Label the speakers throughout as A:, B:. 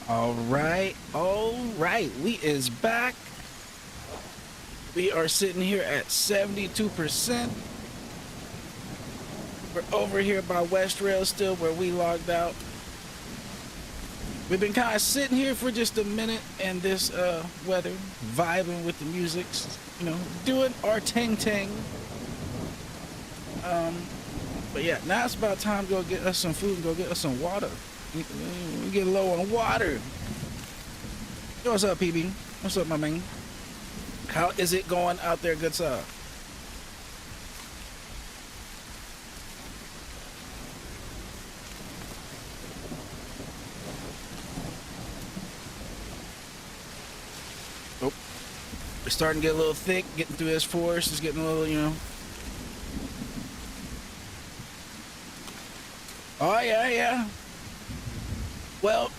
A: All right, we is back. We are sitting here at 72%. We're over here by West Rail still where we logged out. We've been kind of sitting here for just a minute in this weather, vibing with the music, you know, doing our ting. But yeah, now it's about time to go get us some food and go get us some water. We get low on water. Yo, what's up, PB? What's up, my man? How is it going out there, good sir? Oh, we're starting to get a little thick, getting through this forest. It's getting a little, you know. Oh, yeah. Well,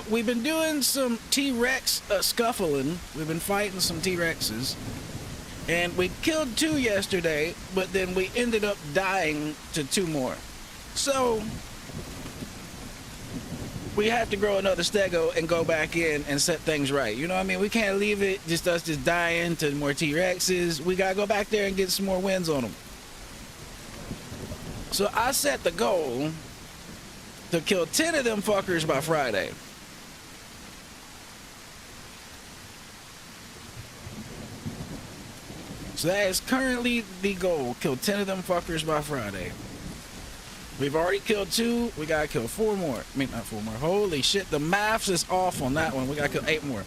A: we've been doing some T-Rex scuffling. We've been fighting some T-Rexes. And we killed 2 yesterday, but then we ended up dying to 2 more. So, we have to grow another stego and go back in and set things right. You know what I mean? We can't leave it just us just dying to more T-Rexes. We gotta go back there and get some more wins on them. So I set the goal to kill 10 of them fuckers by Friday. So that is currently the goal. Kill 10 of them fuckers by Friday. We've already killed 2. We gotta kill 4 more. I mean, not 4 more. Holy shit, the maths is off on that one. We gotta kill 8 more.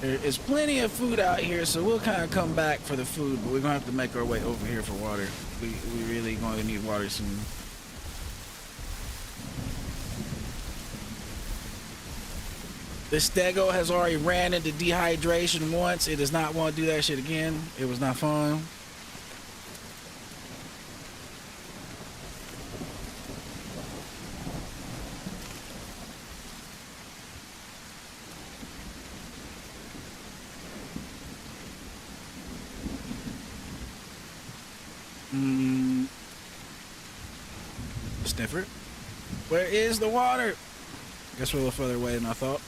A: There is plenty of food out here, so we'll kind of come back for the food, but we're gonna have to make our way over here for water. We really gonna need water soon. This stego has already ran into dehydration once. It does not want to do that shit again. It was not fun. Sniffer. Where is the water? Guess we're a little further away than I thought.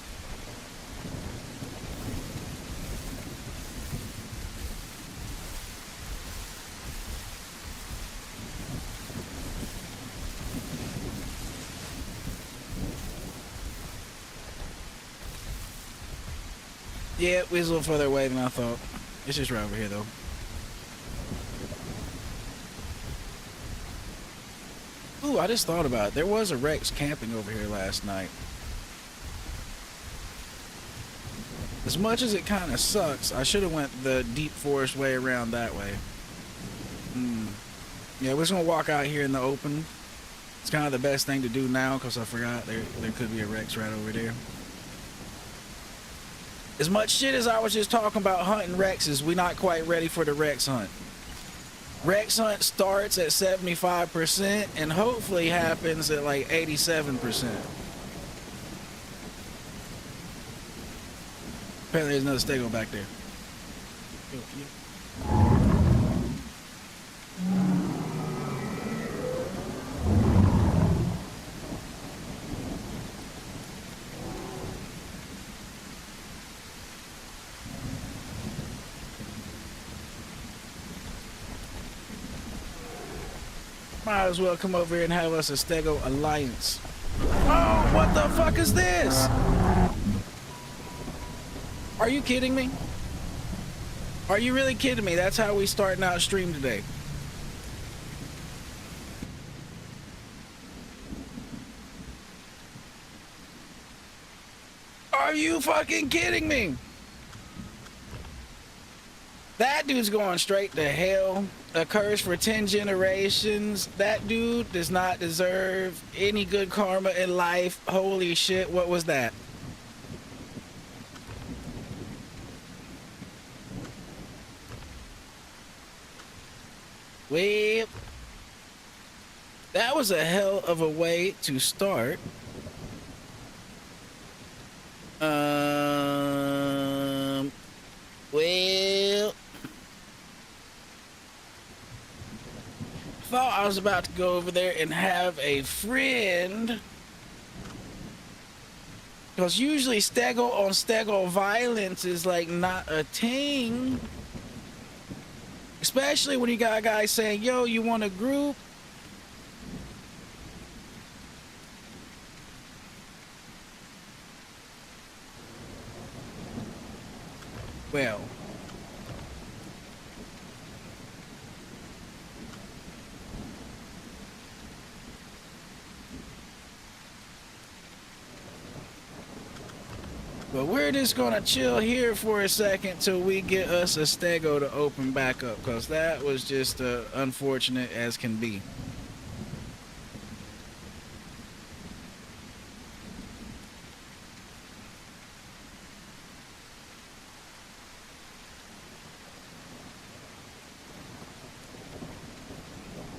A: Yeah, we're a little further away than I thought. It's just right over here, though. Ooh, I just thought about it. There was a Rex camping over here last night. As much as it kind of sucks, I should have went the deep forest way around that way. Yeah, we're just going to walk out here in the open. It's kind of the best thing to do now because I forgot there could be a Rex right over there. As much shit as I was just talking about hunting Rexes, we're not quite ready for the Rex hunt. Rex hunt starts at 75% and hopefully happens at like 87%. Apparently there's another stego back there. Might as well come over here and have us a stego alliance. Oh, what the fuck is this? Are you kidding me? Are you really kidding me? That's how we starting out stream today. Are you fucking kidding me? That dude's going straight to hell. A curse for 10 generations. That dude does not deserve any good karma in life. Holy shit, what was that? Well, that was a hell of a way to start. Well, thought I was about to go over there and have a friend. Because usually stego on stego violence is like not a thing. Especially when you got a guy saying, yo, you want a group? Well. But we're just gonna chill here for a second till we get us a stego to open back up, because that was just unfortunate as can be.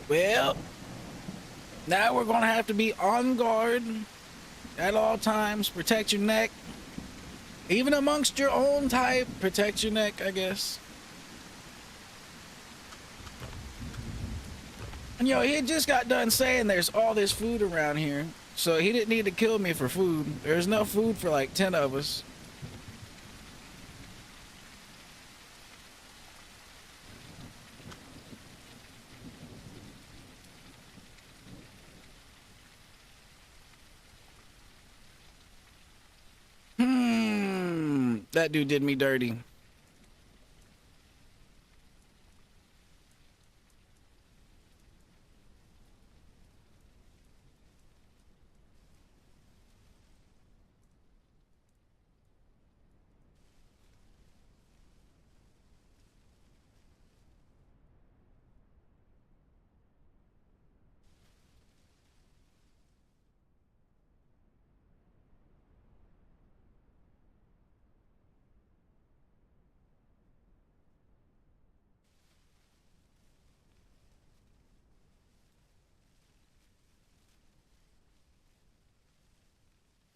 A: Well, now we're gonna have to be on guard at all times. Protect your neck. Even amongst your own type, protect your neck, I guess. And yo, he just got done saying there's all this food around here. So he didn't need to kill me for food. There's enough food for like 10 of us. That dude did me dirty.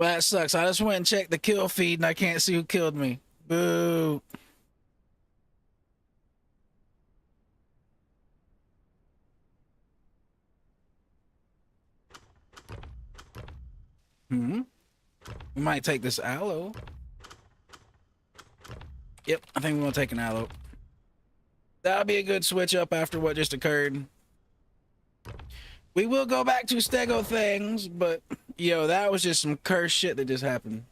A: Well, that sucks. I just went and checked the kill feed and I can't see who killed me. Boo. We might take this aloe. Yep, I think we're gonna take an aloe. That'll be a good switch up after what just occurred. We will go back to stego things, but yo, that was just some cursed shit that just happened.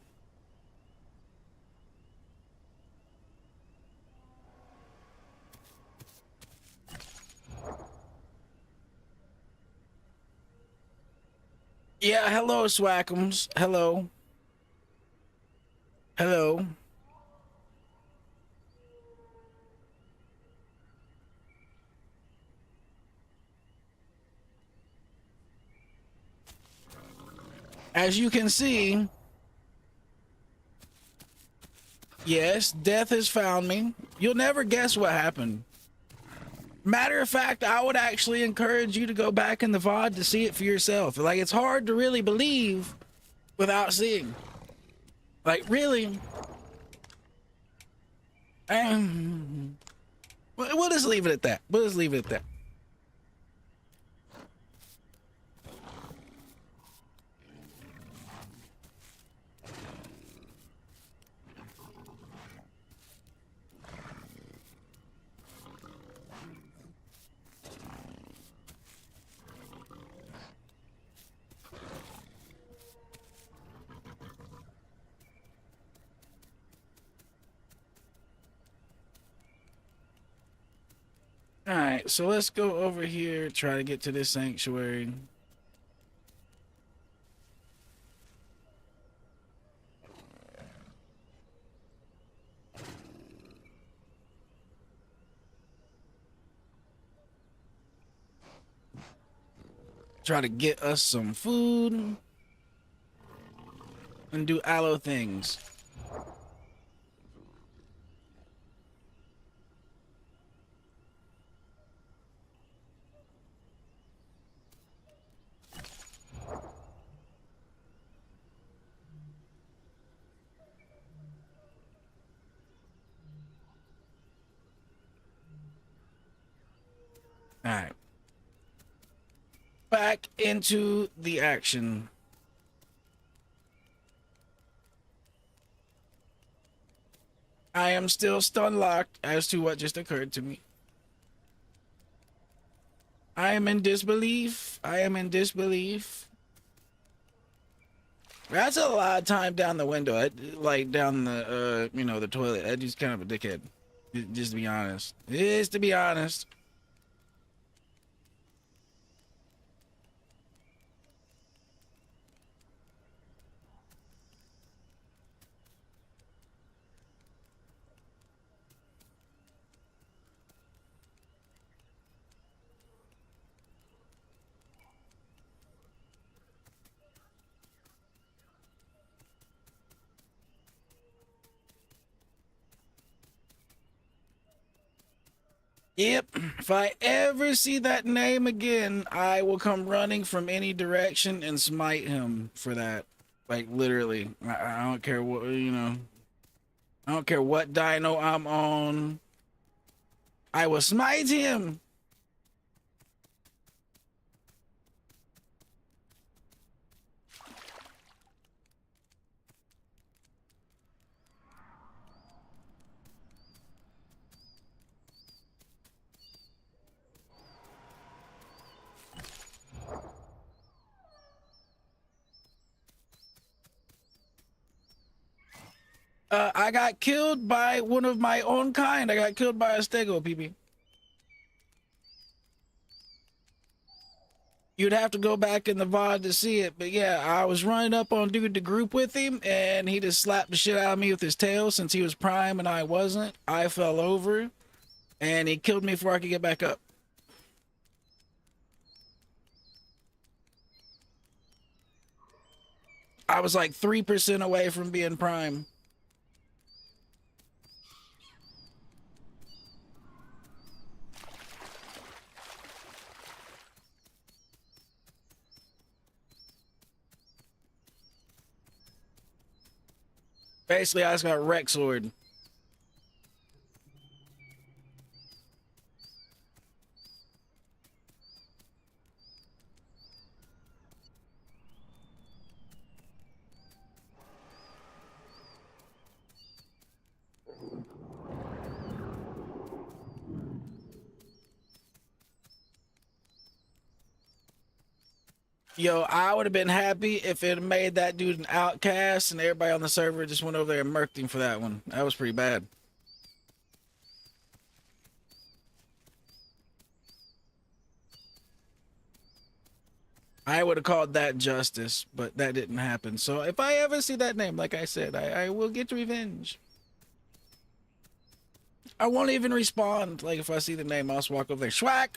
A: Yeah, hello, Swackums. Hello. Hello. As you can see, yes, death has found me. You'll never guess what happened. Matter of fact, I would actually encourage you to go back in the VOD to see it for yourself. Like, it's hard to really believe without seeing. Like, really. We'll just leave it at that. We'll just leave it at that. All right, so let's go over here, try to get to this sanctuary. Try to get us some food and do aloe things. All right. Back into the action. I am still stun locked as to what just occurred to me. I am in disbelief. I am in disbelief. That's a lot of time down the window, like down the, you know, the toilet. That dude's kind of a dickhead. Just to be honest. Just to be honest. Yep. If I ever see that name again, I will come running from any direction and smite him for that. Like, literally. I don't care what, you know. I don't care what dino I'm on. I will smite him. I got killed by one of my own kind. I got killed by a stego, PP. You'd have to go back in the VOD to see it, but yeah, I was running up on dude to group with him, and he just slapped the shit out of me with his tail since he was prime and I wasn't. I fell over, and he killed me before I could get back up. I was like 3% away from being prime. Basically, I just got Rex Sword. Yo, I would have been happy if it made that dude an outcast and everybody on the server just went over there and murked him for that one. That was pretty bad. I would have called that justice, but that didn't happen. So if I ever see that name, like I said, I will get revenge. I won't even respond. Like if I see the name, I'll just walk over there. Schwack!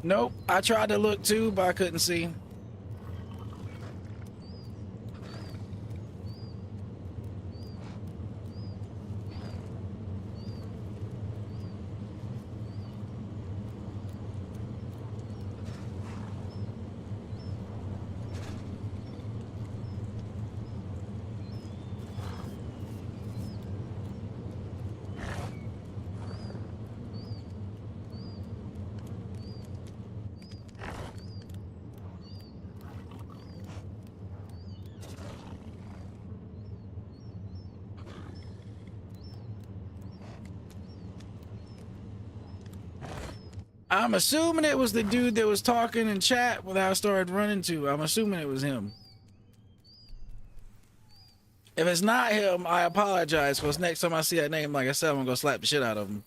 A: Nope. I tried to look too, but I couldn't see. I'm assuming it was the dude that was talking in chat when I started running to. I'm assuming it was him. If it's not him, I apologize, because next time I see that name, like I said, I'm gonna go slap the shit out of him.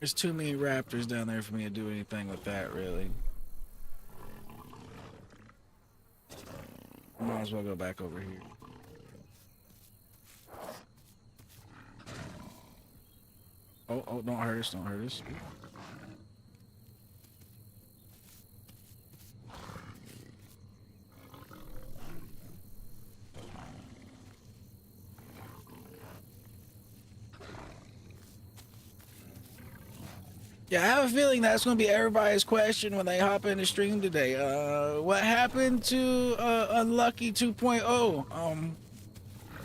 A: There's too many raptors down there for me to do anything with that, really. Might as well go back over here. Oh, don't hurt us, don't hurt us. Yeah, I have a feeling that's going to be everybody's question when they hop in the stream today. What happened to Unlucky 2.0?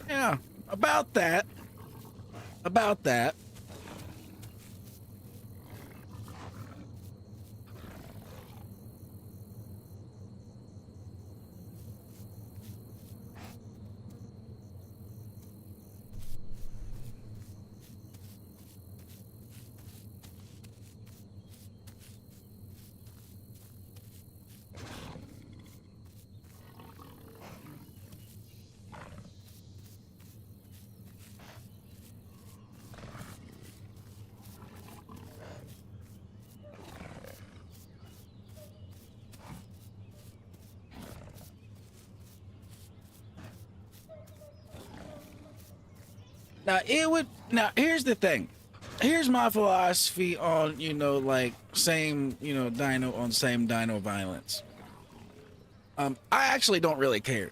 A: Yeah, about that. About that. Now here's the thing. Here's my philosophy on, you know, like same, you know, dino on same dino violence. I actually don't really care.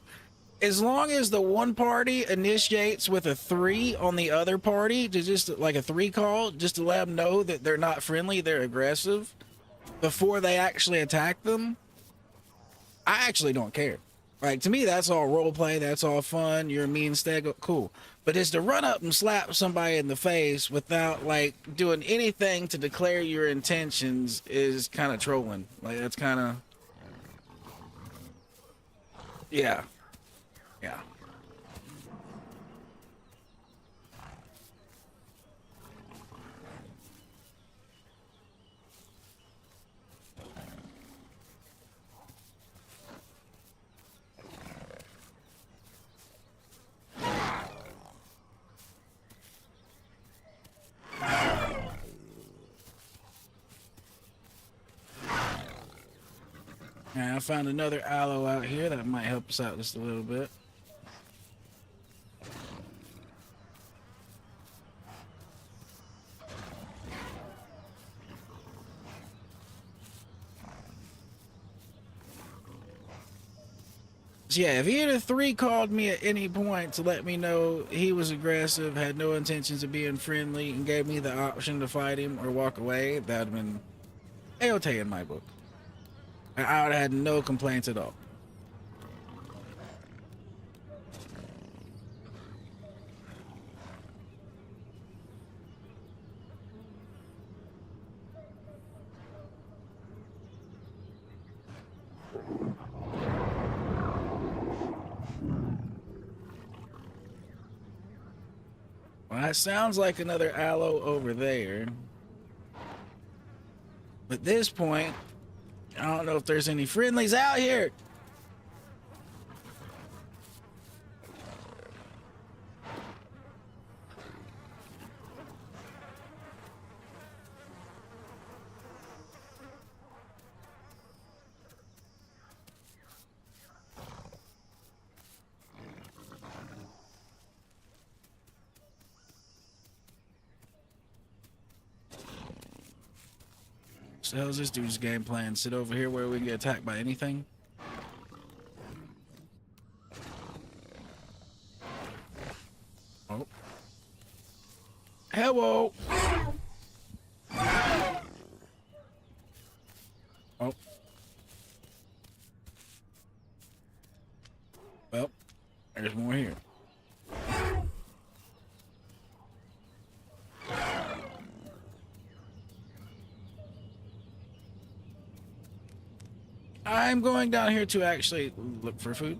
A: As long as the one party initiates with a 3 on the other party, to just like a 3 call, just to let them know that they're not friendly, they're aggressive, before they actually attack them, I actually don't care. Like, to me, that's all role play, that's all fun, you're a mean stag, cool. But it's to run up and slap somebody in the face without, like, doing anything to declare your intentions is kind of trolling. Like, that's kind of... Yeah. Yeah. Yeah, I found another aloe out here that might help us out just a little bit. So yeah, if he had a 3 called me at any point to let me know he was aggressive, had no intentions of being friendly, and gave me the option to fight him or walk away, that would have been A-OK in my book. I would have had no complaints at all. Well, that sounds like another aloe over there. At this point, I don't know if there's any friendlies out here. So how's this dude's game plan? Sit over here where we can get attacked by anything? Hello. Oh. Well, there's more here. I'm going down here to actually look for food.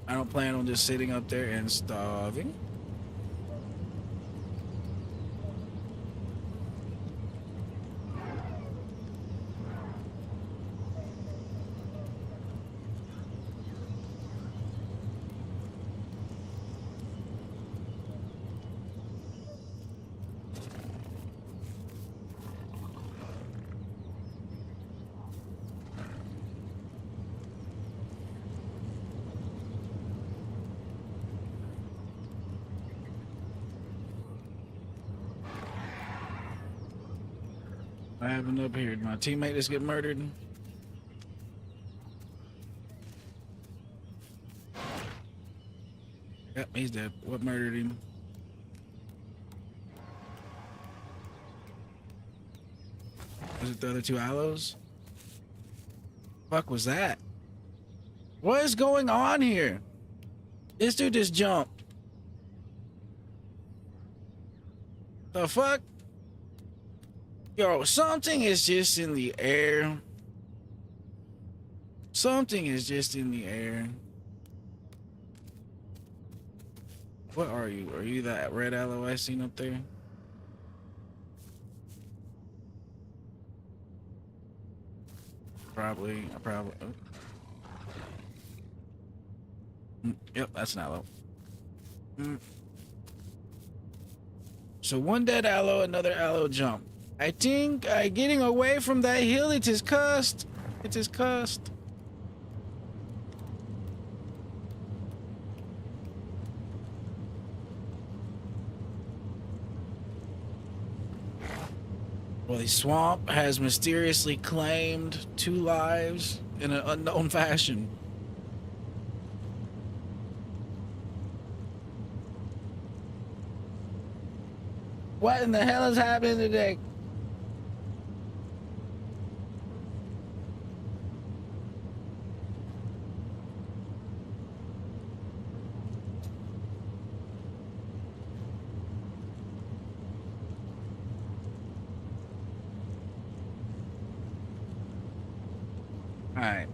A: I don't plan on just sitting up there and starving. What happened up here? Did my teammate just get murdered? Yep, he's dead. What murdered him? Was it the other two aloes? Fuck was that? What is going on here? This dude just jumped. The fuck? Yo, something is just in the air. Something is just in the air. What are you? Are you that red aloe I seen up there? Probably. Oh. Yep, that's an aloe. So one dead aloe, another aloe jump. I think getting away from that hill, it is cursed. It is cursed. Well, the swamp has mysteriously claimed 2 lives in an unknown fashion. What in the hell is happening today? All right.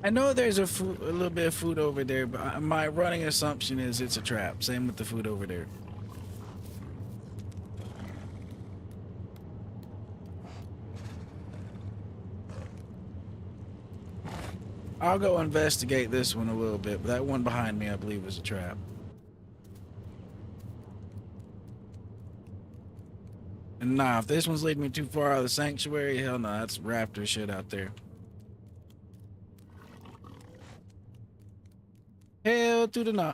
A: I know there's a little bit of food over there, but my running assumption is it's a trap. Same with the food over there. I'll go investigate this one a little bit, but that one behind me I believe is a trap. And nah, if this one's leading me too far out of the sanctuary, hell no, that's raptor shit out there. Hell to the nah.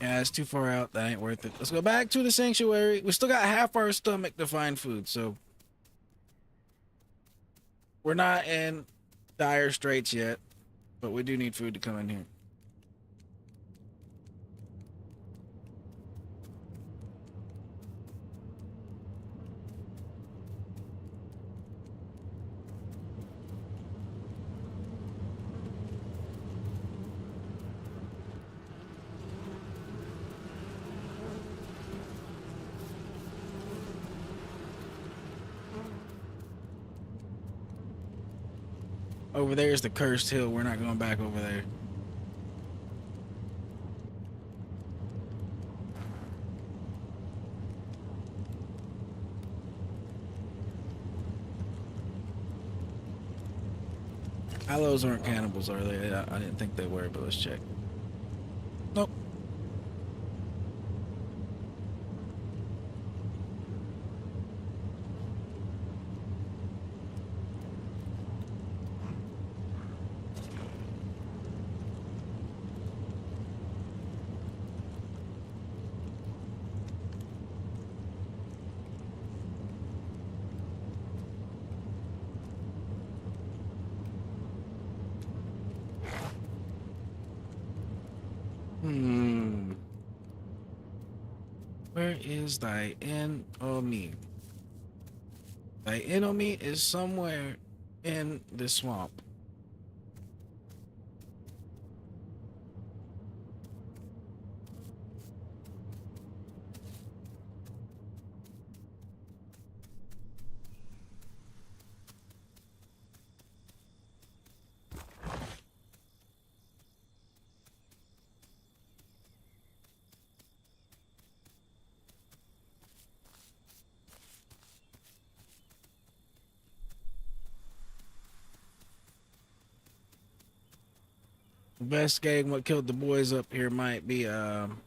A: Yeah, it's too far out. That ain't worth it. Let's go back to the sanctuary. We still got half our stomach to find food, so we're not in dire straits yet, but we do need food to come in here. Over there is the cursed hill. We're not going back over there. Hallows aren't cannibals, are they? I didn't think they were, but let's check. Nope. Where is thy enemy? Thy enemy is somewhere in the swamp. Investigating what killed the boys up here might be death,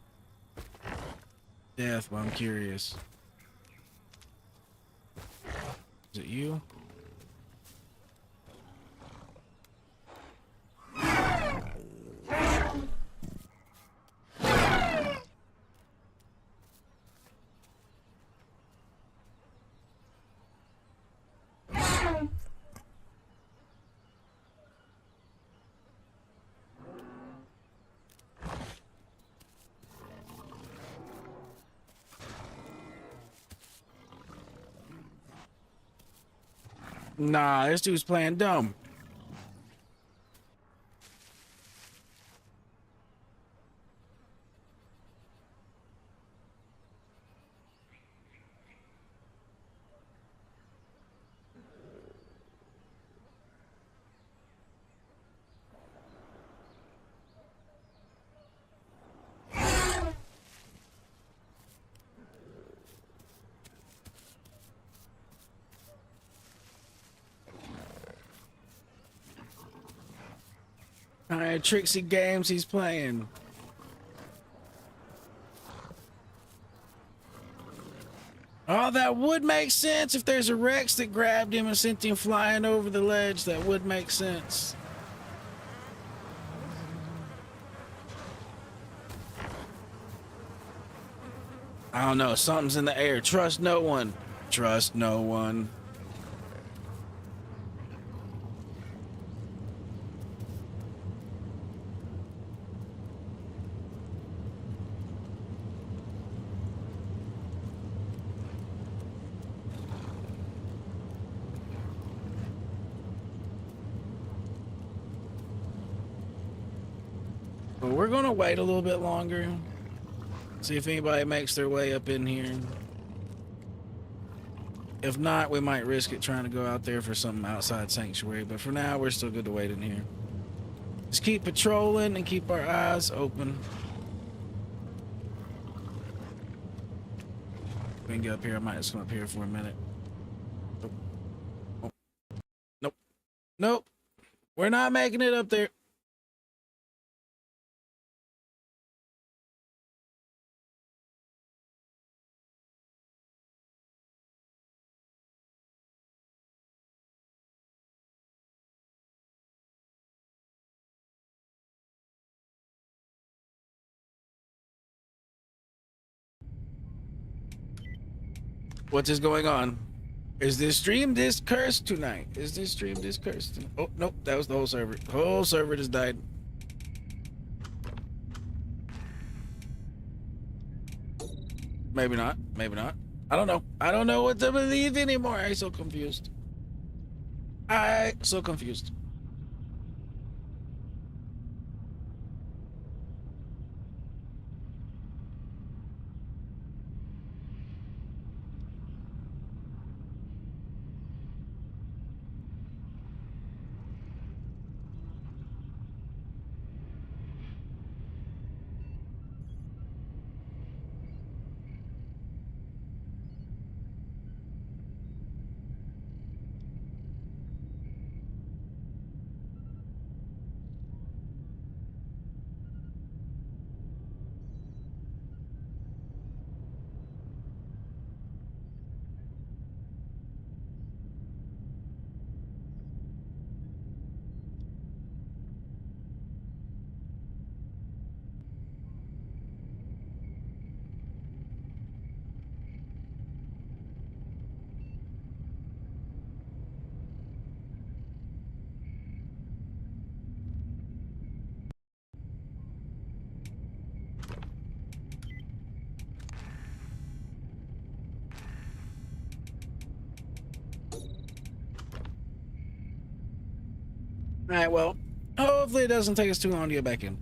A: but I'm curious. Is it you? Nah, this dude's playing dumb. Alright, tricksy games he's playing. Oh, that would make sense if there's a Rex that grabbed him and sent him flying over the ledge. That would make sense. I don't know. Something's in the air. Trust no one. Trust no one. But we're gonna wait a little bit longer. See if anybody makes their way up in here. If not, we might risk it trying to go out there for some outside sanctuary. But for now, we're still good to wait in here. Just keep patrolling and keep our eyes open. We can get up here. I might just come up here for a minute. Nope. Oh. Nope. Nope. We're not making it up there. What is going on? Is this stream this cursed tonight? Is this stream this cursed? Oh, nope. That was the whole server. The whole server just died. Maybe not. Maybe not. I don't know. I don't know what to believe anymore. I'm so confused. I'm so confused. All right, well, hopefully it doesn't take us too long to get back in.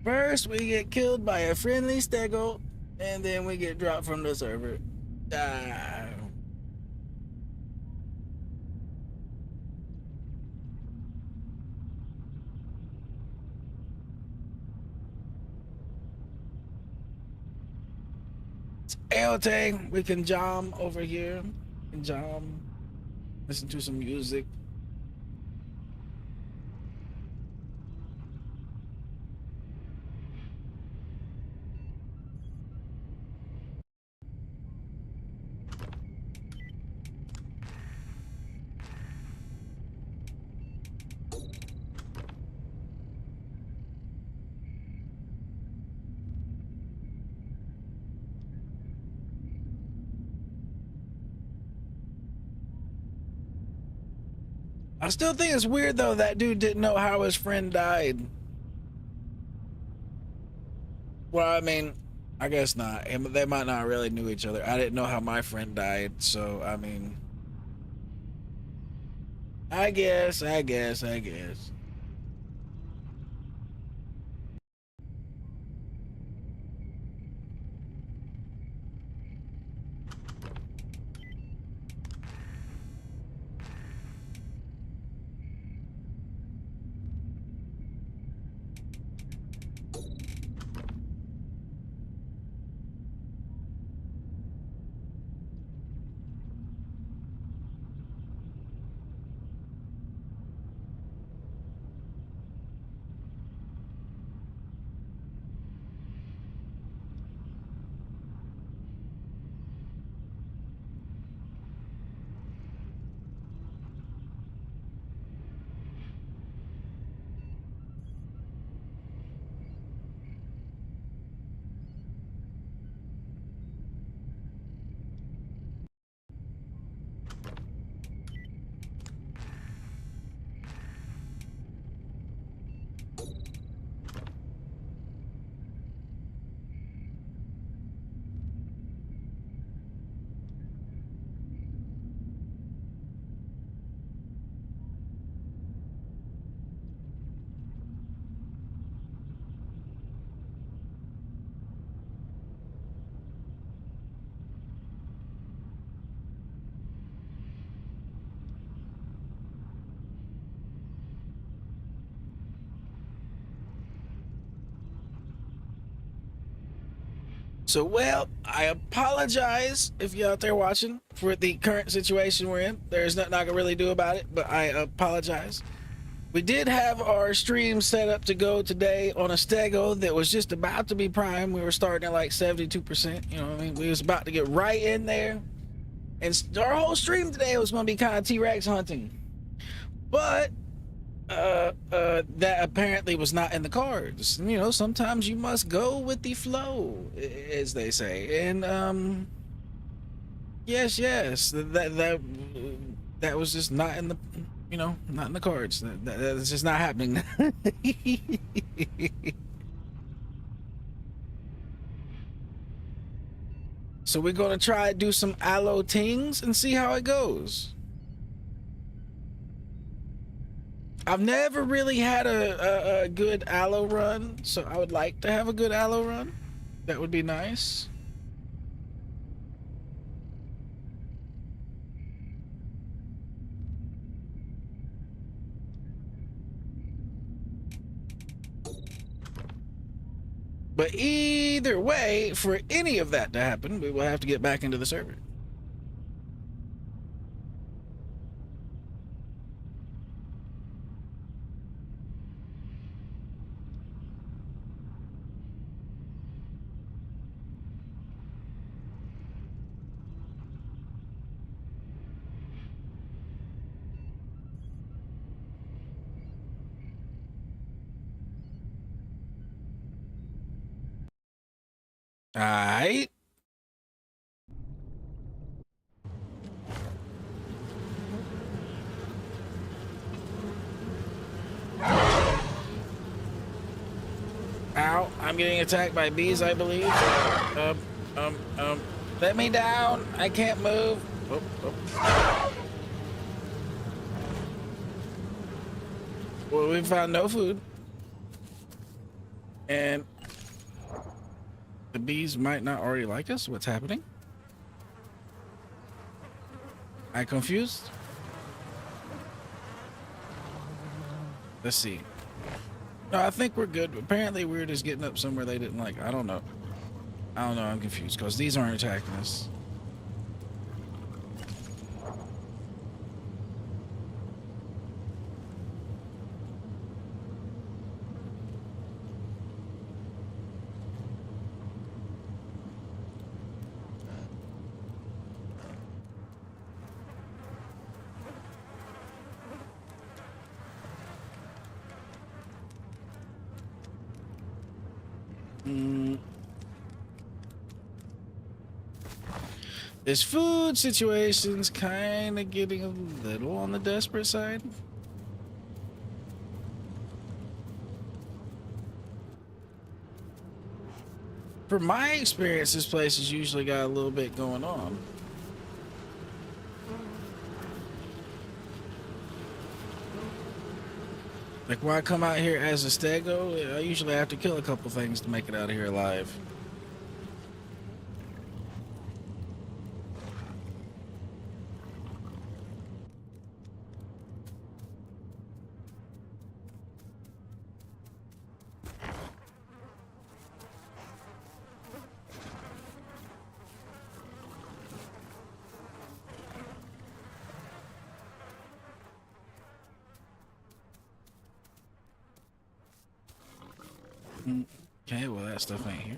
A: First, we get killed by a friendly stego, and then we get dropped from the server. Ah. Eotang, we can jam over here. We can jam, listen to some music. I still think it's weird though that dude didn't know how his friend died. Well, I mean, I guess not. They might not really knew each other. I didn't know how my friend died, so I mean, I guess. So, well, I apologize if you're out there watching for the current situation we're in. There's nothing I can really do about it, but I apologize. We did have our stream set up to go today on a stego that was just about to be prime. We were starting at like 72%. You know what I mean? We was about to get right in there. And our whole stream today was going to be kind of T-Rex hunting. But that apparently was not in the cards. You know, sometimes you must go with the flow, as they say. And yes, that was just not in the, you know, not in the cards. That's just not happening. So we're gonna try to do some aloe tings and see how it goes. I've never really had a good aloe run, so I would like to have a good aloe run. That would be nice. But either way, for any of that to happen, we will have to get back into the server. All right. Ow, I'm getting attacked by bees, I believe. Let me down. I can't move. Oh, oh. Well, we found no food. And the bees might not already like us. What's happening? I confused? Let's see. No, I think we're good. Apparently we're just getting up somewhere they didn't like. I don't know. I'm confused because these aren't attacking us. This food situation's kind of getting a little on the desperate side. From my experience, this place has usually got a little bit going on. Like, why come out here as a stego? I usually have to kill a couple things to make it out of here alive. Okay, well, that stuff ain't here.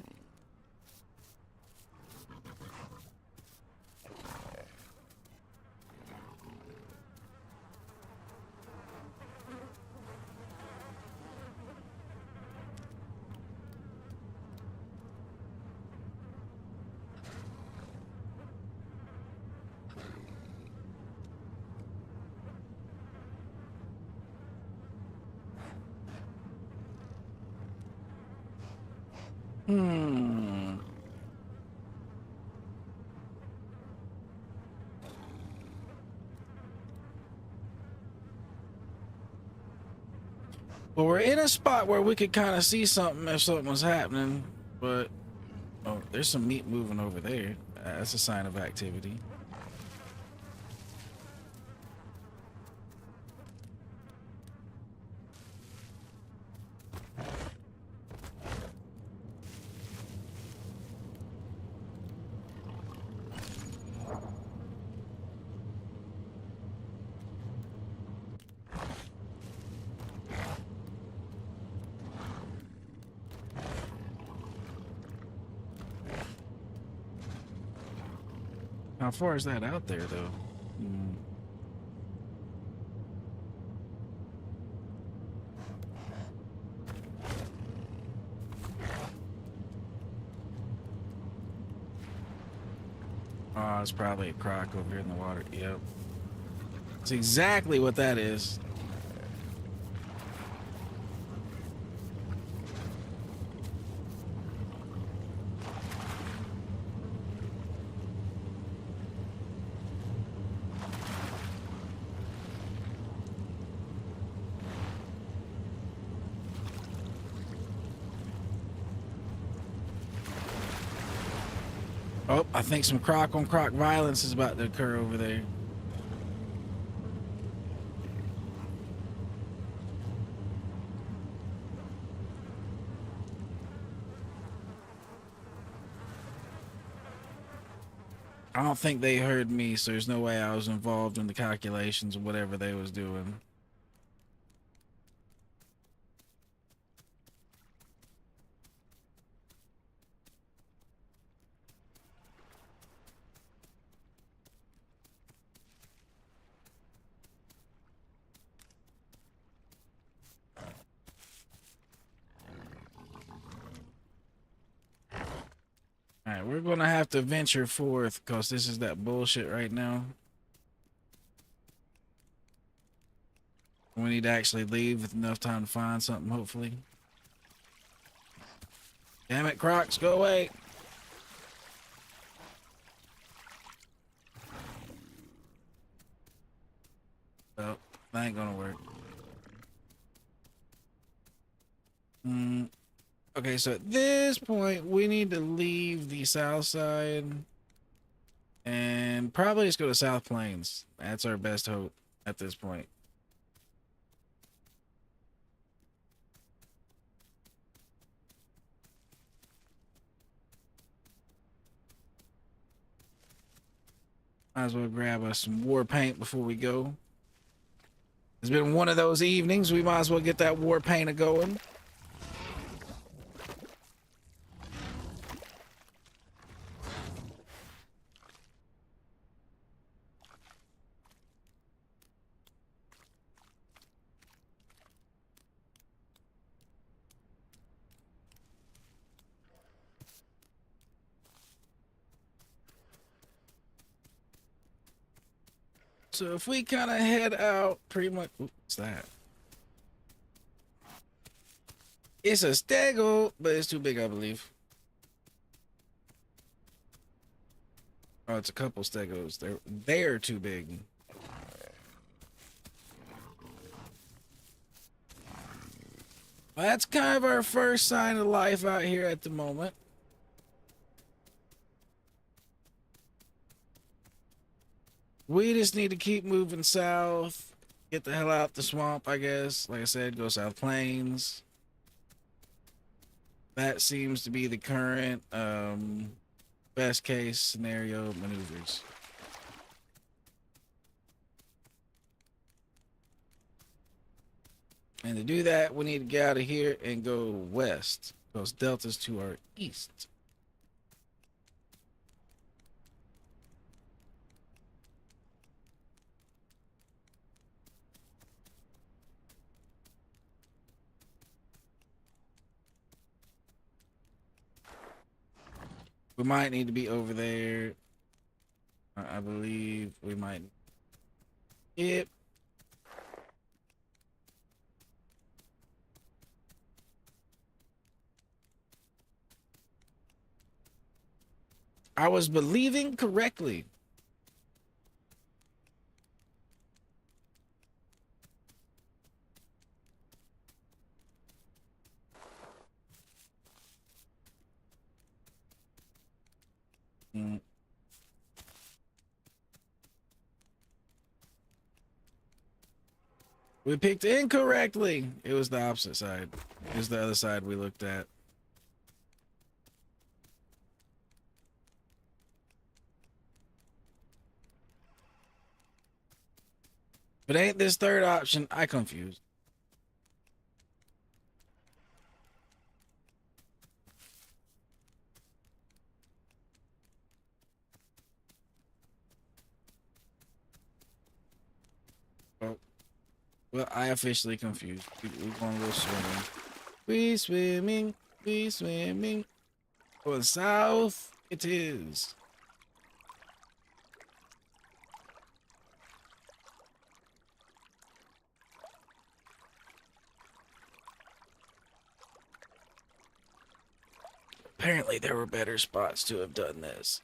A: Well, we're in a spot where we could kind of see something if something was happening, but oh, there's some meat moving over there. That's a sign of activity. How far is that out there, though? Oh, it's probably a croc over here in the water. Yep. That's exactly what that is. Oh, I think some croc on croc violence is about to occur over there. I don't think they heard me, so there's no way I was involved in the calculations of whatever they was doing. we're gonna have to venture forth because this is that bullshit right now. We need to actually leave with enough time to find something, hopefully. Damn it, Crocs, go away. Oh, that ain't gonna work. Okay, so at this point, we need to leave the south side and probably just go to South Plains. That's our best hope at this point. Might as well grab us some war paint before we go. It's been one of those evenings. We might as well get that war paint going. So if we kind of head out pretty much... Ooh, what's that? It's a stego, but it's too big, I believe. Oh, it's a couple stegos. They're too big. Well, that's kind of our first sign of life out here at the moment. We just need to keep moving south. Get the hell out the swamp, I guess. Like I said, go South Plains. That seems to be the current best case scenario maneuvers. And to do that, we need to get out of here and go west. Because Delta's to our east. We might need to be over there. I believe we might. Yep. I was believing correctly. We picked incorrectly. It was the opposite side. It was the other side we looked at. But ain't this third option? I confused. Oh. Well, I officially confused. We're gonna go swimming. We swimming. We swimming. Going south it is. Apparently there were better spots to have done this.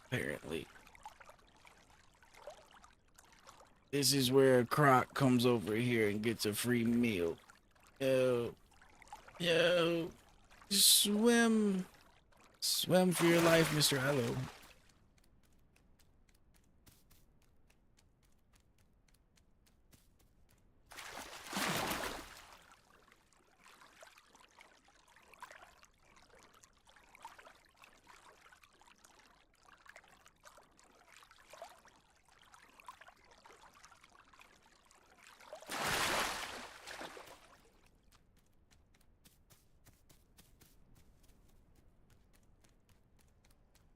A: Apparently. This is where a croc comes over here and gets a free meal. Yo. Yo. Swim. Swim for your life, Mr. Hello.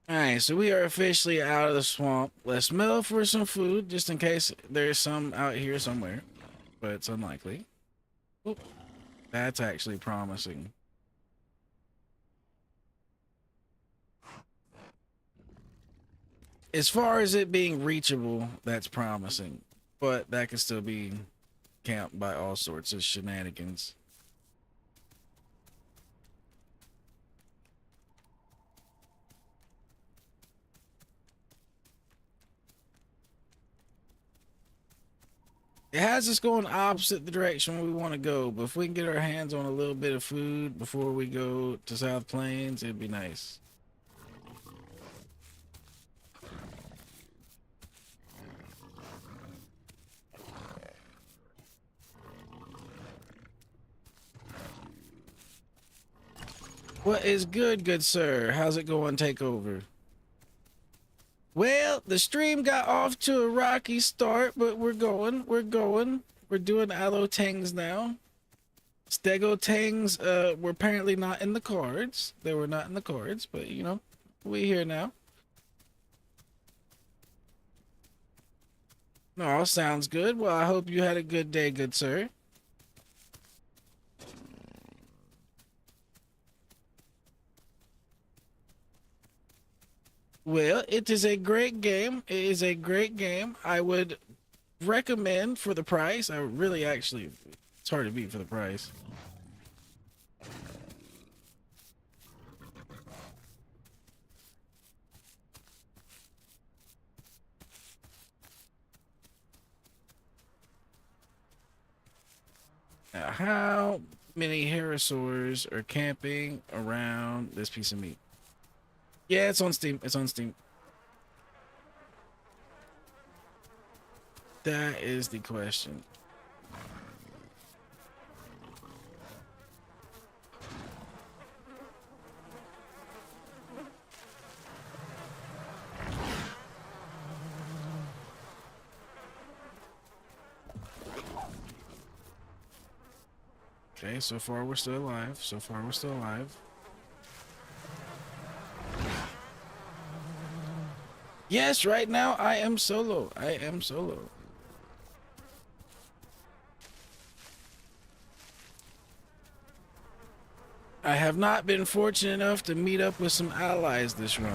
A: Alright, so we are officially out of the swamp. Let's mill for some food, just in case there's some out here somewhere. But it's unlikely. Oop, that's actually promising. As far as it being reachable, that's promising, but that could still be camped by all sorts of shenanigans. It has us going opposite the direction we want to go, but if we can get our hands on a little bit of food before we go to South Plains, it'd be nice. What is good sir? How's it going, Takeover? Well, the stream got off to a rocky start, but we're going. We're doing Aloe Tangs now. Stego Tangs were apparently not in the cards. They were not in the cards, but you know, we here now. No, sounds good. Well, I hope you had a good day, good sir. Well, it is a great game. It is a great game. I would recommend for the price. I really actually, it's hard to beat for the price. Now, how many herosaurs are camping around this piece of meat? Yeah, it's on Steam. It's on Steam. That is the question. Okay, so far we're still alive. So far we're still alive. Yes, right now I am solo. I am solo. I have not been fortunate enough to meet up with some allies this run.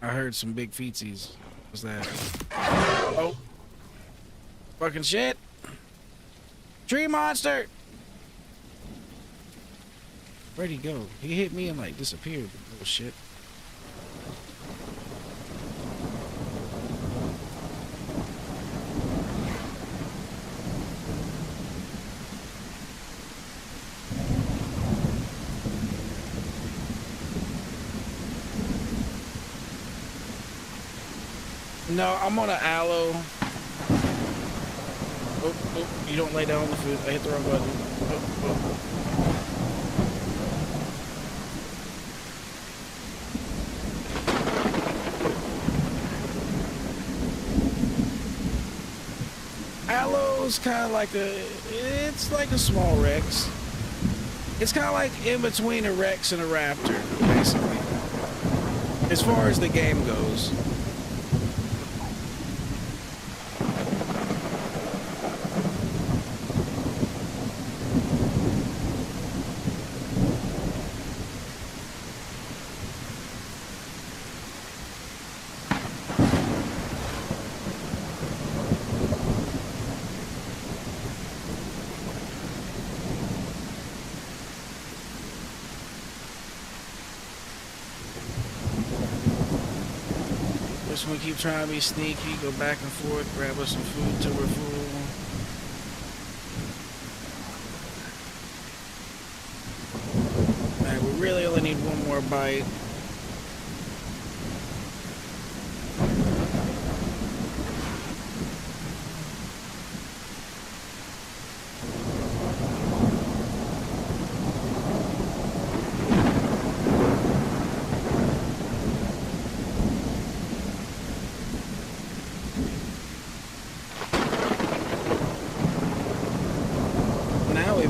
A: I heard some big feetsies. What's that? Oh. Fucking shit. Tree monster! Where'd he go? He hit me and like disappeared. Oh shit. No, I'm on an aloe. Oh, you don't lay down on the food. I hit the wrong button. Oh. Aloe's kind of like it's like a small Rex. It's kind of like in between a Rex and a Raptor, basically. As far as the game goes. We keep trying to be sneaky, go back and forth, grab us some food till we're full. Man, we really only need one more bite.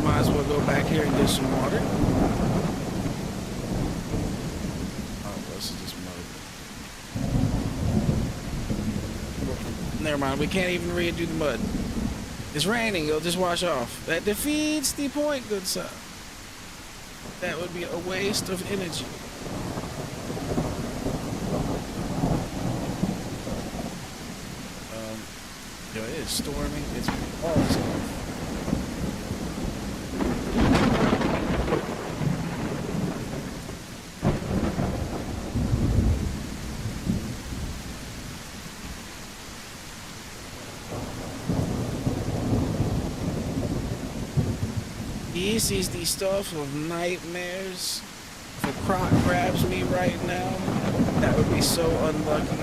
A: Might as well go back here and get some water. Oh, this is just mud. never mind. We can't even redo the mud. It's raining. It'll just wash off. That defeats the point, good sir. That would be a waste of energy. Yo, it is storming. It's awesome. This is the stuff of nightmares. If a croc grabs me right now, that would be so unlucky.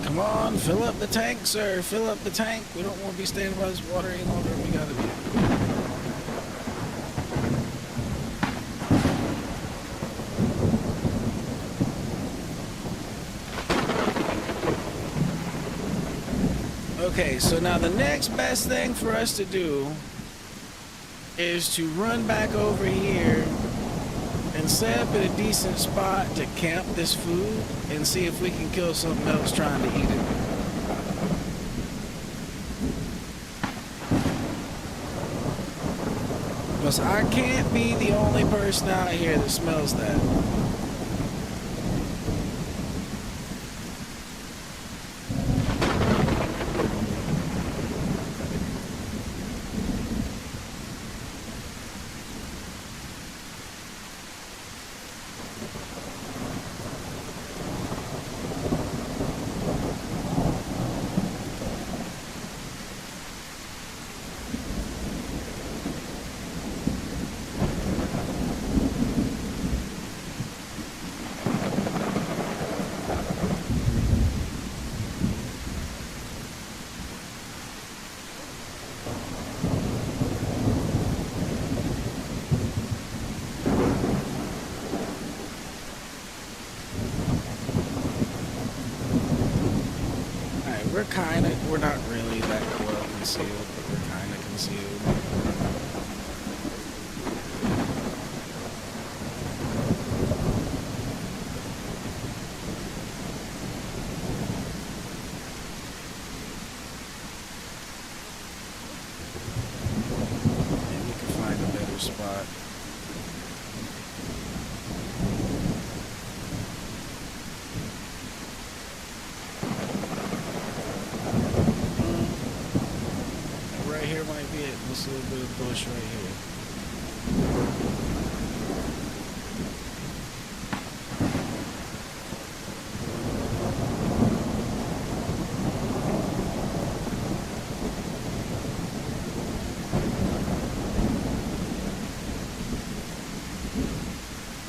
A: Come on, fill up the tank, sir. Fill up the tank. We don't want to be standing by this water any longer than we gotta be. Okay, so now the next best thing for us to do is to run back over here and set up at a decent spot to camp this food and see if we can kill something else trying to eat it. Because I can't be the only person out here that smells that. We're not really that well concealed, but we're kind of concealed. Maybe we can find a better spot. Here might be it. This little bit of bush right here.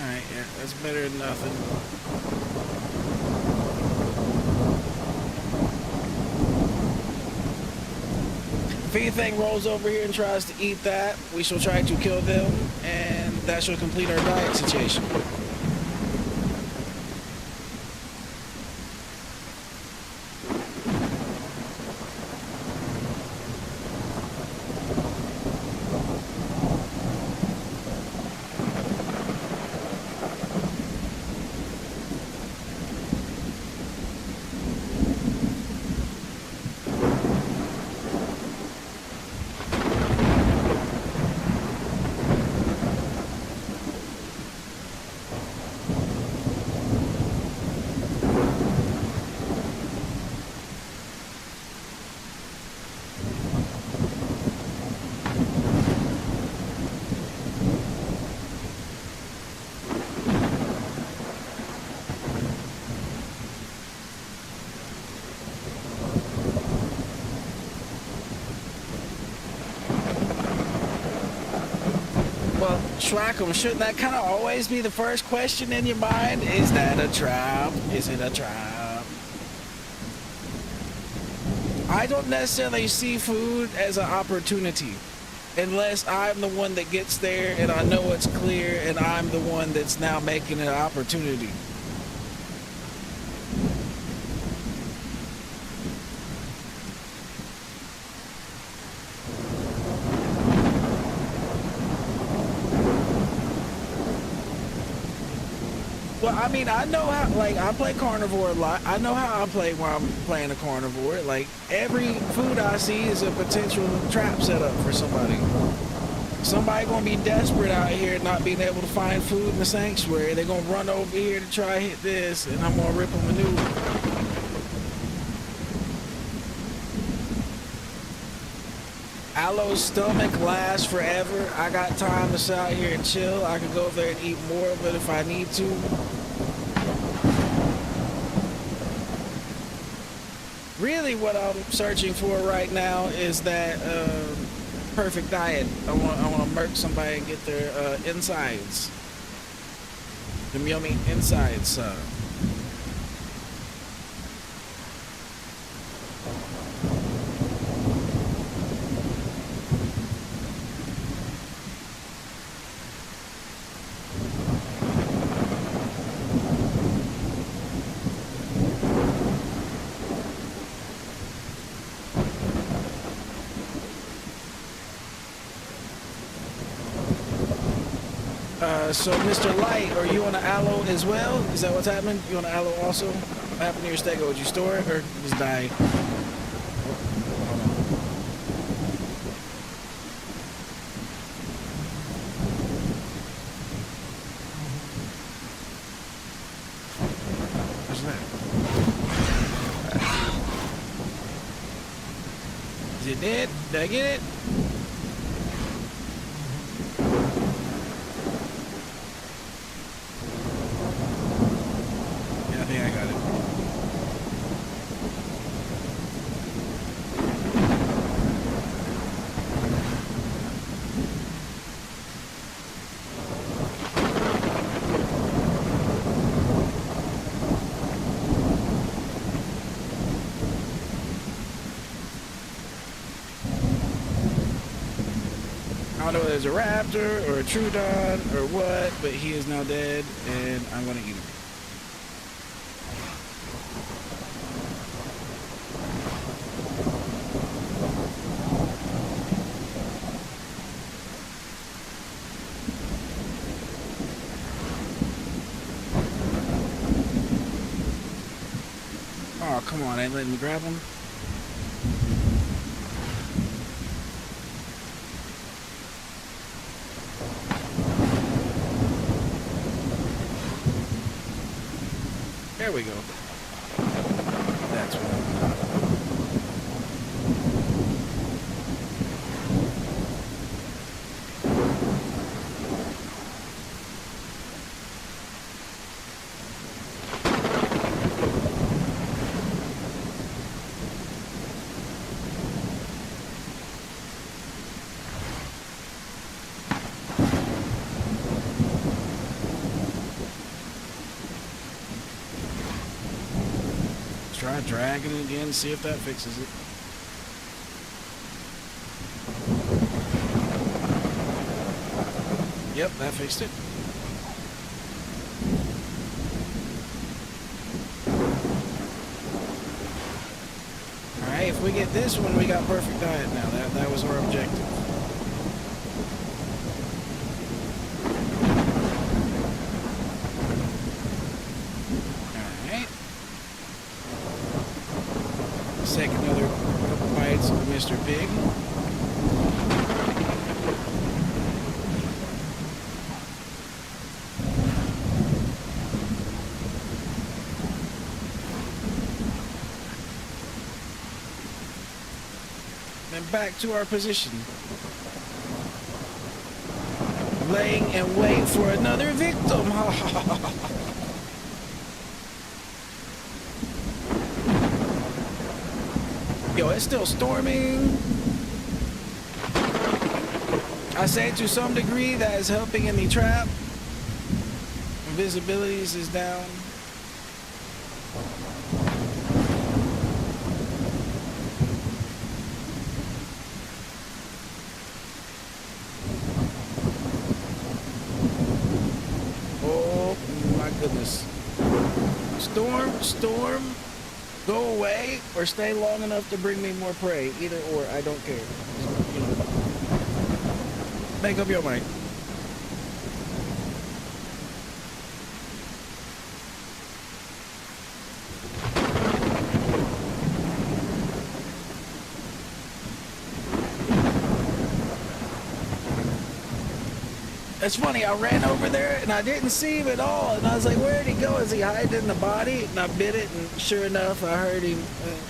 A: Alright, yeah, that's better than nothing. If anything rolls over here and tries to eat that, we shall try to kill them, and that shall complete our diet situation. Well, track 'em. Shouldn't that kind of always be the first question in your mind? Is that a trap? Is it a trap? I don't necessarily see food as an opportunity unless I'm the one that gets there and I know it's clear and I'm the one that's now making an opportunity. Well, I mean, I know how, like, I play carnivore a lot. I know how I play when I'm playing a carnivore. Like, every food I see is a potential trap setup for somebody. Somebody gonna be desperate out here not being able to find food in the sanctuary. They're gonna run over here to try hit this, and I'm gonna rip them a new one. Aloe's stomach lasts forever. I got time to sit out here and chill. I can go over there and eat more of it if I need to. Really what I'm searching for right now is that perfect diet. I want to murk somebody and get their insides. Them yummy insides. So Mr. Light, are you on the aloe as well? Is that what's happening? You on the aloe also? What happened to your stego? Did you store it or just die? What's that? Is it dead? Did I get it? I don't know if there's a raptor or a Trudon or what, but he is now dead, and I'm gonna eat him. Oh, come on, ain't letting me grab him. There we go. That's what try dragging it again, see if that fixes it. Yep, that fixed it. Alright, if we get this one, we got perfect diet now. That was our objective. Take another couple bites of Mr. Big. And back to our position. Laying in wait for another victim. Yo, it's still storming. I say to some degree that is helping in the trap. Visibilities is down. Oh my goodness. Storm. Go away or stay long enough to bring me more prey. Either or, I don't care. You know, make up your mind. It's funny, I ran over there and I didn't see him at all. And I was like, where'd he go? Is he hiding in the body? And I bit it, and sure enough, I heard him.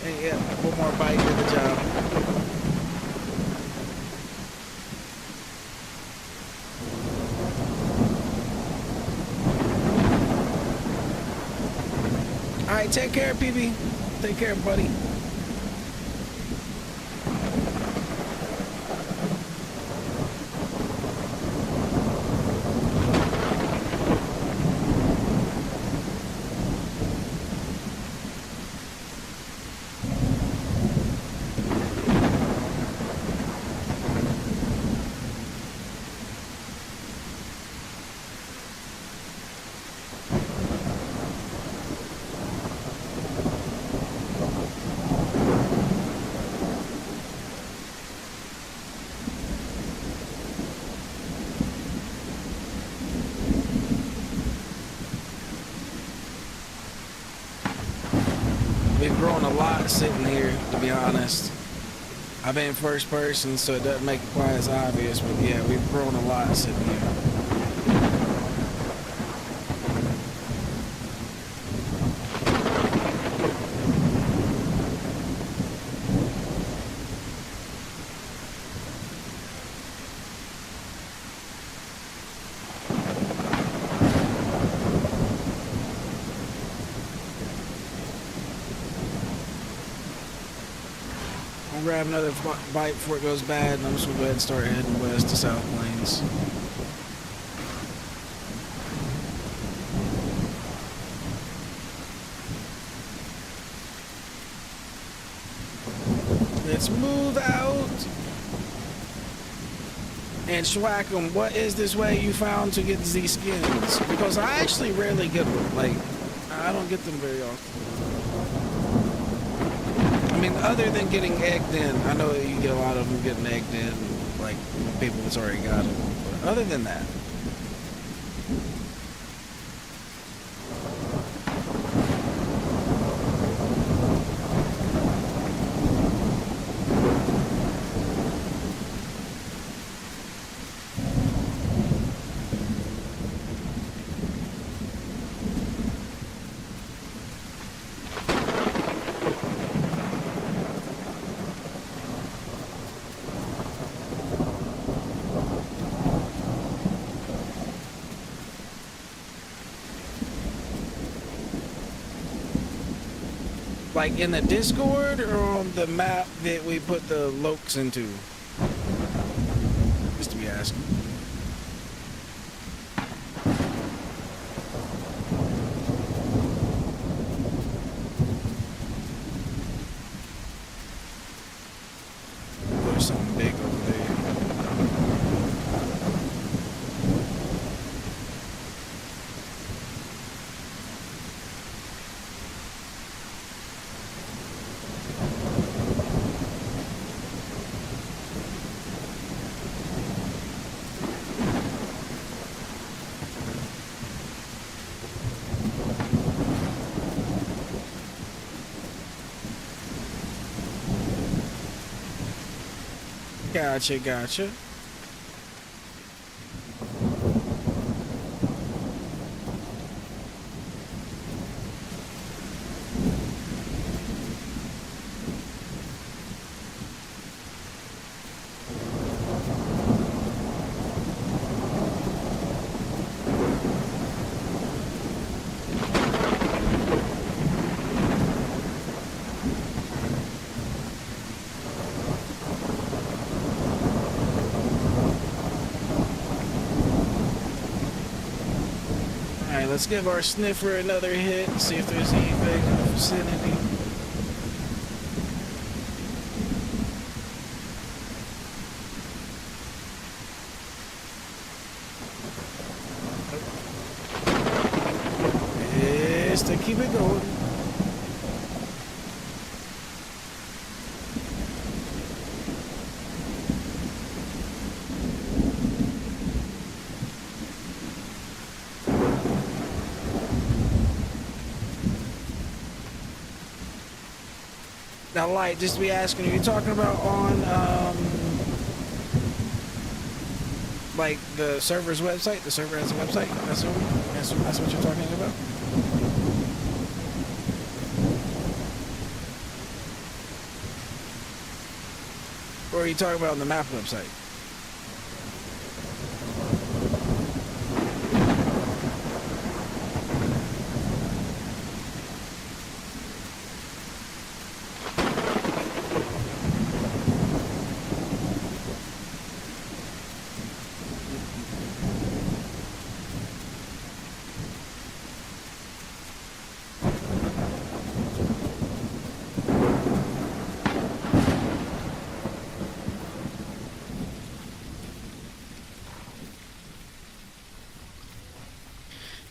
A: And yeah, one more bite did the job. All right, take care, PB. Take care, buddy. We've grown a lot sitting here, to be honest. I've been first person, so it doesn't make it quite as obvious, but yeah, we've grown a lot sitting here. I'll grab another bite before it goes bad, and I'm just gonna go ahead and start heading west to South Plains. Let's move out and schwack them. What is this way you found to get these skins? Because I actually rarely get them. Like, I don't get them very often. I mean, other than getting egged in, I know you get a lot of them getting egged in, like people that's already got them. But other than that, like in the Discord or on the map that we put the lokes into? Just to be asking. There's something big over there. Gotcha, gotcha. Alright, let's give our sniffer another hit and see if there's anything in the vicinity. Yes, to keep it going. Now, Light, just to be asking, are you talking about on Like the server's website? The server has a website? That's what you're talking about? Or are you talking about on the map website?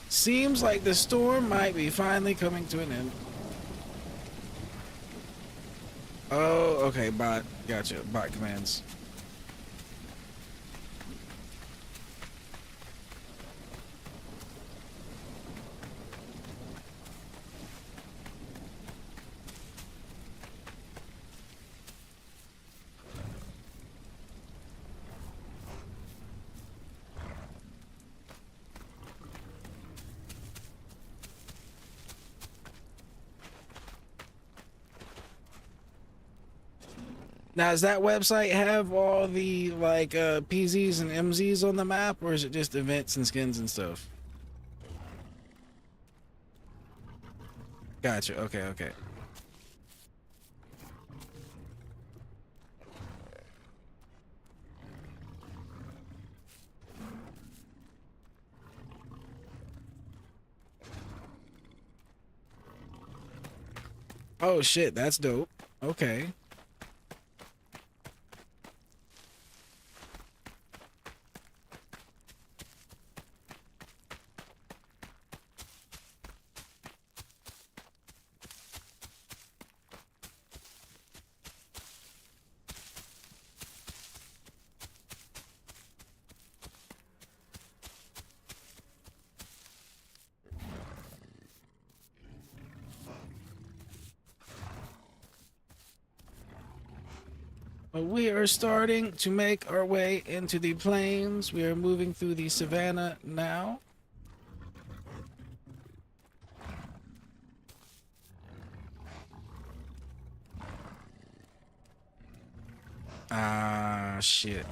A: Seems like the storm might be finally coming to an end. Oh, okay, bot. Gotcha. Bot commands. Now, does that website have all the like PZs and MZs on the map, or is it just events and skins and stuff? Gotcha. Okay, okay. Oh shit, that's dope. Okay. We are starting to make our way into the plains. We are moving through the savannah now. Ah, shit.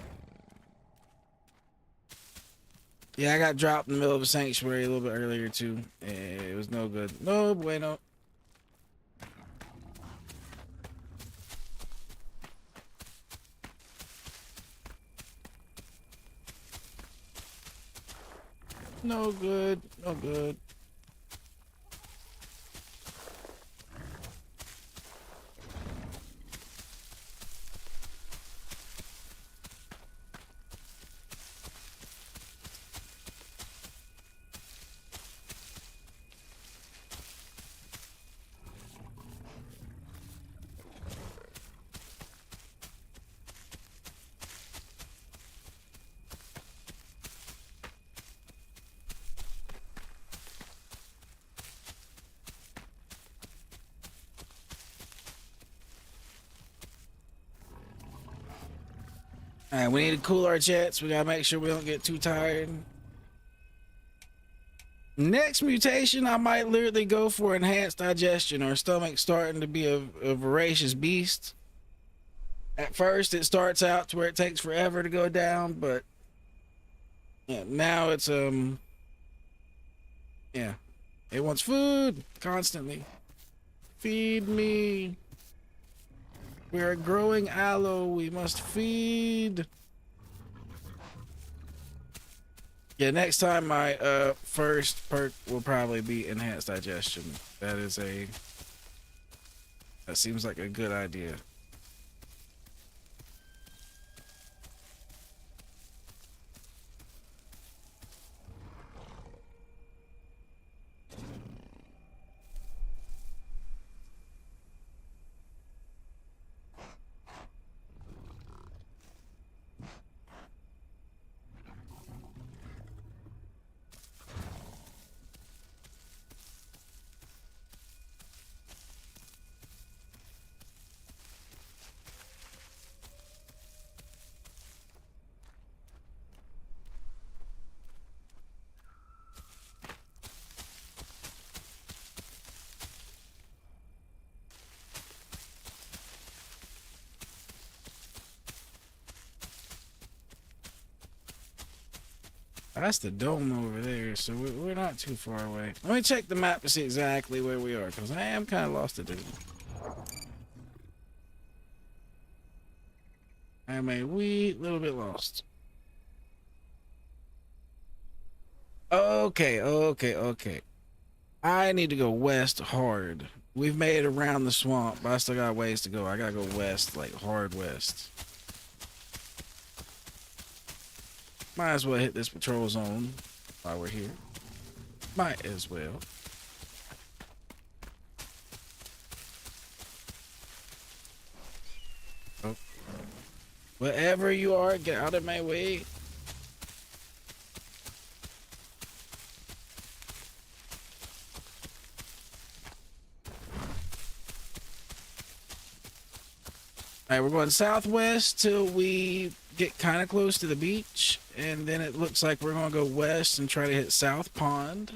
A: Yeah, I got dropped in the middle of a sanctuary a little bit earlier too. It was no good. No bueno. No good. No good. All right, we need to cool our jets. We gotta make sure we don't get too tired. Next mutation, I might literally go for enhanced digestion. Our stomach starting to be a voracious beast. At first, it starts out to where it takes forever to go down, but yeah, now it's yeah, it wants food constantly. Feed me. We are growing aloe. We must feed. Yeah, next time my first perk will probably be enhanced digestion. That seems like a good idea. that's the dome over there, so we're not too far away. Let me check the map to see exactly where we are, because I am kind of lost at this. I am a wee little bit lost. Okay. I need to go west hard. We've made it around the swamp, but I still got ways to go. I gotta go west, like hard west. Might as well hit this patrol zone while we're here. Might as well. Oh. Wherever you are, get out of my way. Alright, we're going southwest till we get kind of close to the beach, and then it looks like we're going to go west and try to hit South Pond.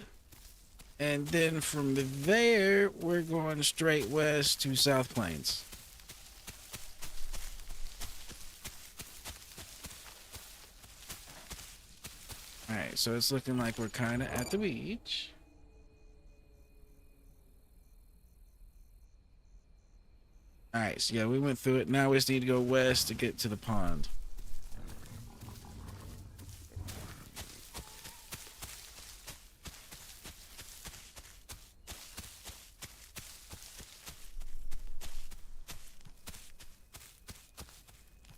A: And then from there, we're going straight west to South Plains. Alright, so it's looking like we're kind of at the beach. Alright, so yeah, we went through it. Now we just need to go west to get to the pond.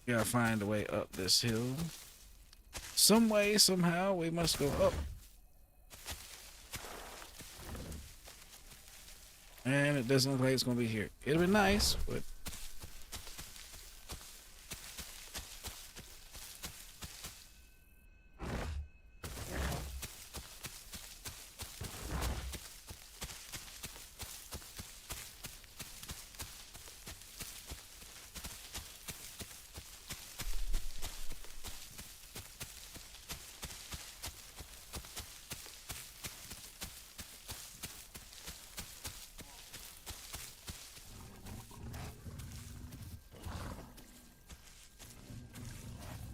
A: We gotta find a way up this hill. Some way, somehow, we must go up. And it doesn't look like it's gonna be here. It'll be nice, but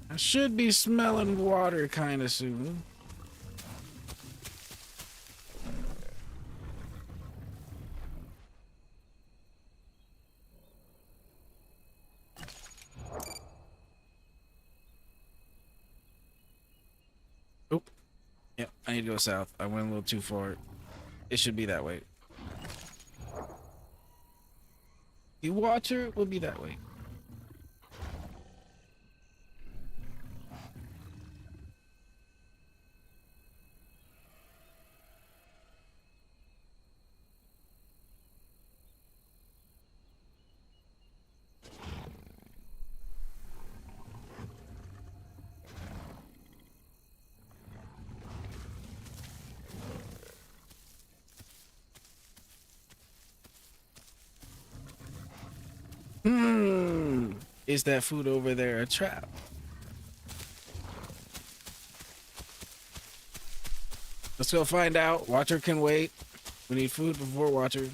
A: I should be smelling water kind of soon. Oh, yep, I need to go south. I went a little too far. It should be that way. The water will be that way. Is that food over there a trap? Let's go find out. Watcher can wait. We need food before Watcher.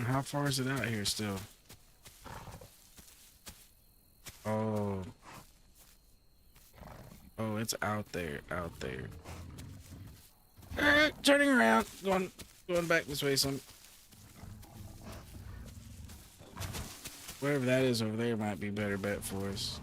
A: How far is it out here still? Oh. Oh, it's out there, turning around, going back this way some. Wherever that is over there might be a better bet for us.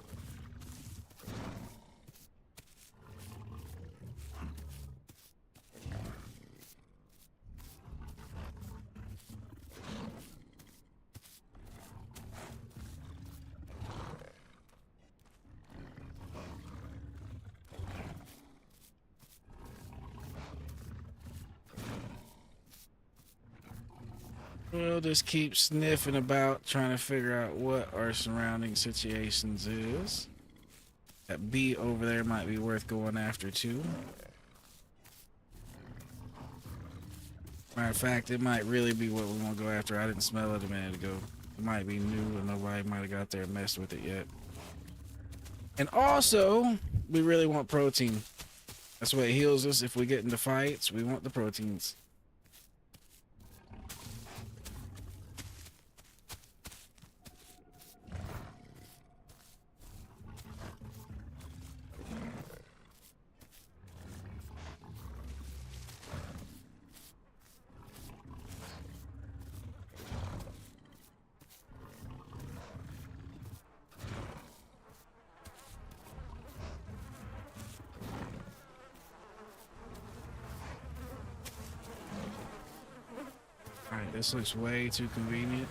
A: We'll just keep sniffing about, trying to figure out what our surrounding situations is. That bee over there might be worth going after too. Matter of fact, it might really be what we want to go after. I didn't smell it a minute ago. It might be new and nobody might have got there and messed with it yet. And also, we really want protein. That's what heals us if we get into fights. We want the proteins. Alright, this looks way too convenient.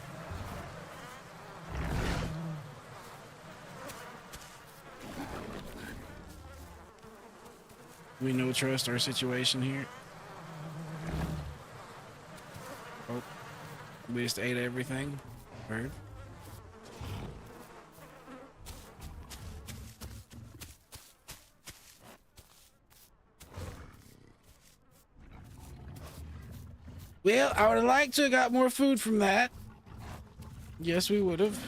A: We no trust our situation here. Oh, we just ate everything. Bird. Well, I would have liked to have got more food from that. Yes, we would have.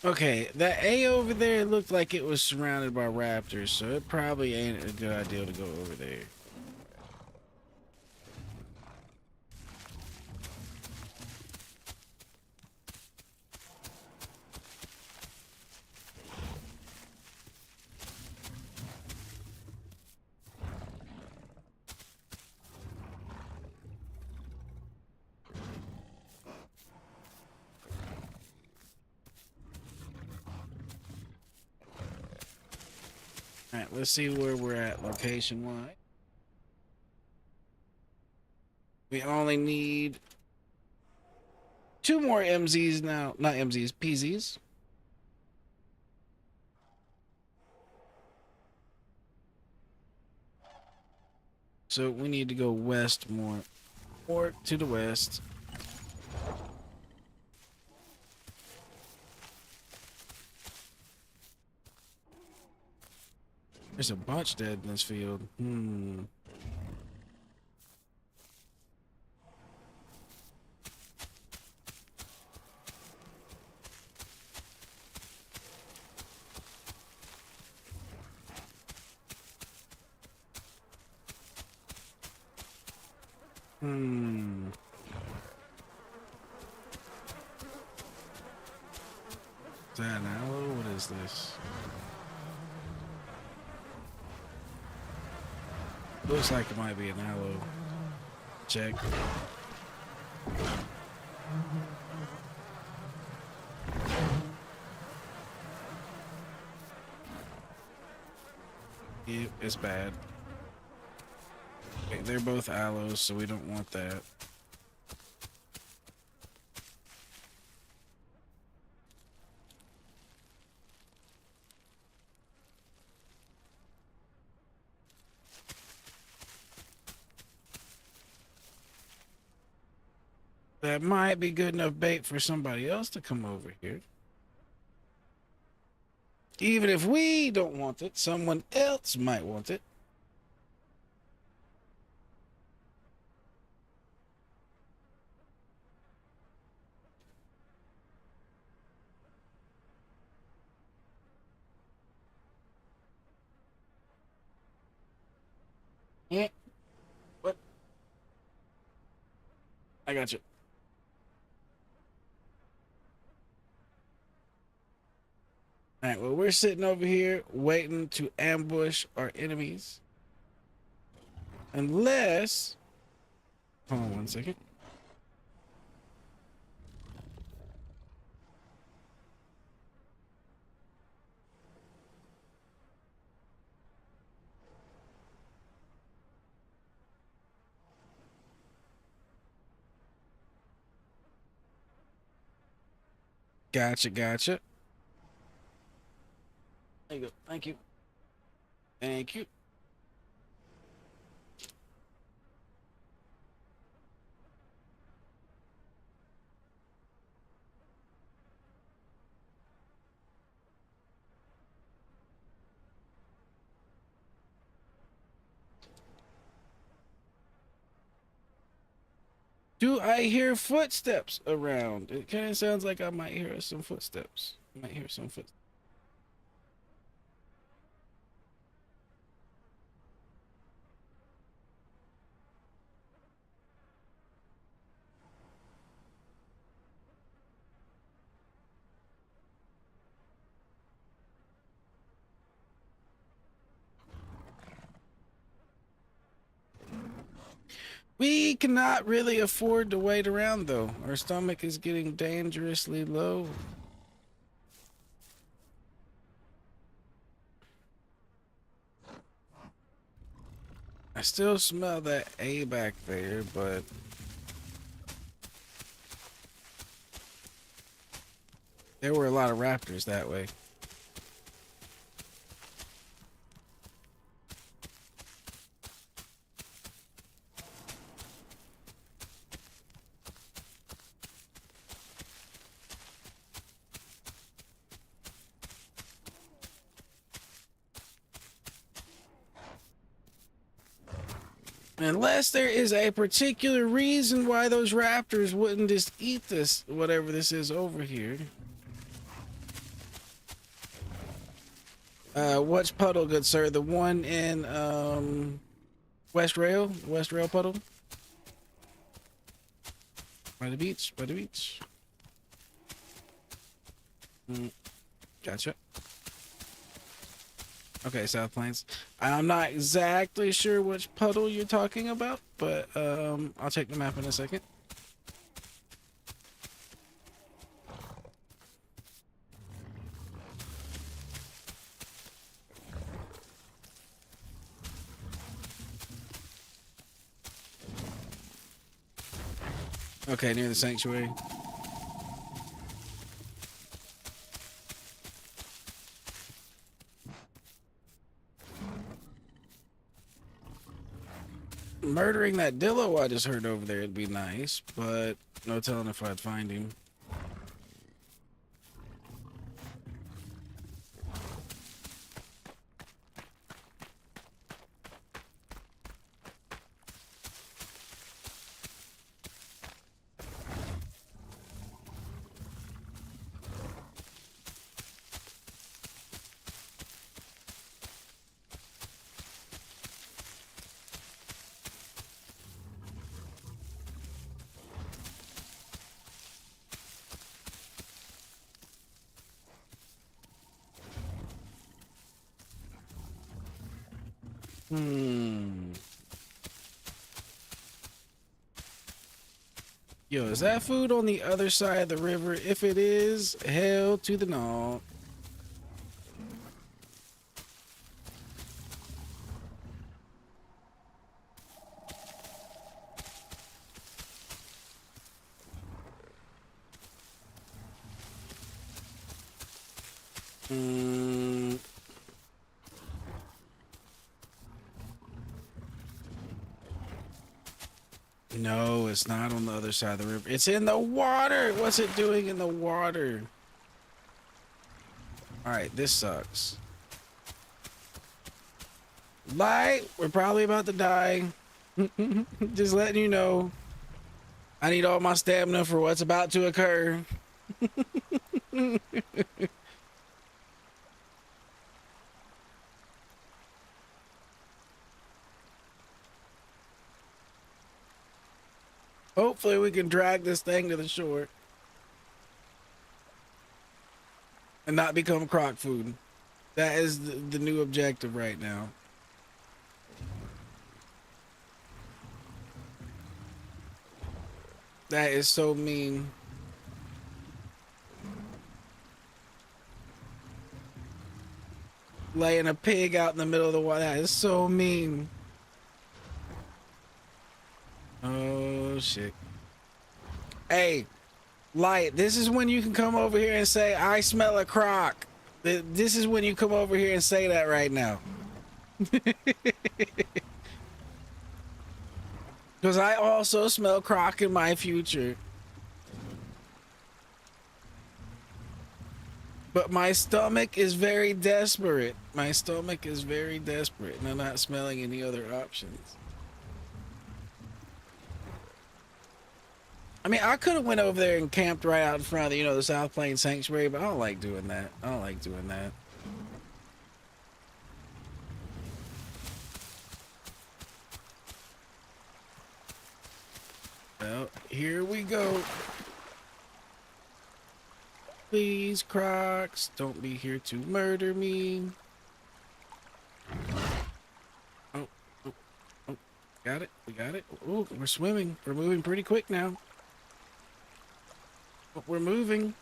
A: Okay, that A over there looked like it was surrounded by raptors, so it probably ain't a good idea to go over there. Alright, let's see where we're at location-wise. We only need 2 more MZs now. Not MZs, PZs. So we need to go west more. More to the west. There's a bunch dead in this field. Is that an aloe? What is this? Looks like it might be an aloe. Check. Yep, it's bad. Okay, they're both aloes, so we don't want that. That might be good enough bait for somebody else to come over here. Even if we don't want it, someone else might want it. Yeah. What? I got you. Alright, well, we're sitting over here waiting to ambush our enemies. Unless... Hold on one second. Gotcha, gotcha. There you go. Thank you. Thank you. Do I hear footsteps around? It kind of sounds like I might hear some footsteps. I might hear some footsteps. We cannot really afford to wait around, though. Our stomach is getting dangerously low. I still smell that A back there, but there were a lot of raptors that way. Unless there is a particular reason why those raptors wouldn't just eat this, whatever this is over here. Which puddle, good sir? The one in West Rail puddle? By the beach, by the beach. Gotcha. Okay, South Plains. I'm not exactly sure which puddle you're talking about, but I'll check the map in a second. Okay, near the sanctuary. Murdering that Dillo I just heard over there would be nice, but no telling if I'd find him. Yo, is that food on the other side of the river? If it is, hell to the no. No, it's not on the other side of the river. It's in the water. What's it doing in the water? All right, this sucks. Light, we're probably about to die. Just letting you know. I need all my stamina for what's about to occur. Hopefully we can drag this thing to the shore and not become croc food. That is the new objective right now. That is so mean. Laying a pig out in the middle of the water. That is so mean. Oh shit. Hey, Light, this is when you can come over here and say, I smell a croc. This is when you come over here and say that right now. Because I also smell croc in my future. But my stomach is very desperate. My stomach is very desperate, and I'm not smelling any other options. I mean, I could have went over there and camped right out in front of the, the South Plains Sanctuary, but I don't like doing that. I don't like doing that. Well, here we go. Please, Crocs, don't be here to murder me. Oh, oh, oh, got it. We got it. Oh, we're swimming. We're moving pretty quick now. Oh, we're moving.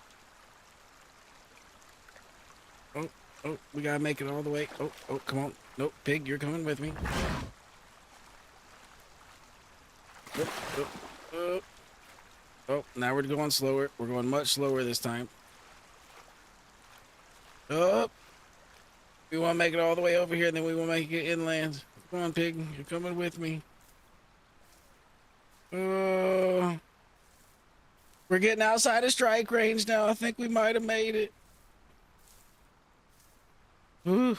A: Oh, oh, we gotta make it all the way. Oh, oh, come on. Nope, pig, you're coming with me. Oh, oh, oh. Oh, now we're going slower. We're going much slower this time. Oh, we want to make it all the way over here, and then we will make it inland. Come on, pig, you're coming with me. Oh, we're getting outside of strike range now. I think we might have made it. Ooh.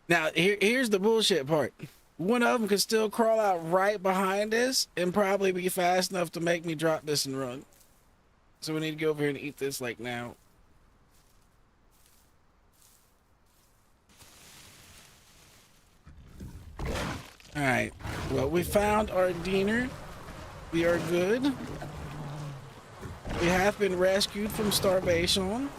A: Now, here's the bullshit part. One of them could still crawl out right behind us and probably be fast enough to make me drop this and run. So we need to go over here and eat this like now. All right. Well, we found our diener. We are good. We have been rescued from starvation.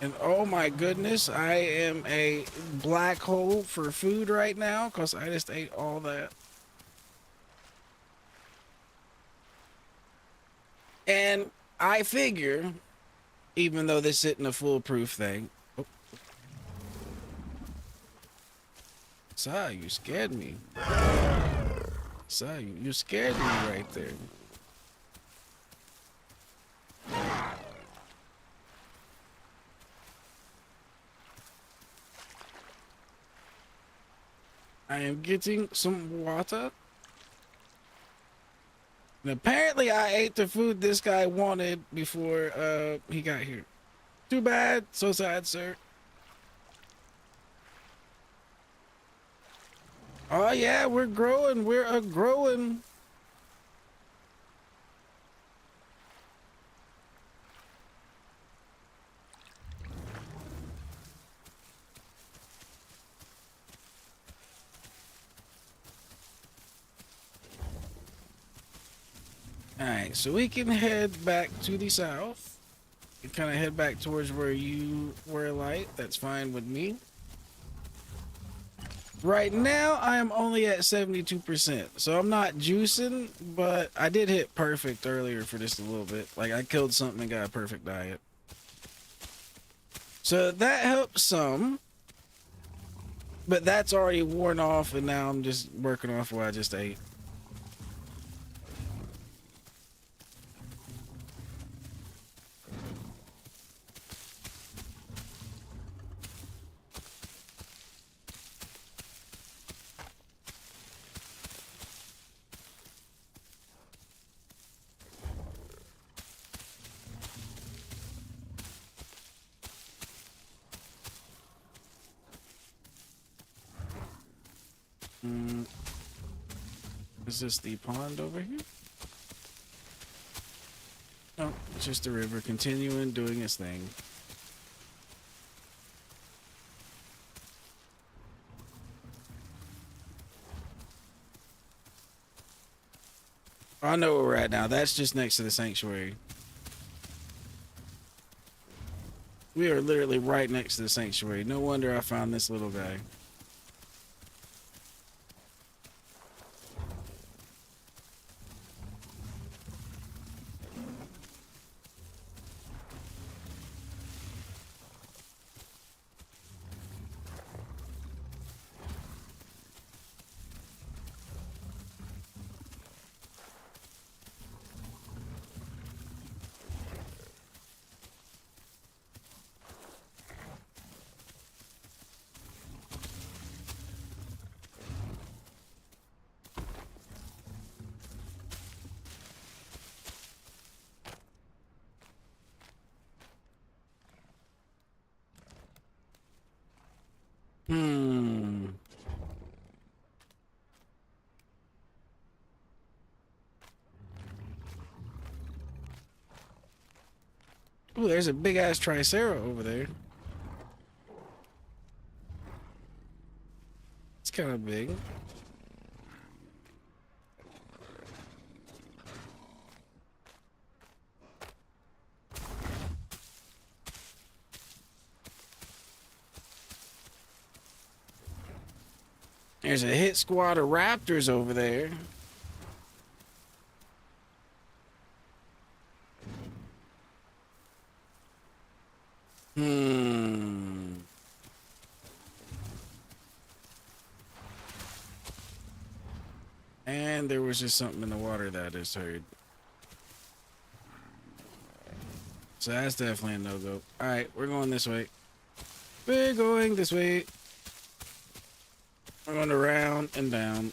A: And oh my goodness, I am a black hole for food right now because I just ate all that. And I figure, even though this isn't a foolproof thing. Oh. Sai, you scared me. Sai, you scared me right there. I am getting some water. And apparently I ate the food this guy wanted before he got here. Too bad. So sad, sir. Oh yeah, we're growing. We're growing. Alright, so we can head back to the south. And kind of head back towards where you were, Light. That's fine with me. Right now, I am only at 72%. So I'm not juicing, but I did hit perfect earlier for just a little bit. Like, I killed something and got a perfect diet. So that helps some. But that's already worn off, and now I'm just working off what I just ate. Is this the pond over here? No, it's just the river continuing doing its thing. I know where we're at now. That's just next to the sanctuary. We are literally right next to the sanctuary. No wonder I found this little guy. Ooh, there's a big ass Tricera over there. It's kind of big. There's a hit squad of raptors over there. And there was just something in the water that I just heard. So that's definitely a no-go. Alright, we're going this way. We're going this way. We're going around and down.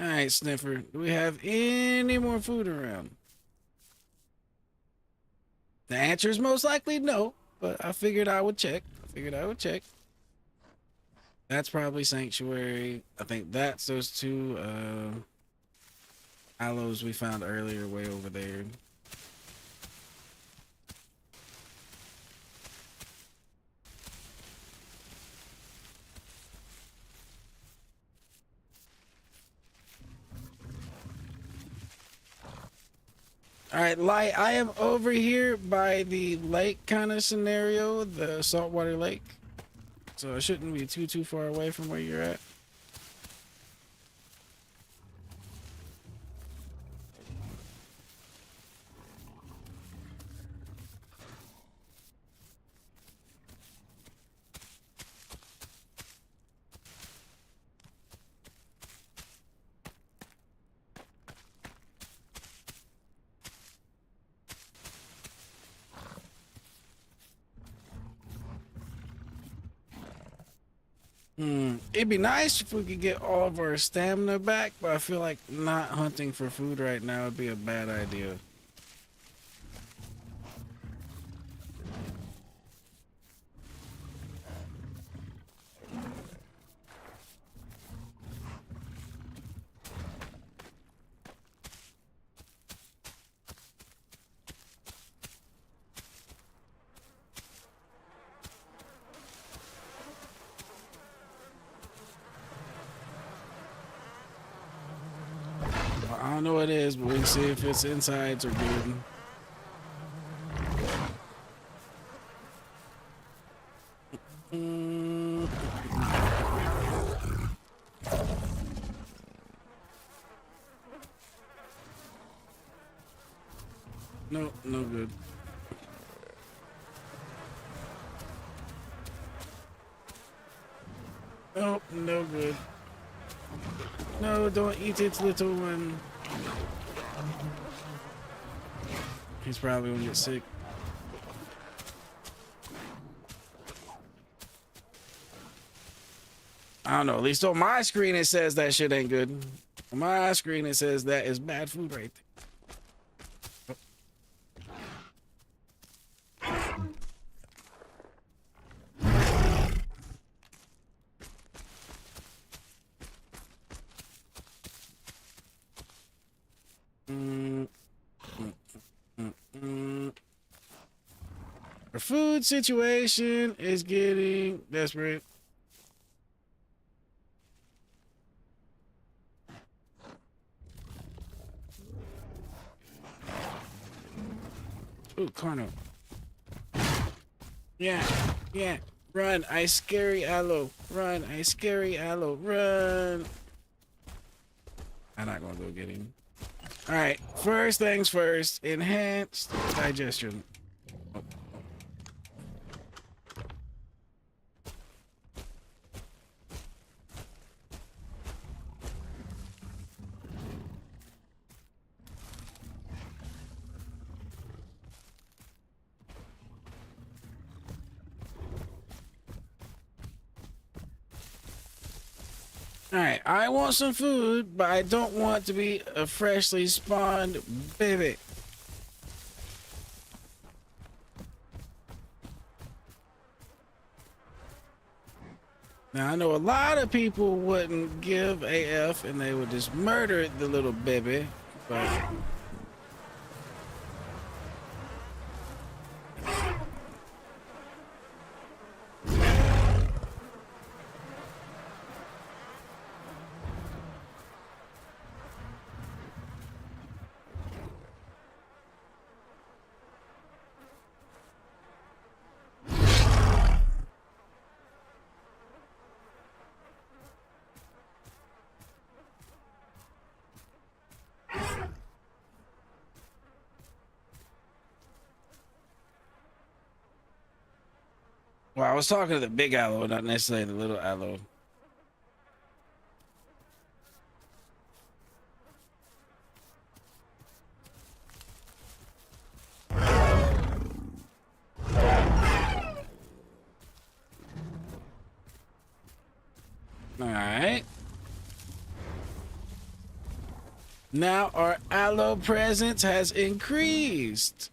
A: Alright, Sniffer. Do we have any more food around? The answer is most likely no, but I figured I would check. That's probably Sanctuary. I think that's those two aloes we found earlier way over there. All right, Light, I am over here by the lake kind of scenario, the saltwater lake. So I shouldn't be too far away from where you're at. It'd be nice if we could get all of our stamina back, but I feel like not hunting for food right now would be a bad idea. I don't know what it is, but we can see if its insides are good. No, no good. Nope, no good. No, don't eat its little one. He's probably gonna get sick. I don't know. At least on my screen it says that shit ain't good. On my screen it says that is bad food right there. Our food situation is getting desperate. Ooh, Carno. Yeah. Run, I scary aloe. Run, I scary aloe. Run. I'm not gonna go get him. Alright, first things first. Enhanced digestion. Alright, I want some food, but I don't want to be a freshly spawned baby. Now, I know a lot of people wouldn't give a F and they would just murder the little baby, but... Well, I was talking to the big aloe, not necessarily the little aloe. All right. Now our aloe presence has increased.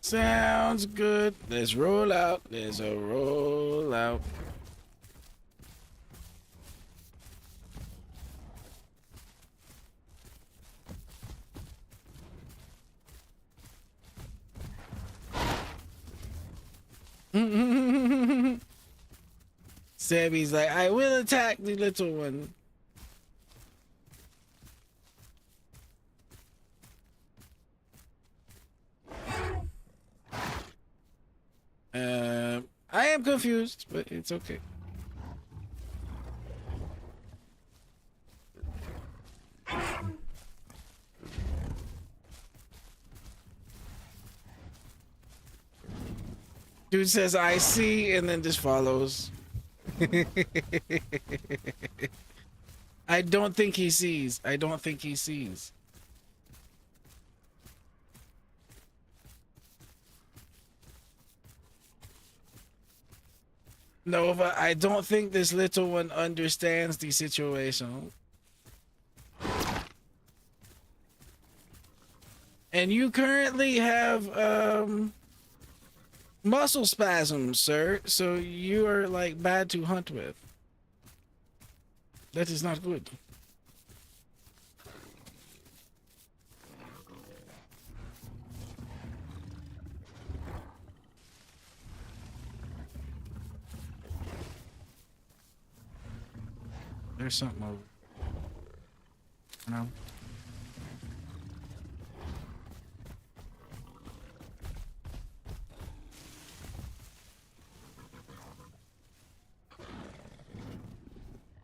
A: Sounds good. Let's roll out. There's a roll out. Sebby's like, I will attack the little one. I am confused, but it's okay. Dude says, I see, and then just follows. I don't think he sees. I don't think he sees. Nova, I don't think this little one understands the situation. And you currently have muscle spasms, sir, so you are like bad to hunt with. That is not good. There's something over. No.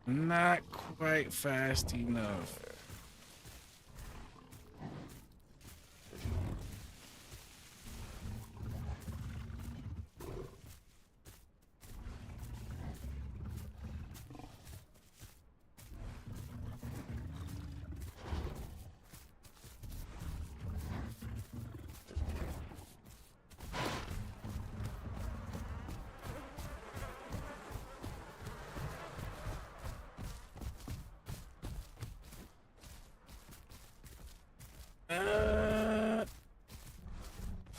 A: Not quite fast enough.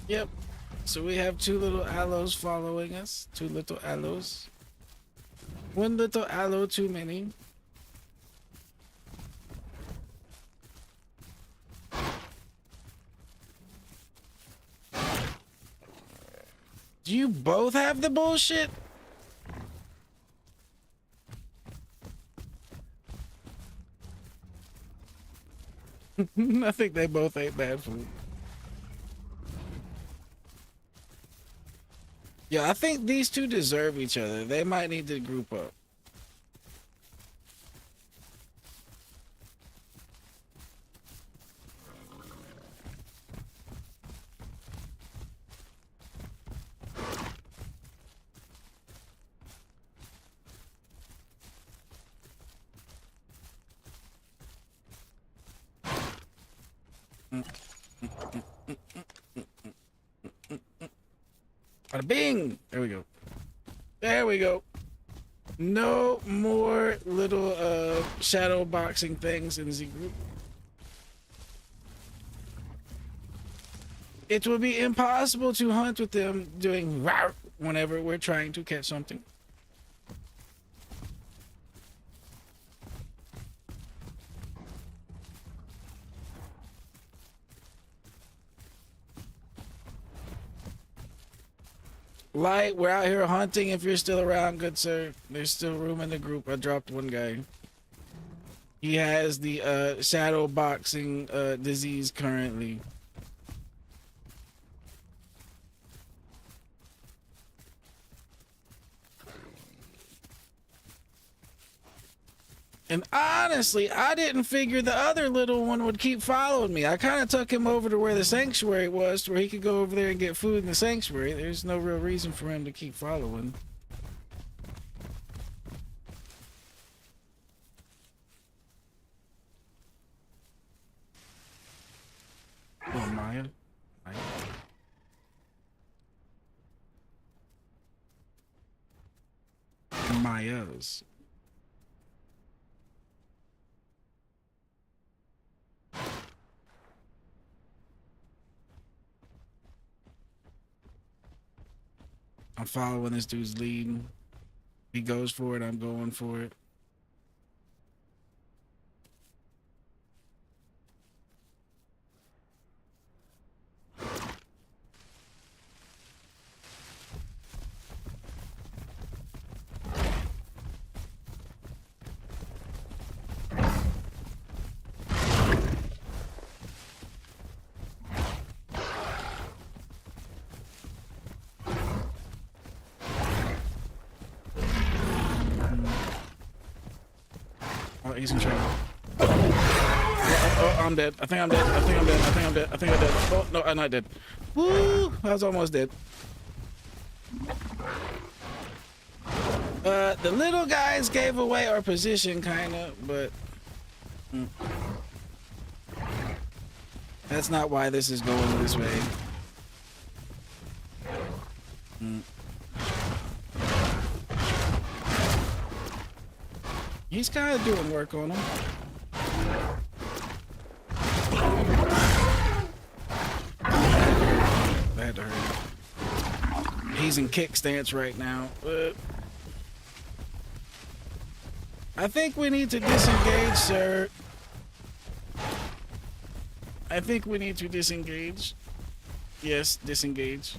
A: Yep. So we have two little aloes following us. Two little aloes. One little aloe too many. Do you both have the bullshit? I think they both ate bad food. Yeah, I think these two deserve each other. They might need to group up. Bada bing! There we go. There we go. No more little shadow boxing things in the group. It will be impossible to hunt with them doing rawr whenever we're trying to catch something. Light, we're out here hunting if you're still around, good sir. There's still room in the group. I dropped one guy. He has the shadow boxing disease currently. And honestly, I didn't figure the other little one would keep following me. I kind of took him over to where the sanctuary was, to where he could go over there and get food in the sanctuary. There's no real reason for him to keep following. Oh, Maya. Maya's. I'm following this dude's lead. He goes for it, I'm going for it. He's in trouble. Oh, I'm dead. I think I'm dead. I think I'm dead. I think I'm dead. I think I'm dead. Oh, no, I'm not dead. Woo! I was almost dead. The little guys gave away our position, kinda, but... That's not why this is going this way. He's kind of doing work on him. That had to hurt. He's in kick stance right now, but I think we need to disengage, sir. I think we need to disengage. Yes, disengage.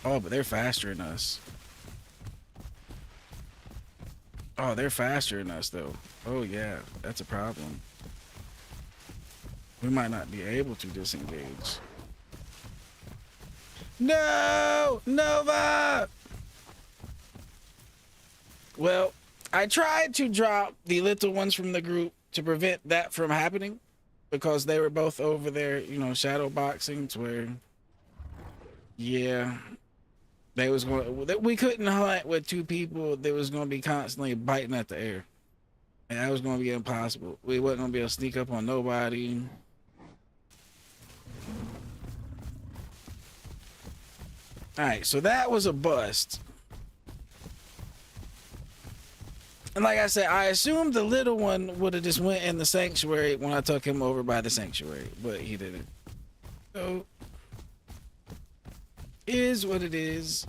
A: Oh, but they're faster than us. Oh, they're faster than us, though. Oh, yeah, that's a problem. We might not be able to disengage. No! Nova! Well, I tried to drop the little ones from the group to prevent that from happening, because they were both over there, you know, shadow boxing, to where, yeah... They was going. We couldn't hunt with two people that was going to be constantly biting at the air, and that was going to be impossible. We wasn't going to be able to sneak up on nobody. All right, so that was a bust. And like I said, I assumed the little one would have just went in the sanctuary when I took him over by the sanctuary, but he didn't. So. Is what it is.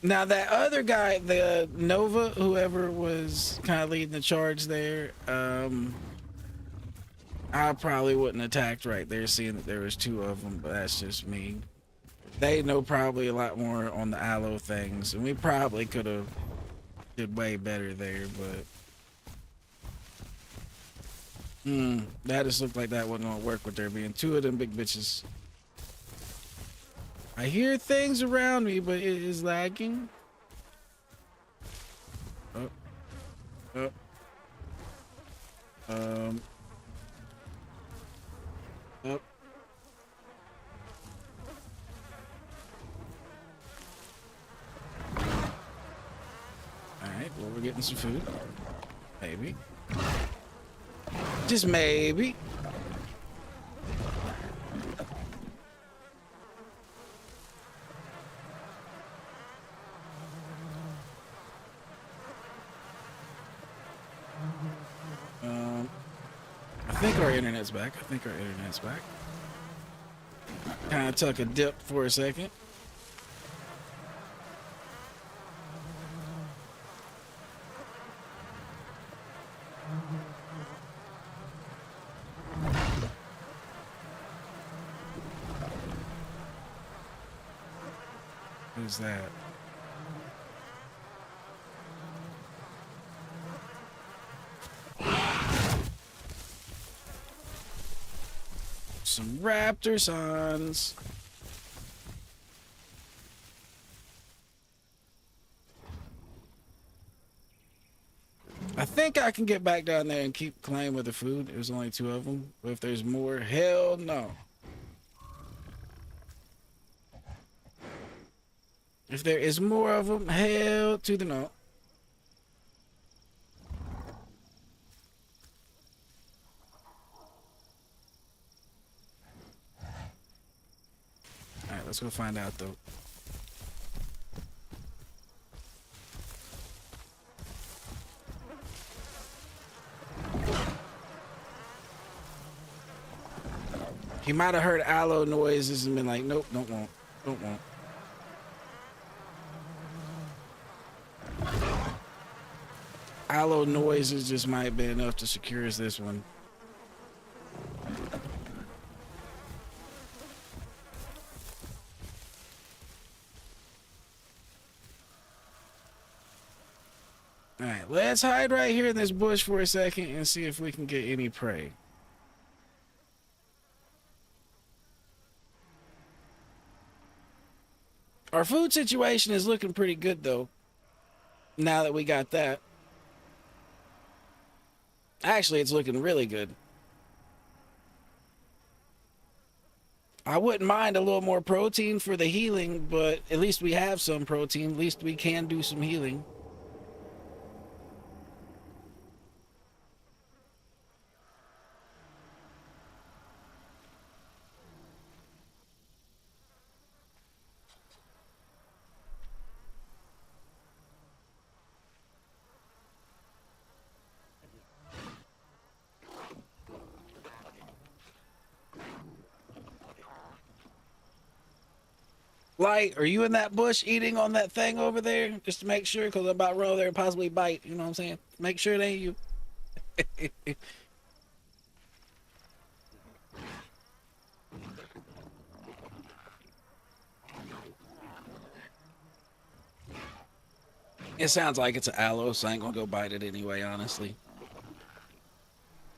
A: Now that other guy, the Nova, whoever was kind of leading the charge there, I probably wouldn't have attacked right there, seeing that there was two of them, but that's just me. They know probably a lot more on the aloe things, and we probably could have did way better there, but that just looked like that wasn't gonna work with there being two of them big bitches. I hear things around me, but it is lagging. Oh. Oh. Alright, well, we're getting some food. Maybe. Just maybe. I think our internet's back. Kind of took a dip for a second. Who's that? Some raptor sons. I think I can get back down there and keep playing with the food. There's only 2 of them. But if there's more, hell no. If there is more of them, hell to the no. Alright, let's go find out though. He might have heard aloe noises and been like, nope, don't want. Aloe noises just might be enough to secure us this one. Alright, let's hide right here in this bush for a second and see if we can get any prey. Our food situation is looking pretty good though. Now that we got that. Actually, it's looking really good. I wouldn't mind a little more protein for the healing, but at least we have some protein. At least we can do some healing. Light, are you in that bush eating on that thing over there? Just to make sure, because I'm about to run over there and possibly bite. You know what I'm saying? Make sure it ain't you. It sounds like it's an aloe, so I ain't gonna go bite it anyway, honestly.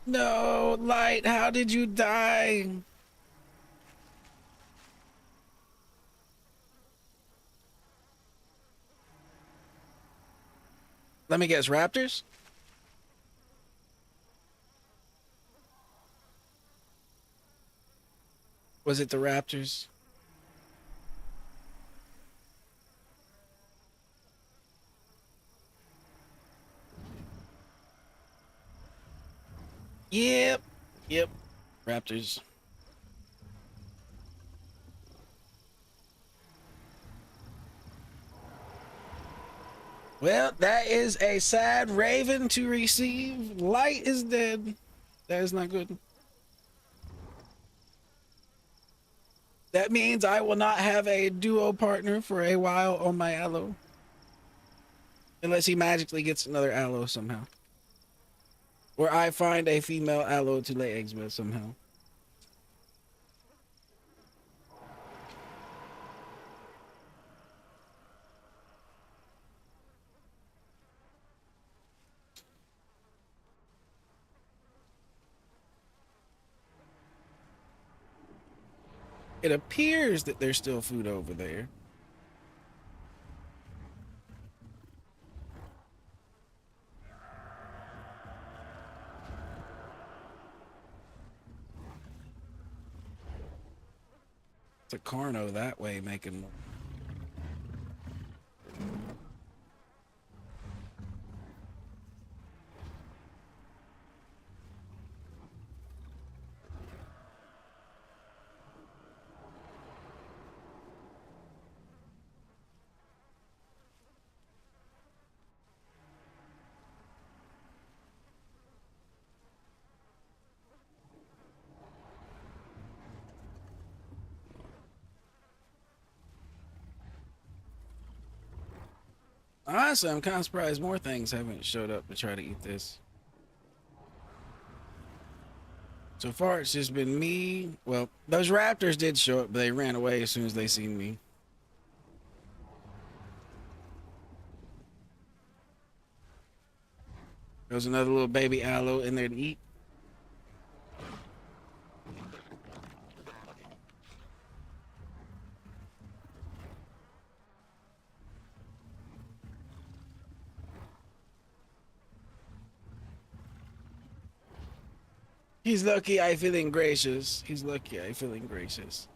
A: No, Light, how did you die? Let me guess, raptors? Was it the raptors? Yep. Yep. Raptors. Well, that is a sad raven to receive. Light is dead. That is not good. That means I will not have a duo partner for a while on my aloe. Unless he magically gets another aloe somehow. Or I find a female aloe to lay eggs with somehow. It appears that there's still food over there. It's a Carno that way making. Honestly, I'm kind of surprised more things haven't showed up to try to eat this. So far, it's just been me. Well, those raptors did show up, but they ran away as soon as they seen me. There was another little baby aloe in there to eat. He's lucky I feeling gracious. He's lucky I feeling gracious.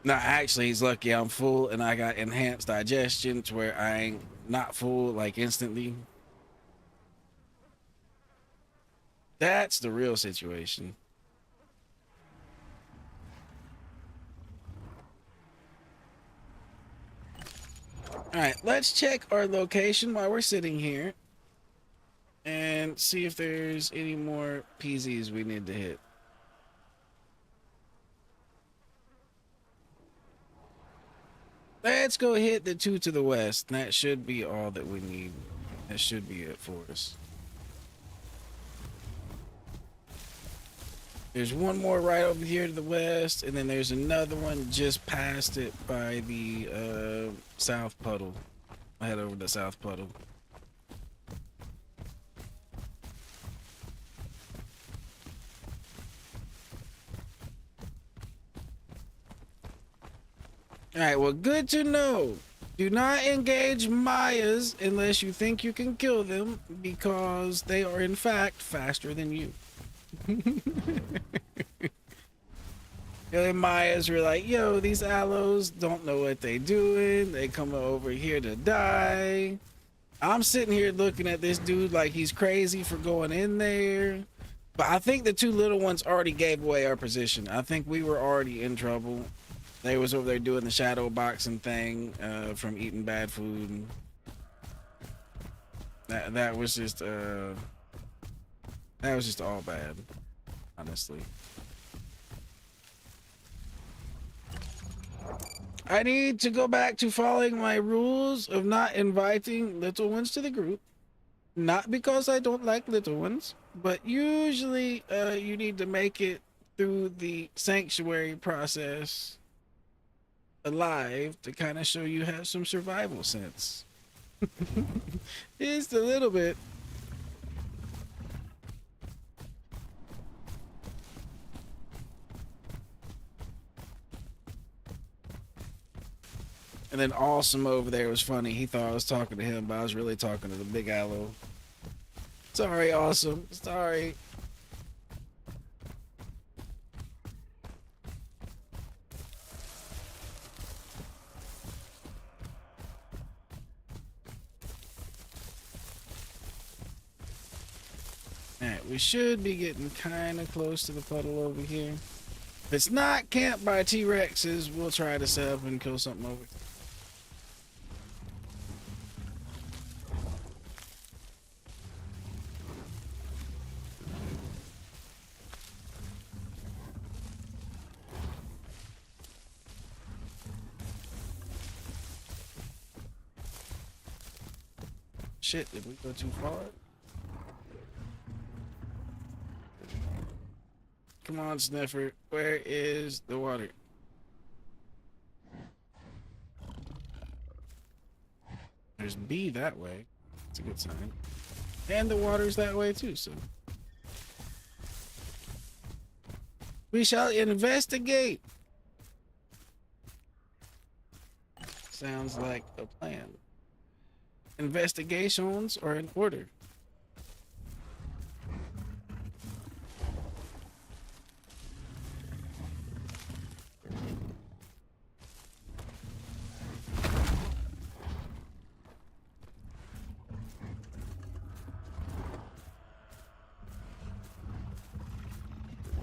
A: No, actually, he's lucky I'm full and I got enhanced digestion to where I ain't not full like instantly. That's the real situation. All right, let's check our location while we're sitting here and see if there's any more PZs we need to hit. Let's go hit the two to the west. That should be all that we need. That should be it for us. There's one more right over here to the west, and then there's another one just past it by the south puddle. I head over to the south puddle. All right, well, good to know. Do not engage Mayas unless you think you can kill them, because they are in fact faster than you. The Mayas were like, yo, these aloes don't know what they doing. They come over here to die. I'm sitting here looking at this dude like he's crazy for going in there. But I think the two little ones already gave away our position. I think we were already in trouble. They was over there doing the shadow boxing thing from eating bad food. That was just all bad, honestly. I need to go back to following my rules of not inviting little ones to the group. Not because I don't like little ones, but usually you need to make it through the sanctuary process alive to kind of show you have some survival sense. Just a little bit. And then Awesome over there was funny. He thought I was talking to him, but I was really talking to the big aloe. Sorry, Awesome. Sorry. Alright, we should be getting kind of close to the puddle over here. If it's not camped by T-Rexes, we'll try to set up and kill something over here. Shit, did we go too far? Come on, Sniffer. Where is the water? There's B that way. That's a good sign. And the water's that way too, so. We shall investigate. Sounds like a plan. Investigations are in order.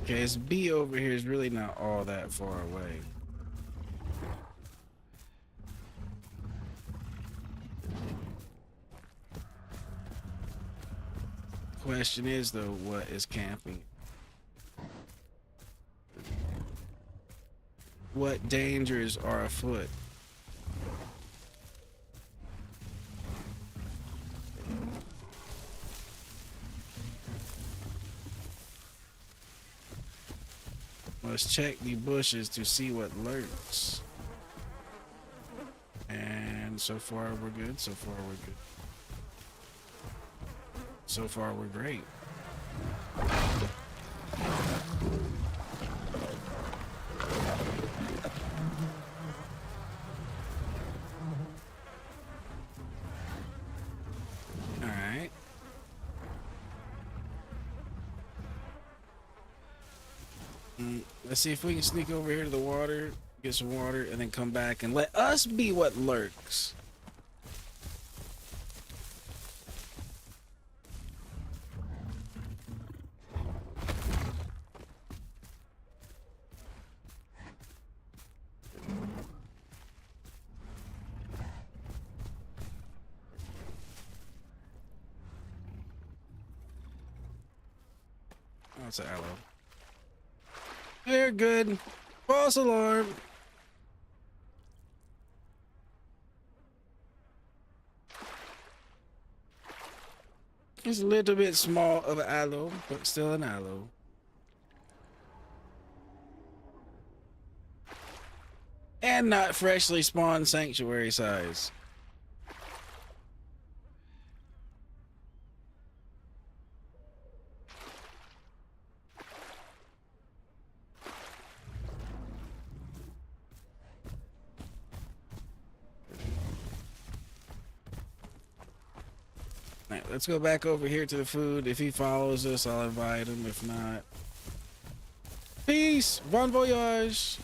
A: Okay, this B over here is really not all that far away. Question is though, what is camping? what dangers are afoot. Let's check the bushes to see what lurks. And so far we're good. So far we're good. So far we're great. All right. Let's see if we can sneak over here to the water, get some water, and then come back and let us be what lurks. Oh, it's an aloe. They're good. False alarm. It's a little bit small of an aloe, but still an aloe. And not freshly spawned sanctuary size. All right, let's go back over here to the food. If he follows us, I'll invite him. If not, peace. Bon voyage.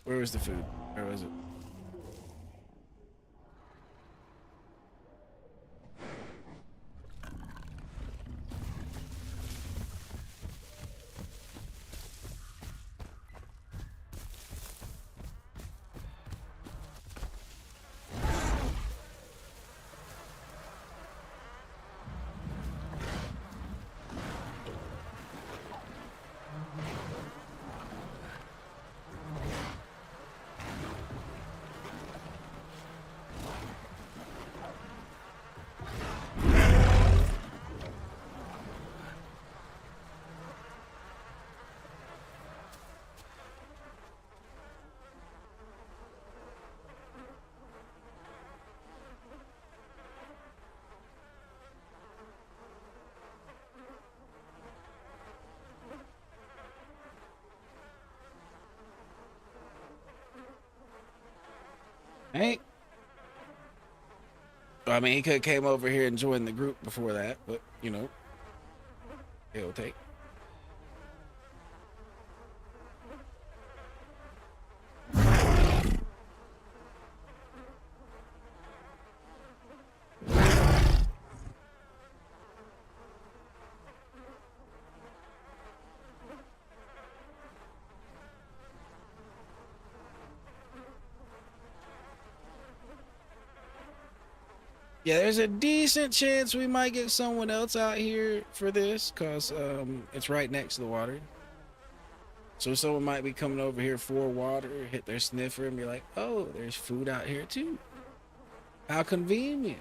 A: Where was the food? Where was it? Hey. I mean, he could have came over here and joined the group before that, but you know, it'll take. Yeah, there's a decent chance we might get someone else out here for this, cause it's right next to the water. So someone might be coming over here for water, hit their sniffer, and be like, "Oh, there's food out here too. How convenient."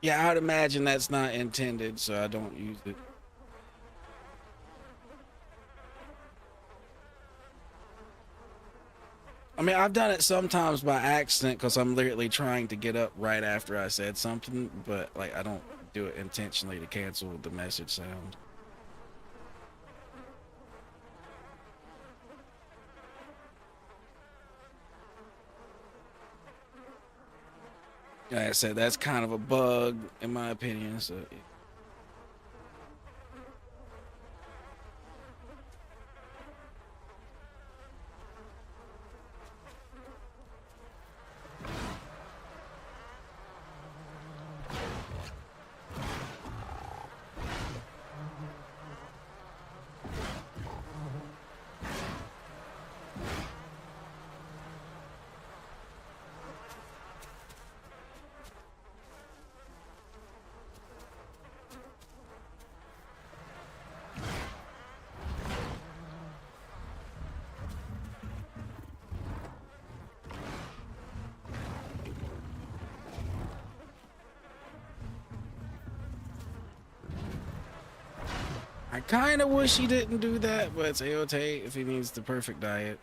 A: Yeah, I'd imagine that's not intended, so I don't use it. I mean, I've done it sometimes by accident because I'm literally trying to get up right after I said something, but like I don't do it intentionally to cancel the message sound. Like I said, that's kind of a bug in my opinion. So I kind of wish he didn't do that, but it's a-okay if he needs the perfect diet.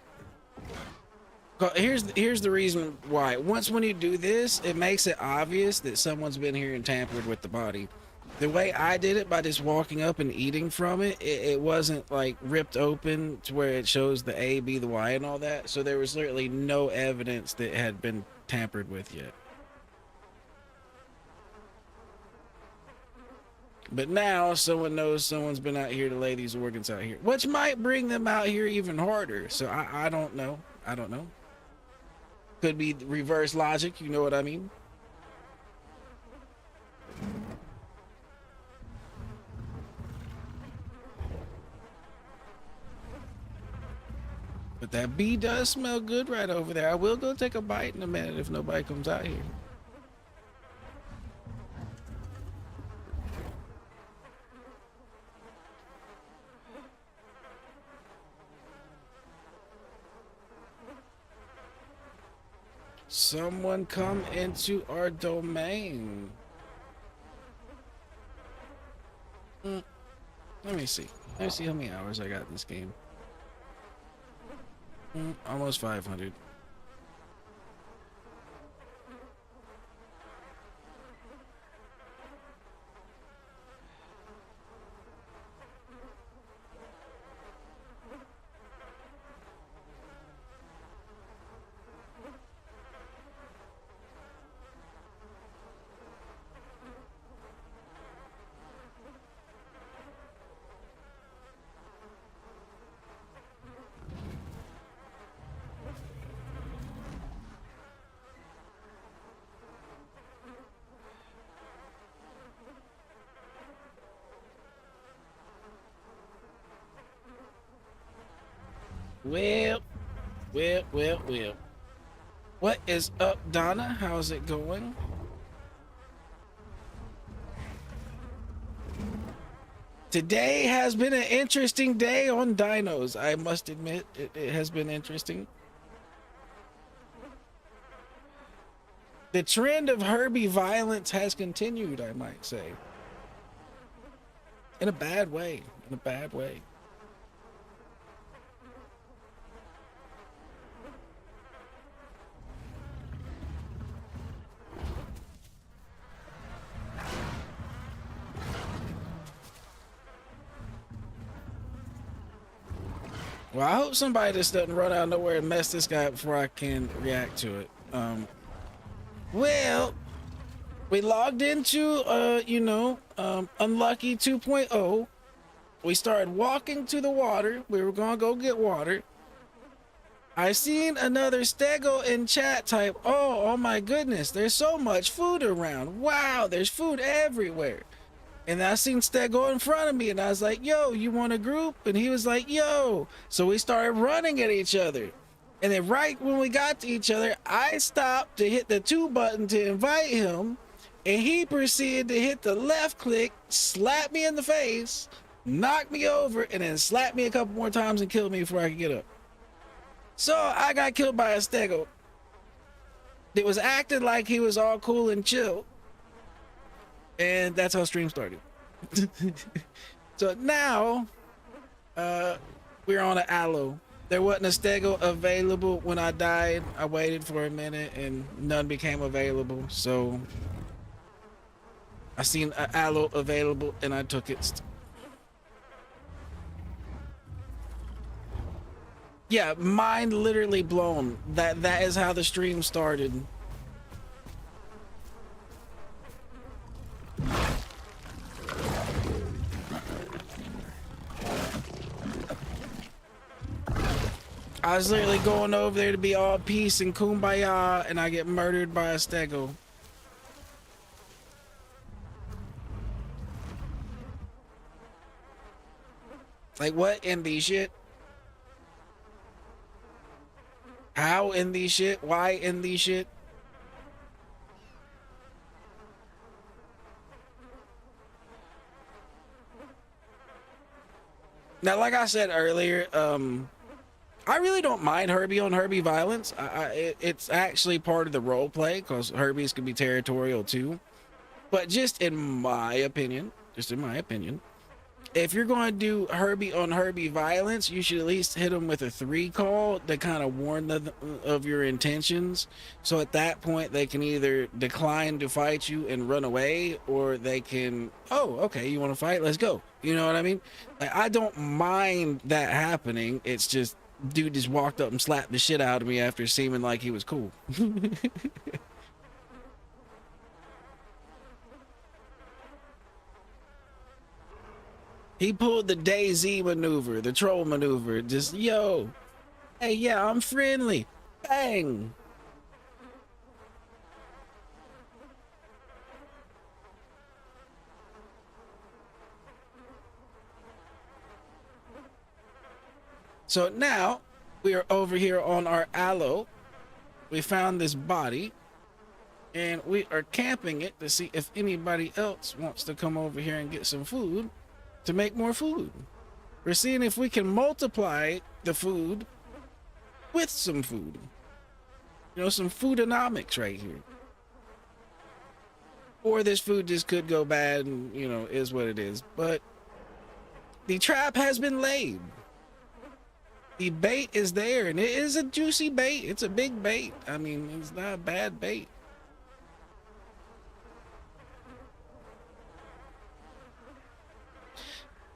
A: Here's the reason why. Once when you do this, it makes it obvious that someone's been here and tampered with the body. The way I did it, by just walking up and eating from it, it wasn't like ripped open to where it shows the A, B, the Y, and all that. So there was literally no evidence that it had been tampered with yet. But now someone knows someone's been out here to lay these organs out here, which might bring them out here even harder. So I don't know. I don't know. Could be reverse logic, you know what I mean? But that bee does smell good right over there. I will go take a bite in a minute if nobody comes out here. Someone come into our domain. Let me see. Let me see how many hours I got in this game. Almost 500. Well. What is up, Donna? How's it going? Today has been an interesting day on Dinos. I must admit, it has been interesting. The trend of Herbie violence has continued, I might say. In a bad way. In a bad way. Well, I hope somebody just doesn't run out of nowhere and mess this guy up before I can react to it. Well, we logged into, Unlucky 2.0. We started walking to the water. We were gonna go get water. I seen another Stego in chat type, oh my goodness, there's so much food around. Wow, there's food everywhere. And I seen Stego in front of me, and I was like, yo, you want a group? And he was like, yo. So we started running at each other. And then right when we got to each other, I stopped to hit the 2 button to invite him. And he proceeded to hit the left click, slap me in the face, knock me over, and then slap me a couple more times and kill me before I could get up. So I got killed by a Stego. It was acting like he was all cool and chill. And that's how stream started. So now, we're on an aloe. There wasn't a Stego available when I died. I waited for a minute and none became available. So I seen an aloe available and I took it. Yeah, mind literally blown. That is how the stream started. I was literally going over there to be all peace and kumbaya, and I get murdered by a stego. Like, what indie shit? How indie shit? Why indie shit? Now, like I said earlier, I really don't mind Herbie on Herbie violence. It's actually part of the role play because Herbies can be territorial too. But just in my opinion, if you're going to do Herbie on Herbie violence, you should at least hit them with a 3 call to kind of warn them of your intentions. So at that point, they can either decline to fight you and run away, or they can, oh, okay, you want to fight? Let's go. You know what I mean? Like, I don't mind that happening. It's just, dude just walked up and slapped the shit out of me after seeming like he was cool. He pulled the DayZ maneuver, the troll maneuver. Just, yo, hey, yeah, I'm friendly. Bang. So now we are over here on our aloe. We found this body and we are camping it to see if anybody else wants to come over here and get some food to make more food. We're seeing if we can multiply the food with some food. You know, some foodonomics right here. Or this food just could go bad and, you know, is what it is. But the trap has been laid. The bait is there, and it is a juicy bait. It's a big bait. I mean, it's not a bad bait.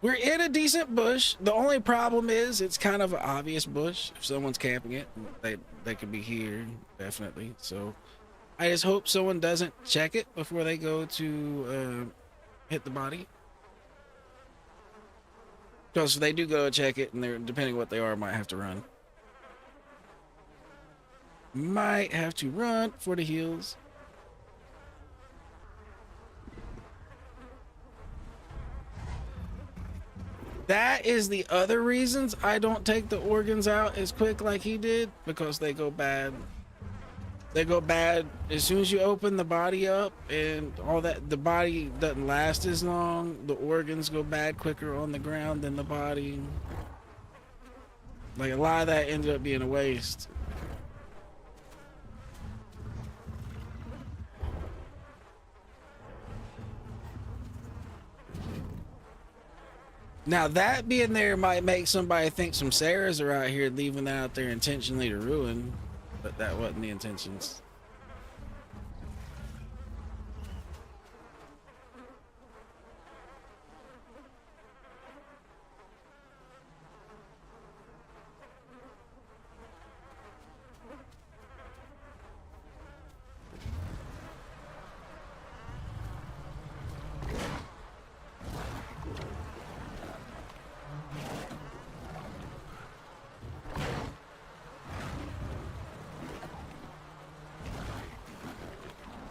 A: We're in a decent bush. The only problem is it's kind of an obvious bush. If someone's camping it, they could be here, definitely. So I just hope someone doesn't check it before they go to hit the body. Because if they do go check it, and they're, depending what they are, might have to run. Might have to run for the hills. That is the other reasons I don't take the organs out as quick like he did, because they go bad. They go bad as soon as you open the body up and all that. The body doesn't last as long. The organs go bad quicker on the ground than the body. Like, a lot of that ended up being a waste. Now, that being there might make somebody think some Sarahs are out here leaving that out there intentionally to ruin, but that wasn't the intentions.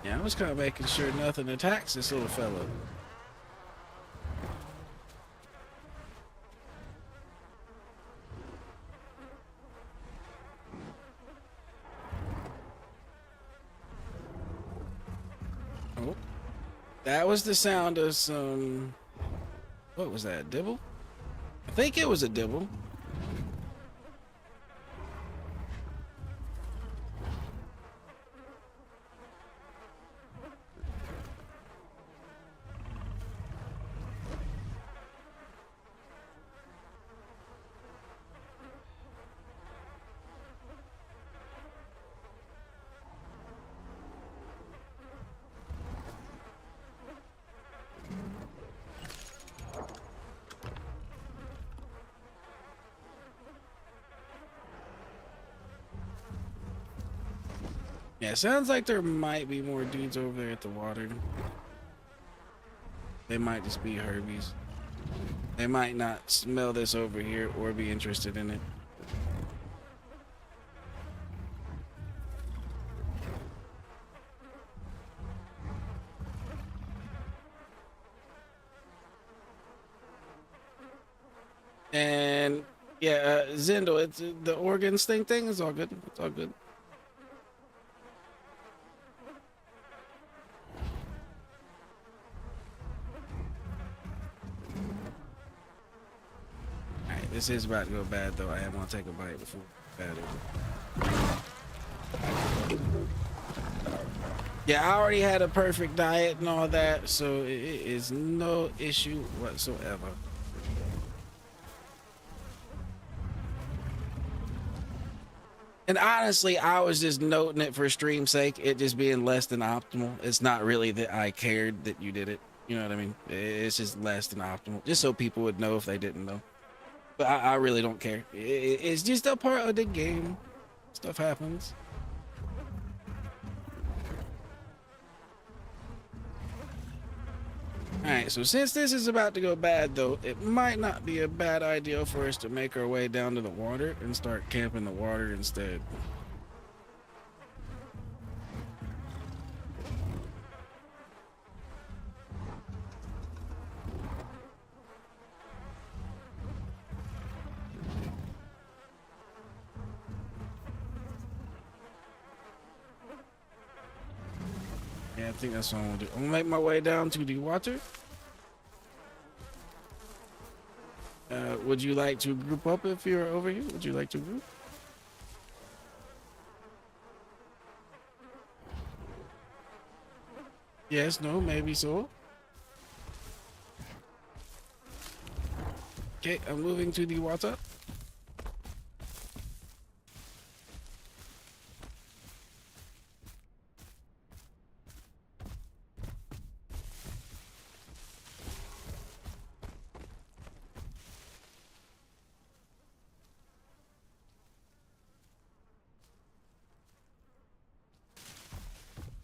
A: Yeah, I was kind of making sure nothing attacks this little fella. Oh, that was the sound of some, what was that, dibble? I think it was a dibble. Yeah, sounds like there might be more dudes over there at the water. They might just be Herbies. They might not smell this over here or be interested in it. And yeah, Zendel, it's the organs thing is all good. It's all good. All right, this is about to go bad though. I am gonna take a bite before bad over. Yeah, I already had a perfect diet and all that, so it is no issue whatsoever. And honestly, I was just noting it for stream's sake, it just being less than optimal. It's not really that I cared that you did it. You know what I mean? It's just less than optimal, just so people would know if they didn't know. But I really don't care. It's just a part of the game. Stuff happens. Alright, so since this is about to go bad though, it might not be a bad idea for us to make our way down to the water and start camping the water instead. Yeah, I think that's what I'm gonna do. I'm gonna make my way down to the water. Would you like to group up if you're over here? Would you like to group? Yes, no, maybe so. Okay, I'm moving to the water.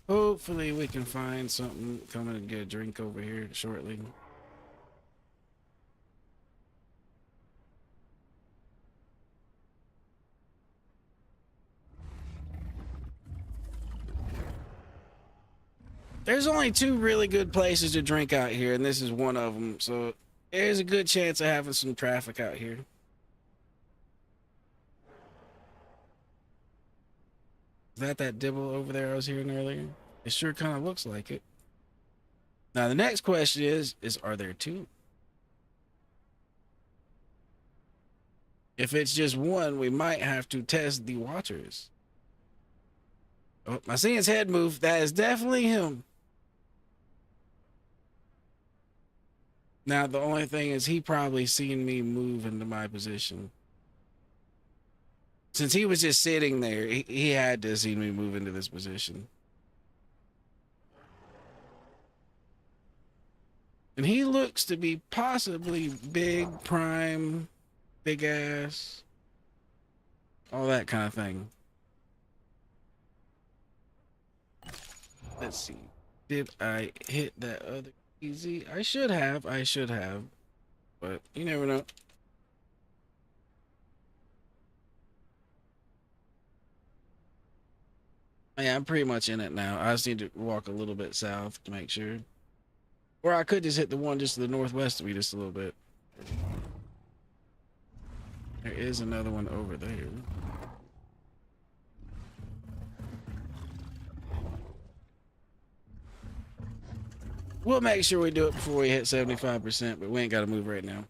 A: Hopefully we can find something coming to get a drink over here shortly. There's only two really good places to drink out here, and this is one of them. So there's a good chance of having some traffic out here. Is that dibble over there I was hearing earlier? It sure kind of looks like it. Now the next question is are there two? If it's just one, we might have to test the waters. Oh, I see his head move. That is definitely him. Now the only thing is he probably seen me move into my position. Since he was just sitting there, he had to see me move into this position. And he looks to be possibly big, prime, big ass, all that kind of thing. Let's see. Did I hit that other easy? I should have. But you never know. Yeah, I'm pretty much in it now. I just need to walk a little bit south to make sure. Or I could just hit the one just to the northwest of me just a little bit. There is another one over there. We'll make sure we do it before we hit 75%, but we ain't got to move right now.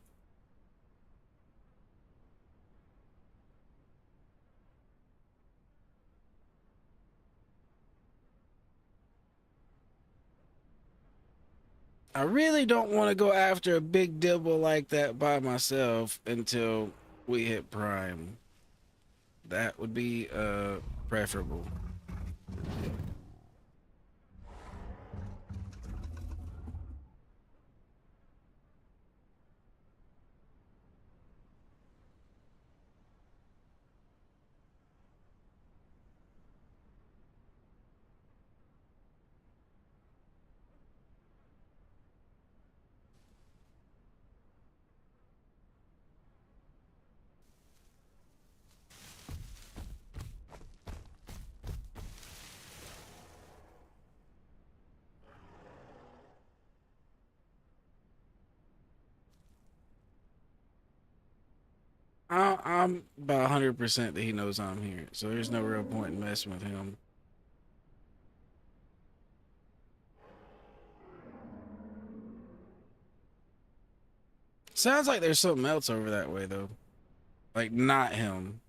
A: I really don't want to go after a big dibble like that by myself until we hit prime. That would be preferable. I'm about 100% that he knows I'm here, so there's no real point in messing with him. Sounds like there's something else over that way, though. Like, not him.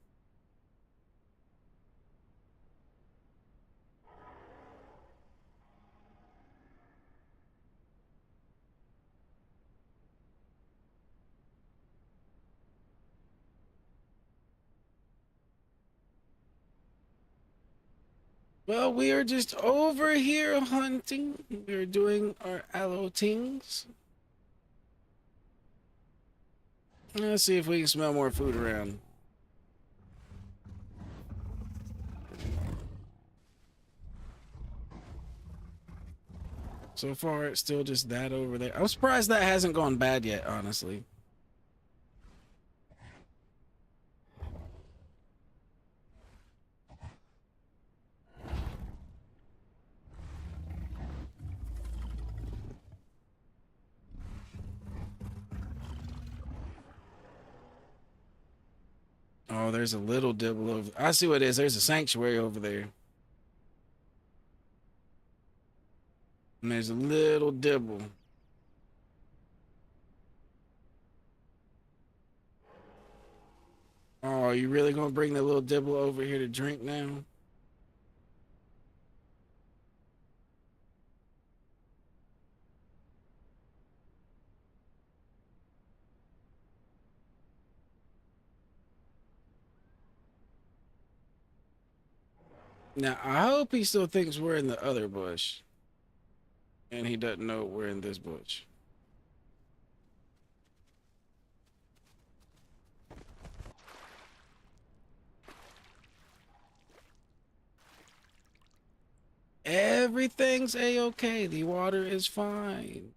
A: Well, we are just over here hunting. We're doing our aloe tings. Let's see if we can smell more food around. So far, it's still just that over there. I'm surprised that hasn't gone bad yet, honestly. Oh, there's a little dibble over. I see what it is. There's a sanctuary over there. And there's a little dibble. Oh, are you really gonna bring the little dibble over here to drink now? Now, I hope he still thinks we're in the other bush. And he doesn't know we're in this bush. Everything's a-okay. The water is fine.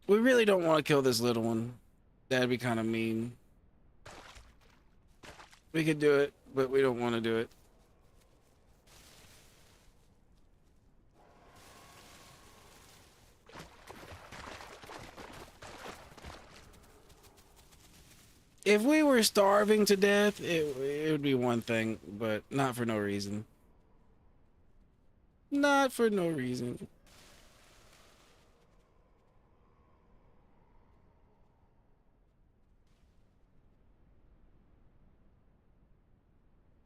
A: We really don't want to kill this little one. That'd be kind of mean. We could do it, but we don't want to do it. If we were starving to death, it would be one thing, but not for no reason. Not for no reason.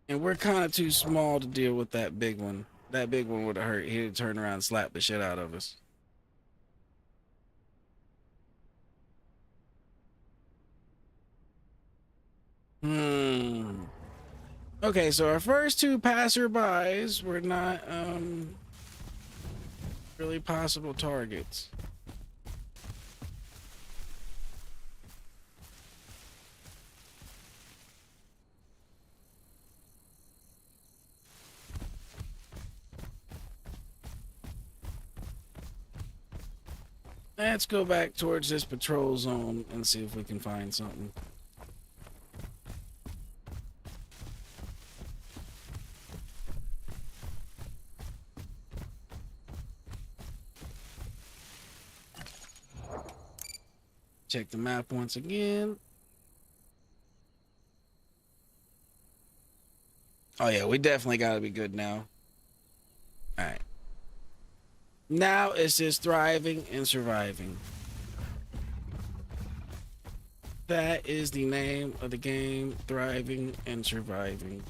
A: And we're kind of too small to deal with that big one. That big one would have hurt. He'd turn around and slap the shit out of us. Hmm. Okay, so our first two passerbys were not really possible targets. Let's go back towards this patrol zone and see if we can find something. Check the map once again. Oh yeah, we definitely gotta be good now. Alright. Now it's just thriving and surviving. That is the name of the game, thriving and surviving.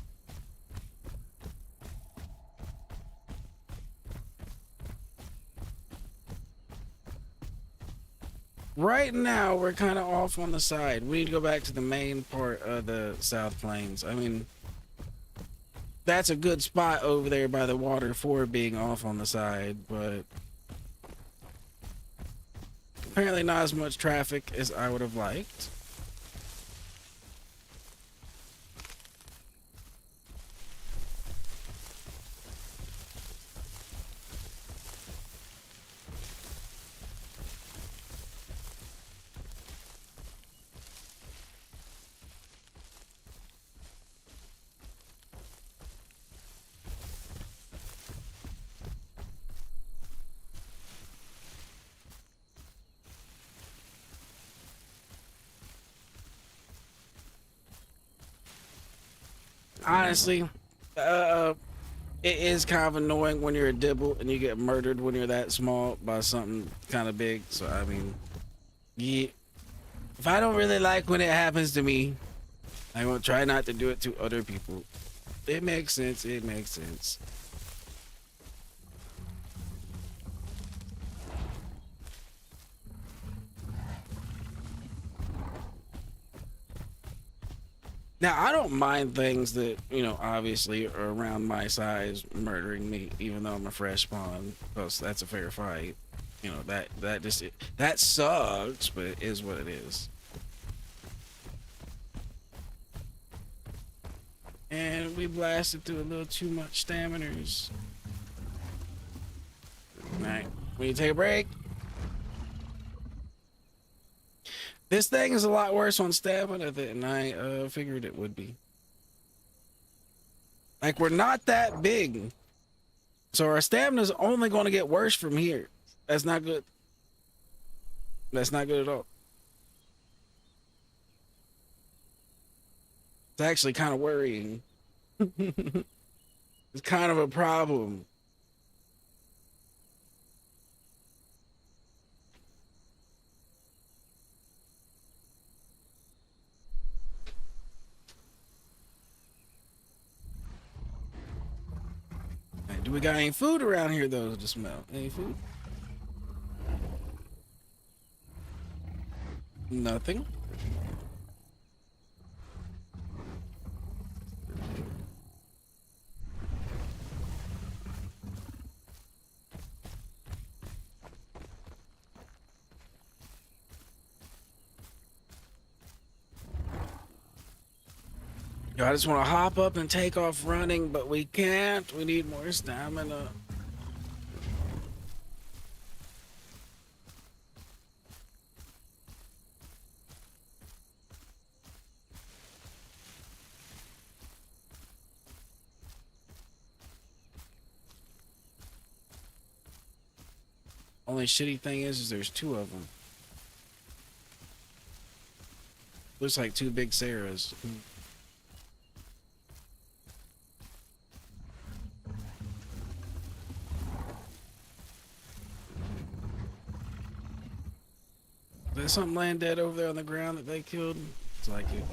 A: Right now, we're kind of off on the side. We need to go back to the main part of the South Plains. I mean, that's a good spot over there by the water for being off on the side, but apparently not as much traffic as I would have liked. honestly, uh, it is kind of annoying when you're a dibble and you get murdered when you're that small by something kind of big. So I mean, yeah, if I don't really like when it happens to me, I will try not to do it to other people. It makes sense. It makes sense. Now, I don't mind things that, you know, obviously are around my size murdering me, even though I'm a fresh spawn, because that's a fair fight. You know, that just, that sucks, but it is what it is. And we blasted through a little too much staminers. Alright, we need to take a break. This thing is a lot worse on stamina than I figured it would be. Like, we're not that big. So our stamina's only going to get worse from here. That's not good. That's not good at all. It's actually kind of worrying. It's kind of a problem. Hey, do we got any food around here though to smell? Any food? Nothing. Yo, I just want to hop up and take off running, but we can't. We need more stamina. Only shitty thing is there's two of them. Looks like two big Sarahs. There's something laying dead over there on the ground that they killed. It's like it.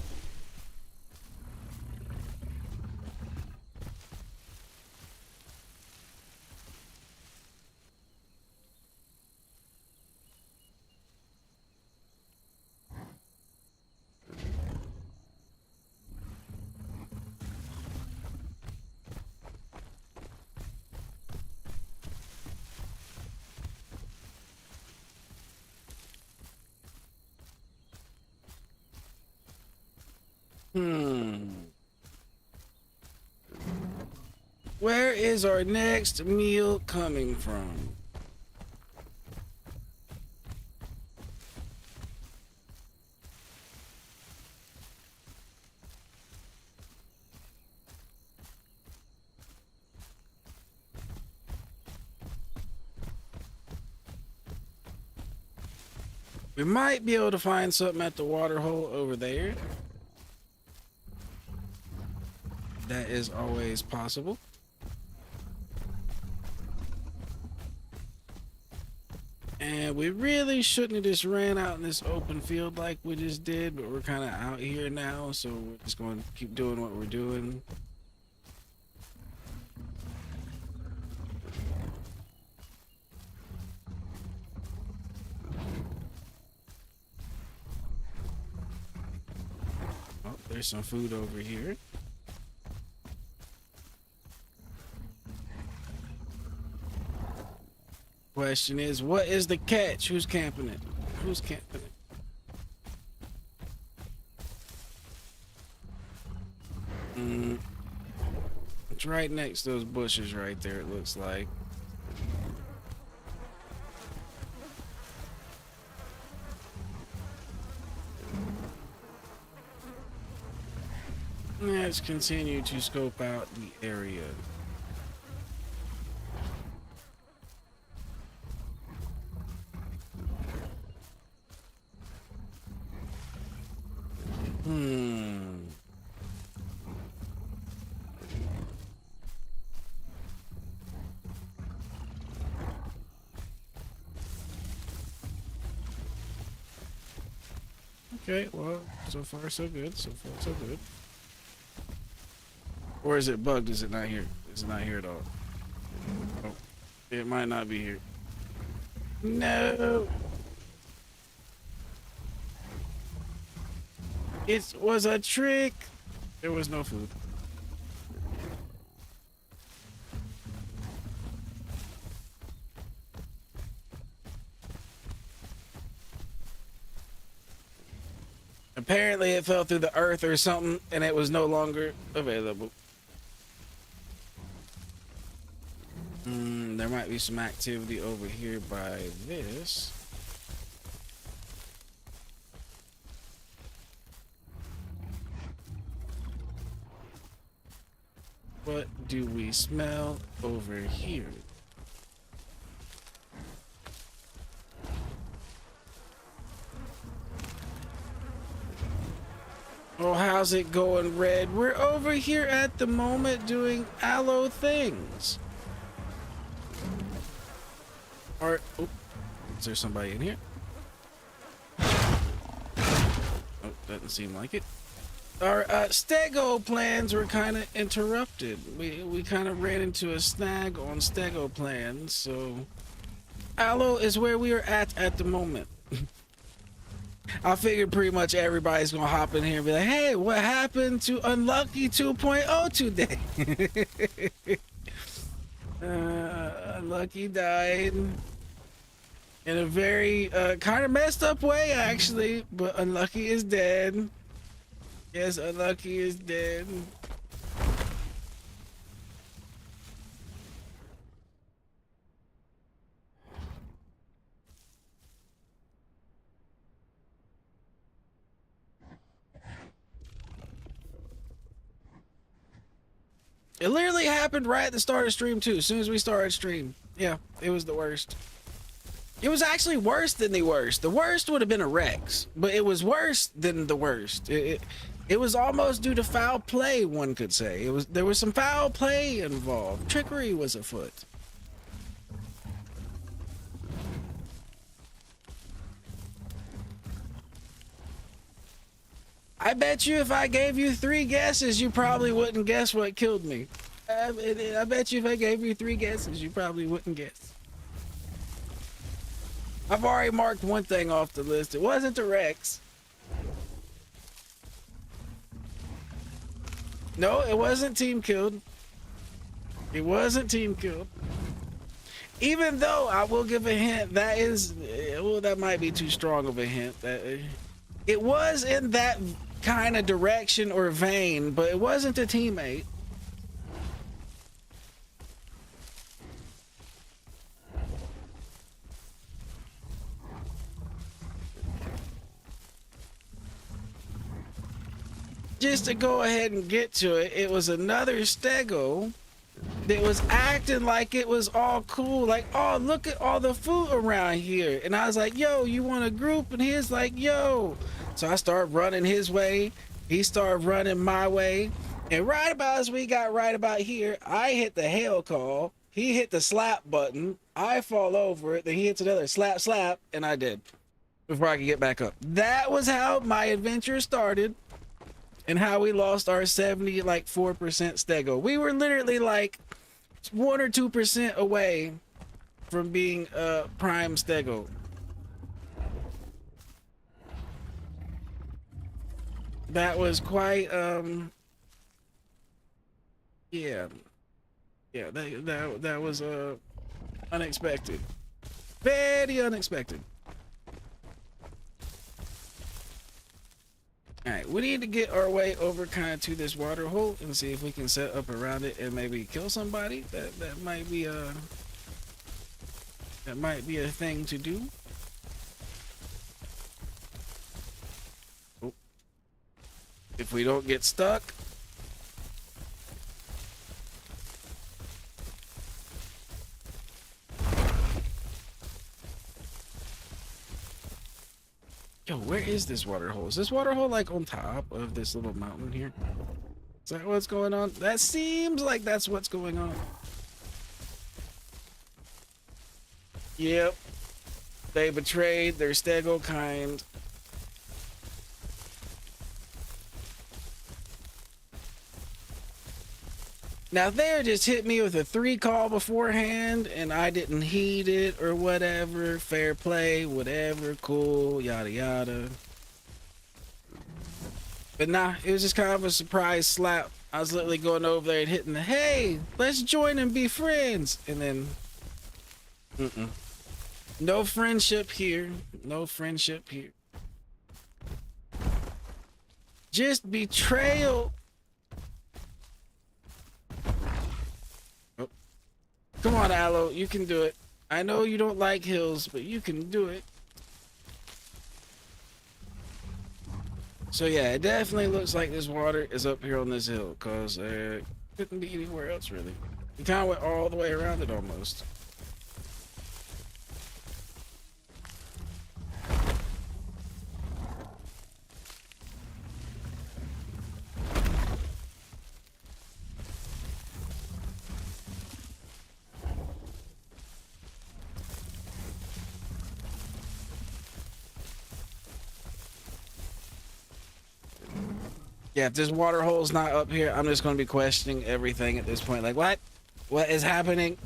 A: Where is our next meal coming from? We might be able to find something at the water hole over there. That is always possible. And we really shouldn't have just ran out in this open field like we just did, but we're kind of out here now, so we're just going to keep doing what we're doing. Oh, there's some food over here. Question is, what is the catch? Who's camping it? Who's camping it? It's right next to those bushes right there, it looks like. Let's continue to scope out the area. Okay, well, so far so good. So far so good. Or is it bugged? Is it not here? Is it not here at all? Oh, it might not be here. No! It was a trick! There was no food. Apparently it fell through the earth or something and it was no longer available. There might be some activity over here by this. What do we smell over here? Oh, how's it going, Red? We're over here at the moment doing aloe things. Or, oh, is there somebody in here? Oh, doesn't seem like it. Our stego plans were kind of interrupted. We kind of ran into a snag on stego plans, so aloe is where we are at the moment. I figured pretty much everybody's gonna hop in here and be like, hey, what happened to Unlucky 2.0 today? Unlucky died in a very kind of messed up way, actually, but Unlucky is dead. Yes, Unlucky is dead. It literally happened right at the start of stream too. As soon as we started stream. Yeah, it was the worst. It was actually worse than the worst. The worst would have been a Rex, but it was worse than the worst. It was almost due to foul play, one could say. There was some foul play involved. Trickery was afoot. I bet you if I gave you 3 guesses, you probably wouldn't guess what killed me. I bet you if I gave you 3 guesses, you probably wouldn't guess. I've already marked one thing off the list. It wasn't the Rex. No, it wasn't team killed. It wasn't team killed. Even though I will give a hint, that is, well, that might be too strong of a hint. It was in that kind of direction or vein, but it wasn't a teammate. Just to go ahead and get to it, it was another stego that was acting like it was all cool, like, oh, look at all the food around here. And I was like, yo, you want a group? And he was like, yo. So I started running his way. He started running my way. And right about as we got right about here, I hit the hail call. He hit the slap button. I fall over it. Then he hits another slap, slap. And I did. Before I could get back up. That was how my adventure started. And how we lost our 74% stego. We were literally like 1 or 2% away from being prime stego. That was quite yeah, that was unexpected, very unexpected. All right, we need to get our way over kind of to this water hole and see if we can set up around it and maybe kill somebody. That might be a thing to do. Oh. If we don't get stuck. Yo, where is this water hole? Is this water hole like on top of this little mountain here? Is that what's going on? That seems like that's what's going on. Yep. They betrayed their stego kind. Now, if they just hit me with a 3 call beforehand and I didn't heed it or whatever, fair play, whatever, cool, yada yada. But nah, it was just kind of a surprise slap. I was literally going over there and hitting the, hey, let's join and be friends. And then, no friendship here. No friendship here. Just betrayal. Oh. Come on, Aloe, you can do it. I know you don't like hills, but you can do it. So yeah, it definitely looks like this water is up here on this hill, because it couldn't be anywhere else really. We kind of went all the way around it almost. Yeah, if this water hole's not up here, I'm just going to be questioning everything at this point. Like, what? What is happening?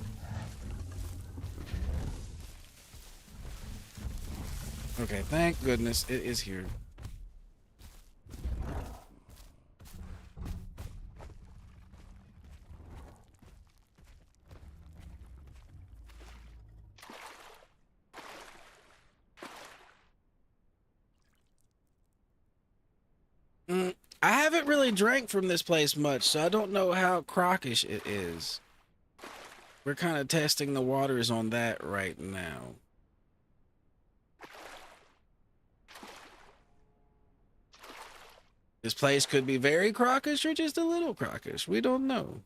A: Okay, thank goodness it is here. I haven't really drank from this place much, so I don't know how crockish it is. We're kind of testing the waters on that right now. This place could be very crockish or just a little crockish. We don't know.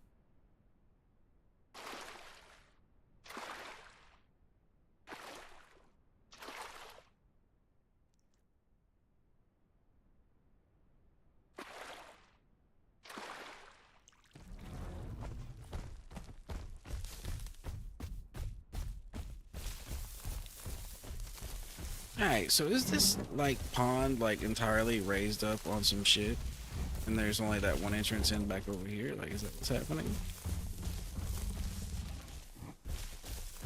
A: Alright, so is this, like, pond, like, entirely raised up on some shit? And there's only that one entrance in back over here? Like, is that what's happening?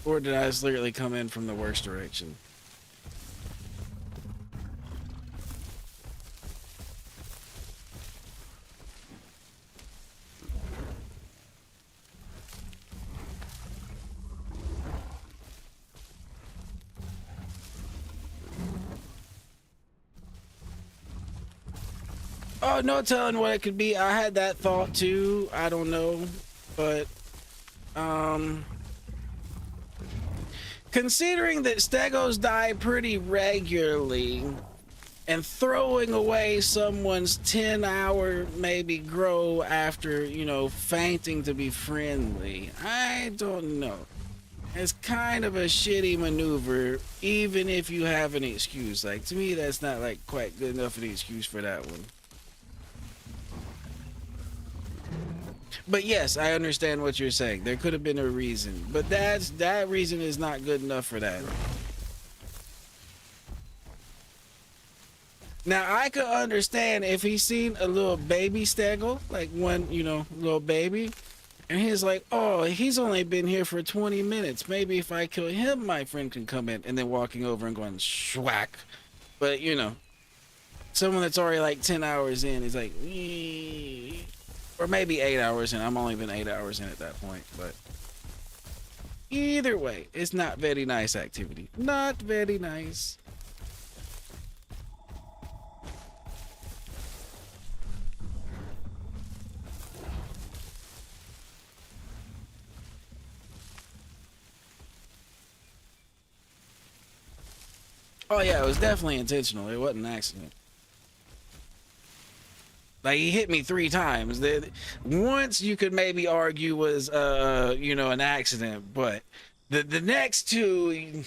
A: Or did I just literally come in from the worst direction? Oh, no telling what it could be. I had that thought too. I don't know. But, considering that stegos die pretty regularly, and throwing away someone's 10-hour maybe grow after, you know, fainting to be friendly, I don't know. It's kind of a shitty maneuver, even if you have an excuse. Like, to me, that's not, like, quite good enough of an excuse for that one. But yes, I understand what you're saying. There could have been a reason, but that reason is not good enough for that. Now, I could understand if he's seen a little baby stego, like one, you know, little baby, and he's like, oh, he's only been here for 20 minutes. Maybe if I kill him, my friend can come in, and then walking over and going schwack. But, you know, someone that's already like 10 hours in is like, ee. Or maybe 8 hours in. I'm only been 8 hours in at that point, but either way, it's not very nice activity. Not very nice. Oh yeah, it was definitely intentional. It wasn't an accident. Like, he hit me 3 times. Once you could maybe argue was, you know, an accident, but the next 2,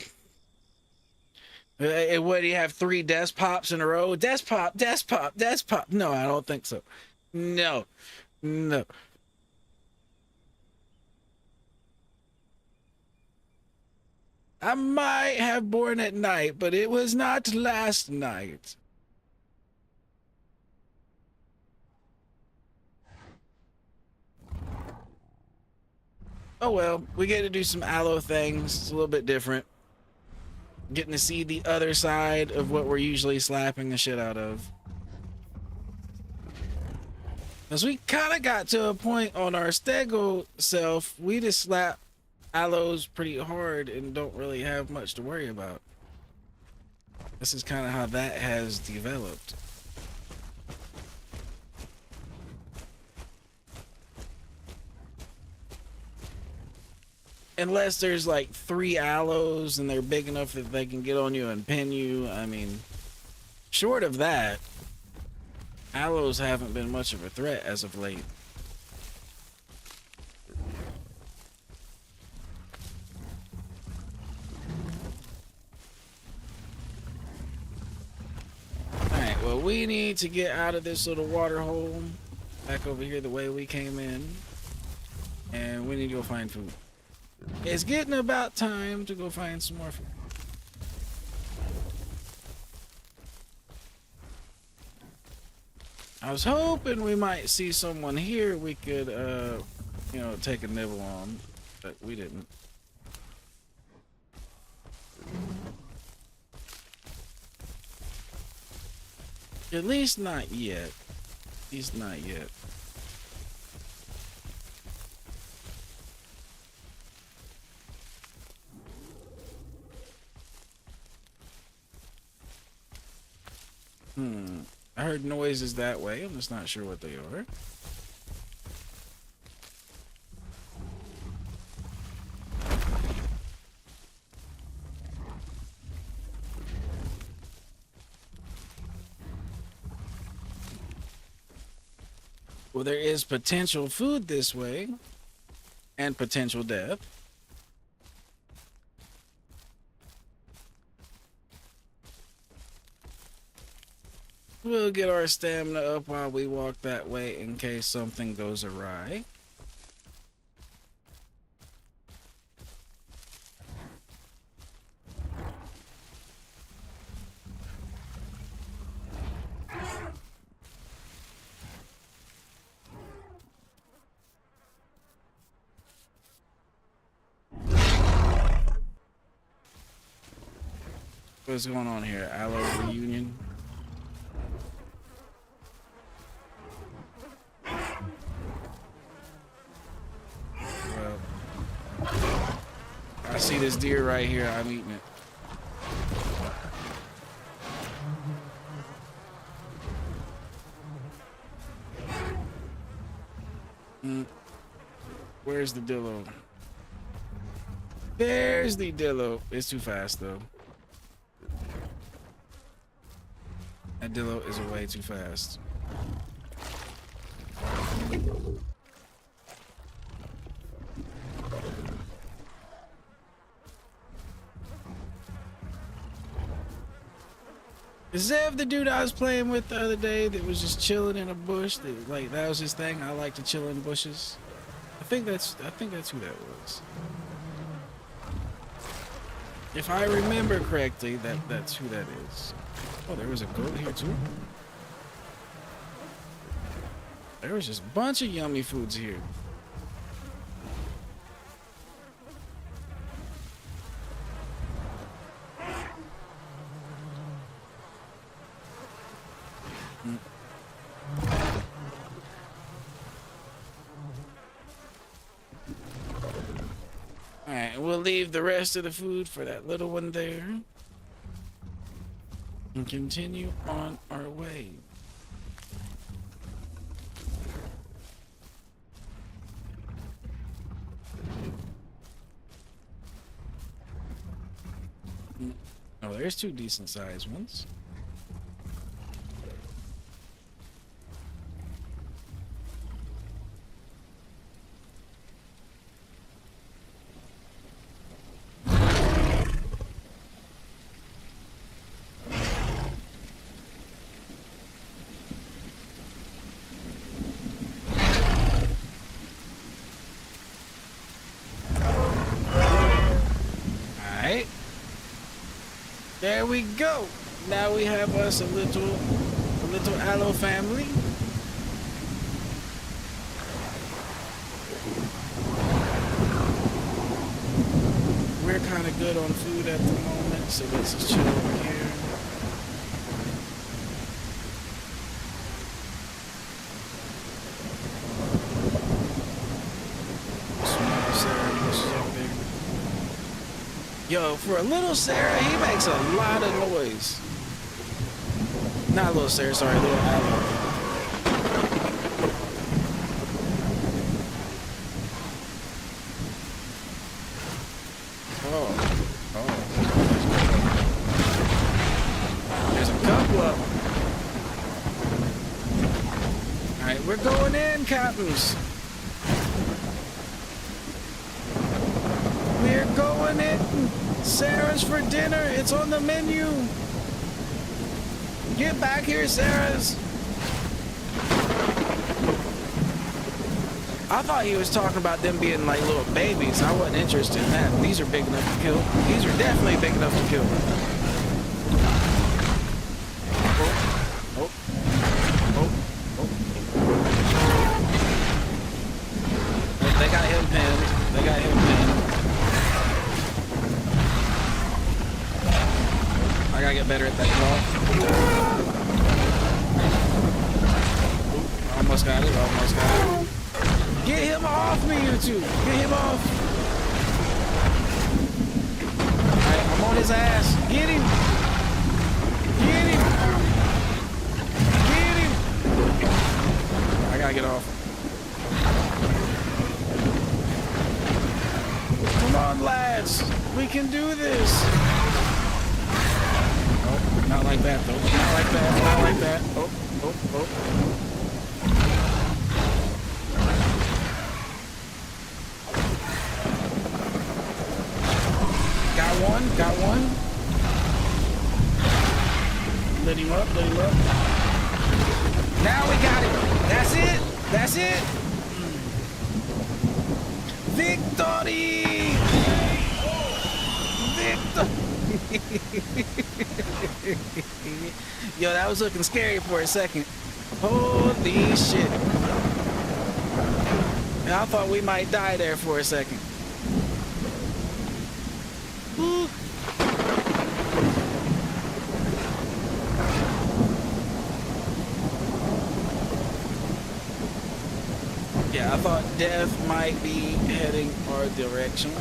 A: what do you have, 3 desk pops in a row? Desk pop, desk pop, desk pop. No, I don't think so. No, no. I might have born at night, but it was not last night. Oh well, we get to do some aloe things. It's a little bit different. Getting to see the other side of what we're usually slapping the shit out of. Because we kind of got to a point on our stego self, we just slap aloes pretty hard and don't really have much to worry about. This is kind of how that has developed. Unless there's like 3 aloes and they're big enough that they can get on you and pin you. I mean, short of that, aloes haven't been much of a threat as of late. Alright, well, we need to get out of this little water hole back over here the way we came in. And we need to go find food. It's getting about time to go find some more food. I was hoping we might see someone here we could, you know, take a nibble on, but we didn't. At least not yet. At least not yet. I heard noises that way. I'm just not sure what they are. Well, there is potential food this way and potential death. We'll get our stamina up while we walk that way in case something goes awry. What's going on here? Aloe reunion? Well, I see this deer right here. I'm eating it. Where's the dillo? There's the dillo. It's too fast though. That dillo is way too fast. Is Zev the dude I was playing with the other day that was just chilling in a bush? That was his thing. I like to chill in bushes. I think that's who that was. If I remember correctly, that's who that is. Oh, there was a goat here too. There was just a bunch of yummy foods here. Alright, we'll leave the rest of the food for that little one there. And continue on our way. Oh, there's 2 decent sized ones. There we go. Now we have us a little aloe family. good on food at the moment, so let's just chill over here. Small Sarah, this is all big. Yo, for a little Sarah, he makes a lot of noise. Not a little Sarah, sorry, a little Aloe. We're going in, Captains. We're going in. Sarah's for dinner. It's on the menu. Get back here, Sarah's. I thought he was talking about them being like little babies. I wasn't interested in that. These are big enough to kill. These are definitely big enough to kill. They got him pinned. They got him pinned. I gotta get better at that claw. Almost got it. Almost got it. Get him off me, you two. Get him off. Alright, I'm on his ass. Get him. Get him. Get him. I gotta get off. Come on, lads. We can do this. Oh, not like that, though. Not like that. Not like that. Oh, oh, oh. Got one. Got one. Lit him up. Lit him up. Now we got it. That's it. That's it. Victory! Yo, that was looking scary for a second. Holy shit. I thought we might die there for a second. Woo. Yeah, I thought death might be heading our direction.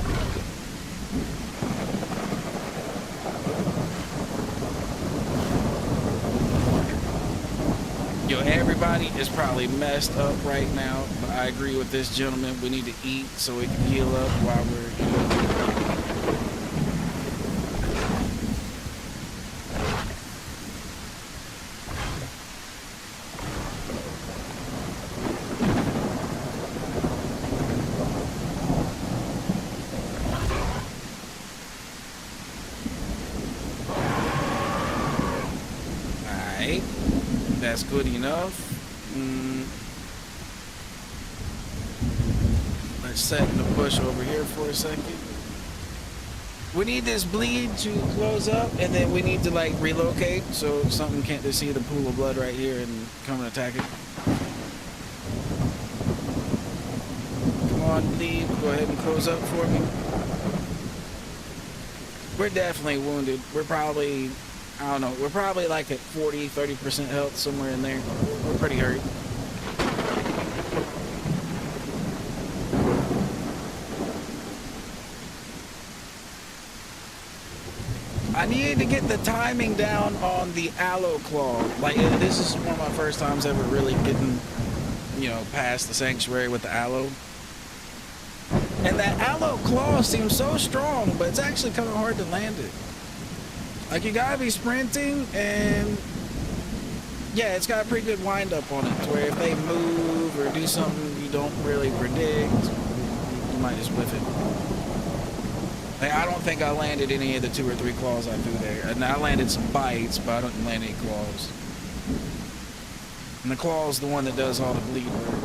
A: Yo, everybody is probably messed up right now, but I agree with this gentleman. We need to eat so we can heal up while we're that's good enough. Let's set in the bush over here for a second. We need this bleed to close up, and then we need to like relocate so something can't just see the pool of blood right here and come and attack it. Come on, bleed. Go ahead and close up for me. We're definitely wounded. We're probably, I don't know, we're probably like at 40-30% health, somewhere in there. We're pretty hurt. I need to get the timing down on the aloe claw. Like, this is one of my first times ever really getting, you know, past the sanctuary with the aloe. And that aloe claw seems so strong, but it's actually kind of hard to land it. Like, you gotta be sprinting, and yeah, it's got a pretty good wind up on it, to where if they move or do something you don't really predict, you might just whiff it. Like, I don't think I landed any of the 2 or 3 claws I threw there. And I landed some bites, but I didn't land any claws. And the claw's the one that does all the bleed work.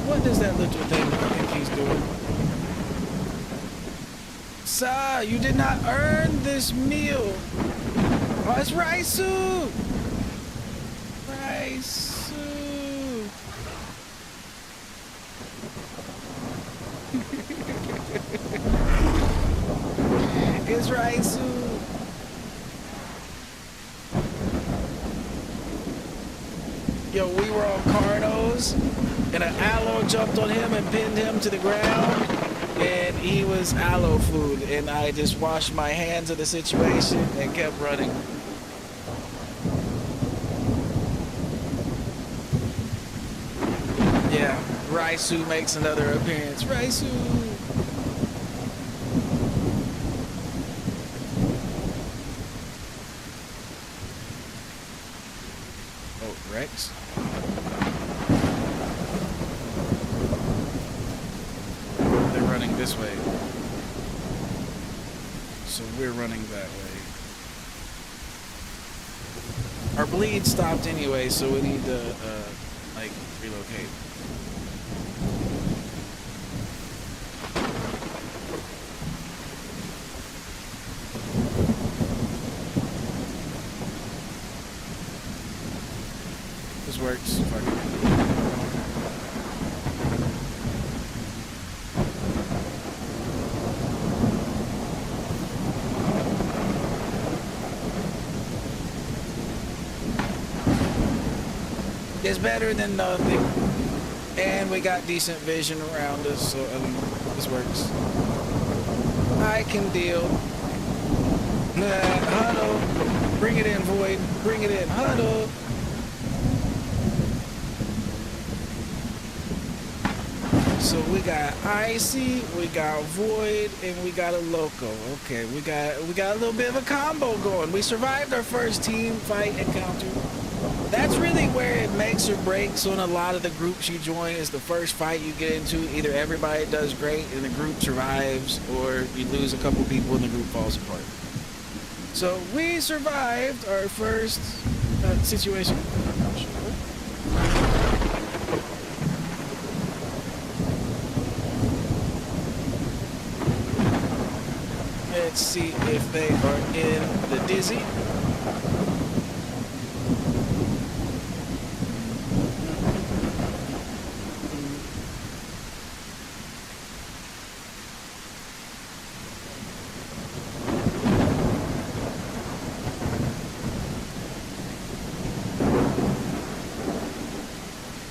A: What does that little thing think he's doing? Sir, you did not earn this meal. Oh, it's rice soup. Rice soup. Yo, we were on Carnos, and an aloe jumped on him and pinned him to the ground, and he was aloe food, and I just washed my hands of the situation and kept running. Yeah, Raisu makes another appearance. Raisu! Oh, Rex? They're running this way. So we're running that way. Our bleed stopped anyway, so we need to, like, relocate. This works. Fuck it. It's better than nothing. And we got decent vision around us, so this works. I can deal. Huddle. Bring it in, Void. Bring it in. Huddle. So we got Icy, we got Void, and we got a Loco. Okay, we got a little bit of a combo going. We survived our first team fight encounter. That's really where it makes or breaks on a lot of the groups you join. Is the first fight you get into. Either everybody does great and the group survives, or you lose a couple people and the group falls apart. So we survived our first situation. Let's see if they are in the dizzy.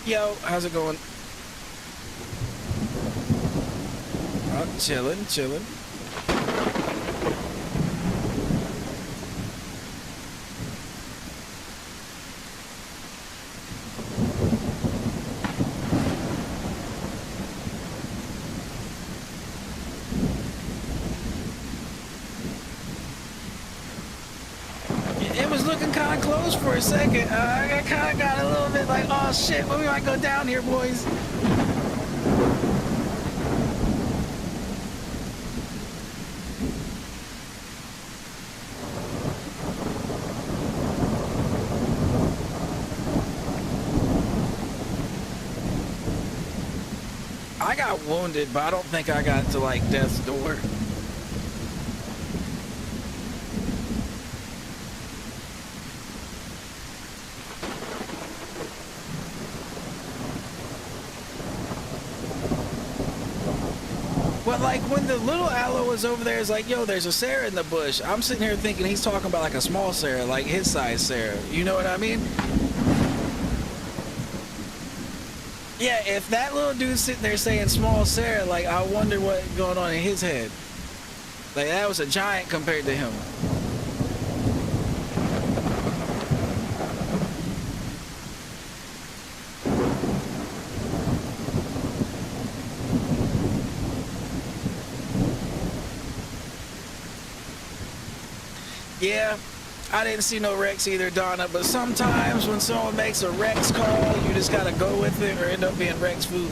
A: Yo, how's it going? Oh, chilling. It was looking kind of close for a second. I kind of got a little bit like, oh shit, well, we might go down here, boys. I got wounded, but I don't think I got to like death's door. But like when the little aloe was over there, it's like, yo, there's a Sarah in the bush. I'm sitting here thinking he's talking about like a small Sarah, like his size Sarah. You know what I mean? Yeah, if that little dude's sitting there saying small Sarah, like I wonder what's going on in his head. Like that was a giant compared to him. Yeah, I didn't see no Rex either, Donna, but sometimes when someone makes a Rex call, you just gotta go with it or end up being Rex food.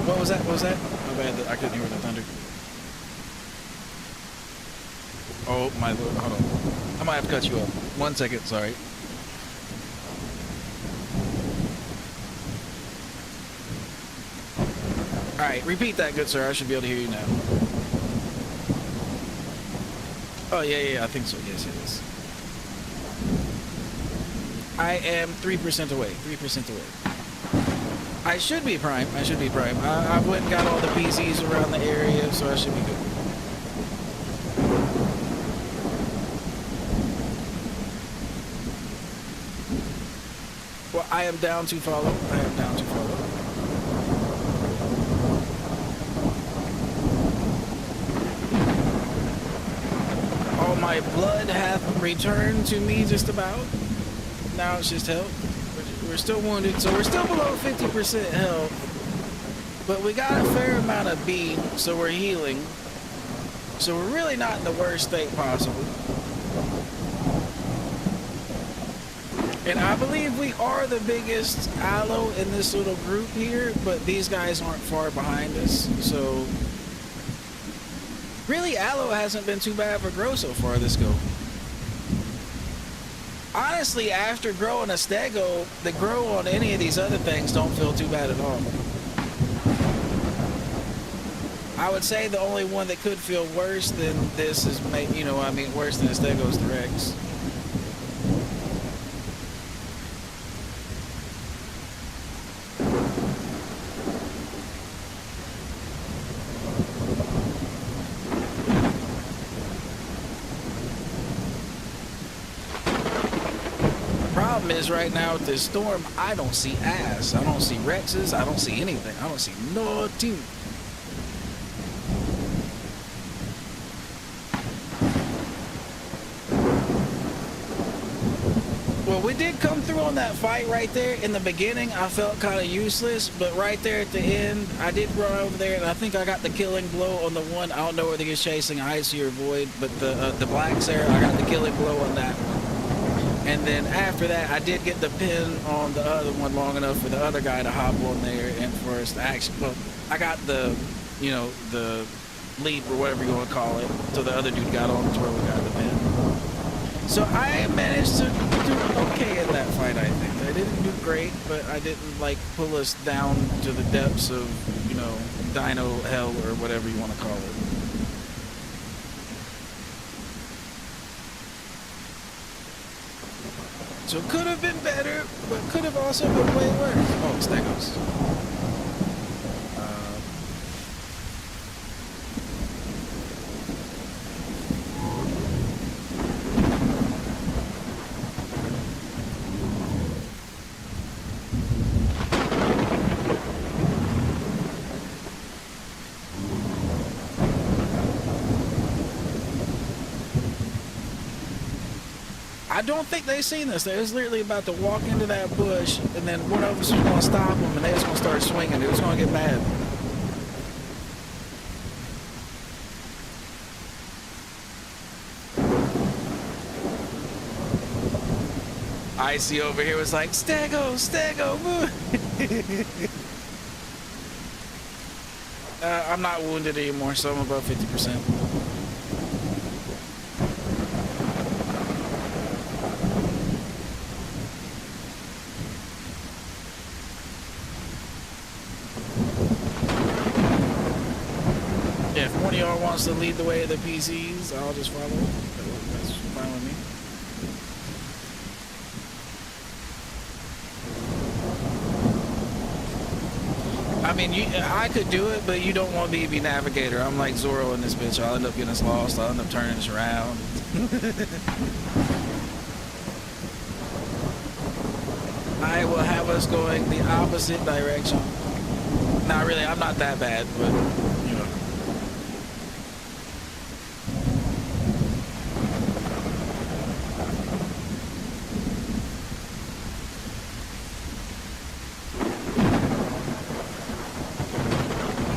A: What was that? What was that? My bad, I couldn't hear the thunder. Oh, my Lord, hold on. I might have to cut you off. 1 second, sorry. Alright, repeat that, good sir. I should be able to hear you now. Oh, yeah, I think so. Yes, it is. I am 3% away. 3% away. I should be prime. I went and got all the PCs around the area, so I should be good. Well, I am down to follow. I am down to follow. All my blood hath returned to me just about. Now it's just health. We're still wounded, so we're still below 50% health. But we got a fair amount of bead, so we're healing. So we're really not in the worst state possible. And I believe we are the biggest aloe in this little group here, but these guys aren't far behind us, so really aloe hasn't been too bad for grow so far this go. Honestly, after growing a stego, the grow on any of these other things don't feel too bad at all. I would say the only one that could feel worse than this is, worse than a stego is the Rex. Is right now with this storm, I don't see ass. I don't see Rexes. I don't see anything. I don't see nothing. Well, we did come through on that fight right there. In the beginning, I felt kind of useless, but right there at the end, I did run over there, and I think I got the killing blow on the one. I don't know whether he's chasing Icy or Void, but the blacks there, I got the killing blow on that one. And then after that, I did get the pin on the other one long enough for the other guy to hop on there and for us to actually, well, I got the, the leap or whatever you want to call it. So the other dude got on to where we got the pin. So I managed to do okay in that fight, I think. I didn't do great, but I didn't, pull us down to the depths of, dino hell or whatever you want to call it. So it could have been better, but could have also been way worse. Oh, Stegos. I don't think they've seen this. They was literally about to walk into that bush, and then one of us was going to stop them, and they was going to start swinging. It was going to get bad. Icy over here was like, Stego, Stego, move. I'm not wounded anymore, so I'm above 50%. If one of y'all wants to lead the way of the PCs, I'll just follow. That's fine with me. I mean, I could do it, but you don't want me to be navigator. I'm like Zorro in this bitch. I'll end up getting us lost. I'll end up turning us around. I will have us going the opposite direction. Not really. I'm not that bad, but you know.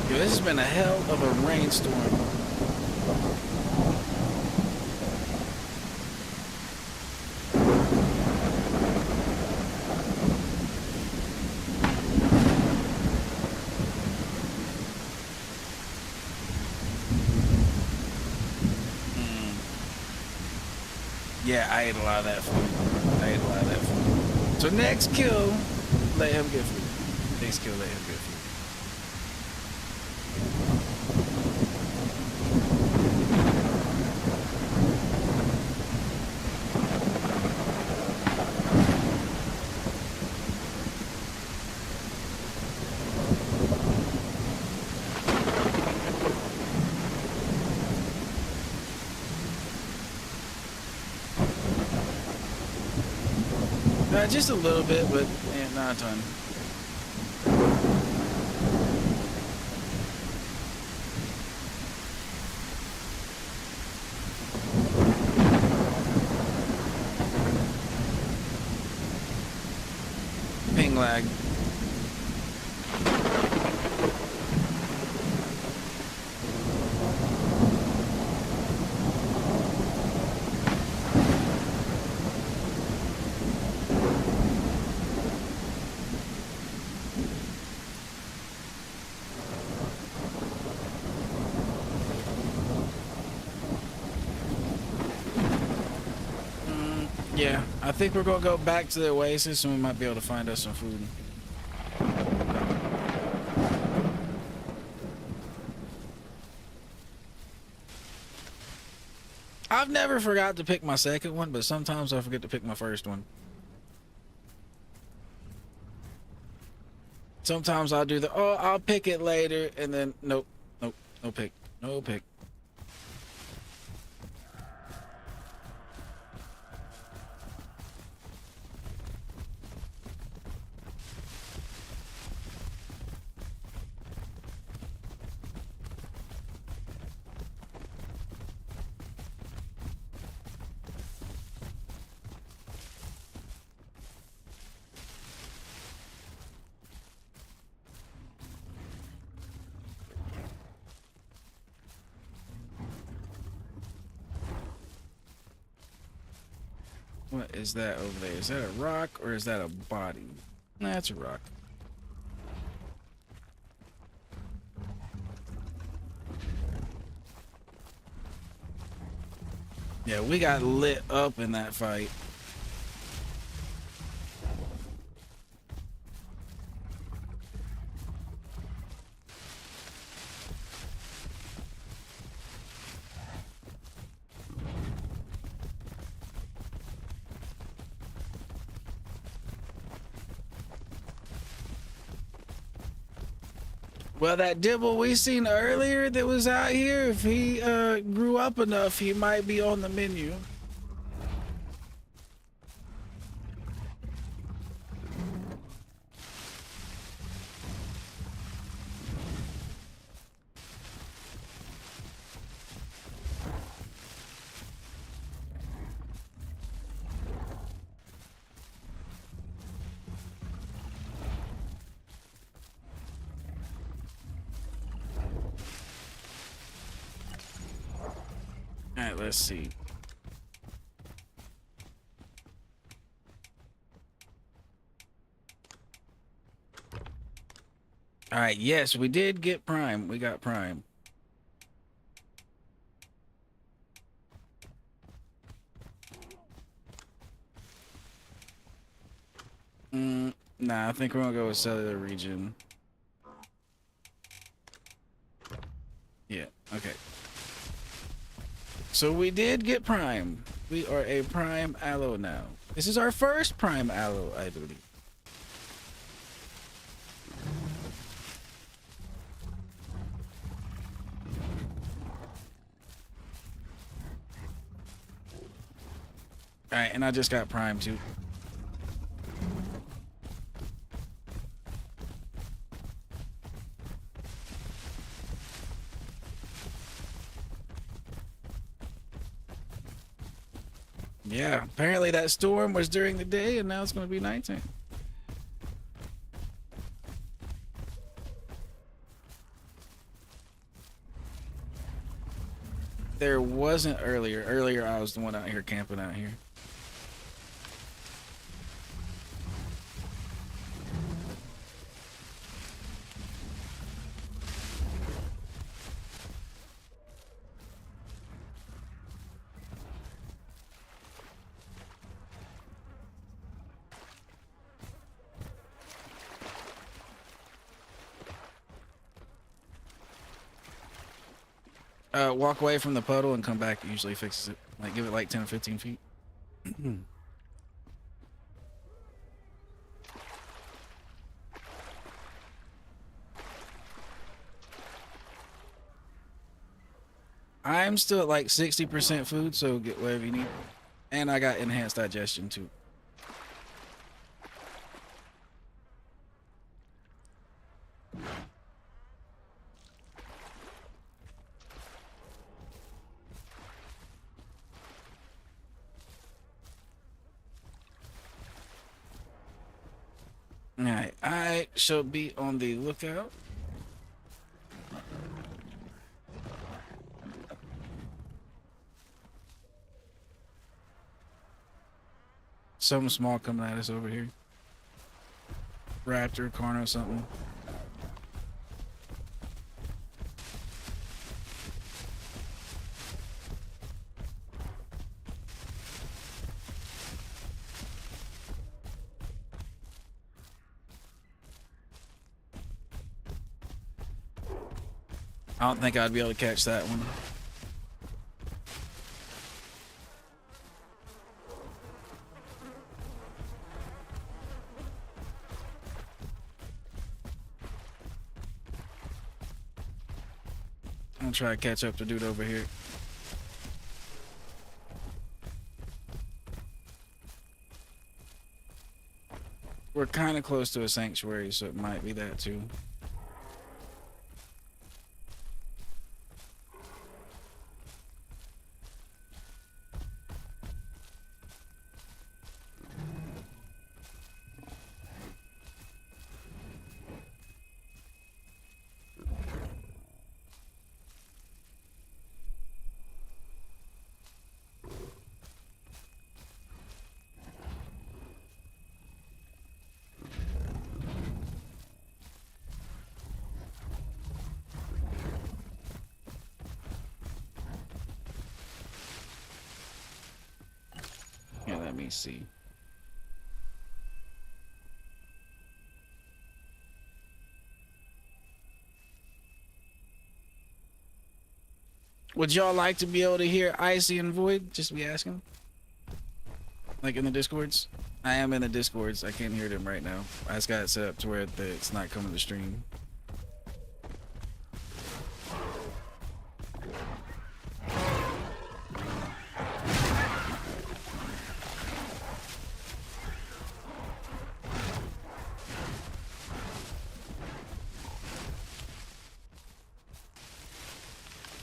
A: This has been a hell of a rainstorm. Yeah, I ate a lot of that food. I ate a lot of that food. So next kill, let him get food. Next kill, let him get food. Just a little bit, but Not a ton. Ping lag. Yeah, I think we're gonna go back to the Oasis and we might be able to find us some food. I've never forgot to pick my second one, but sometimes I forget to pick my first one. Sometimes I'll do the, oh, I'll pick it later, and then, nope, nope, no pick, no pick. What is that over there? Is that a rock or is that a body? Nah, it's a rock. Yeah, we got lit up in that fight. Well, that dibble we seen earlier that was out here, if he grew up enough, he might be on the menu. All right, let's see. All right, yes, we did get Prime. We got Prime. Nah, I think we're gonna go with cellular region. Yeah, okay. So we did get Prime. We are a Prime Allo now. This is our first Prime Allo, I believe. All right, and I just got Prime too. Yeah, apparently that storm was during the day and now it's going to be nighttime. There wasn't earlier. Earlier I was the one out here camping out here. Walk away from the puddle and come back. It usually fixes it. Like, give it like 10 or 15 feet. I'm still at like 60% food, so get whatever you need. And I got enhanced digestion too. Alright, I shall be on the lookout. Something small coming at us over here. Raptor, Carno, something. I don't think I'd be able to catch that one. I'm gonna try to catch up to dude over here. We're kind of close to a sanctuary, so it might be that too. Yeah, let me see. Would y'all like to be able to hear Icy and Void? Just be asking. Like in the Discords? I am in the Discords. I can't hear them right now. I just got it set up to where it's not coming to stream.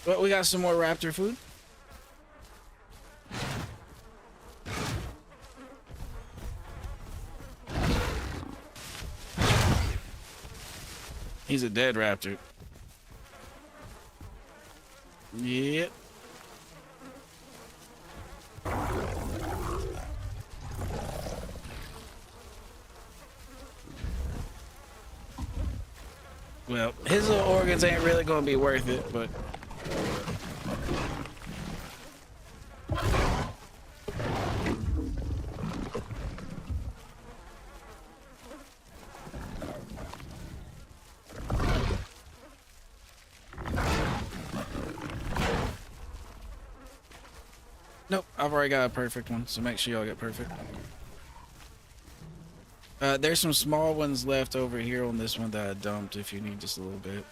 A: But we got some more raptor food. He's a dead raptor. Yep. Well, his little organs ain't really gonna be worth it, but nope, I've already got a perfect one, so make sure y'all get perfect. There's some small ones left over here on this one that I dumped if you need just a little bit.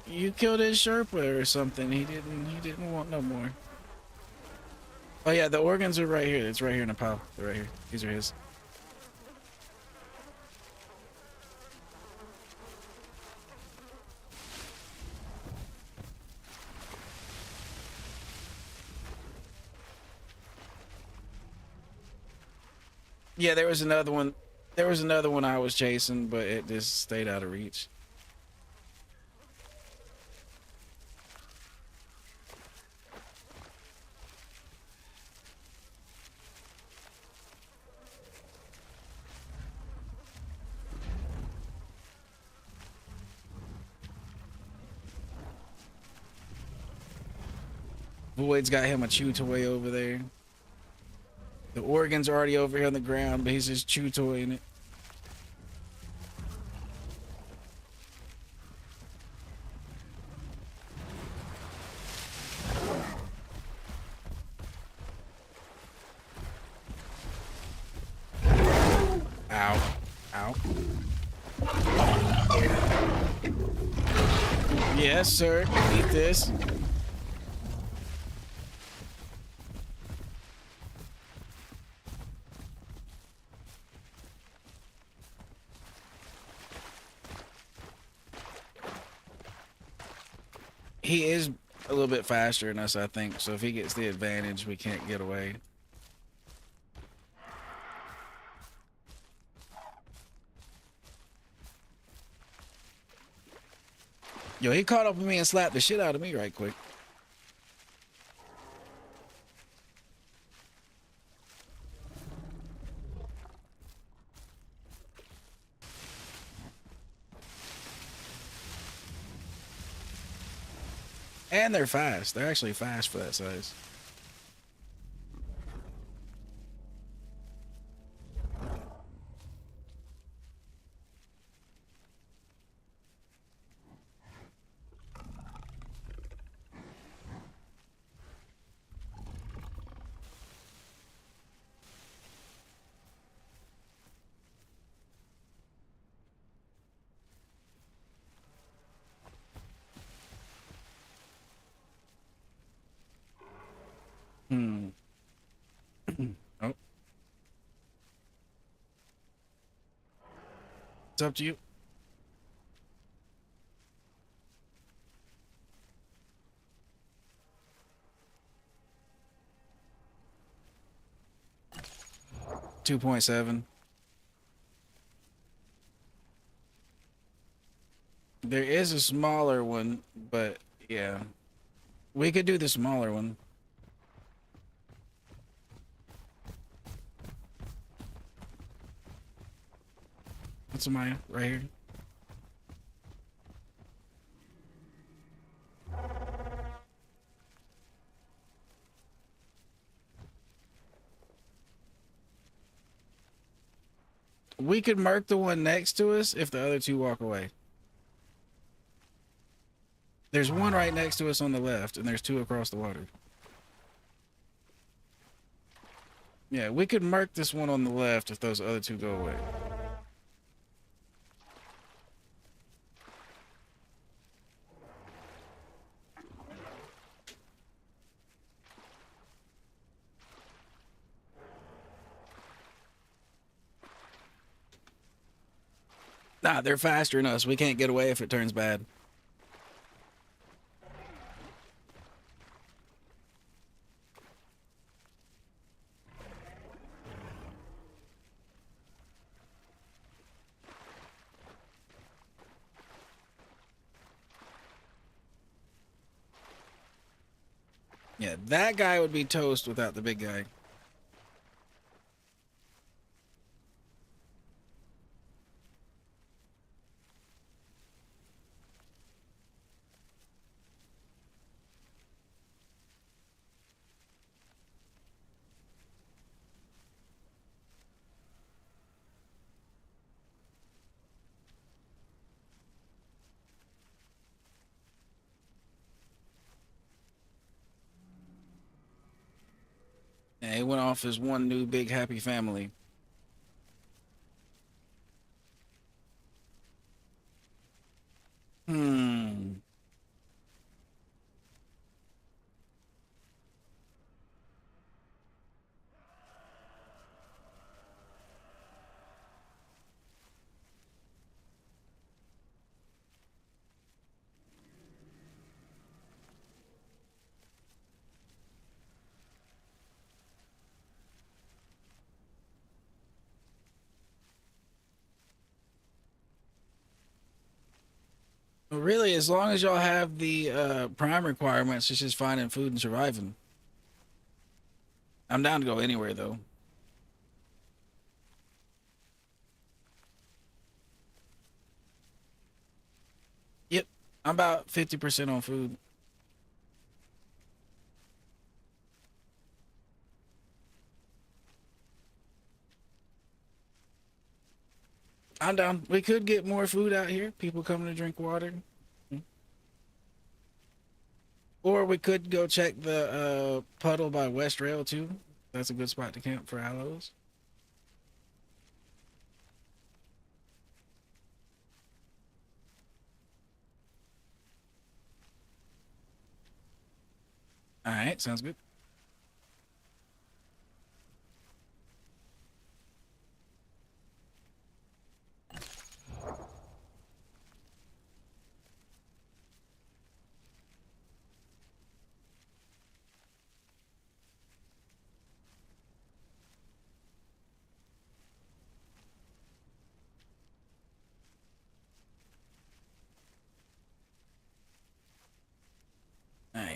A: You killed his Sherpa or something. He didn't want no more. Oh yeah, the organs are right here. It's right here in a pile. They're right here. These are his. Yeah, there was another one. There was another one I was chasing, but it just stayed out of reach. Void's got him a chew toy over there. The organ's already over here on the ground, but he's just chew toying it. Ow. Ow. Yes, sir. Eat this. He is a little bit faster than us, I think. So if he gets the advantage, we can't get away. Yo, he caught up with me and slapped the shit out of me right quick. And they're fast. They're actually fast for that size. Hmm. Oh, it's up to you. $2.7. There is a smaller one, but yeah. We could do the smaller one. What's mine right here? We could mark the one next to us if the other two walk away. There's one right next to us on the left, and there's two across the water. Yeah, we could mark this one on the left if those other two go away. Nah, they're faster than us. We can't get away if it turns bad. Yeah, that guy would be toast without the big guy. Yeah, he went off as one new big happy family. Hmm. Well, really, as long as y'all have the prime requirements, it's just finding food and surviving. I'm down to go anywhere though. Yep, I'm about 50% on food. I'm down. We could get more food out here. People coming to drink water. Or we could go check the puddle by West Rail too. That's a good spot to camp for aloes. All right, sounds good.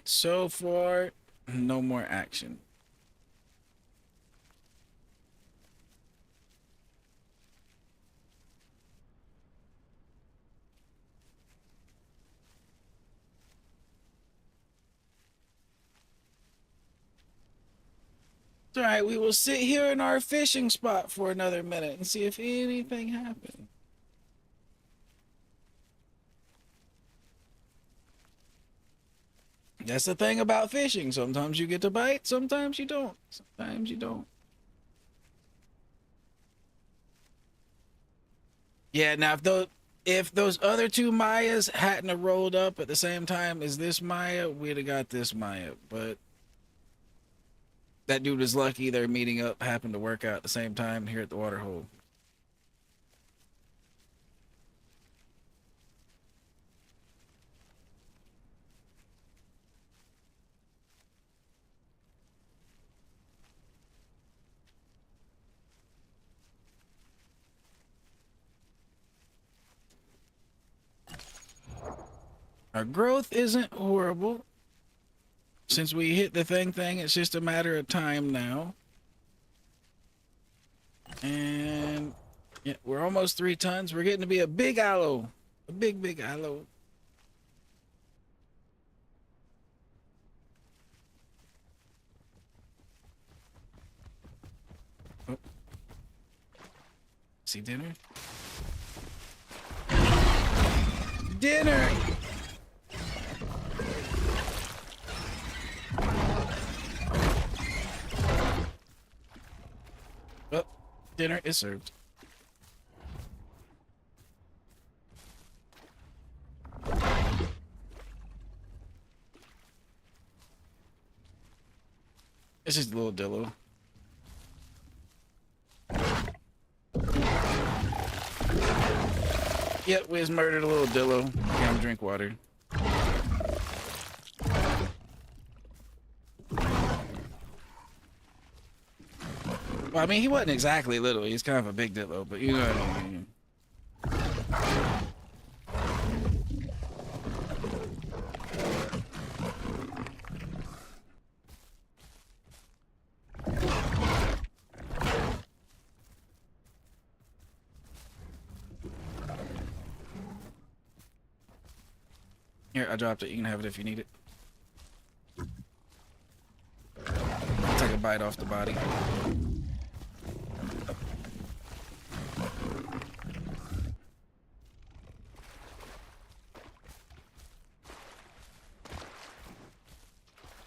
A: So far, no more action. It's all right. We will sit here in our fishing spot for another minute and see if anything happens. That's the thing about fishing. Sometimes you get to bite, sometimes you don't. Sometimes you don't. Yeah, now if those other two Mayas hadn't have rolled up at the same time as this Maya, we'd have got this Maya. But that dude was lucky their meeting up happened to work out at the same time here at the water hole. Our growth isn't horrible. Since we hit the thing, it's just a matter of time now. And yeah, we're almost 3 tons. We're getting to be a big aloe. A big aloe. Oh. See dinner? Dinner! Oh, dinner is served. It's just a little dillo. Yep, we just murdered a little dillo. Come drink water. Well, I mean, he wasn't exactly little. He's kind of a big dillo, but you know what I mean. Here, I dropped it. You can have it if you need it. Take a bite off the body.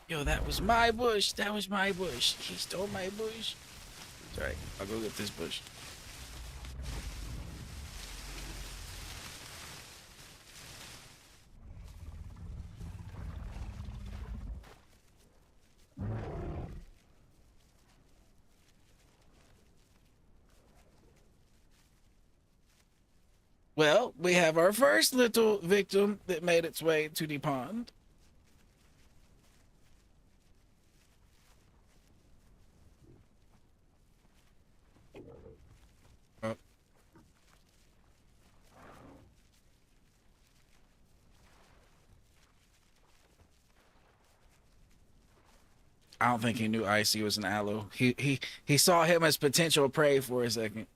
A: Yo, that was my bush. That was my bush. He stole my bush. It's alright. I'll go get this bush. Well, we have our first little victim that made its way to the pond. Oh. I don't think he knew Icy was an aloe. He saw him as potential prey for a second.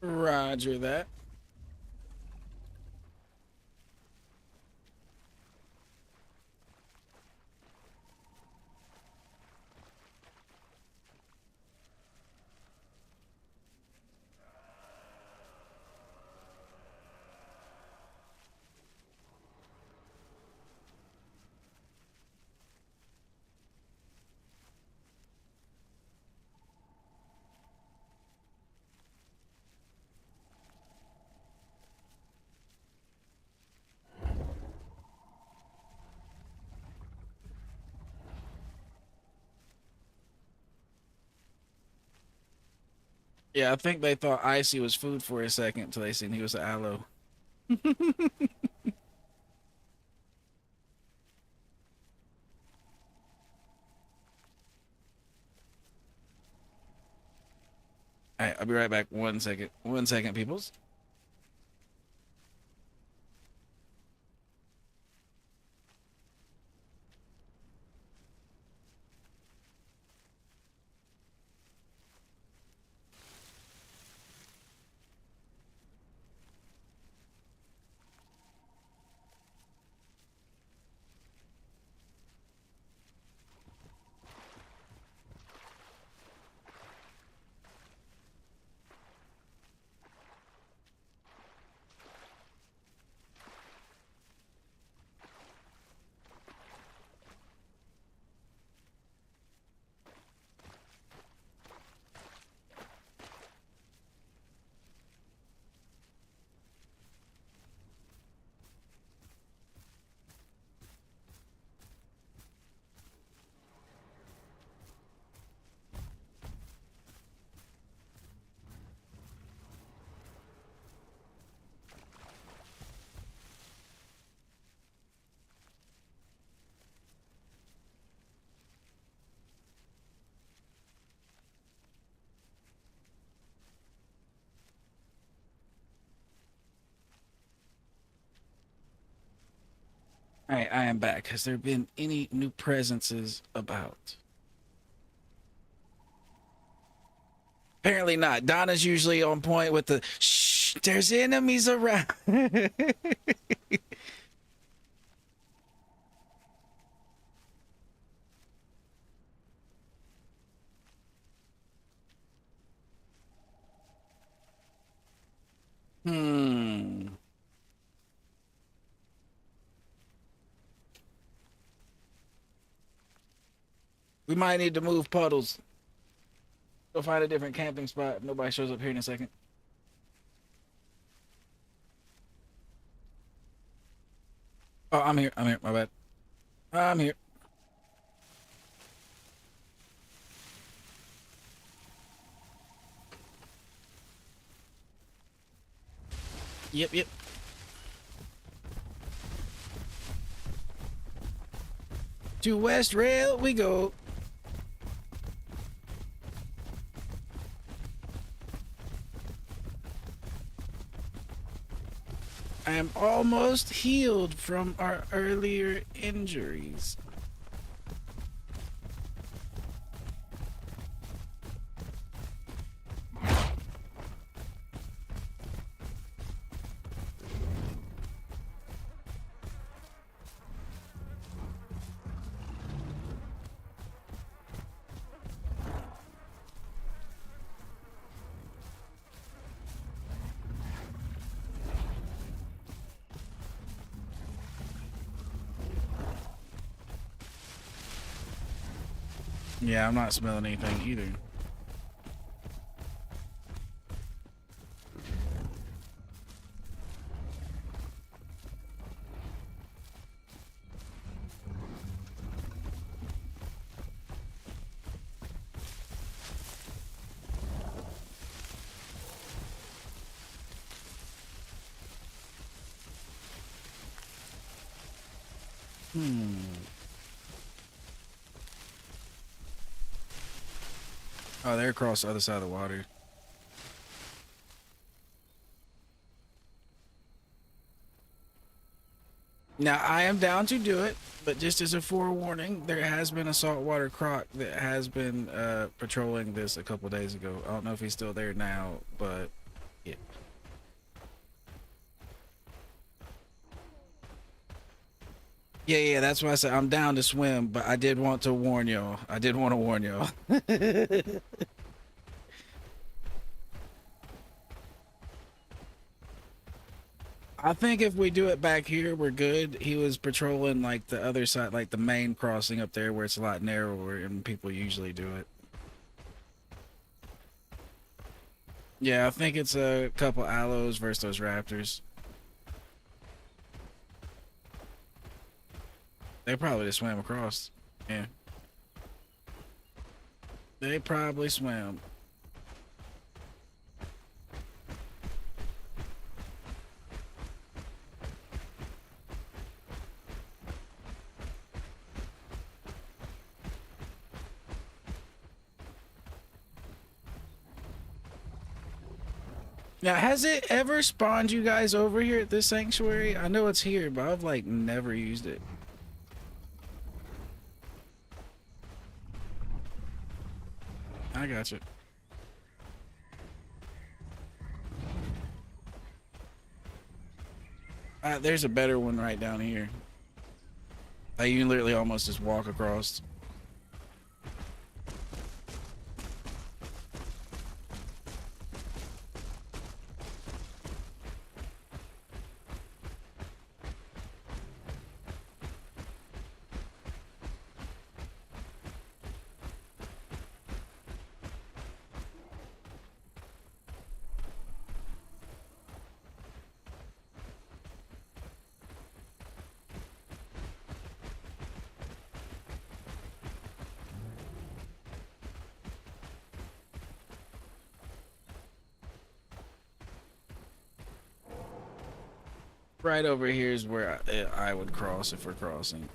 A: Roger that. Yeah, I think they thought Icy was food for a second until they seen he was an aloe. All right, I'll be right back. 1 second. 1 second, peoples. All right, I am back. Has there been any new presences about? Apparently not. Donna's usually on point with the shh, there's enemies around. Hmm. We might need to move puddles. Go find a different camping spot if nobody shows up here in a second. Oh, I'm here. I'm here. My bad. I'm here. Yep, yep. To West Rail we go. I am almost healed from our earlier injuries. Yeah, I'm not smelling anything either. Hmm. Oh, they're across the other side of the water. Now, I am down to do it, but just as a forewarning, there has been a saltwater croc that has been patrolling this a couple days ago. I don't know if he's still there now, but yeah. Yeah, yeah, that's why I said I'm down to swim, but I did want to warn y'all. I did want to warn y'all. I think if we do it back here, we're good. He was patrolling like the other side, like the main crossing up there where it's a lot narrower and people usually do it. Yeah, I think it's a couple aloes versus those raptors. They probably just swam across. Yeah. They probably swam. Now, has it ever spawned you guys over here at this sanctuary? I know it's here, but I've like never used it. I got you. There's a better one right down here. You can literally almost just walk across. Right over here is where I would cross if we're crossing.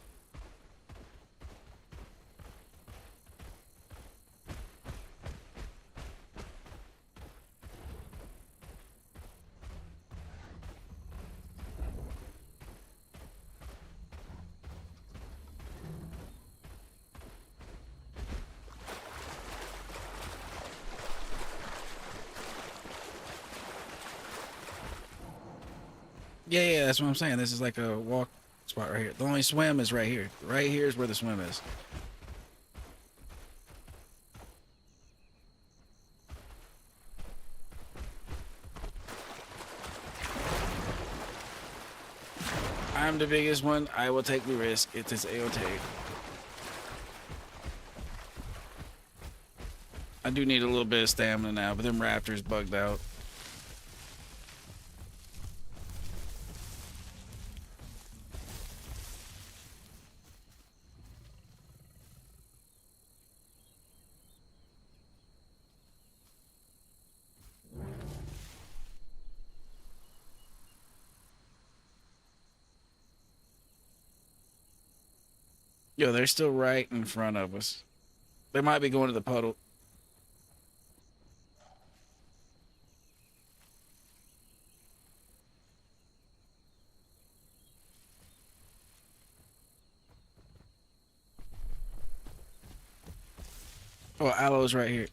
A: Yeah, that's what I'm saying. This is like a walk spot right here. The only swim is right here. Right here is where the swim is. I'm the biggest one. I will take the risk. It is A-OK. I do need a little bit of stamina now, but them raptors bugged out. Yo, they're still right in front of us. They might be going to the puddle. Oh, Aloe's right here.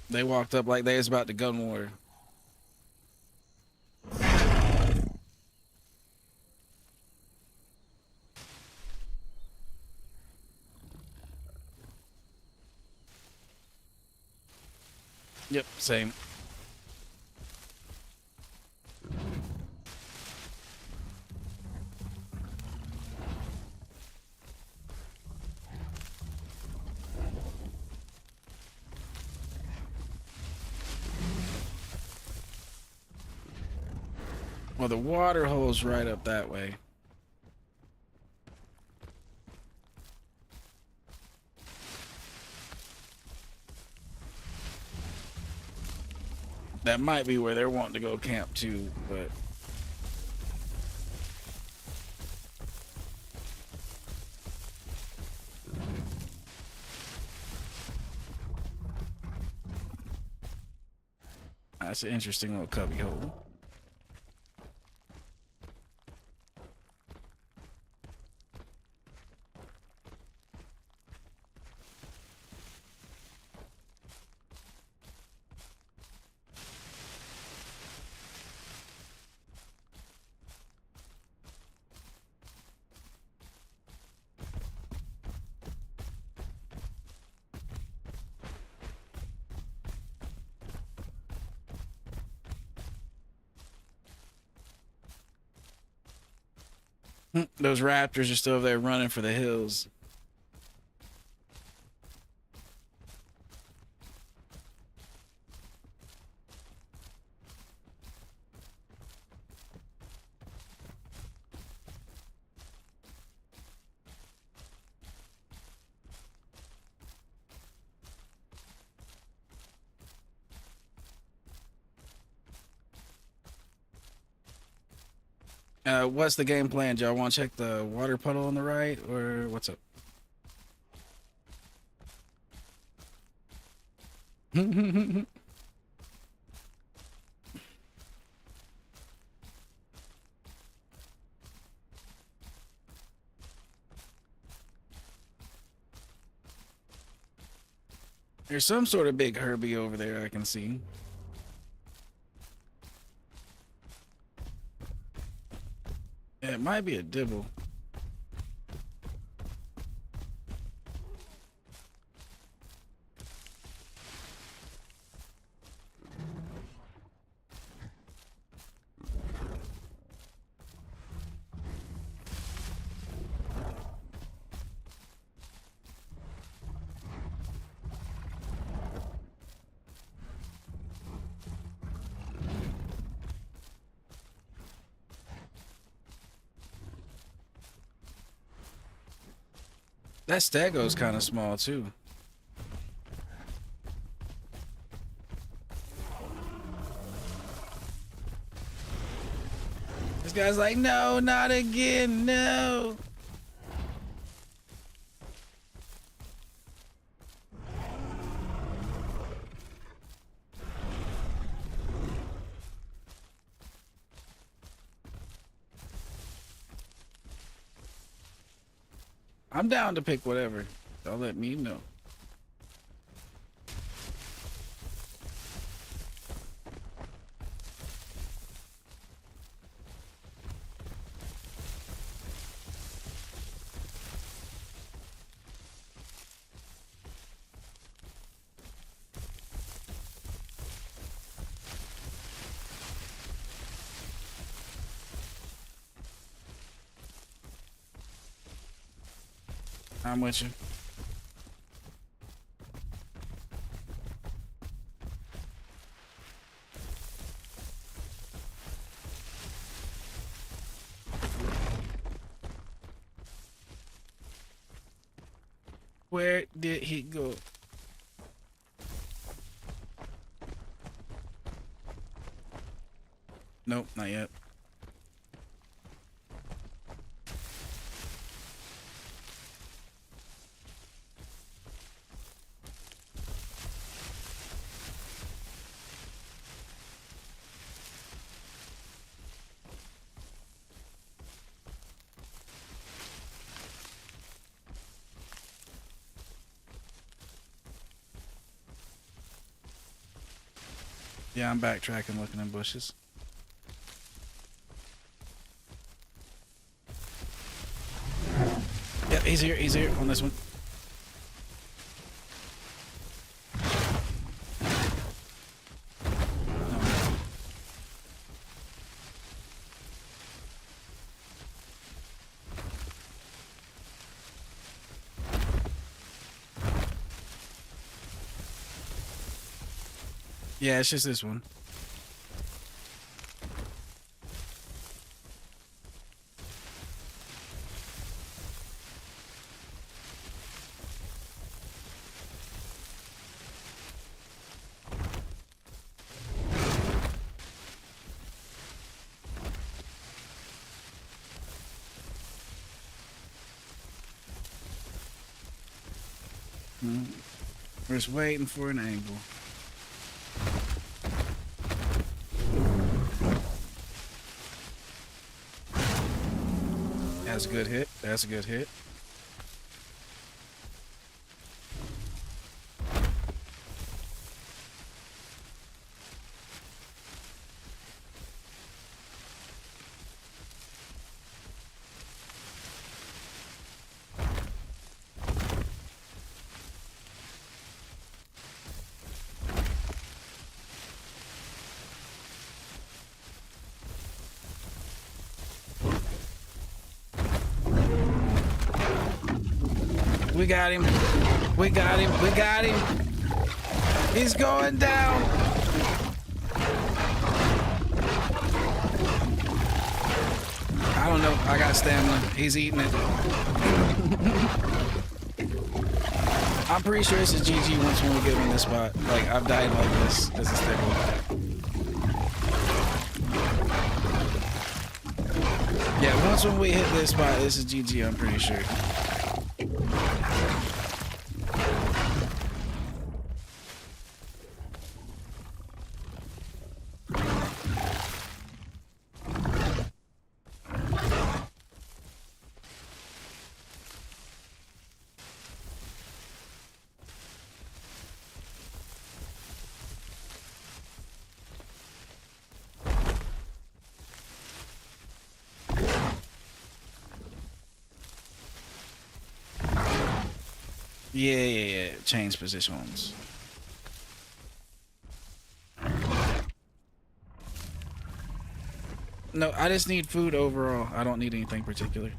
A: They walked up like they was about to gun war. Yep, same. Well, the water hole's right up that way. That might be where they're wanting to go camp too, but that's an interesting little cubby hole. Those raptors are still over there running for the hills. What's the game plan? Do y'all want to check the water puddle on the right, or what's up? There's some sort of big Herbie over there I can see. Yeah, it might be a dibble. That Stego's kind of small too. This guy's like, no, not again, no. I'm down to pick whatever. Don't let me know. I'm with you. Where did he go? Nope, not yet. Yeah, I'm backtracking, looking in bushes. Yep, he's here on this one. Yeah, it's just this one. We're just waiting for an angle. That's a good hit. That's a good hit. We got him. We got him. We got him. He's going down. I don't know. I got stamina. He's eating it. I'm pretty sure this is GG once when we get him in this spot. Like, I've died like this as a stable. Yeah, once when we hit this spot, this is GG, I'm pretty sure. Yeah. Change positions. No, I just need food overall. I don't need anything particular.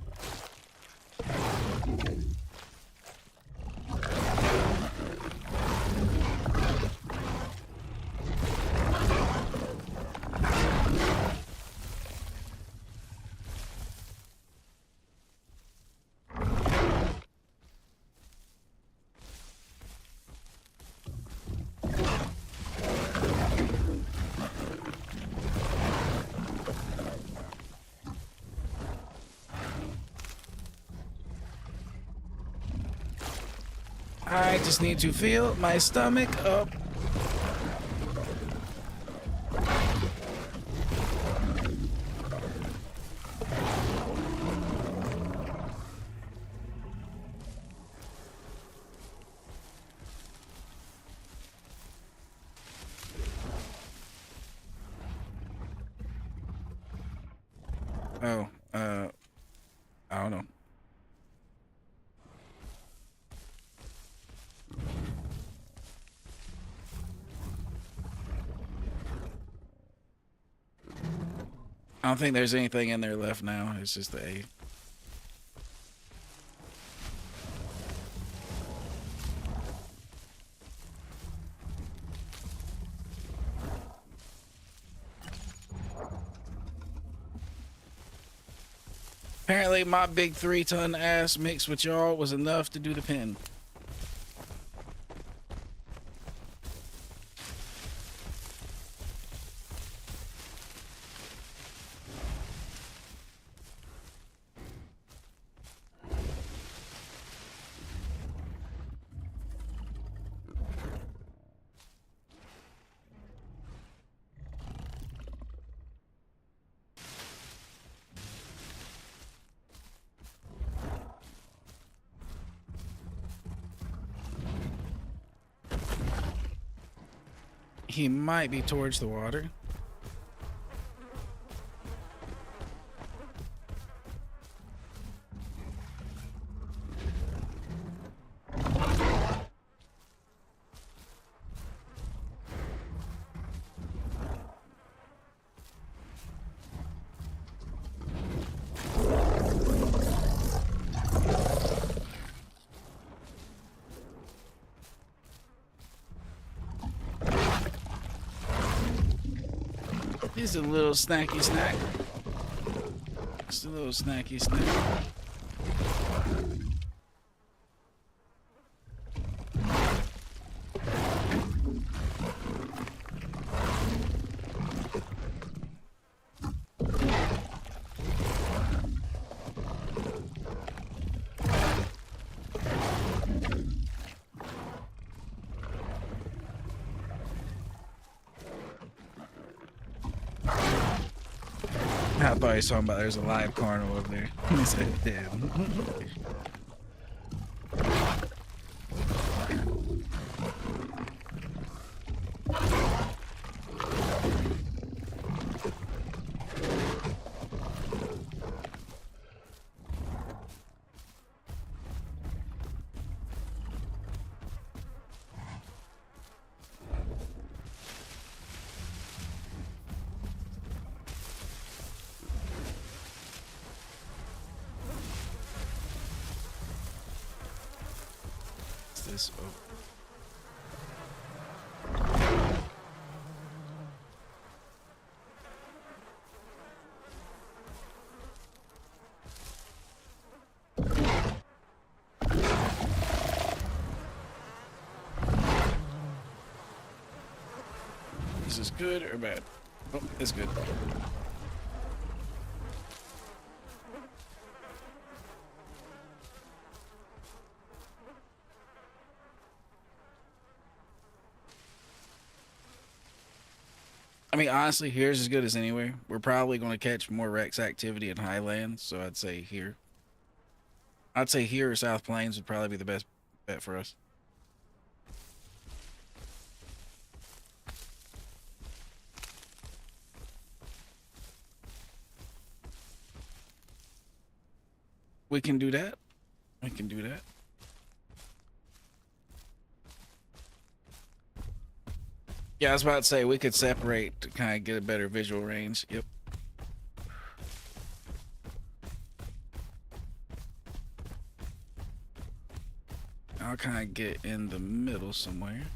A: I just need to fill my stomach up. Oh, I don't know. I don't think there's anything in there left now. It's just the A. Apparently, my big 3-ton ass mixed with y'all was enough to do the pin. He might be towards the water. He's a little snacky snack. Just a little snacky snack. I thought he was talking about there's a live carnival over there. He said, damn. This over. Is this good or bad? Oh, it's good. I mean, honestly, here's as good as anywhere. We're probably going to catch more Rex activity in Highlands, so I'd say here. I'd say here or South Plains would probably be the best bet for us. We can do that. We can do that. Yeah, I was about to say we could separate to kind of get a better visual range. Yep. I'll kind of get in the middle somewhere.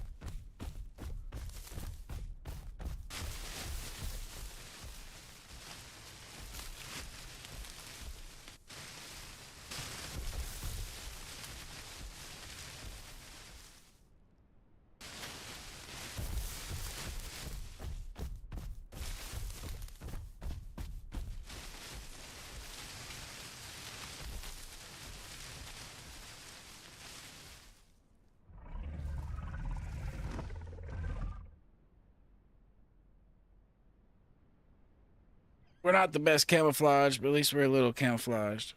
A: We're not the best camouflage, but at least we're a little camouflaged.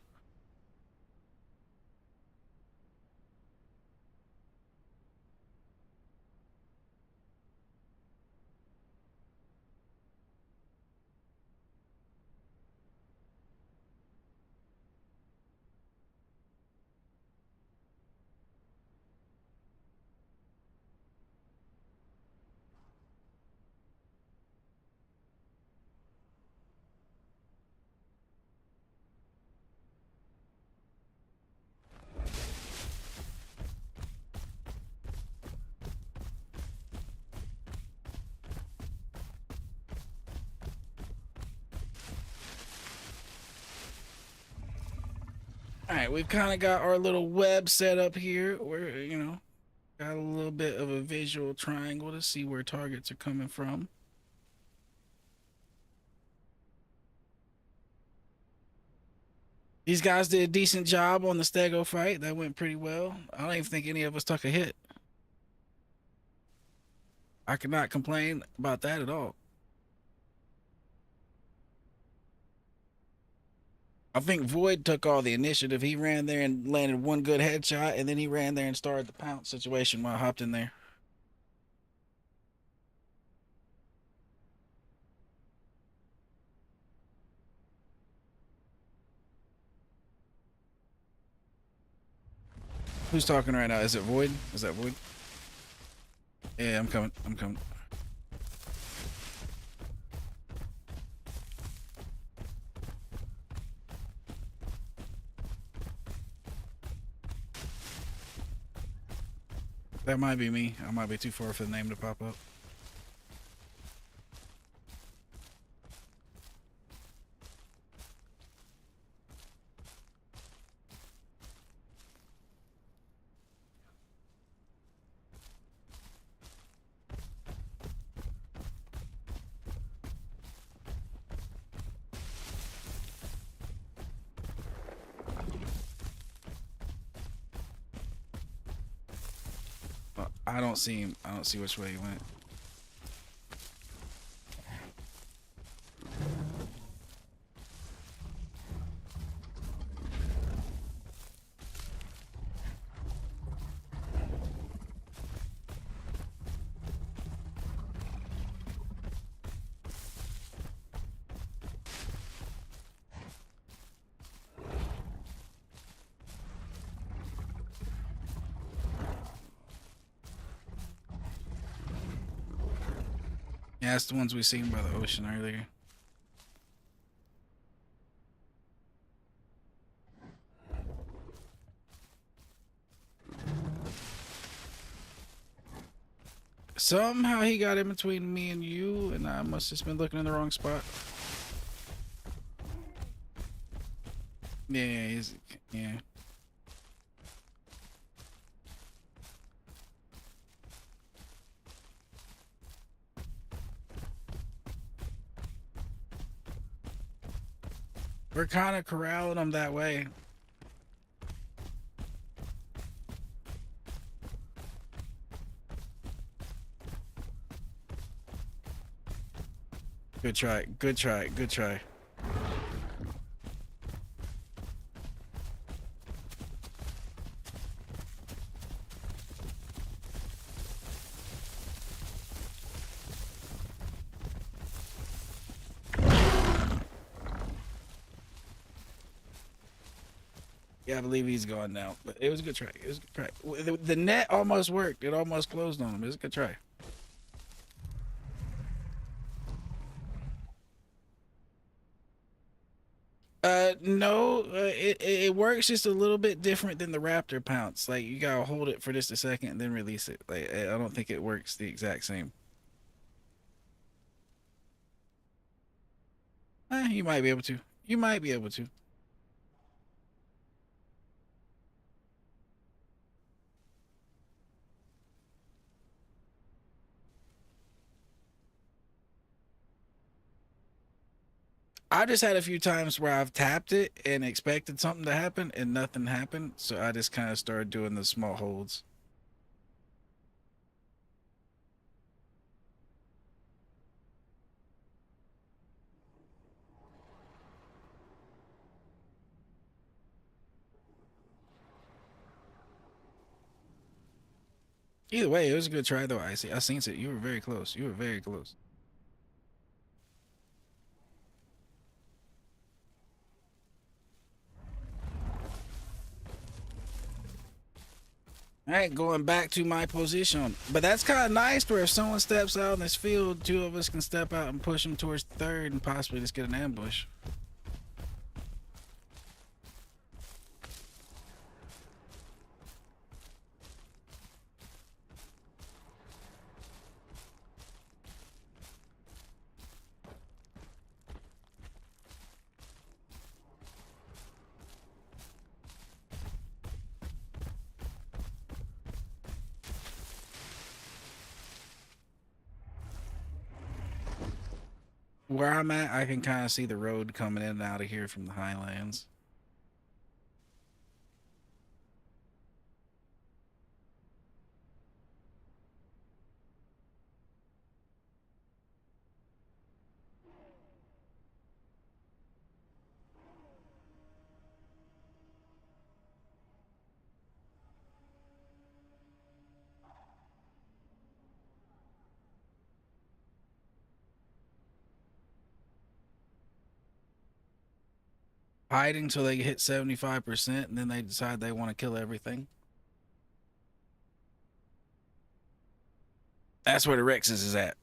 A: All right, we've kind of got our little web set up here. We're, got a little bit of a visual triangle to see where targets are coming from. These guys did a decent job on the Stego fight. That went pretty well. I don't even think any of us took a hit. I could not complain about that at all. I think Void took all the initiative. He ran there and landed one good headshot, and then he ran there and started the pounce situation while I hopped in there. Who's talking right now? Is it Void? Is that Void? Yeah, I'm coming. I'm coming. That might be me. I might be too far for the name to pop up. I don't see him. I don't see which way he went. Yeah, that's the ones we seen by the ocean earlier. Somehow he got in between me and you, and I must have been looking in the wrong spot. Yeah, yeah. We're kind of corralling them that way. Good try, good try, good try. Yeah, I believe he's gone now. But it was a good try. It was a good try. The net almost worked. It almost closed on him. It was a good try. No, it works just a little bit different than the raptor pounce. Like you gotta hold it for just a second and then release it. Like I don't think it works the exact same. You might be able to. You might be able to. I just had a few times where I've tapped it and expected something to happen and nothing happened, so I just kind of started doing the small holds. Either way, it was a good try though. I seen it. You were very close. You were very close. All right, going back to my position. But that's kind of nice where if someone steps out in this field, two of us can step out and push them towards the third and possibly just get an ambush. Where I'm at, I can kind of see the road coming in and out of here from the highlands. Hiding till they hit 75% and then they decide they want to kill everything. That's where the Rexes is at.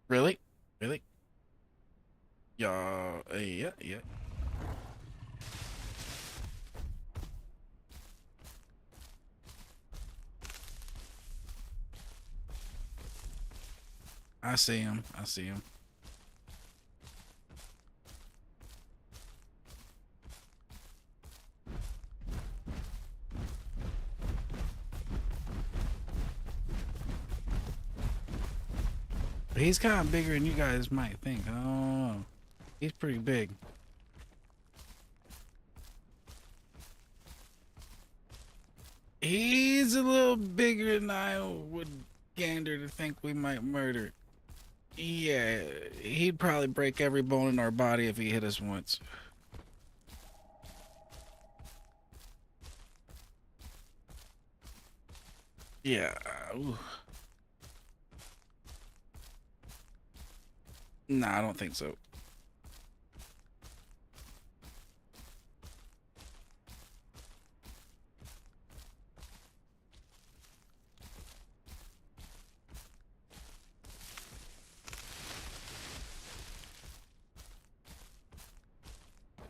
A: Really? Really? Yeah, yeah, yeah. I see him. I see him. He's kind of bigger than you guys might think. I don't know. He's pretty big. He's a little bigger than I would gander to think we might murder. Yeah, he'd probably break every bone in our body if he hit us once. Yeah. Ooh. Nah, I don't think so.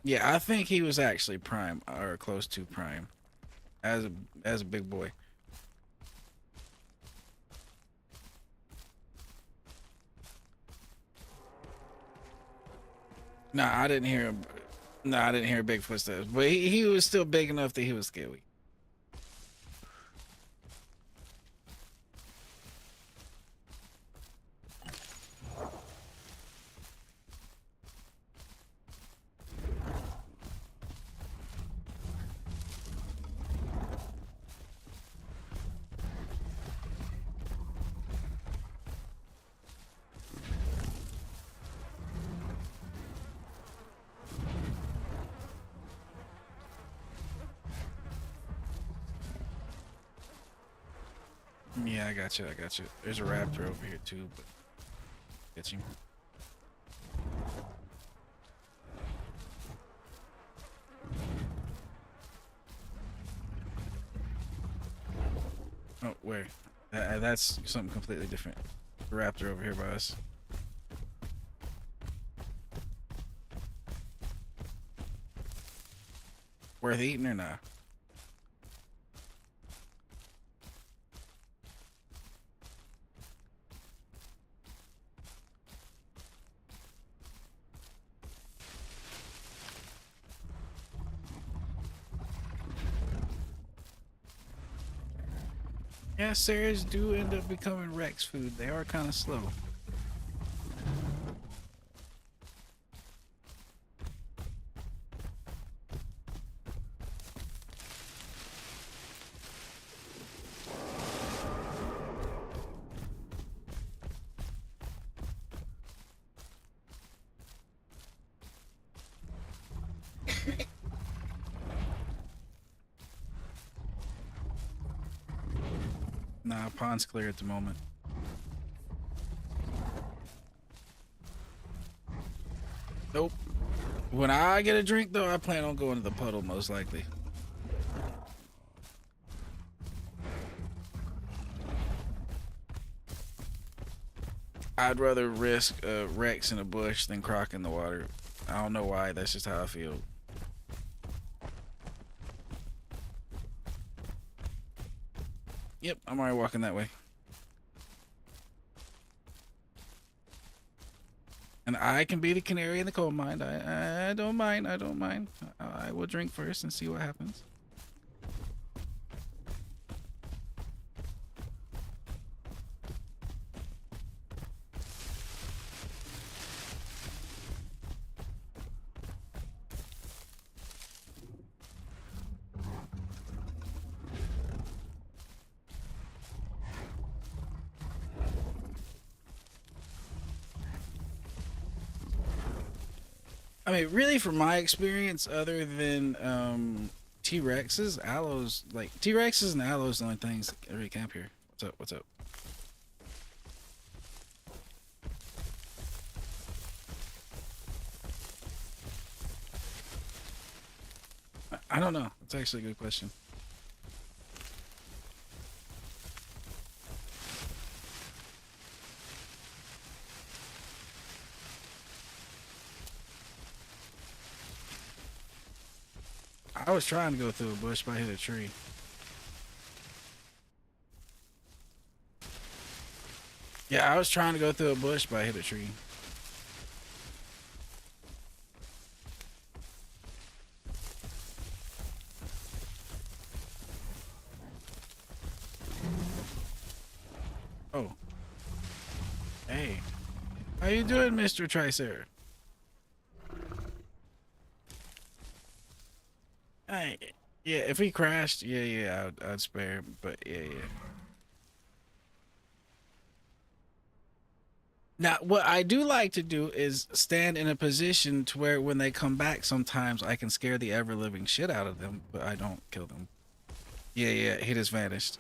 A: Yeah, I think he was actually prime or close to prime as a big boy. Nah, I didn't hear him. Nah, I didn't hear big footsteps, but he was still big enough that he was scary. Yeah, I got you. I got you. There's a raptor over here too, but get you. Oh, where? That's something completely different. The raptor over here by us. Worth eating or not? Yeah, Sarahs do end up becoming Rex food. They are kind of slow. Nah, pond's clear at the moment. Nope. When I get a drink, though, I plan on going to the puddle, most likely. I'd rather risk Rex in a bush than Croc in the water. I don't know why, that's just how I feel. Yep, I'm already walking that way. And I can be the canary in the coal mine. I don't mind. I don't mind. I will drink first and see what happens. I mean, really, from my experience, other than T-Rexes, aloes, like T-Rexes and aloes, the only things that really camp here. What's up? What's up? I don't know. That's actually a good question. I was trying to go through a bush, but I hit a tree. Yeah, I was trying to go through a bush, but I hit a tree. Oh. Hey. How you doing, Mr. Tricer? Hey. Yeah, if he crashed, yeah, I'd spare him, but yeah. Now, what I do like to do is stand in a position to where when they come back, sometimes I can scare the ever-living shit out of them, but I don't kill them. Yeah, he just vanished.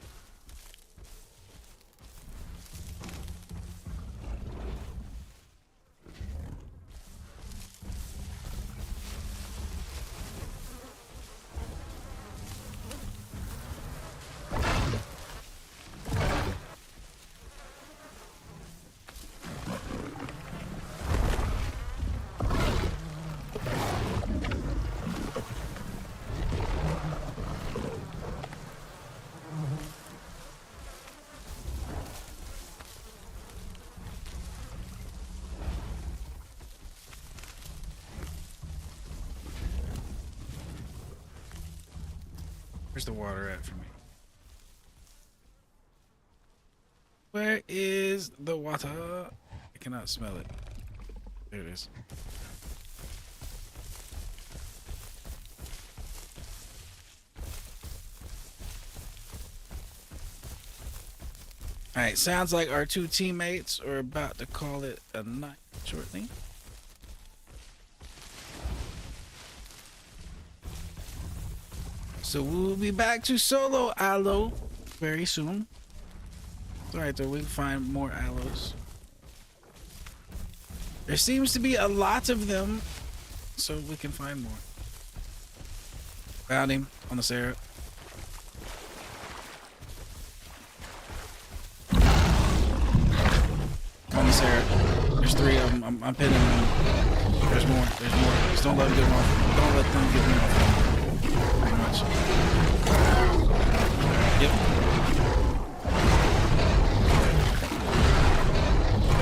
A: Where's the water at for me? Where is the water? I cannot smell it. There it is. Alright, sounds like our two teammates are about to call it a night shortly. So we'll be back to solo aloe very soon. Alright, though, we can find more aloes. There seems to be a lot of them, so we can find more. Found him on the syrup. On the Sarah. There's 3 of them. I'm pinning them. There's more. There's more. Just don't let them get them off. Don't let them get me off. Pretty much. Yep.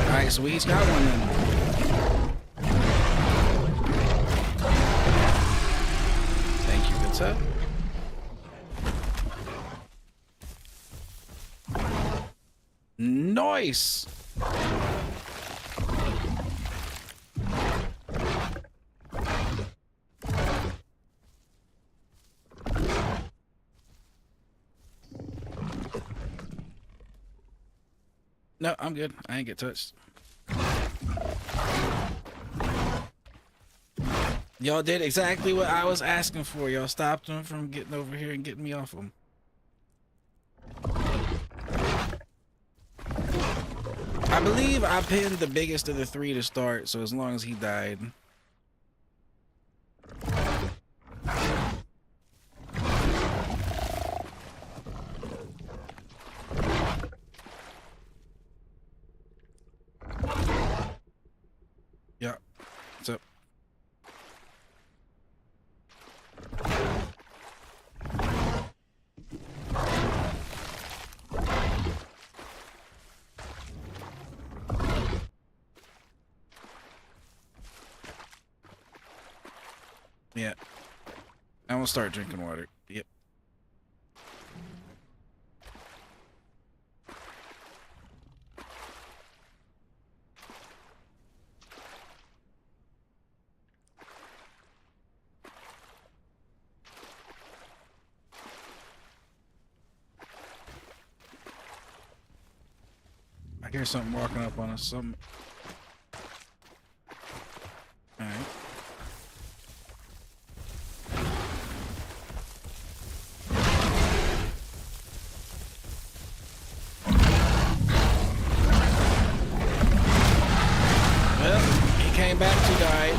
A: Alright, so we each got one then. Thank you, good sir. Nice! No, I'm good. I ain't get touched. Y'all did exactly what I was asking for. Y'all stopped them from getting over here and getting me off them. I believe I pinned the biggest of the 3 to start, so as long as he died. Yeah. What's up? Yeah. I'm gonna start drinking water. Yep. I hear something walking up on us. Something. All right. Well, he came back to die.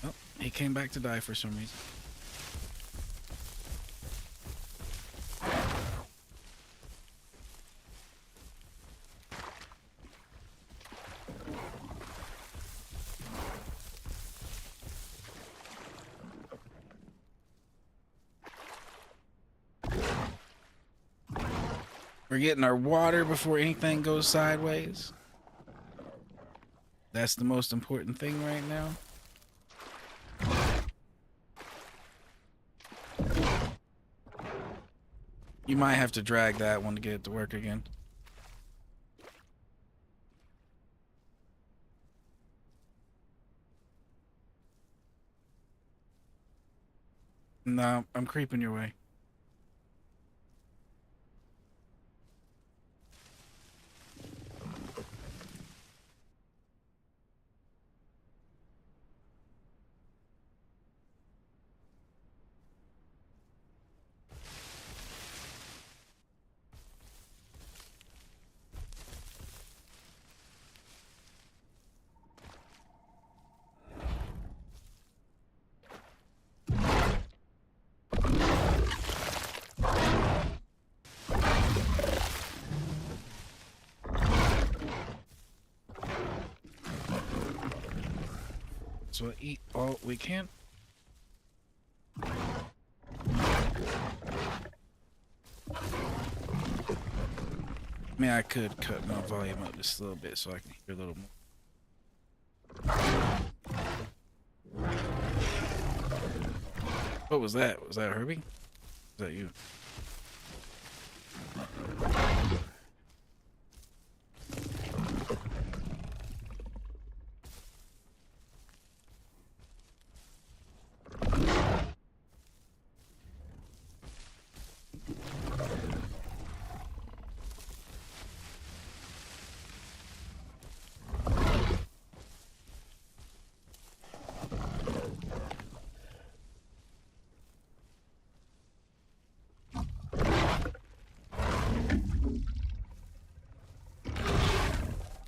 A: Oh, he came back to die for some reason. We're getting our water before anything goes sideways. That's the most important thing right now. You might have to drag that one to get it to work again. No, I'm creeping your way. So we'll eat all we can. I mean, I could cut my volume up just a little bit so I can hear a little more. What was that? Was that Herbie? Was that you?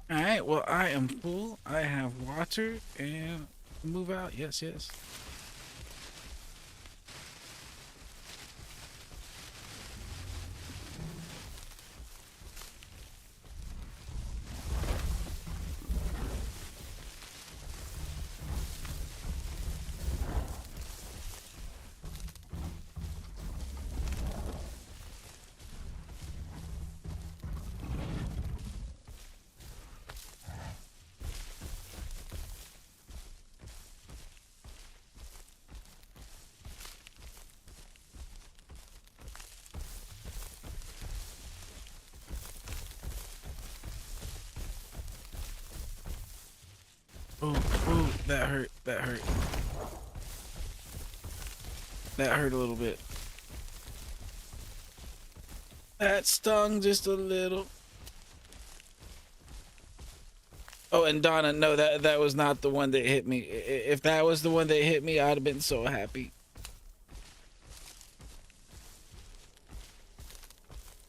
A: Alright, well, I am full. I have water and move out. Yes, yes. Oh, that hurt. That hurt. That hurt a little bit. That stung just a little. Oh, and Donna, no, that was not the one that hit me. If that was the one that hit me, I'd have been so happy.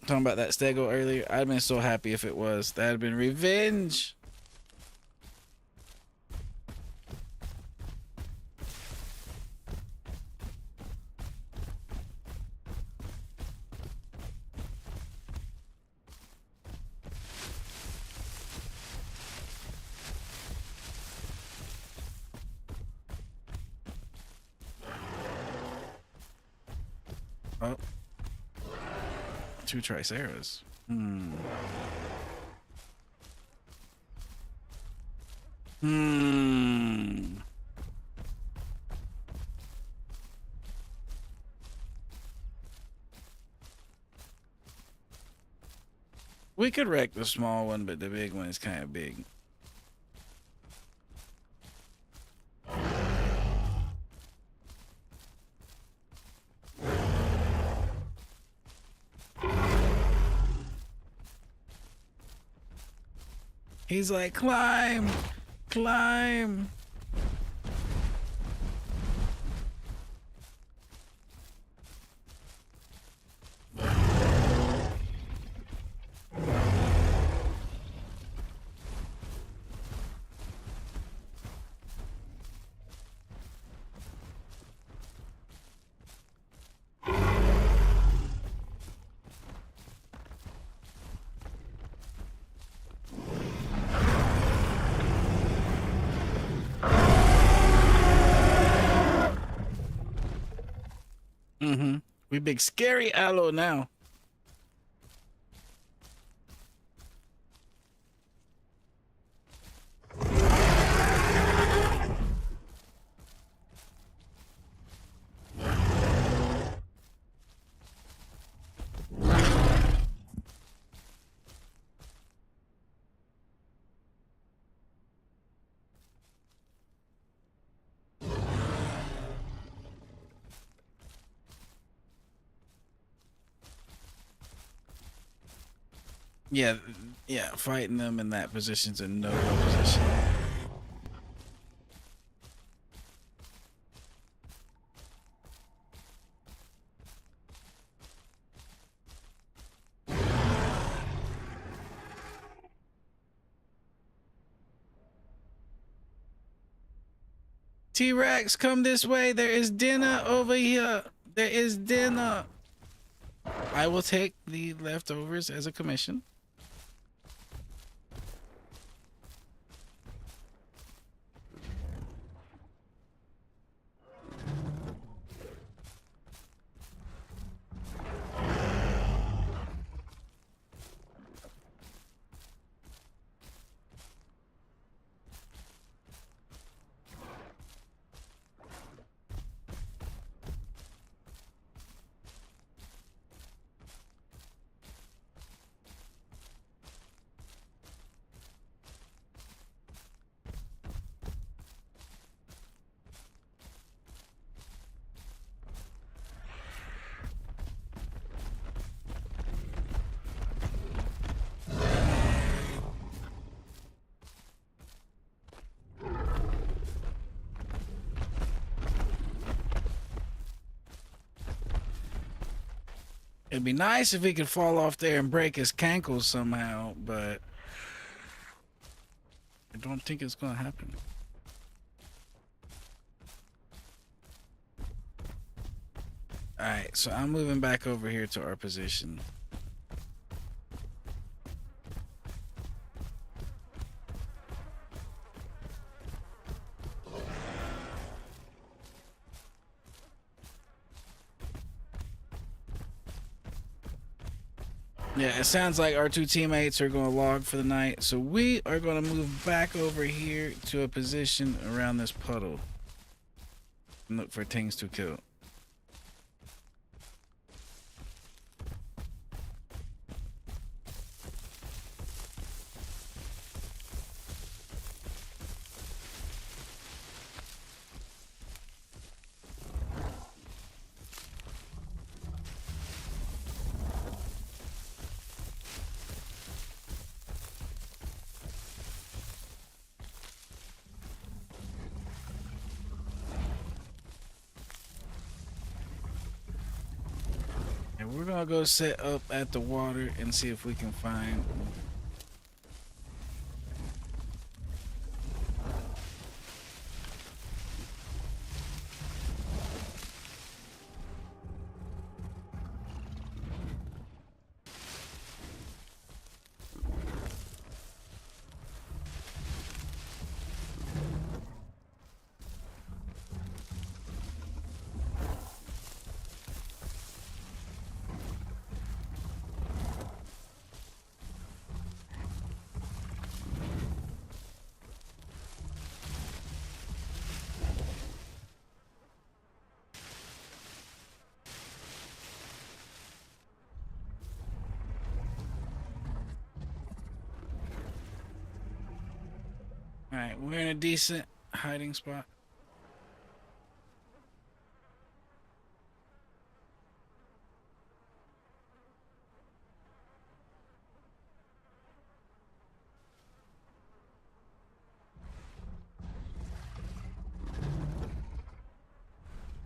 A: Talking about that stego earlier, I'd have been so happy if it was. That'd have been revenge. Oh. 2 Triceras. We could wreck the small one, but the big one is kind of big. He's like, climb, climb. We big scary aloe now. Yeah, fighting them in that position's a no-go position. T-Rex, come this way. There is dinner over here. There is dinner. I will take the leftovers as a commission. It'd be nice if he could fall off there and break his cankles somehow, but I don't think it's gonna happen. Alright, so I'm moving back over here to our position. Yeah, it sounds like our 2 teammates are going to log for the night, so we are going to move back over here to a position around this puddle and look for things to kill. we're gonna go set up at the water and see if we can find. All right, we're in a decent hiding spot.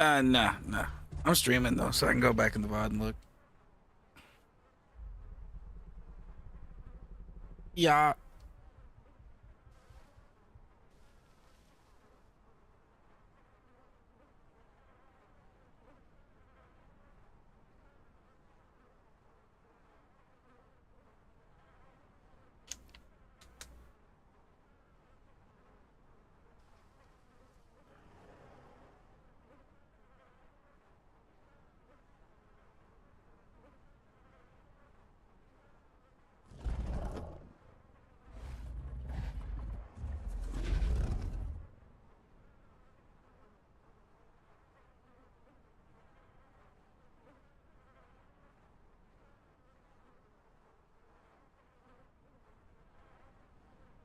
A: Nah. I'm streaming though, so I can go back in the VOD and look. Yeah.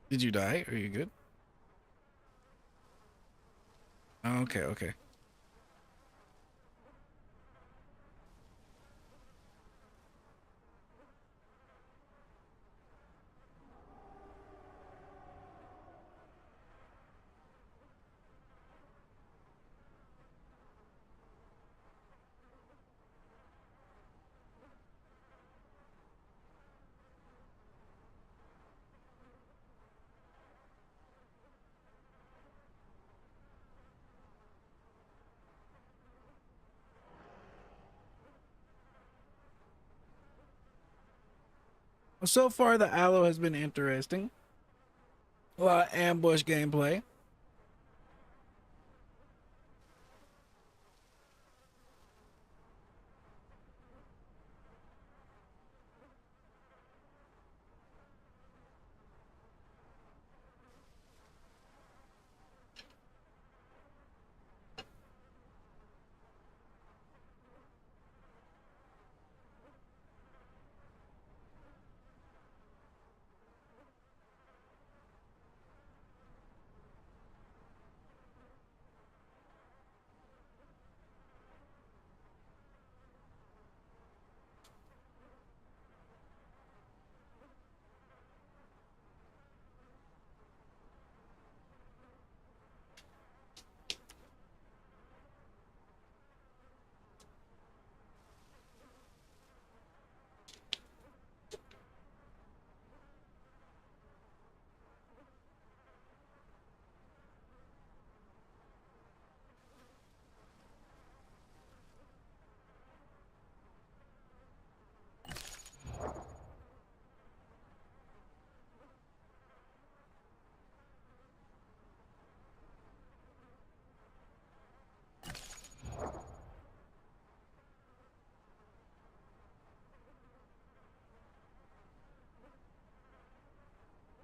A: Did you die? Are you good? Okay. Well, so far the Aloe has been interesting. A lot of ambush gameplay.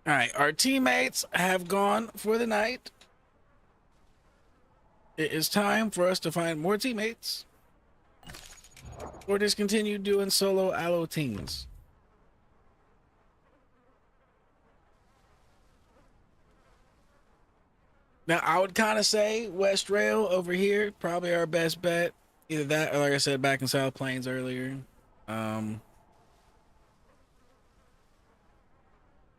A: All right, our teammates have gone for the night. It is time for us to find more teammates or just continue doing solo Aloe teams. Now, I would kind of say West Rail over here, probably our best bet. Either that or, like I said, back in South Plains earlier. Um,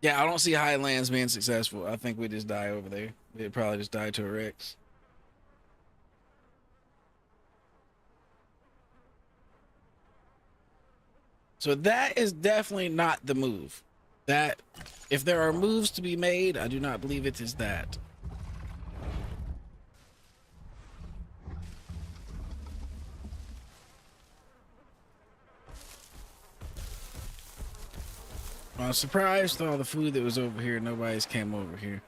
A: yeah, I don't see Highlands being successful. I think we just die over there. We'd probably just die to a Rex. So that is definitely not the move. That, if there are moves to be made, I do not believe it is that. I was surprised with all the food that was over here. Nobody's came over here.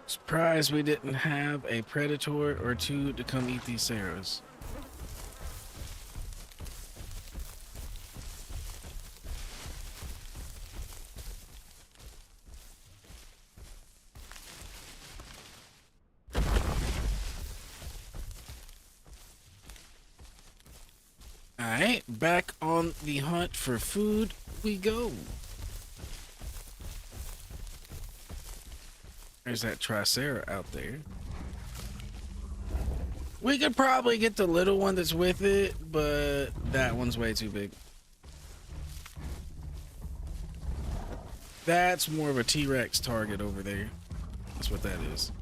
A: Surprised we didn't have a predator or two to come eat these Sarahs. Alright, back on the hunt for food we go. There's that Tricera out there. We could probably get the little one that's with it, but that one's way too big. That's more of a T-Rex target over there. That's what that is.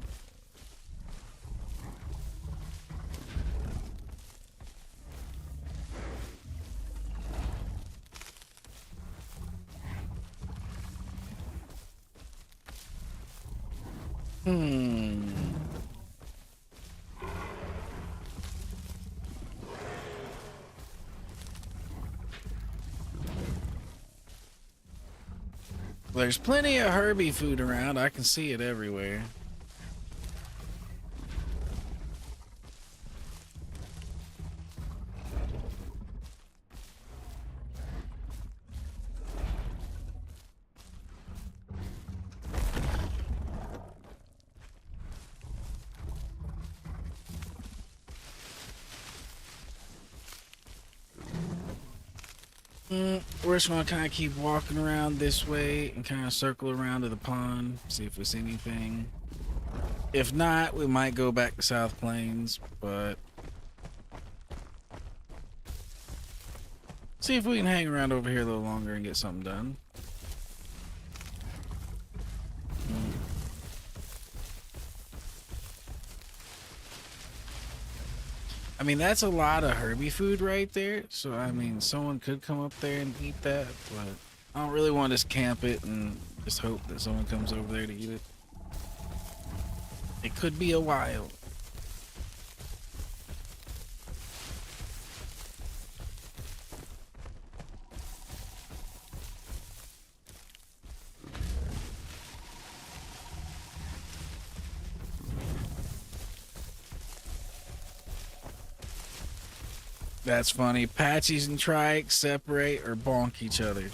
A: There's plenty of Herbie food around. I can see it everywhere. We're just gonna kind of keep walking around this way and kind of circle around to the pond, see if we see anything. If not, we might go back to South Plains, but see if we can hang around over here a little longer and get something done. I mean, that's a lot of Herbie food right there. So, I mean, someone could come up there and eat that, but I don't really want to just camp it and just hope that someone comes over there to eat it. It could be a while. That's funny. Patchies and trikes separate or bonk each other.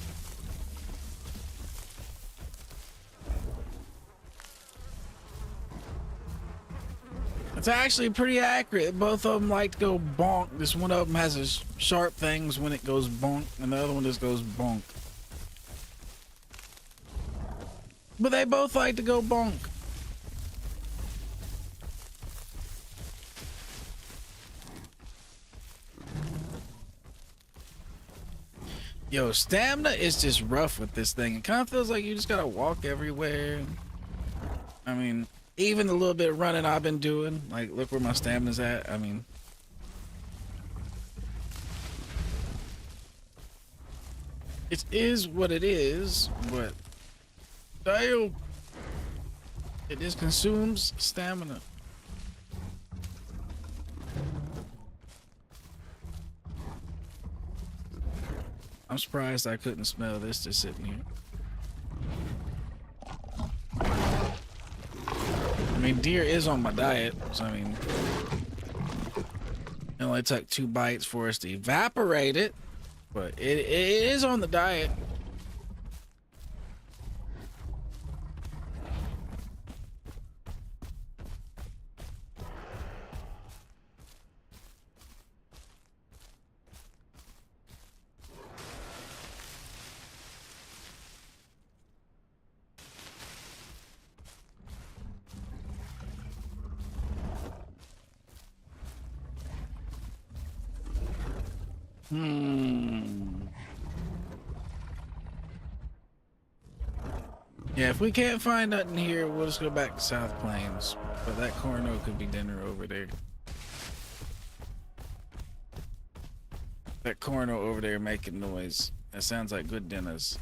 A: It's actually pretty accurate. Both of them like to go bonk. This one of them has a sharp things when it goes bonk, and the other one just goes bonk. But they both like to go bonk. Yo, stamina is just rough with this thing. It kind of feels like you just gotta walk everywhere. I mean, even the little bit of running I've been doing, like, look where my stamina's at. I mean, it is what it is, but damn, it just consumes stamina. I'm surprised I couldn't smell this just sitting here. I mean, deer is on my diet, so I mean, it only took 2 bites for us to evaporate it, but it is on the diet. Yeah, if we can't find nothing here, we'll just go back to South Plains. But that corno could be dinner over there. That corno over there making noise. That sounds like good dinners.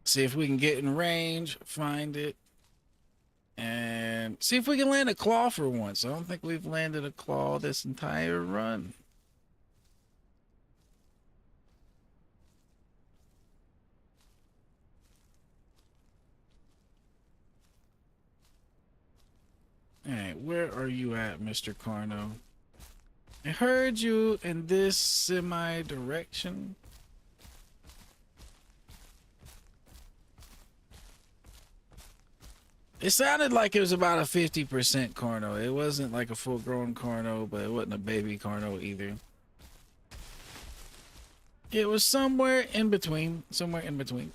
A: See if we can get in range, find it, and see if we can land a claw for once. I don't think we've landed a claw this entire run. All right, where are you at, Mr. Carno? I heard you in this semi-direction. It sounded like it was about a 50% Carno. It wasn't like a full-grown Carno, but it wasn't a baby Carno either. It was somewhere in between. Somewhere in between.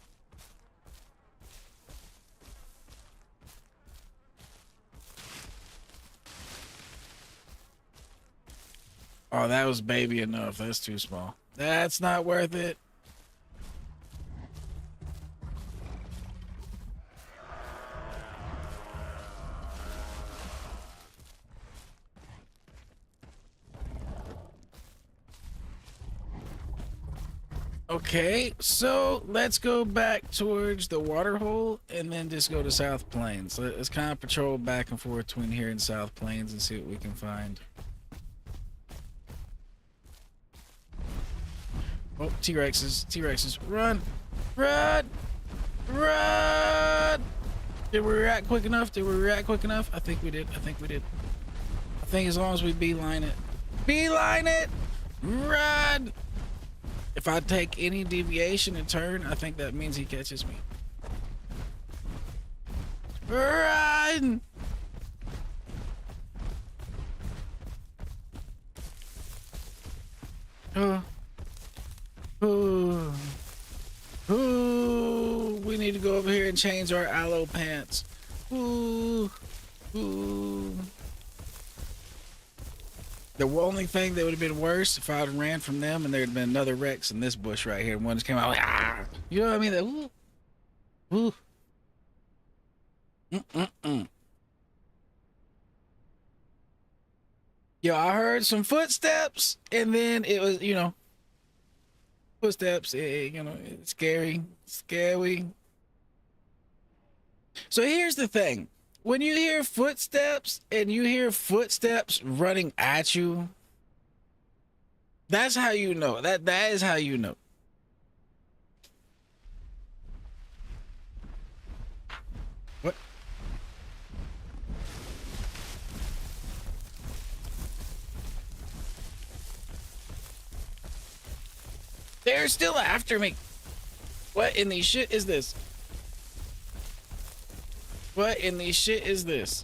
A: Oh, that was baby enough. That's too small. That's not worth it. Okay, so let's go back towards the water hole and then just go to South Plains. Let's kind of patrol back and forth between here and South Plains and see what we can find. Oh, T-Rexes, T-Rexes, run, run, run! Did we react quick enough? Did we react quick enough? I think we did, I think we did. I think as long as we beeline it, run! If I take any deviation and turn, I think that means he catches me. Run! We need to go over here and change our aloe pants. The only thing that would have been worse if I had ran from them and there had been another Rex in this bush right here and one just came out like, ah! You know what I mean? That, ooh. Yo, I heard some footsteps and then it was, you know, footsteps, you know, it's scary. So here's the thing. When you hear footsteps and you hear footsteps running at you, that's how you know. That is how you know. What? They're still after me. What in the shit is this? What in the shit is this?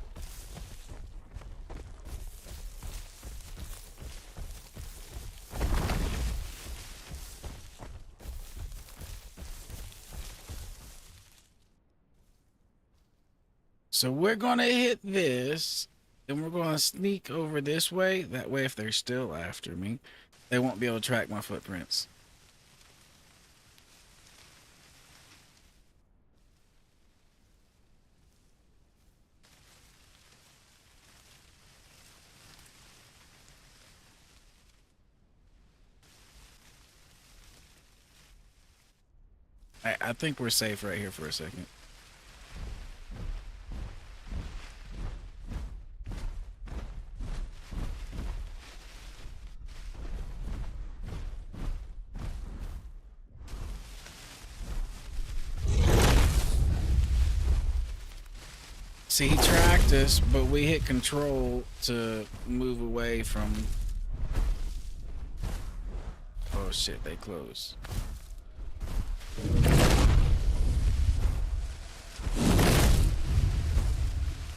A: So we're gonna hit this, and we're gonna sneak over this way. That way, if they're still after me, they won't be able to track my footprints. I think we're safe right here for a second. See, he tracked us, but we hit control to move away from... Oh shit, they closed.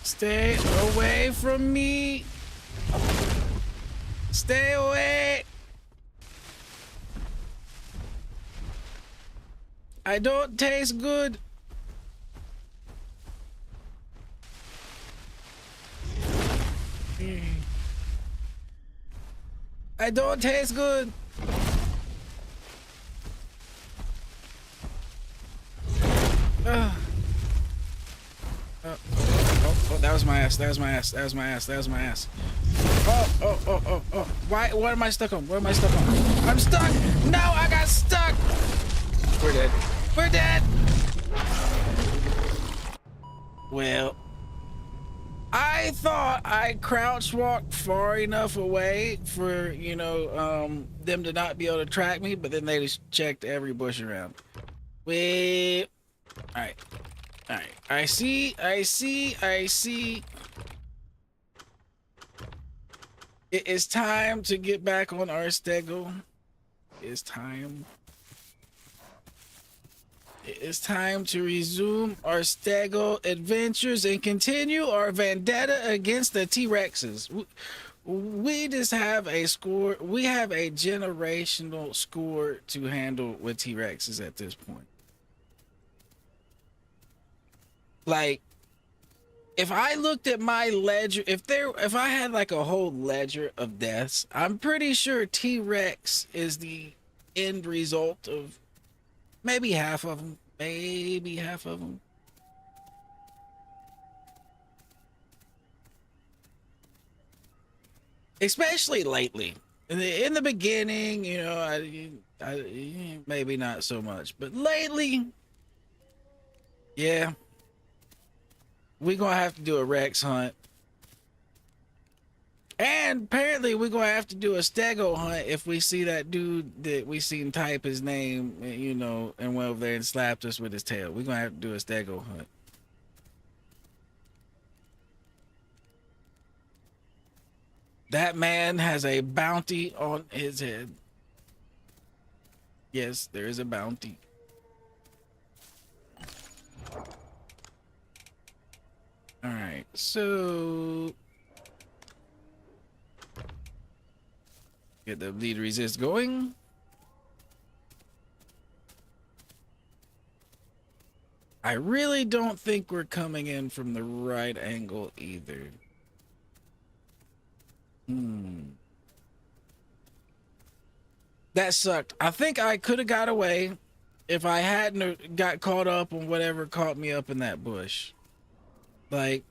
A: Stay away from me. Stay away. I don't taste good. I don't taste good. Oh, that was my ass. That was my ass. That was my ass. That was my ass. Oh. Why? What am I stuck on? What am I stuck on? I'm stuck. No, I got stuck. We're dead. We're dead. Well, I thought I crouch walked far enough away for, you know, them to not be able to track me, but then they just checked every bush around. Wait. All right. All right. I see. It is time to get back on our stego. It's time. It is time to resume our stego adventures and continue our vendetta against the T-Rexes. We just have a score. We have a generational score to handle with T-Rexes at this point. Like, if I looked at my ledger, if I had like a whole ledger of deaths, I'm pretty sure T-Rex is the end result of maybe half of them. Maybe half of them. Especially lately. In the beginning, you know, I maybe not so much, but lately, yeah, we're gonna have to do a Rex hunt. And apparently we're gonna have to do a stego hunt if we see that dude that we seen type his name, you know, and went over there and slapped us with his tail. We're gonna have to do a stego hunt. That man has a bounty on his head. Yes, there is a bounty. All right, so get the bleed resist going. I really don't think we're coming in from the right angle either. That sucked. I think I could have got away if I hadn't got caught up on whatever caught me up in that bush. Like,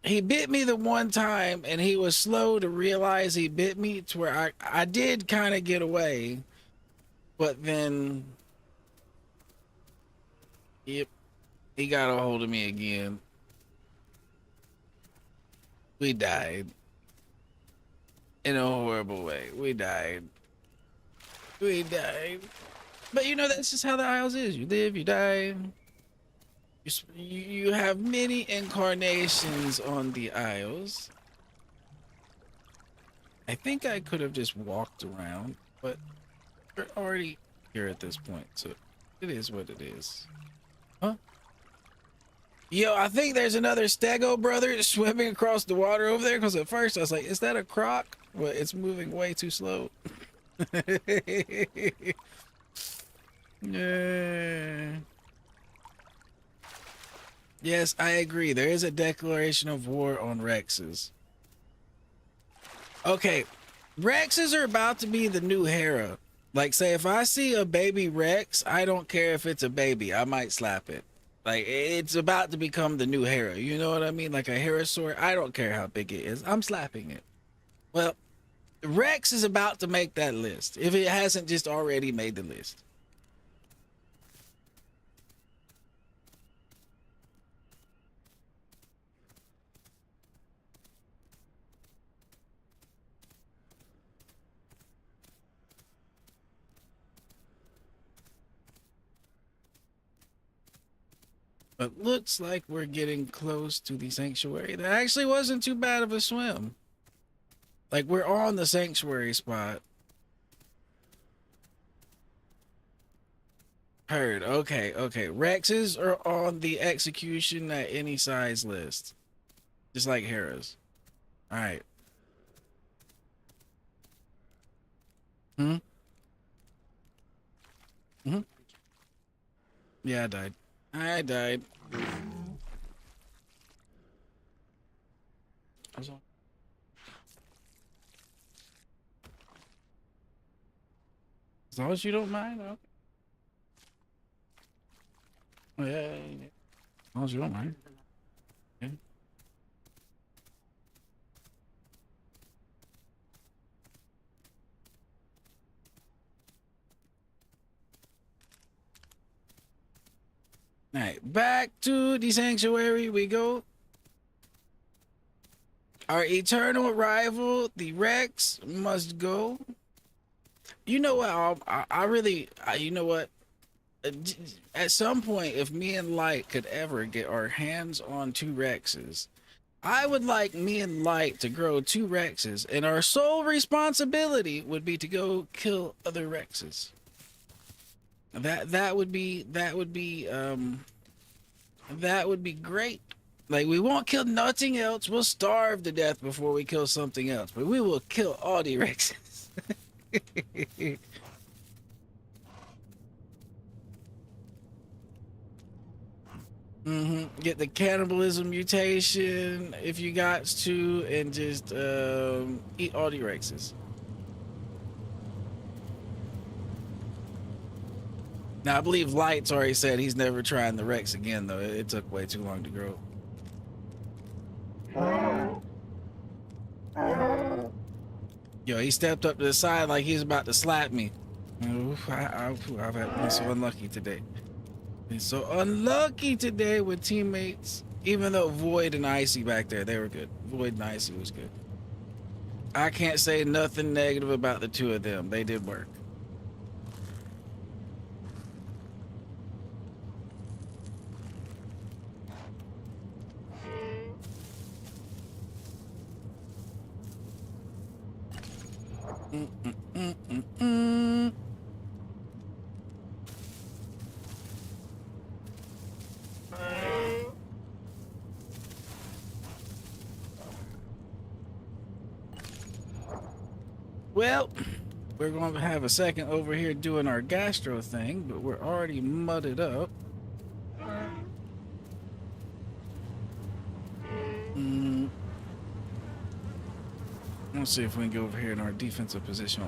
A: he bit me the one time and he was slow to realize he bit me to where I did kind of get away, but then, yep, he got a hold of me again. We died in a horrible way. We died. But you know, that's just how the Isles is. You live, you die. You have many incarnations on the Isles. I think I could have just walked around, but we're already here at this point, so it is what it is. Huh? Yo, I think there's another stego brother swimming across the water over there, because at first I was like, is that a croc? Well, it's moving way too slow. Yeah. Yes, I agree. There is a declaration of war on Rexes. Okay, Rexes are about to be the new Hera. Like, say, if I see a baby Rex, I don't care if it's a baby. I might slap it. Like, it's about to become the new Hera. You know what I mean? Like a Herasaur. I don't care how big it is. I'm slapping it. Well, Rex is about to make that list, if it hasn't just already made the list. But looks like we're getting close to the sanctuary. That actually wasn't too bad of a swim. Like, we're on the sanctuary spot. Heard. Okay. Rexes are on the execution at any size list. Just like Hera's. Alright. Yeah, I died. As long as you don't mind. Okay. Oh, yeah, yeah, yeah. As long as you don't mind. Yeah. All right, back to the sanctuary we go. Our eternal rival, the Rex, must go. You know what? I really, you know what? At some point, if me and Light could ever get our hands on two Rexes, I would like me and Light to grow two Rexes, and our sole responsibility would be to go kill other Rexes. That would be great. Like, we won't kill nothing else. We'll starve to death before we kill something else, but we will kill all the Rexes. Get the cannibalism mutation if you got to, and just eat all the Rexes. Now I believe Light's already said he's never trying the Rex again, though. It took way too long to grow. Yo, he stepped up to the side like he's about to slap me. I've been so unlucky today. Been so unlucky today with teammates. Even though Void and Icy back there, they were good. Void and Icy was good. I can't say nothing negative about the two of them. They did work. Well, we're going to have a second over here doing our gastro thing, but we're already mudded up. Let's see if we can go over here in our defensive position.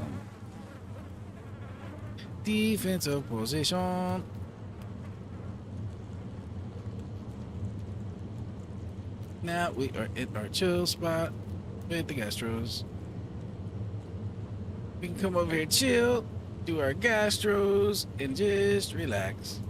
A: Defensive position. Now we are in our chill spot with the gastros. We can come over here, chill, do our gastros, and just relax.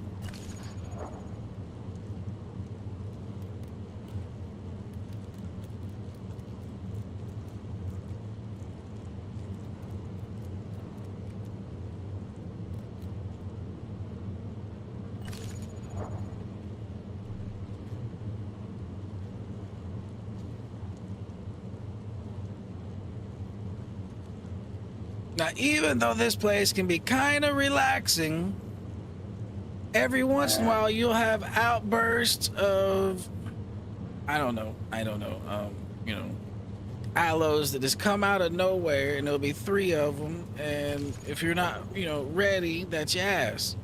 A: Now, even though this place can be kind of relaxing, every once in a while you'll have outbursts of, I don't know, you know, aloes that just come out of nowhere, and there'll be 3 of them, and if you're not, you know, ready, that's your ass.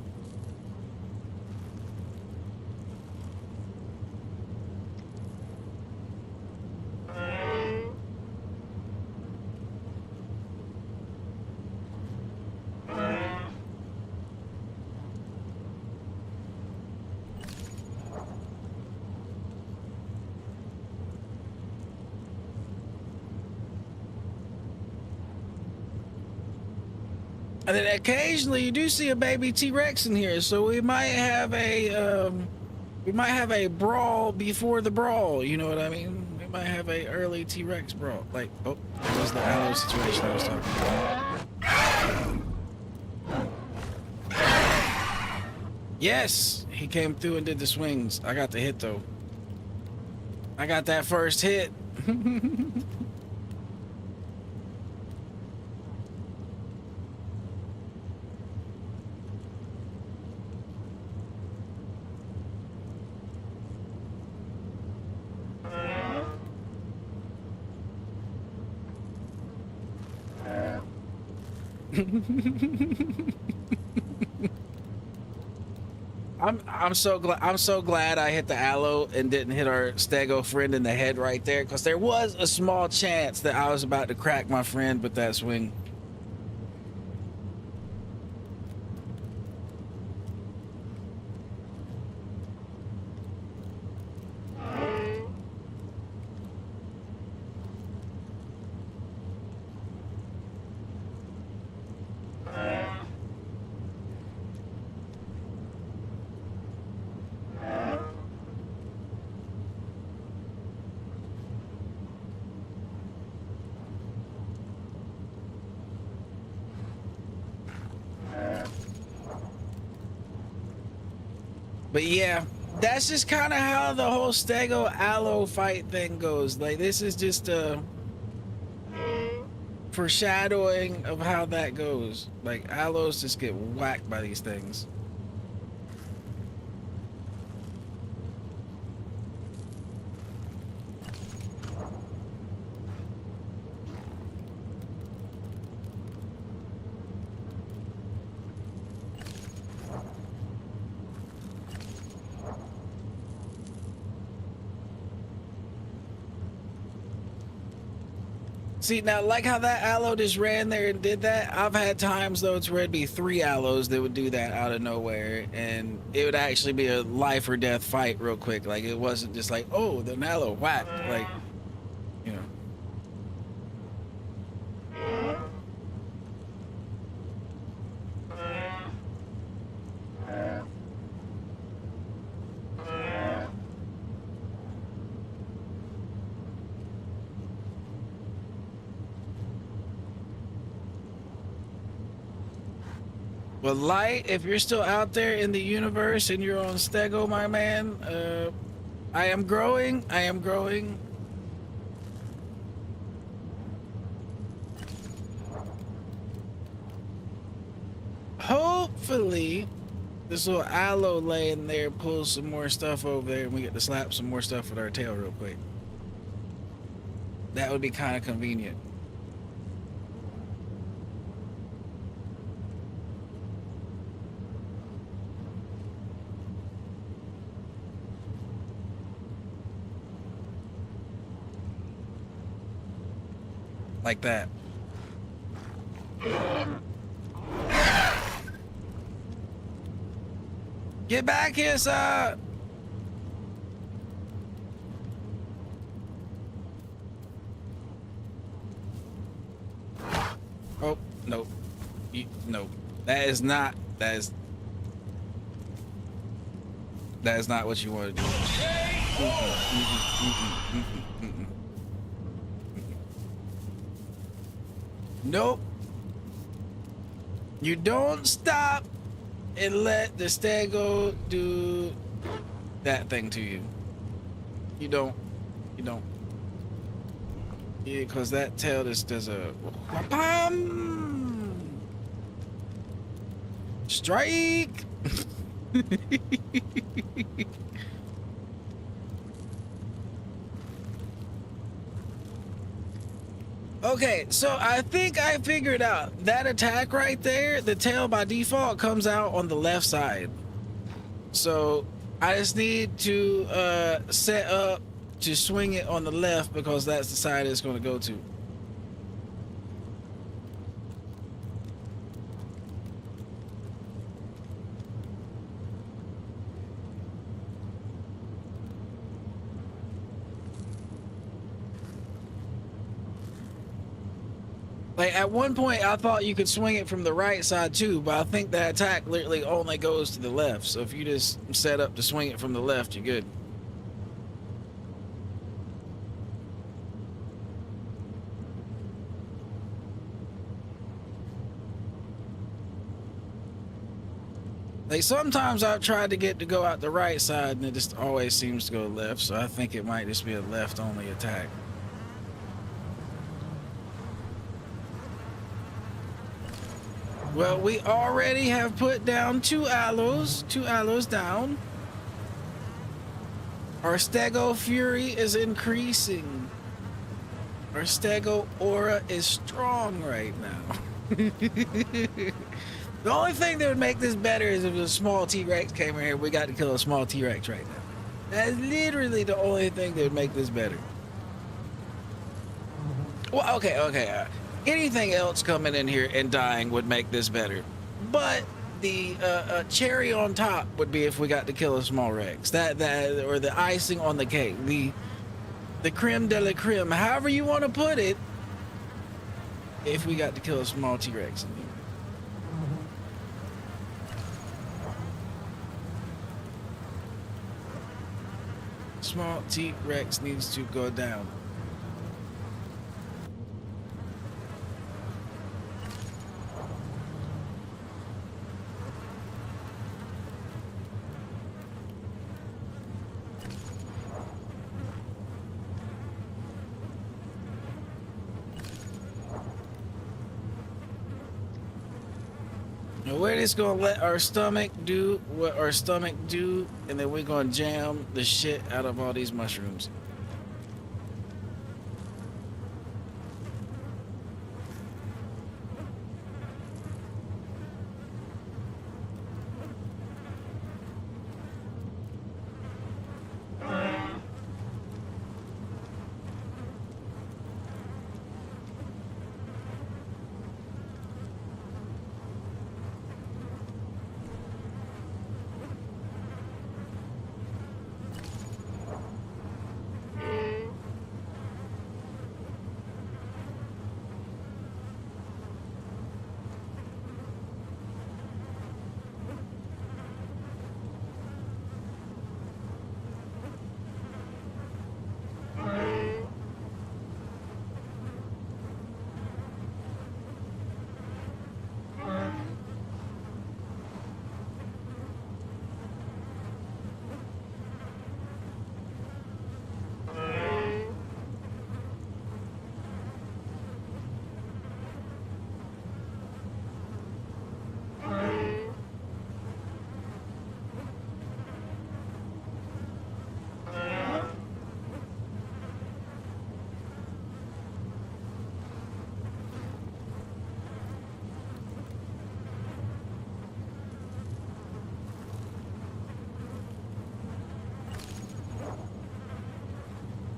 A: And then occasionally you do see a baby T-Rex in here, so we might have a brawl before the brawl. You know what I mean? We might have a early T-Rex brawl. Like, oh, that was the aloe situation I was talking about. Yes, he came through and did the swings. I got the hit though. I got that first hit. I'm so glad I hit the aloe and didn't hit our stego friend in the head right there, because there was a small chance that I was about to crack my friend with that swing. But yeah, that's just kind of how the whole Stego Aloe fight thing goes. Like, this is just a foreshadowing of how that goes. Like, aloes just get whacked by these things. See, now, like how that aloe just ran there and did that, I've had times, though, it's where it'd be 3 aloes that would do that out of nowhere, and it would actually be a life or death fight real quick. Like, it wasn't just like, oh, the aloe whacked. Like, you know. Well, Light, if you're still out there in the universe and you're on Stego, my man, I am growing. I am growing. Hopefully, this little aloe laying there pulls some more stuff over there and we get to slap some more stuff with our tail real quick. That would be kind of convenient. Like that. Get back here, sir! Oh, no. No. That is not what you want to do. Nope. You don't stop and let the Stego do that thing to you. You don't. Yeah, because that tail just does a strike. Okay, so I think I figured out that attack right there, the tail by default comes out on the left side. So I just need to set up to swing it on the left because that's the side it's going to go to. Like, at one point, I thought you could swing it from the right side too, but I think that attack literally only goes to the left. So if you just set up to swing it from the left, you're good. Like, sometimes I've tried to get to go out the right side and it just always seems to go left. So I think it might just be a left-only attack. Well, we already have put down 2 aloes down. Our Stego Fury is increasing. Our Stego Aura is strong right now. The only thing that would make this better is if a small T-Rex came in here, we got to kill a small T-Rex right now. That's literally the only thing that would make this better. Well, okay. Anything else coming in here and dying would make this better. But the cherry on top would be if we got to kill a small Rex. That or the icing on the cake. The creme de la creme, however you want to put it, if we got to kill a small T-Rex in here. Small T-Rex needs to go down. And we're just gonna let our stomach do what our stomach do, and then we're gonna jam the shit out of all these mushrooms.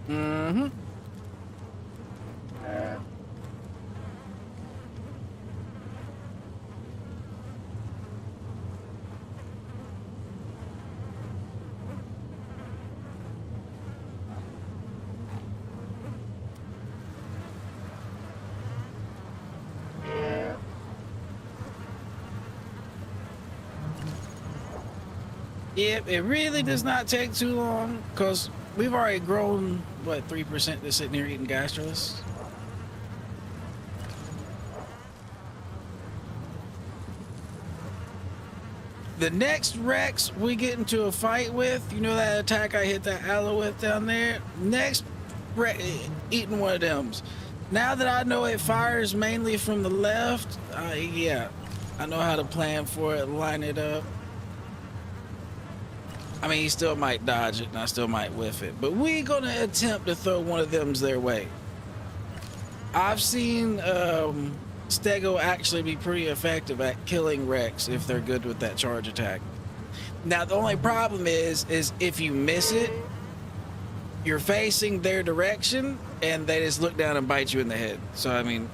A: Mm-hmm. Yep, it really does not take too long, because we've already grown, what, 3% that's sitting here eating gastrolus? The next Rex we get into a fight with, you know that attack I hit that aloe with down there? Next Rex, eating one of them. Now that I know it fires mainly from the left, yeah, I know how to plan for it, line it up. I mean, he still might dodge it, and I still might whiff it, but we're gonna attempt to throw one of them their way. I've seen Stego actually be pretty effective at killing Rex if they're good with that charge attack. Now, the only problem is if you miss it, you're facing their direction, and they just look down and bite you in the head. So, I mean...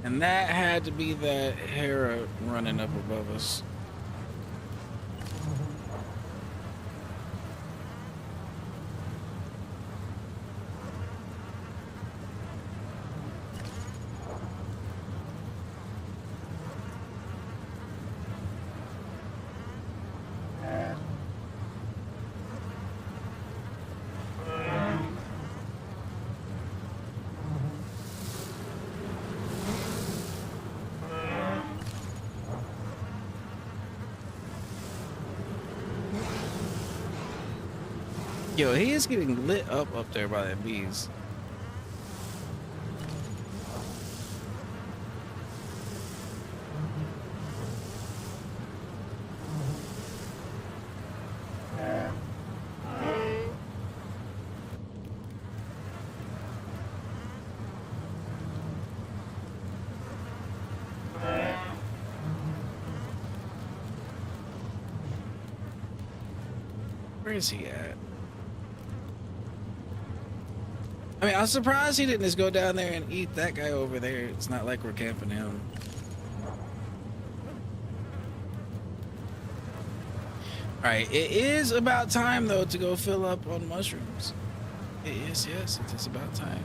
A: And that had to be that Hera running up above us. Yo, he is getting lit up there by that bees. Where is he at? I mean, I'm surprised he didn't just go down there and eat that guy over there. It's not like we're camping him. Alright, it is about time, though, to go fill up on mushrooms. It is, yes, it is about time.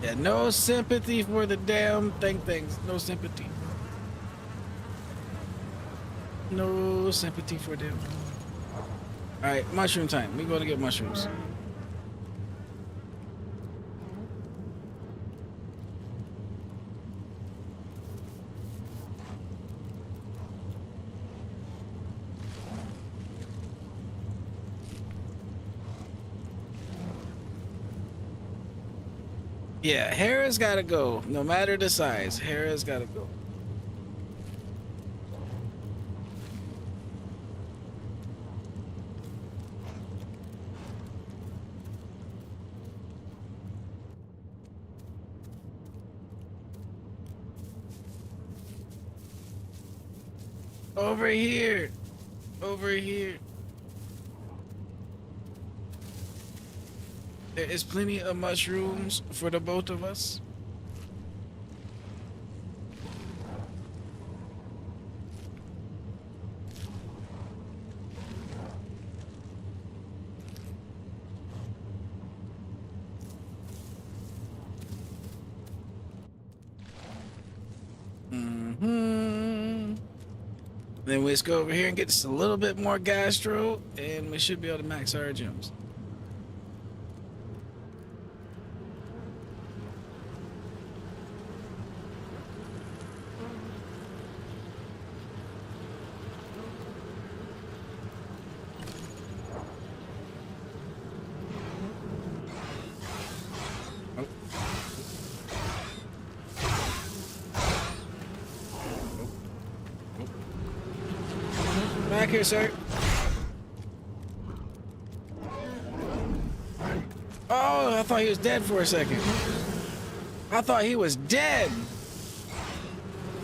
A: Yeah, no sympathy for the damn things. No sympathy. No sympathy for them. All right, mushroom time. We going to get mushrooms. Yeah, Hera's gotta go. No matter the size, Hera's gotta go. Over here. Over here. There is plenty of mushrooms for the both of us. Then we just go over here and get just a little bit more gastro, and we should be able to max our gems. Back here, sir. Oh, I thought he was dead for a second. I thought he was dead.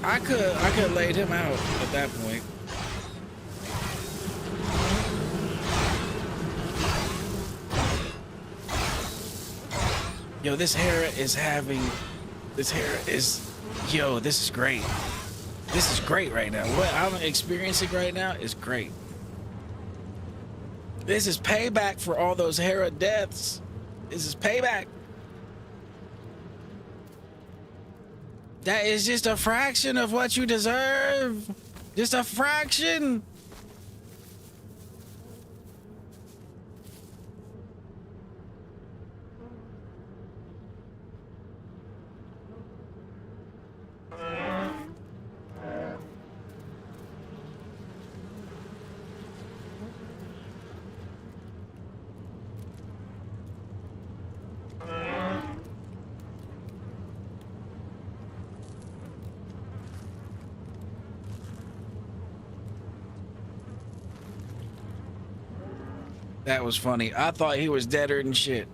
A: I could have laid him out at that point. Yo, this Hera is yo, this is great. This is great right now. What I'm experiencing right now is great. This is payback for all those Hera deaths. This is payback. That is just a fraction of what you deserve. Just a fraction. That was funny. I thought he was deader than shit.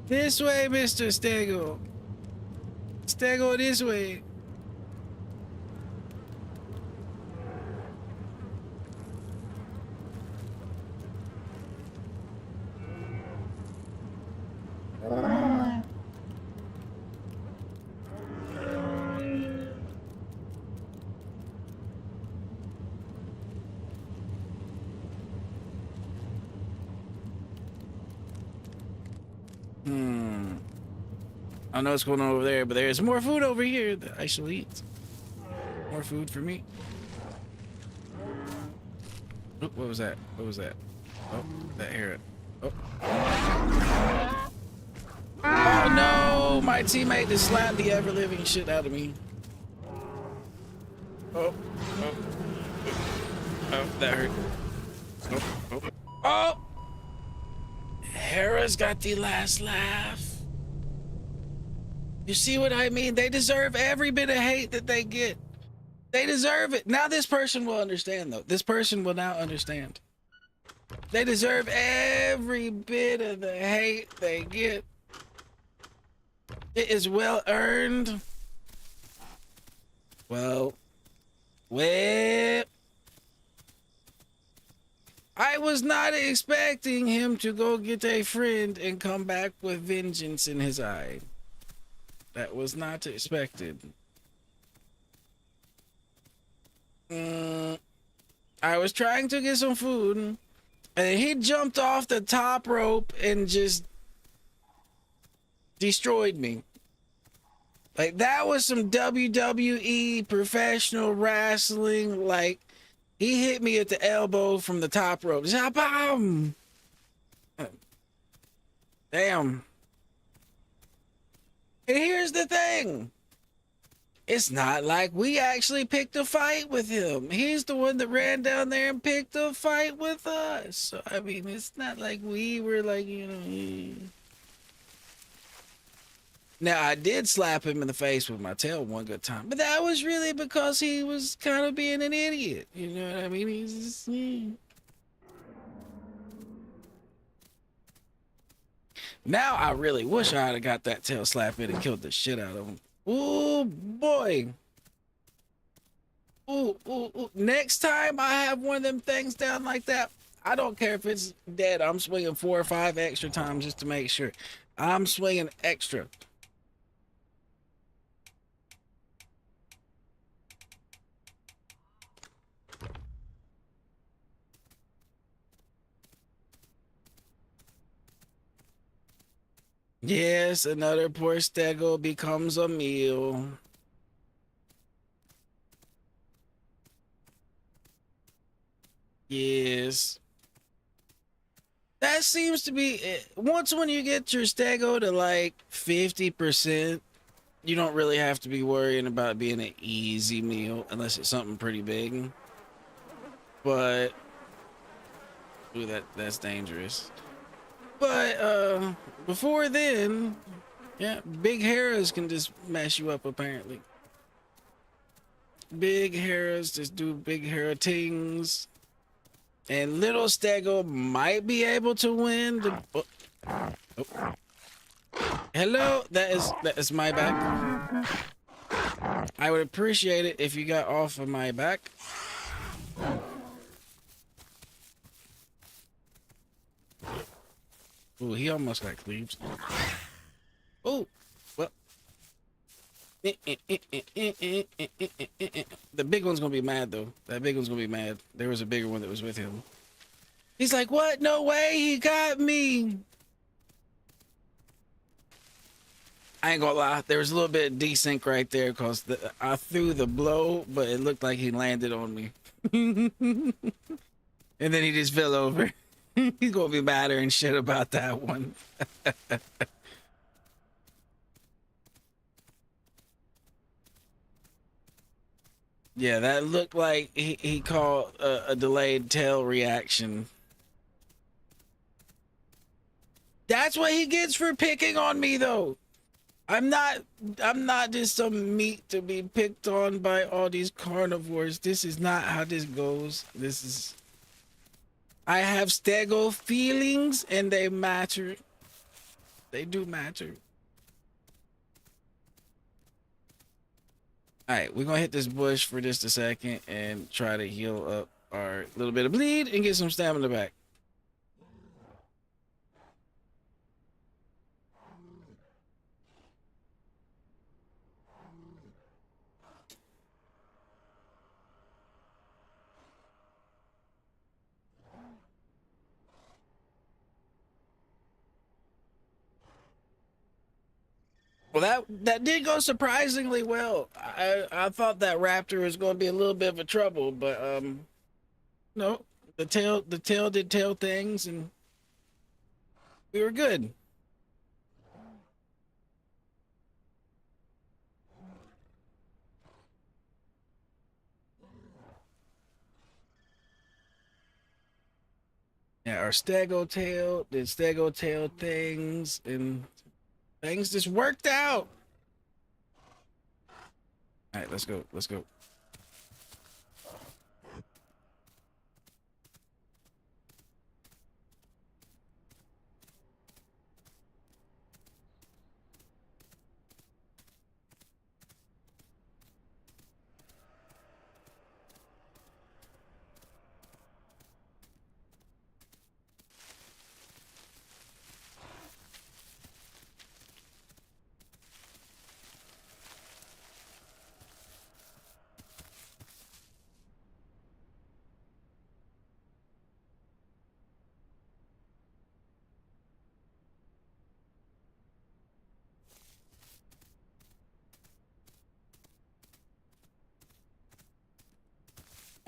A: This way, Mr. Stego. Stego, this way. I don't know what's going on over there, but there's more food over here that I shall eat. More food for me. Oh, what was that? What was that? Oh, that Hera. Oh. Oh no! My teammate just slapped the ever-living shit out of me. Oh. Oh. Oh, that hurt. Oh. Oh. Oh! Hera's got the last laugh. You see what I mean? They deserve every bit of hate that they get. They deserve it. Now this person will understand, though. This person will now understand. They deserve every bit of the hate they get. It is well earned. Well, I was not expecting him to go get a friend and come back with vengeance in his eye. That was not expected. I was trying to get some food, and he jumped off the top rope and just destroyed me. Like, that was some WWE professional wrestling. Like, he hit me at the elbow from the top rope. Damn. And here's the thing. It's not like we actually picked a fight with him. He's the one that ran down there and picked a fight with us. So, I mean, it's not like we were like, you know. Now, I did slap him in the face with my tail one good time, but that was really because he was kind of being an idiot. You know what I mean? He's just, Now, I really wish I had got that tail slap in and killed the shit out of him. Ooh, boy. Ooh. Next time I have one of them things down like that, I don't care if it's dead. I'm swinging 4 or 5 extra times just to make sure. I'm swinging extra. Yes, another poor stego becomes a meal. Yes. That seems to be once when you get your stego to like 50%, you don't really have to be worrying about being an easy meal unless it's something pretty big. But ooh, that's dangerous. But before then, yeah, big Harris can just mess you up apparently. Big Harris just do big Hera things. And little stego might be able to win the oh. Hello, that is my back. I would appreciate it if you got off of my back. Ooh, he almost got cleaves. Oh, well. The big one's gonna be mad though. That big one's gonna be mad. There was a bigger one that was with him. He's like, what? No way, he got me. I ain't gonna lie, there was a little bit of desync right there because I threw the blow, but it looked like he landed on me. And then he just fell over. He's gonna be madder and shit about that one. Yeah, that looked like he called a delayed tail reaction. That's what he gets for picking on me though. I'm not just some meat to be picked on by all these carnivores. This is not how this goes. I have stego feelings and they matter. They do matter. Alright, we're gonna hit this bush for just a second and try to heal up our little bit of bleed and get some stamina back. Well, that did go surprisingly well. I thought that raptor was going to be a little bit of a trouble, but no, the tail did tail things, and we were good. Yeah, our stego tail did stego tail things, and things just worked out. All right, let's go. Let's go.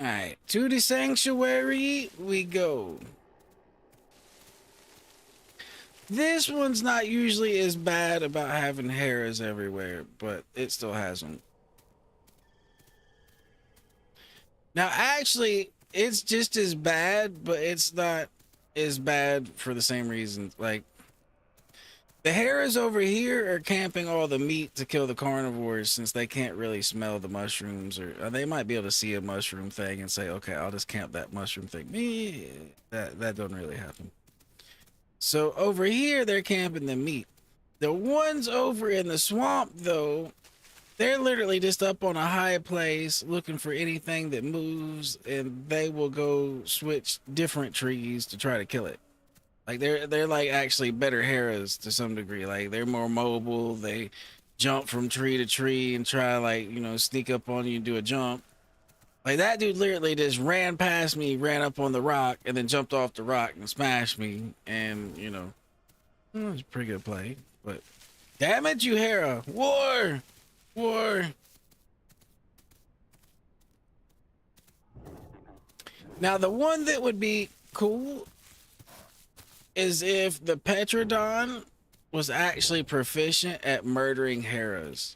A: Alright, to the sanctuary we go. This one's not usually as bad about having hares everywhere, but it still has them. Now, actually, it's just as bad, but it's not as bad for the same reasons. Like, the hares over here are camping all the meat to kill the carnivores since they can't really smell the mushrooms, or they might be able to see a mushroom thing and say, okay, I'll just camp that mushroom thing. That don't really happen. So over here, they're camping the meat. The ones over in the swamp, though, they're literally just up on a high place looking for anything that moves, and they will go switch different trees to try to kill it. Like they're like actually better hares to some degree. Like they're more mobile. They jump from tree to tree and try like, you know, sneak up on you and do a jump. Like that dude literally just ran past me, ran up on the rock, and then jumped off the rock and smashed me. And you know, it was a pretty good play. But damn it, you Hera! War! Now the one that would be cool is if the Petrodon was actually proficient at murdering Heras.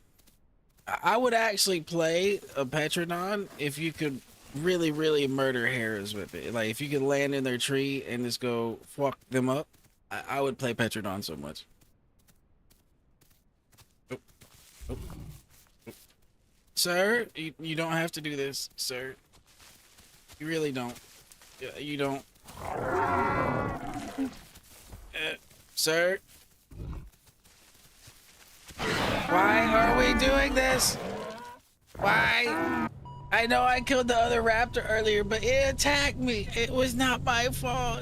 A: I would actually play a Petrodon if you could really murder Heras with it. Like if you could land in their tree and just go fuck them up. I would play Petrodon so much. Oh, oh, oh. Sir, you don't have to do this, sir. You really don't. You don't. Sir? Why are we doing this? Why? I know I killed the other raptor earlier, but it attacked me. It was not my fault.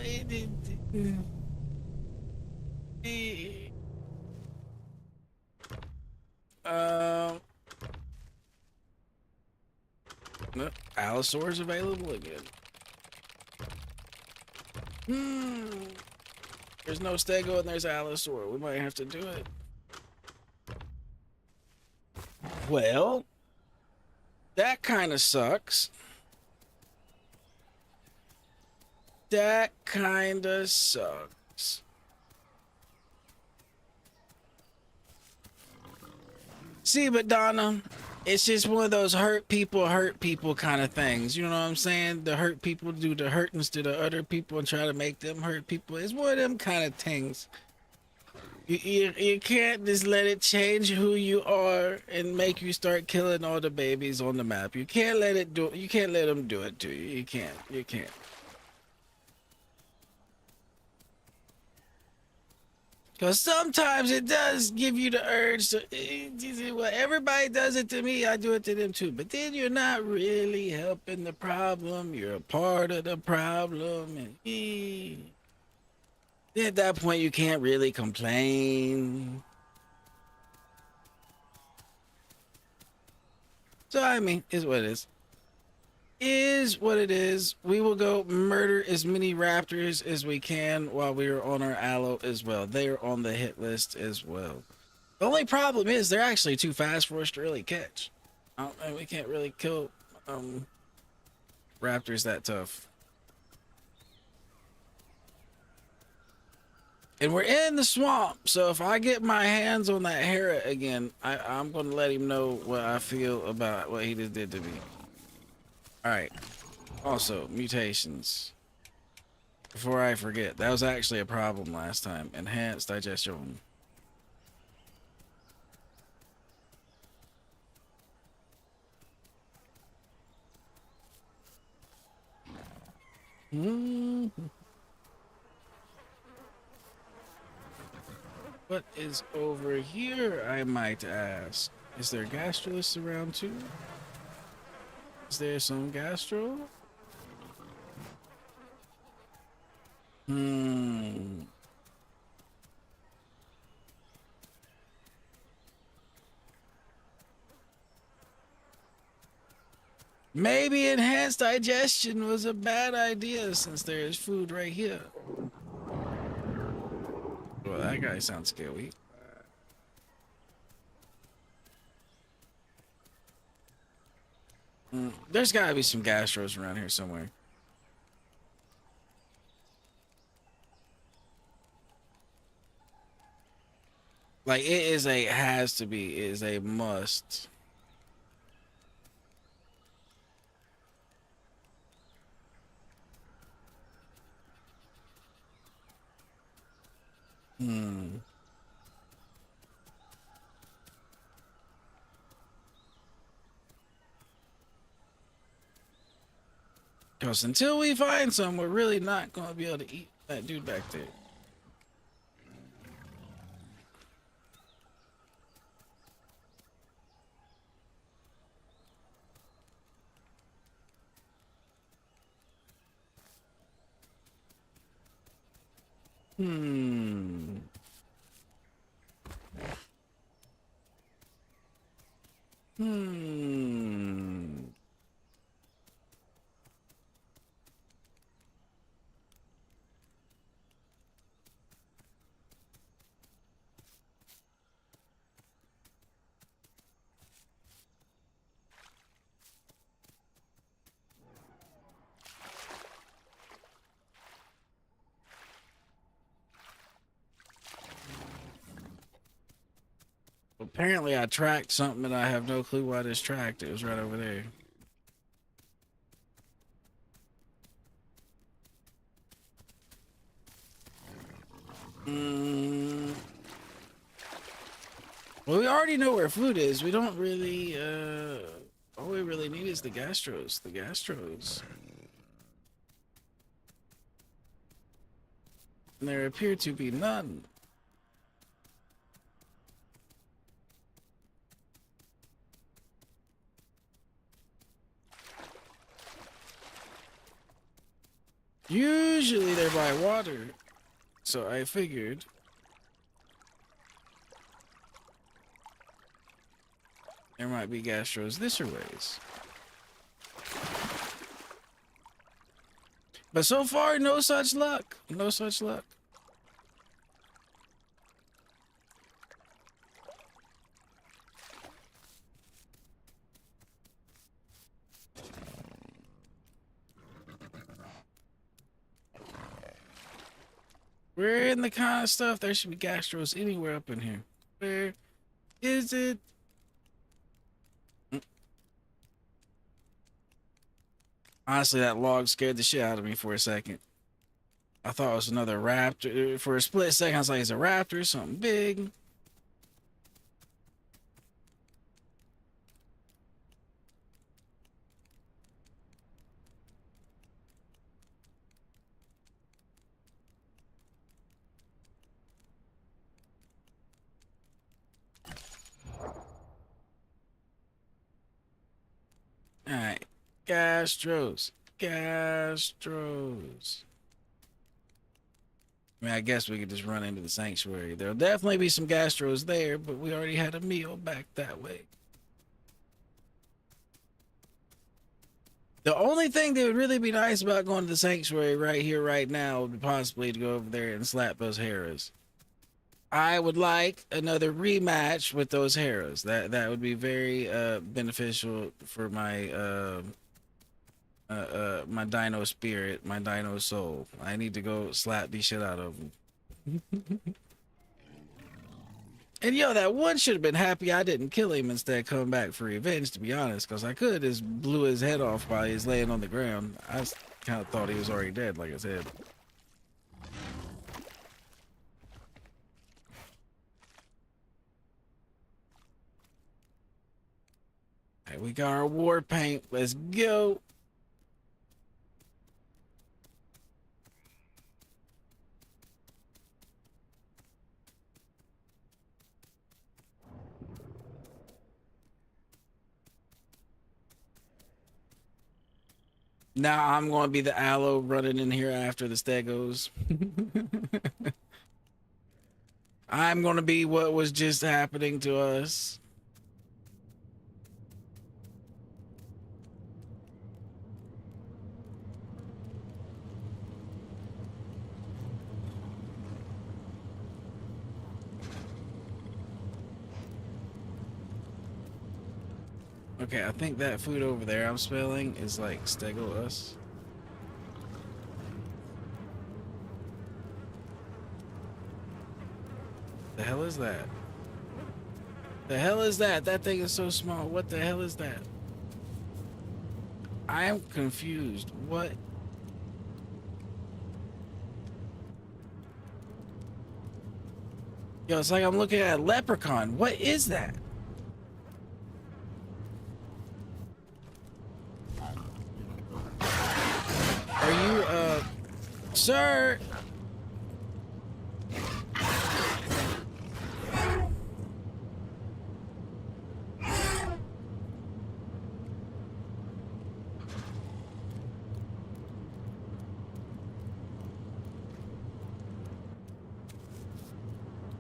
A: No, Allosaur's available again. There's no Stego and there's Allosaur. We might have to do it. Well, that kind of sucks. That kind of sucks. See, but Donna, it's just one of those hurt people kind of things. You know what I'm saying? The hurt people do the hurtings to the other people and try to make them hurt people. It's one of them kind of things. You can't just let it change who you are and make you start killing all the babies on the map. You can't let it do. You can't let them do it to you. You can't. You can't. Because sometimes it does give you the urge to, well, everybody does it to me, I do it to them too. But then you're not really helping the problem. You're a part of the problem. And at that point, you can't really complain. So, I mean, is what it is. Is what it is. We will go murder as many raptors as we can while we are on our allo as well. They are on the hit list as well. The only problem is they're actually too fast for us to really catch. And we can't really kill raptors that tough. And we're in the swamp, so if I get my hands on that Hera again, I'm going to let him know what I feel about what he just did to me. Alright, also, mutations. Before I forget, that was actually a problem last time. Enhanced digestion. What is over here, I might ask? Is there gastroliths around too? Is there some gastro? Maybe enhanced digestion was a bad idea since there is food right here. Well, that guy sounds scary. There's gotta be some gastros around here somewhere. Like, it is a, has to be, it is a must. Hmm. Because until we find some, we're really not going to be able to eat that dude back there. Hmm. Hmm. Apparently, I tracked something and I have no clue why this tracked. It was right over there. Hmm. Well, we already know where food is. We don't really, all we really need is the gastros. The gastros. And there appear to be none. Usually they're by water. So I figured. There might be gastros this or ways. But so far, no such luck. No such luck. We're in the kind of stuff there should be gastros anywhere up in here. Where is it? Honestly, that log scared the shit out of me for a second. I thought it was another raptor. For a split second, I was like, it's a raptor, something big. Alright. Gastros. Gastros. I mean, I guess we could just run into the sanctuary. There'll definitely be some gastros there, but we already had a meal back that way. The only thing that would really be nice about going to the sanctuary right here, right now, would be possibly to go over there and slap those Harrows. I would like another rematch with those Harrows. That would be very beneficial for my Dino spirit, my Dino soul. I need to go slap the shit out of them. And yo, that one should have been happy I didn't kill him instead come back for revenge, to be honest, because I could have just blew his head off while he's laying on the ground. I kind of thought he was already dead, like I said. Hey, we got our war paint. Let's go. Now I'm going to be the aloe running in here after the stegos. I'm going to be what was just happening to us. Okay, I think that food over there I'm smelling is like Stegosaurus. The hell is that? The hell is that? That thing is so small. What the hell is that? I am confused. What? Yo, it's like I'm looking at a leprechaun. What is that? Are you, sir?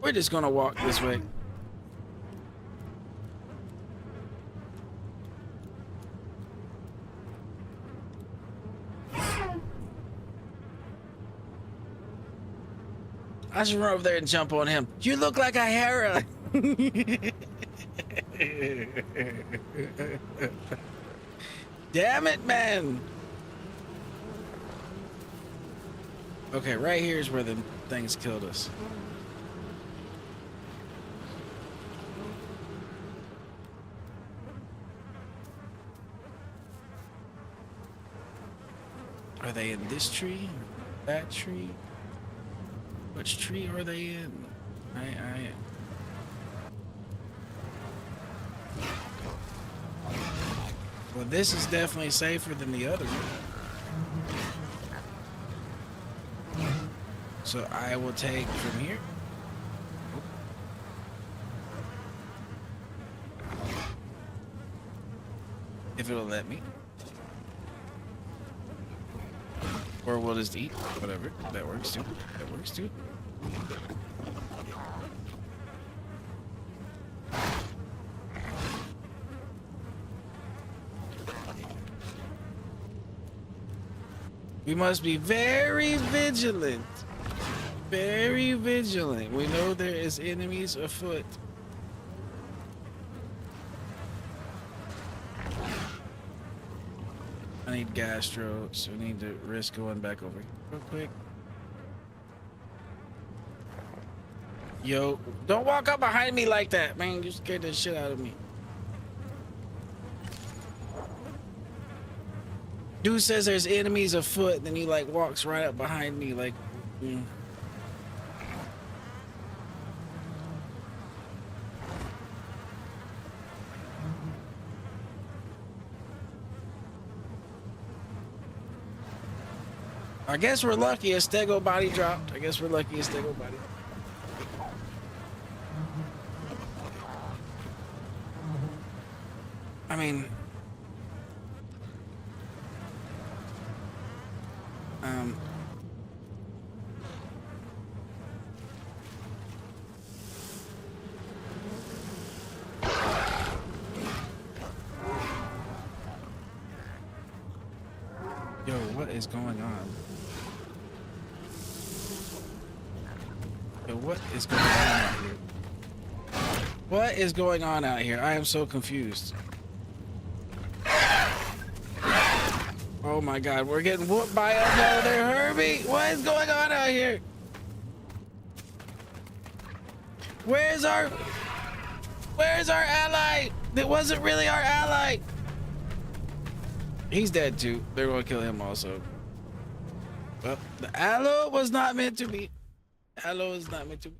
A: We're just gonna walk this way. I should run over there and jump on him. You look like a Hera. Damn it, man. Okay, right here is where the things killed us. Are they in this tree? That tree? Which tree are they in? Well, this is definitely safer than the other one. So I will take from here. If it'll let me. Or we'll just eat. Whatever. That works too. That works too. We must be very vigilant. Very vigilant. We know there is enemies afoot. I need gastro, so we need to risk going back over here real quick. Yo, don't walk up behind me like that, man. You scared the shit out of me. Dude says there's enemies afoot, then he like walks right up behind me like... I guess we're lucky a stego body dropped. I guess we're lucky a stego body. I mean... Yo, what is going on? Yo, what is going on out here? What is going on out here? I am so confused. Oh my god, we're getting whooped by another Herbie! What is going on out here? Where's our ally? That wasn't really our ally! He's dead too. They're gonna kill him also. Well, the aloe was not meant to be. Aloe is not meant to be.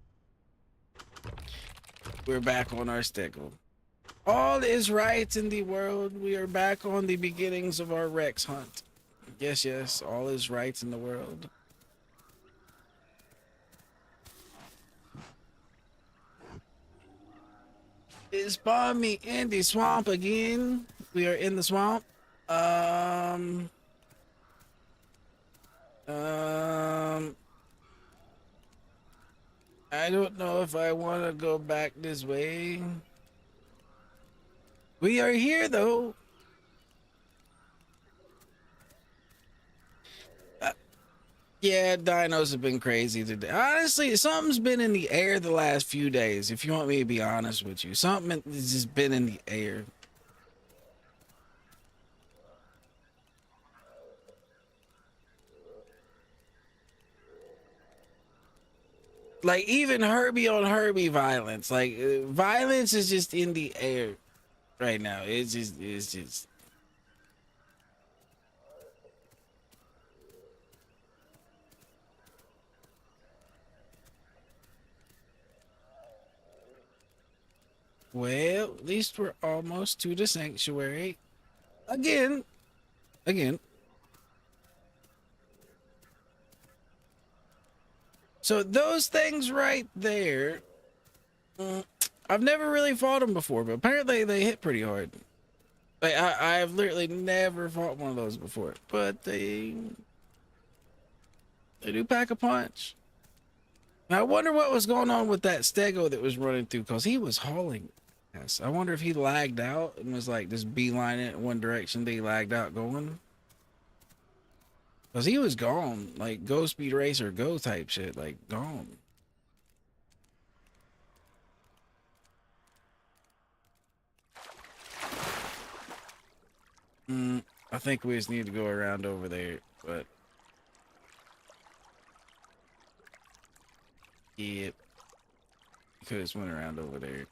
A: We're back on our stego. All is right in the world. We are back on the beginnings of our Rex hunt. Yes, yes, all is right in the world. It spawned me in the swamp again. We are in the swamp. I don't know if I want to go back this way. We are here though. Yeah, dinos have been crazy today. Honestly, something's been in the air the last few days. If you want me to be honest with you, something has just been in the air. Like even Herbie on Herbie violence. Like violence is just in the air right now. It's just. Well, at least we're almost to the sanctuary. Again. So those things right there, I've never really fought them before, but apparently they hit pretty hard. Like I've literally never fought one of those before, but they do pack a punch. Now I wonder what was going on with that stego that was running through, because he was hauling. Yes, I wonder if he lagged out and was like just beelining it in one direction. They lagged out going. Because he was gone, like Go Speed Racer, go type shit, like gone. I think we just need to go around over there, but yep, could have went around over there.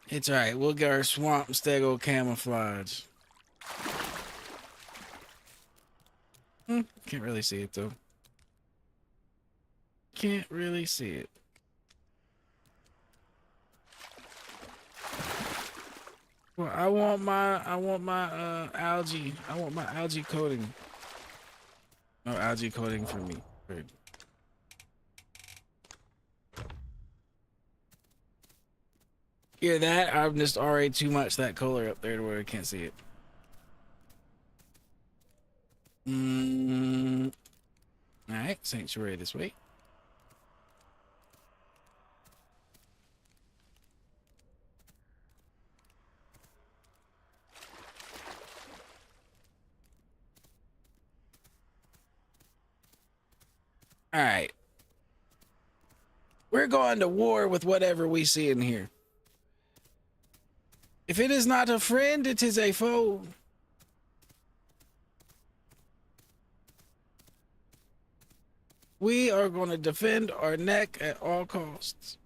A: It's all right. We'll get our swamp stego camouflage. Can't really see it though. Can't really see it. Well, I want my algae. I want my algae coating. No algae coating for me. Good. Hear that? I'm just already too much that color up there to where I can't see it. Alright, sanctuary this way. Alright. We're going to war with whatever we see in here. If it is not a friend, it is a foe. We are going to defend our neck at all costs.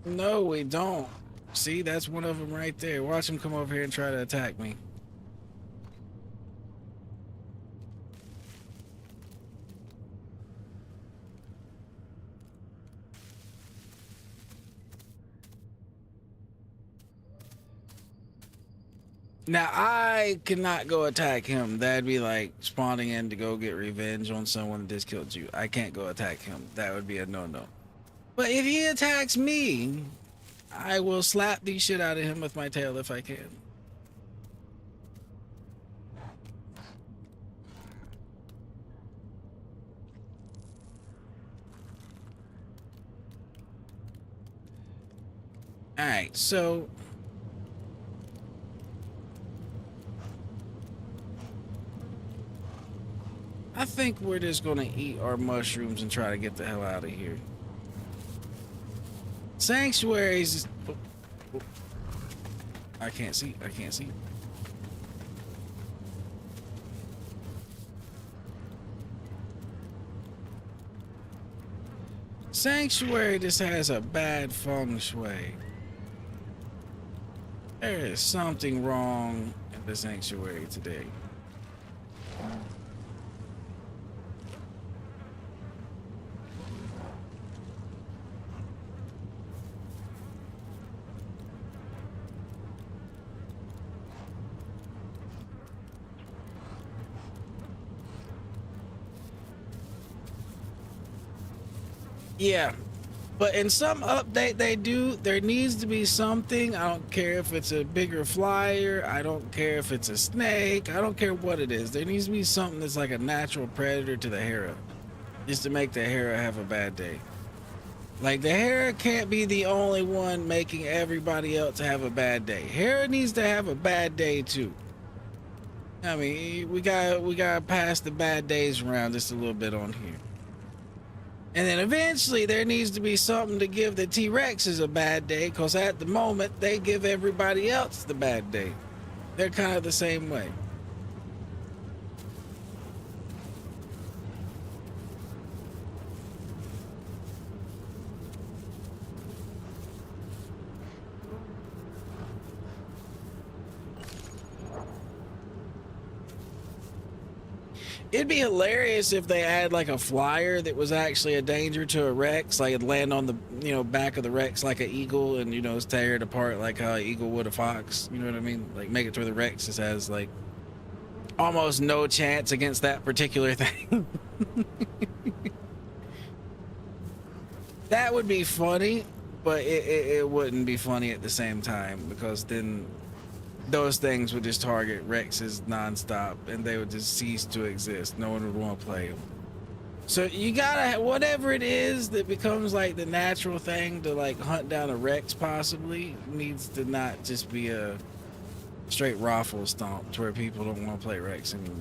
A: No, we don't. See, that's one of them right there. Watch him come over here and try to attack me. Now, I cannot go attack him. That'd be like spawning in to go get revenge on someone that just killed you. I can't go attack him. That would be a no-no. But if he attacks me, I will slap the shit out of him with my tail if I can. Alright, so I think we're just gonna eat our mushrooms and try to get the hell out of here. Sanctuaries. Oh. I can't see. I can't see. Sanctuary just has a bad feng shui. There is something wrong in the sanctuary today. Yeah, but in some update they do, there needs to be something. I don't care if it's a bigger flyer. I don't care if it's a snake. I don't care what it is. There needs to be something that's like a natural predator to the Hera, just to make the Hera have a bad day. Like, the Hera can't be the only one making everybody else have a bad day. Hera needs to have a bad day too. I mean, we gotta pass the bad days around just a little bit on here. And then eventually there needs to be something to give the T-Rexes a bad day, because at the moment they give everybody else the bad day. They're kind of the same way. It'd be hilarious if they had like a flyer that was actually a danger to a Rex, like it'd land on the, you know, back of the Rex like an eagle, and, you know, tear it apart like how an eagle would a fox. You know what I mean? Like, make it to where the Rex just has like almost no chance against that particular thing. That would be funny, but it wouldn't be funny at the same time, because then those things would just target Rexes nonstop and they would just cease to exist. No one would want to play them. So you gotta, whatever it is that becomes like the natural thing to like hunt down a Rex, possibly needs to not just be a straight raffle stomp to where people don't want to play Rex anymore.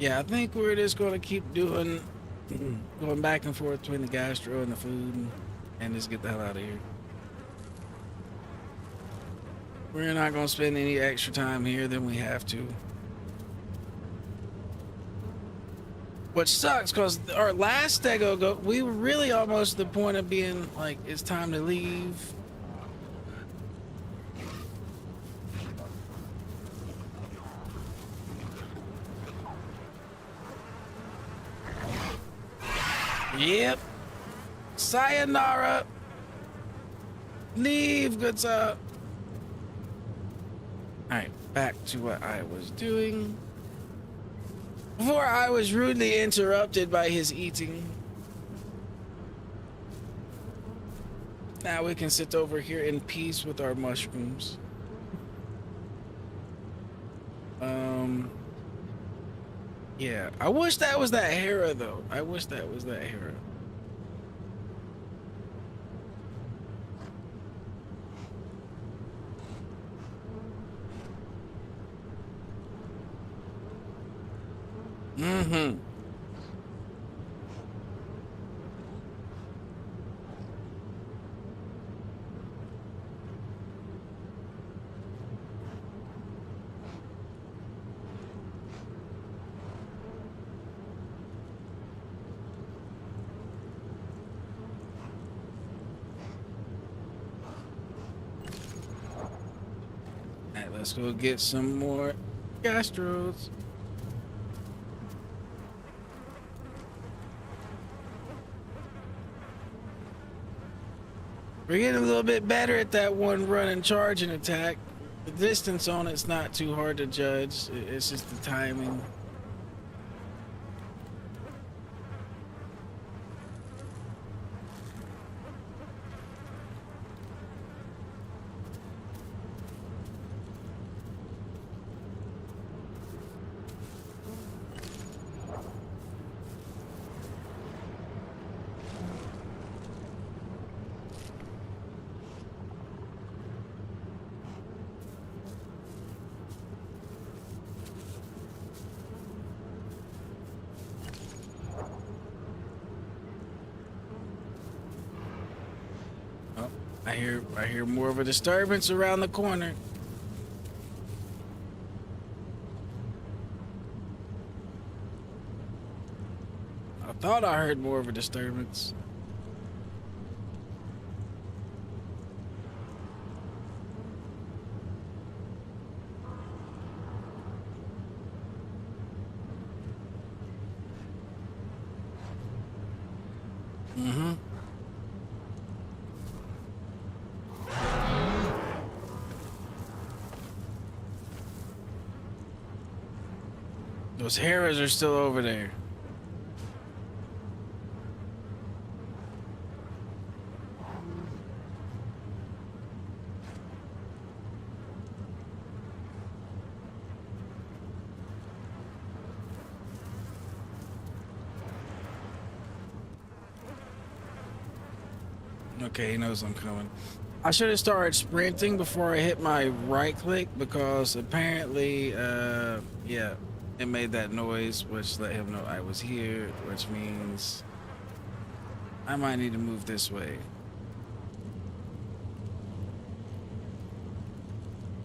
A: Yeah, I think we're just going to keep doing, going back and forth between the gastro and the food, and just get the hell out of here. We're not going to spend any extra time here than we have to. Which sucks, because our last Stego go, we were really almost to the point of being like, it's time to leave. Yep. Sayonara. Leave, good sir. Alright, back to what I was doing. Before I was rudely interrupted by his eating. Now we can sit over here in peace with our mushrooms. Yeah, I wish that was that Hera though. I wish that was that Hera. Mm-hmm. Let's go get some more gastros. We're getting a little bit better at that one run and charge and attack. The distance on it's not too hard to judge. It's just the timing. I hear more of a disturbance around the corner. I thought I heard more of a disturbance. Mm-hmm. Those Heras are still over there. Okay, he knows I'm coming. I should have started sprinting before I hit my right click because apparently, yeah, it made that noise, which let him know I was here, which means I might need to move this way.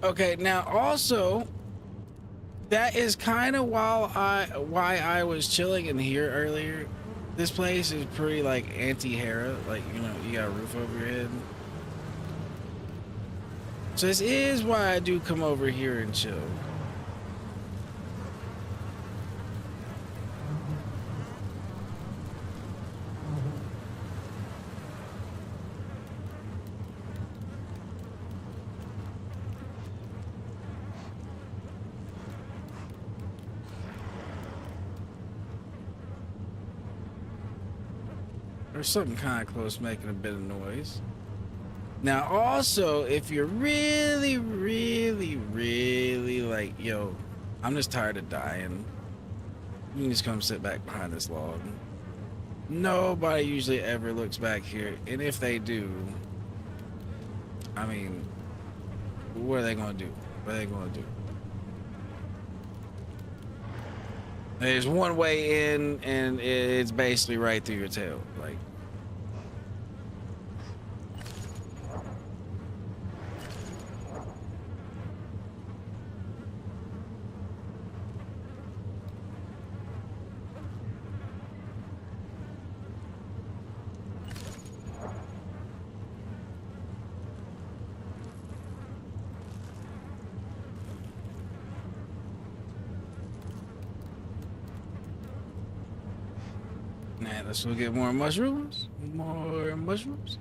A: Okay, now also, that is kind of why I was chilling in here earlier. This place is pretty like anti-Hera, like, you know, you got a roof over your head. So this is why I do come over here and chill. There's something kind of close making a bit of noise. Now also, if you're really like, yo, I'm just tired of dying, you can just come sit back behind this log. Nobody usually ever looks back here, and if they do, I mean, what are they gonna do? What are they gonna do? There's one way in, and it's basically right through your tail. Like, nah, let's go get more mushrooms. More mushrooms.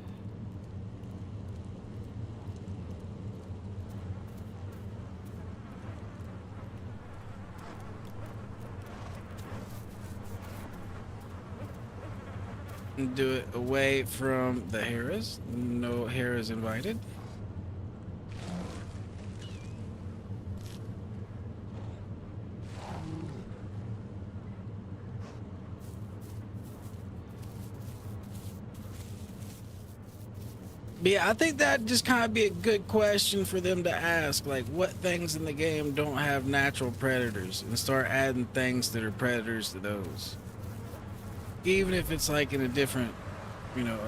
A: Do it away from the Heras. No Heras invited. But yeah, I think that just kind of be a good question for them to ask, like what things in the game don't have natural predators, and start adding things that are predators to those. Even if it's like in a different, you know,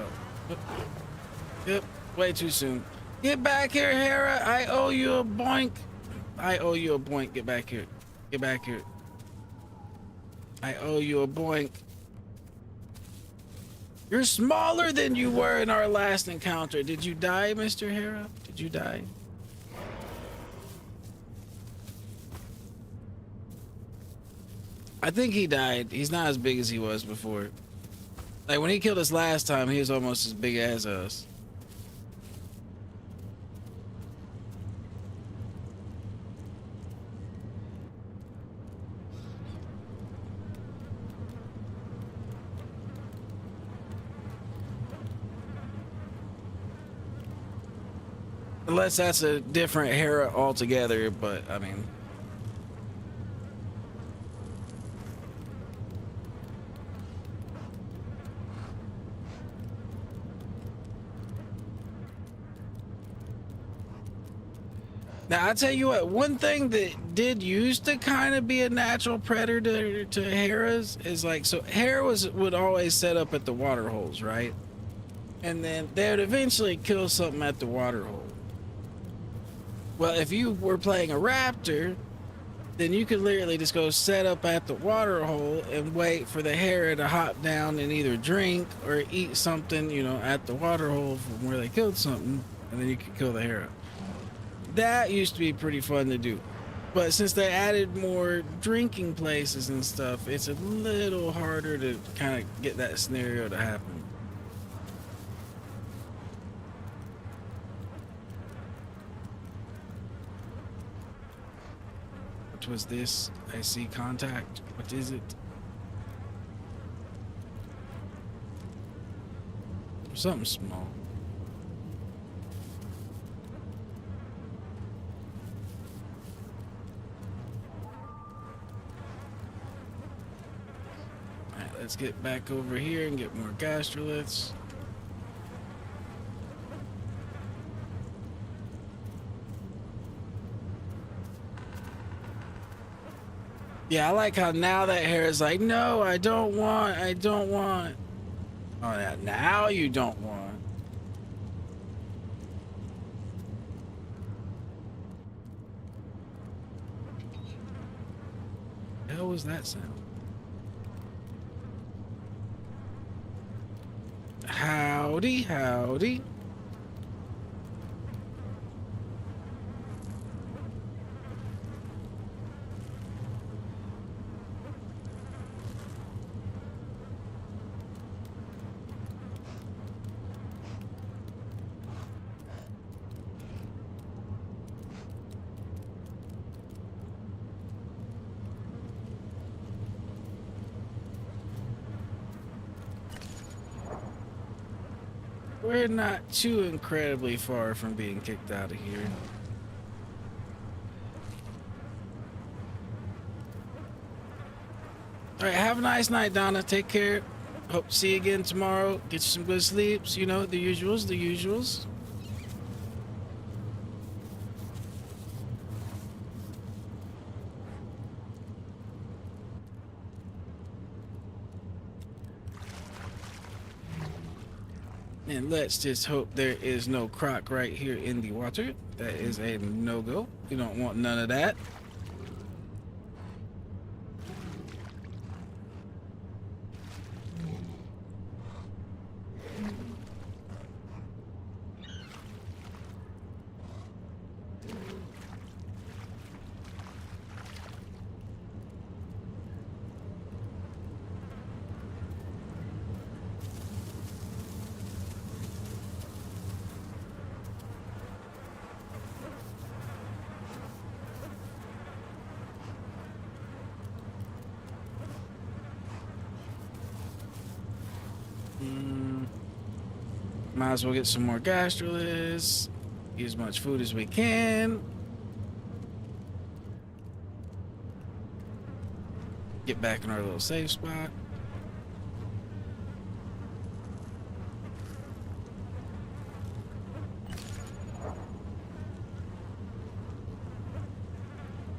A: yep, way too soon. Get back here, Hera. I owe you a boink. I owe you a boink. Get back here. Get back here. I owe you a boink. You're smaller than you were in our last encounter. Did you die, Mr. Hera? Did you die? I think he died. He's not as big as he was before. Like when he killed us last time, he was almost as big as us. Unless that's a different Hera altogether, but I mean. Now, I tell you what, one thing that did used to kind of be a natural predator to Hera's is like, so Hera would always set up at the water holes, right? And then they would eventually kill something at the water hole. Well, if you were playing a raptor, then you could literally just go set up at the water hole and wait for the Hera to hop down and either drink or eat something, you know, at the water hole from where they killed something, and then you could kill the Hera. That used to be pretty fun to do. But since they added more drinking places and stuff, it's a little harder to kind of get that scenario to happen. What was this? I see contact. What is it? Something small. Alright, let's get back over here and get more gastroliths. Yeah, I like how now that hare is like, no, I don't want. Oh, yeah, now you don't want. The hell was that sound? Howdy, howdy. We're not too incredibly far from being kicked out of here. All right, have a nice night, Donna. Take care. Hope to see you again tomorrow. Get you some good sleeps. You know, the usuals, the usuals. And let's just hope there is no croc right here in the water. That is a no-go. We don't want none of that. Might as well get some more gastroliths. Eat as much food as we can. Get back in our little safe spot.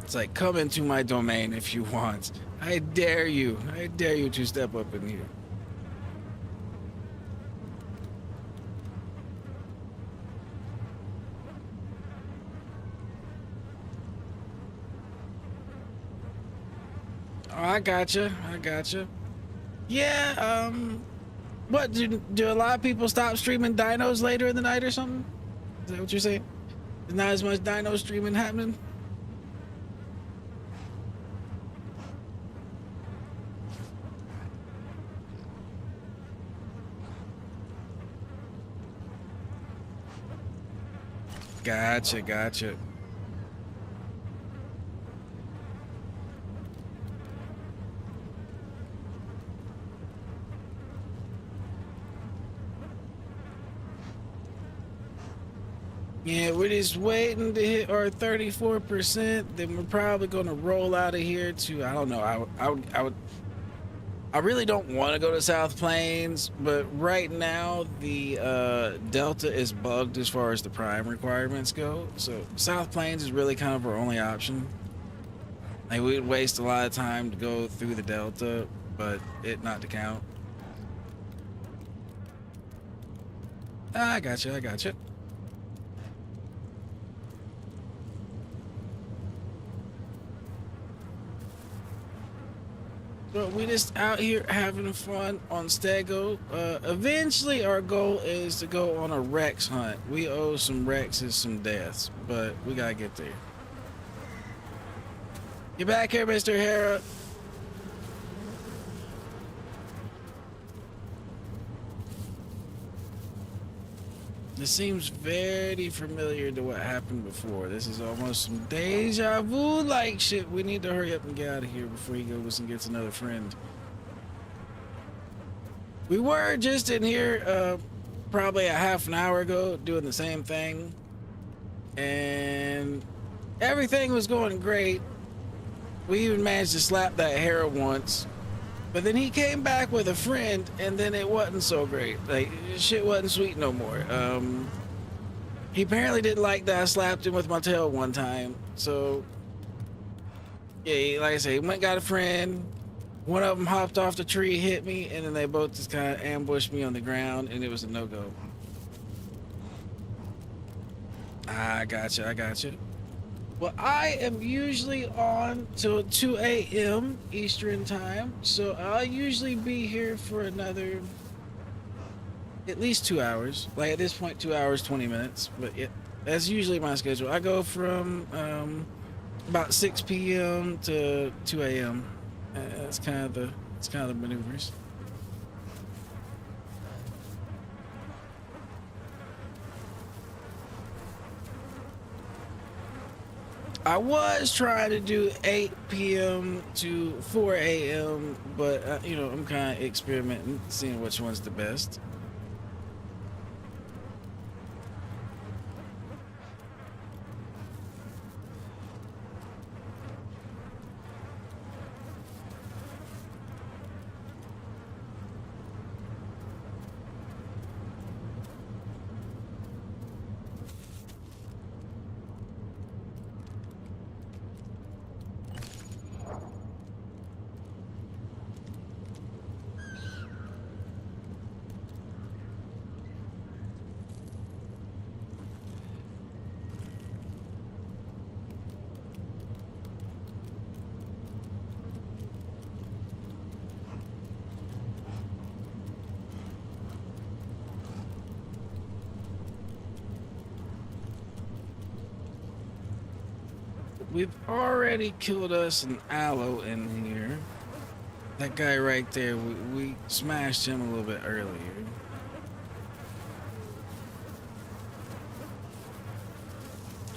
A: It's like, come into my domain if you want. I dare you. I dare you to step up in here. Oh, I gotcha. I gotcha. Yeah, what, do a lot of people stop streaming dinos later in the night or something? Is that what you're saying? There's not as much dino streaming happening? Gotcha, gotcha. Yeah, we're just waiting to hit our 34%. Then we're probably going to roll out of here to, I don't know. I really don't want to go to South Plains, but right now the Delta is bugged as far as the Prime requirements go. So South Plains is really kind of our only option. Like, we'd waste a lot of time to go through the Delta, but it not to count. I gotcha, I gotcha. But we just out here having fun on Stego. Eventually our goal is to go on a Rex hunt. We owe some Rexes some deaths, but we gotta get there. Get back here, Mr. Hera. This seems very familiar to what happened before. This is almost some deja vu like shit. We need to hurry up and get out of here before he goes and gets another friend. We were just in here probably a half an hour ago doing the same thing, and everything was going great. We even managed to slap that Hera once. But then he came back with a friend, and then it wasn't so great. Like, shit wasn't sweet no more. He apparently didn't like that I slapped him with my tail one time. So Yeah, like I say, went got a friend. One of them hopped off the tree, hit me, and then they both just kind of ambushed me on the ground, and it was a no-go. I gotcha, I gotcha. Well, I am usually on till 2 a.m. Eastern time, so I'll usually be here for another at least 2 hours. Like at this point, 2 hours, 20 minutes. But yeah, that's usually my schedule. I go from about 6 p.m. to 2 a.m. That's kind of the maneuvers. I was trying to do 8 p.m. to 4 a.m., but I'm kind of experimenting, seeing which one's the best. We've already killed us an aloe in here. That guy right there, we smashed him a little bit earlier.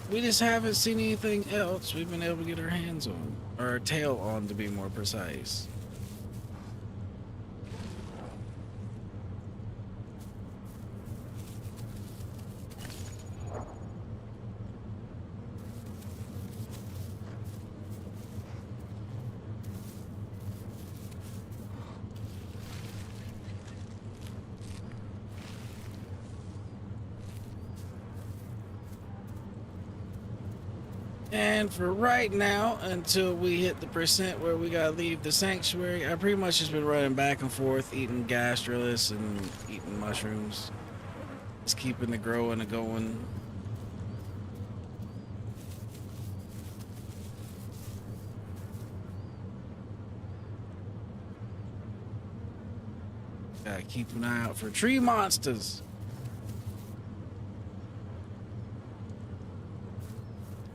A: We just haven't seen anything else we've been able to get our hands on, or our tail on to be more precise. And for right now, until we hit the percent where we gotta leave the sanctuary, I pretty much just been running back and forth, eating gastrolus and eating mushrooms. Just keeping the growing and going. Gotta keep an eye out for tree monsters.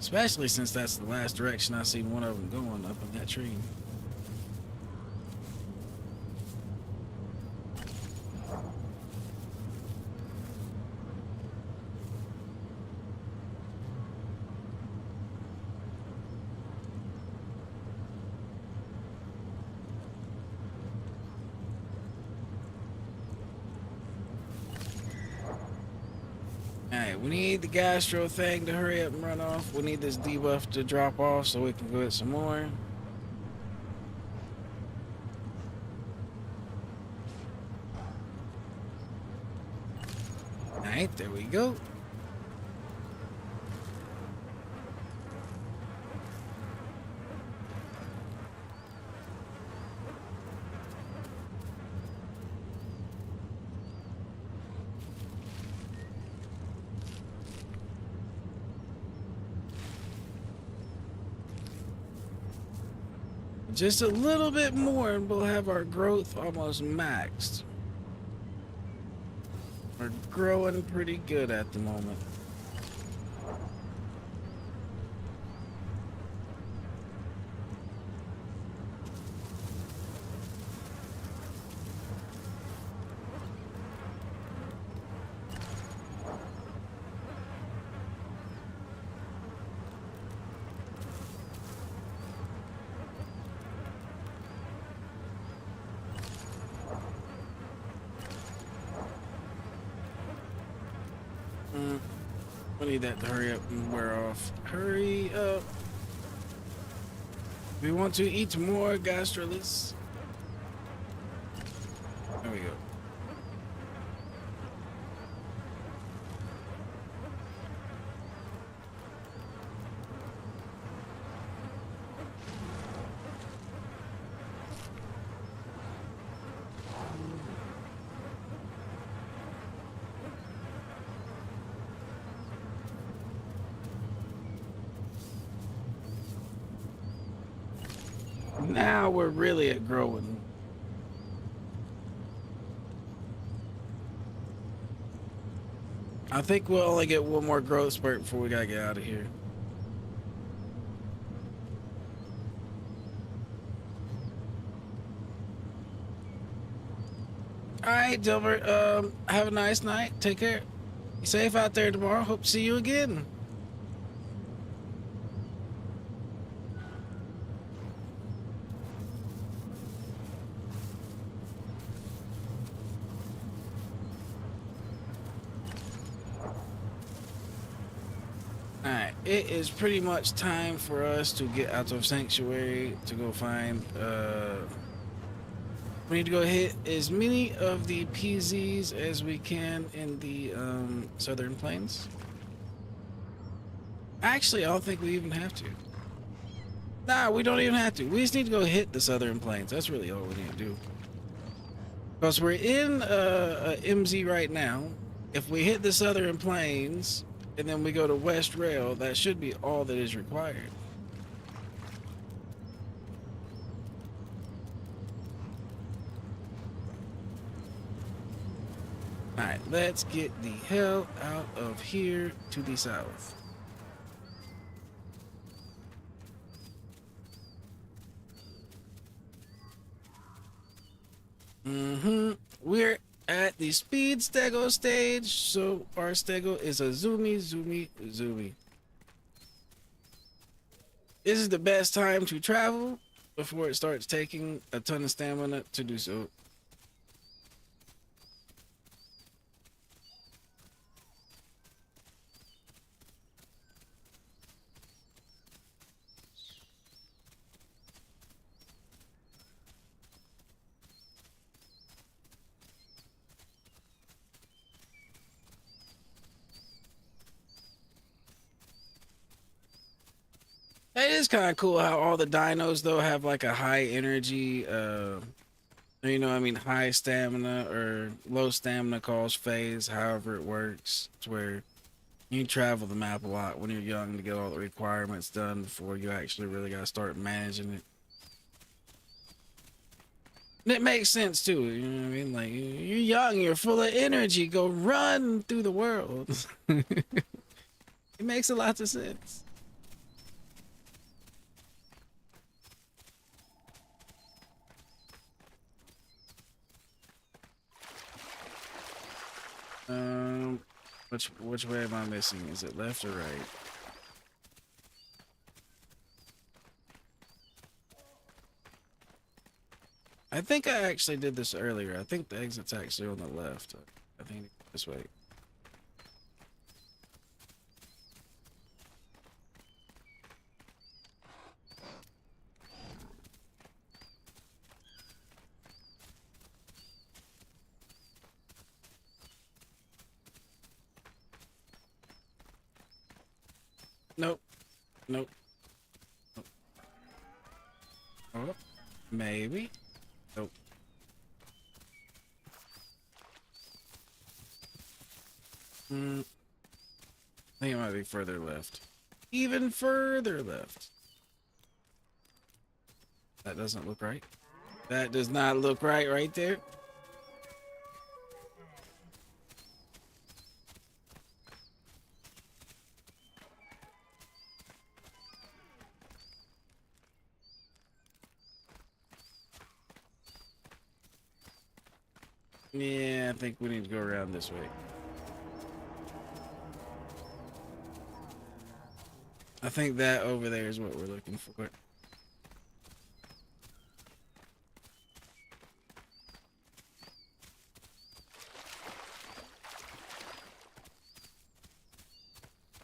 A: Especially since that's the last direction I seen one of them going, up in that tree. Alright, we need the gastro thing to hurry up and run off. We need this debuff to drop off so we can go get some more. Alright, there we go. Just a little bit more and we'll have our growth almost maxed. We're growing pretty good at the moment. We need that to hurry up and wear off. Hurry up. We want to eat more gastrolus. There we go. Now we're really at growing. I think we'll only get one more growth spurt before we gotta get out of here. All right, Dilbert. Have a nice night. Take care. Be safe out there tomorrow. Hope to see you again. Alright, it is pretty much time for us to get out of Sanctuary to go find, we need to go hit as many of the PZs as we can in the, Southern Plains. Actually, I don't think we even have to. Nah, we don't even have to. We just need to go hit the Southern Plains. That's really all we need to do. Because we're in, MZ right now. If we hit the Southern Plains, and then we go to West Rail, that should be all that is required. Alright, let's get the hell out of here to the south. We're at the speed stego stage, so our stego is a zoomy, zoomy, zoomy. This is the best time to travel before it starts taking a ton of stamina to do so. It is kind of cool how all the dinos though have like a high energy, high stamina or low stamina cost phase, however it works. It's where you travel the map a lot when you're young to get all the requirements done before you actually really gotta start managing it. And it makes sense too, you know what I mean? Like, you're young, you're full of energy, go run through the world. It makes a lot of sense. Which way am I missing? Is it left or right? I think I actually did this earlier. I think the exit's actually on the left. I think this way. Nope. Nope. Nope. Oh, maybe. Nope. I think it might be further left. Even further left. That doesn't look right. That does not look right there. Yeah, I think we need to go around this way. I think that over there is what we're looking for.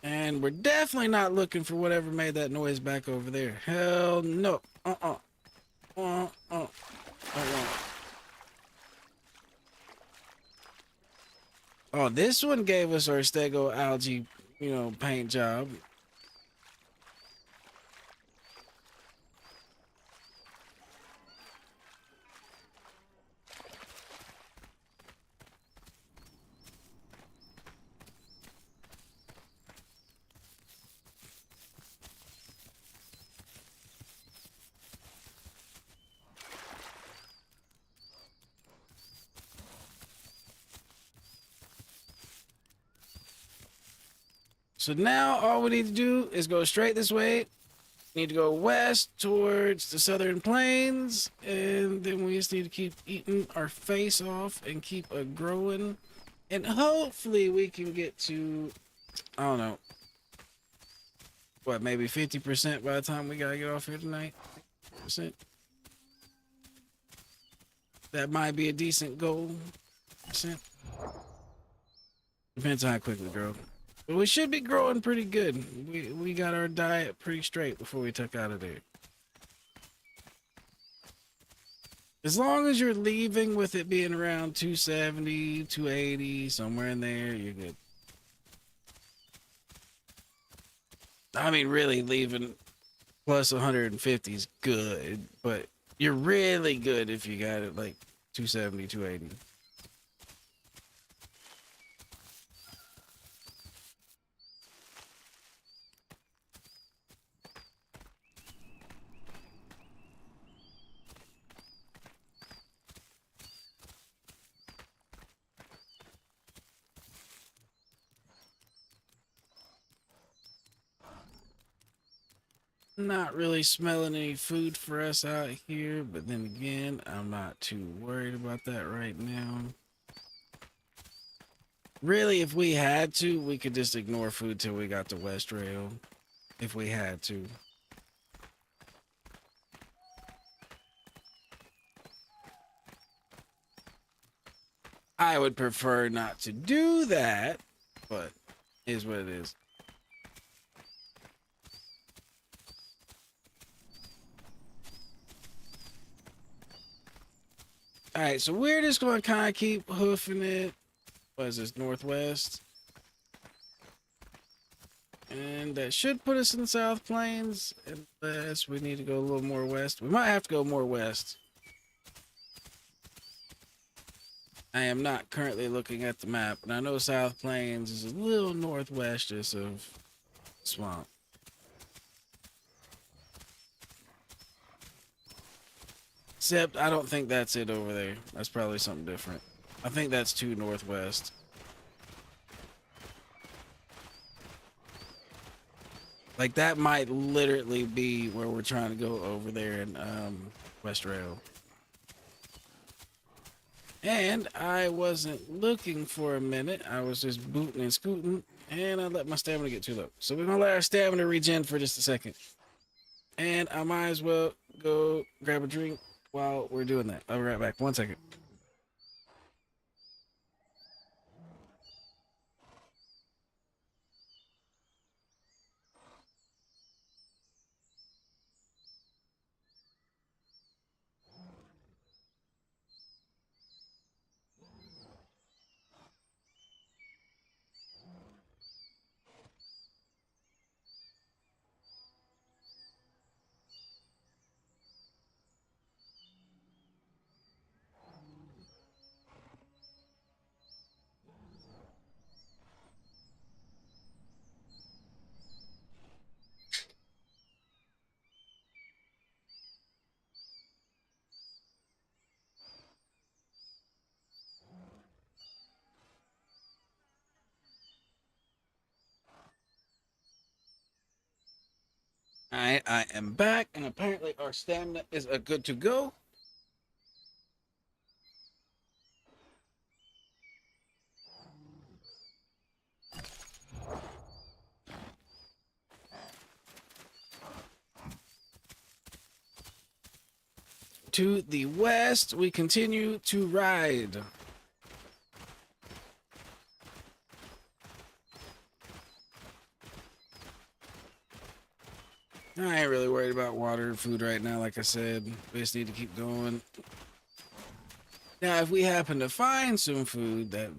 A: And we're definitely not looking for whatever made that noise back over there. Hell no. Oh, this one gave us our stego algae, paint job. So now all we need to do is go straight this way. Need to go west towards the southern plains, and then we just need to keep eating our face off and keep growing, and hopefully we can get to, I don't know, what, maybe 50% by the time we gotta get off here tonight. 50%. That might be a decent goal. Percent. Depends on how quickly we grow. But we should be growing pretty good. We got our diet pretty straight before we took out of there. As long as you're leaving with it being around 270, 280, somewhere in there, you're good. I mean, really, leaving plus 150 is good, but you're really good if you got it like 270, 280. Not really smelling any food for us out here, but then again, I'm not too worried about that right now. Really, if we had to, we could just ignore food till we got to West Rail. If we had to. I would prefer not to do that, but it is what it is. All right, so we're just going to kind of keep hoofing it. What is this, northwest? And that should put us in the South Plains, unless we need to go a little more west. We might have to go more west. I am not currently looking at the map, and I know South Plains is a little northwest just of swamp. Except, I don't think that's it over there. That's probably something different. I think that's 2 northwest. Like, that might literally be where we're trying to go over there in West Rail. And I wasn't looking for a minute. I was just booting and scooting, and I let my stamina get too low. So we're going to let our stamina regen for just a second. And I might as well go grab a drink while we're doing that. I'll be right back. 1 second. Alright, I am back, and apparently our stamina is good to go. To the west, we continue to ride. I ain't really worried about water and food right now, like I said. We just need to keep going. Now, if we happen to find some food, that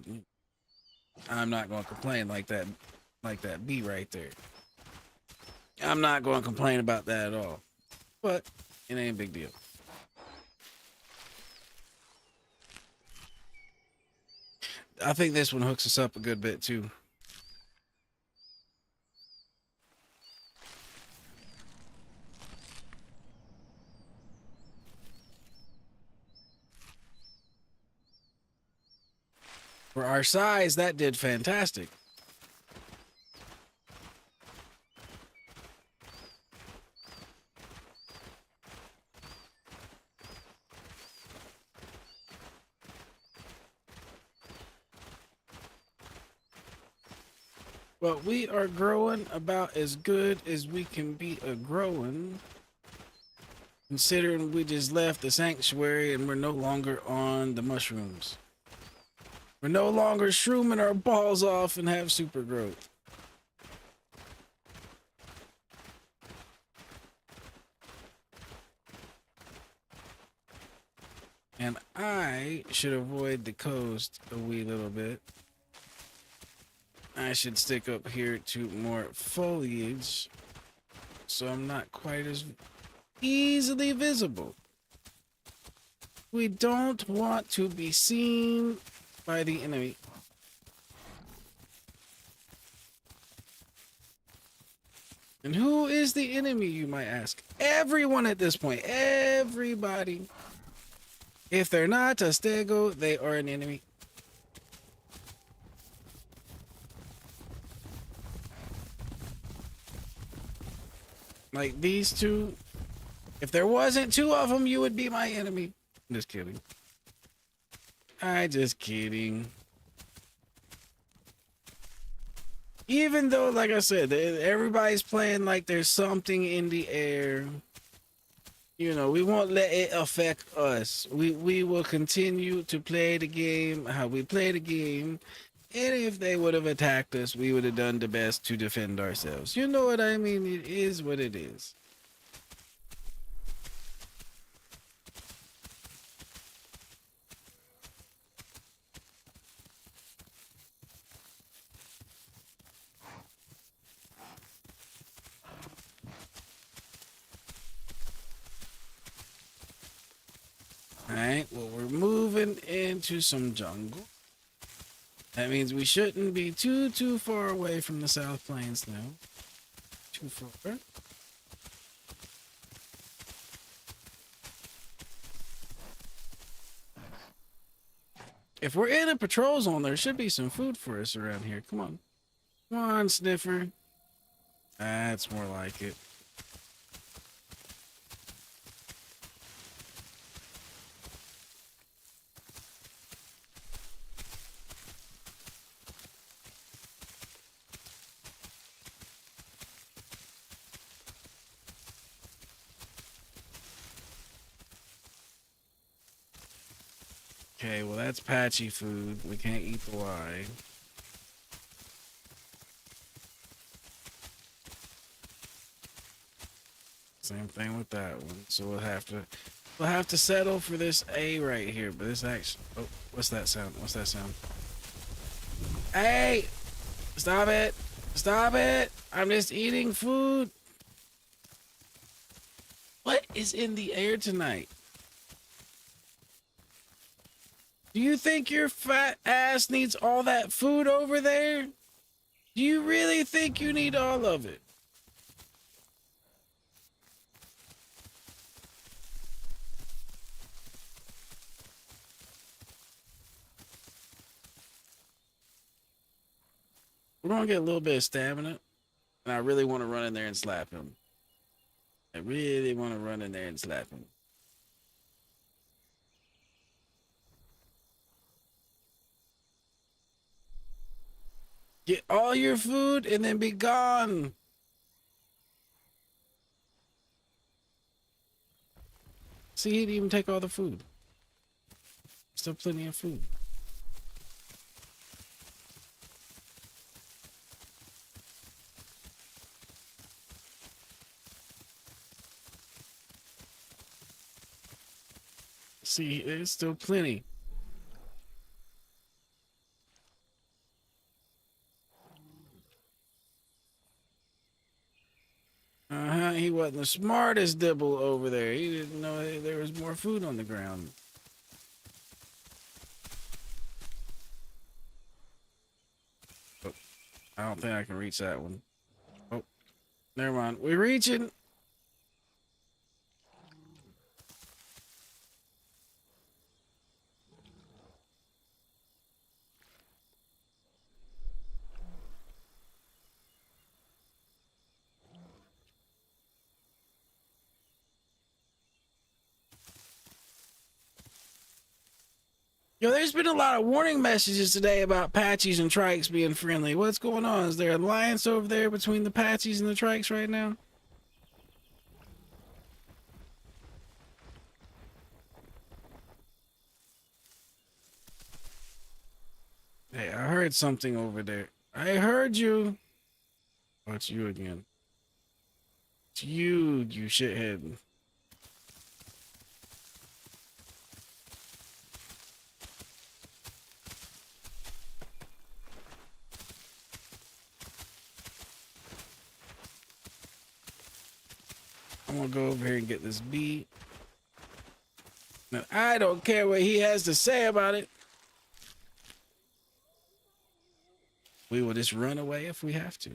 A: I'm not going to complain like that bee right there. I'm not going to complain about that at all. But it ain't a big deal. I think this one hooks us up a good bit too. For our size, that did fantastic. Well, we are growing about as good as we can be a growing, considering we just left the sanctuary and we're no longer on the mushrooms. We're no longer shrooming our balls off and have super growth. And I should avoid the coast a wee little bit. I should stick up here to more foliage so I'm not quite as easily visible. We don't want to be seen by the enemy. And who is the enemy, you might ask? Everyone at this point. Everybody. If they're not a stego, they are an enemy. Like these two. If there wasn't two of them, you would be my enemy. I'm just kidding. I just kidding. Even though, like I said, everybody's playing like there's something in the air. You know, we won't let it affect us. We will continue to play the game how we play the game. And if they would have attacked us, we would have done the best to defend ourselves. You know what I mean? It is what it is. Alright, well, we're moving into some jungle. That means we shouldn't be too far away from the South Plains now. Too far. If we're in a patrol zone, there should be some food for us around here. Come on. Come on, Sniffer. That's more like it. Okay, well, that's patchy food. We can't eat the Y. Same thing with that one. So we'll have to settle for this A right here. But this actually, oh, what's that sound? What's that sound? Hey, stop it! Stop it! I'm just eating food. What is in the air tonight? Do you think your fat ass needs all that food over there? Do you really think you need all of it? We're gonna get a little bit of stamina, and I really want to run in there and slap him. I really want to run in there and slap him. Get all your food and then be gone. See, he didn't even take all the food. Still plenty of food. See, there's still plenty. He wasn't the smartest dibble over there. He didn't know there was more food on the ground. Oh, I don't think I can reach that one. Oh, never mind. We're reaching. Yo, there's been a lot of warning messages today about Patchies and Trikes being friendly. What's going on? Is there an alliance over there between the Patchies and the Trikes right now? Hey, I heard something over there. I heard you. Oh, it's you again. It's you shithead. I'm gonna go over here and get this beat. And I don't care what he has to say about it. We will just run away if we have to.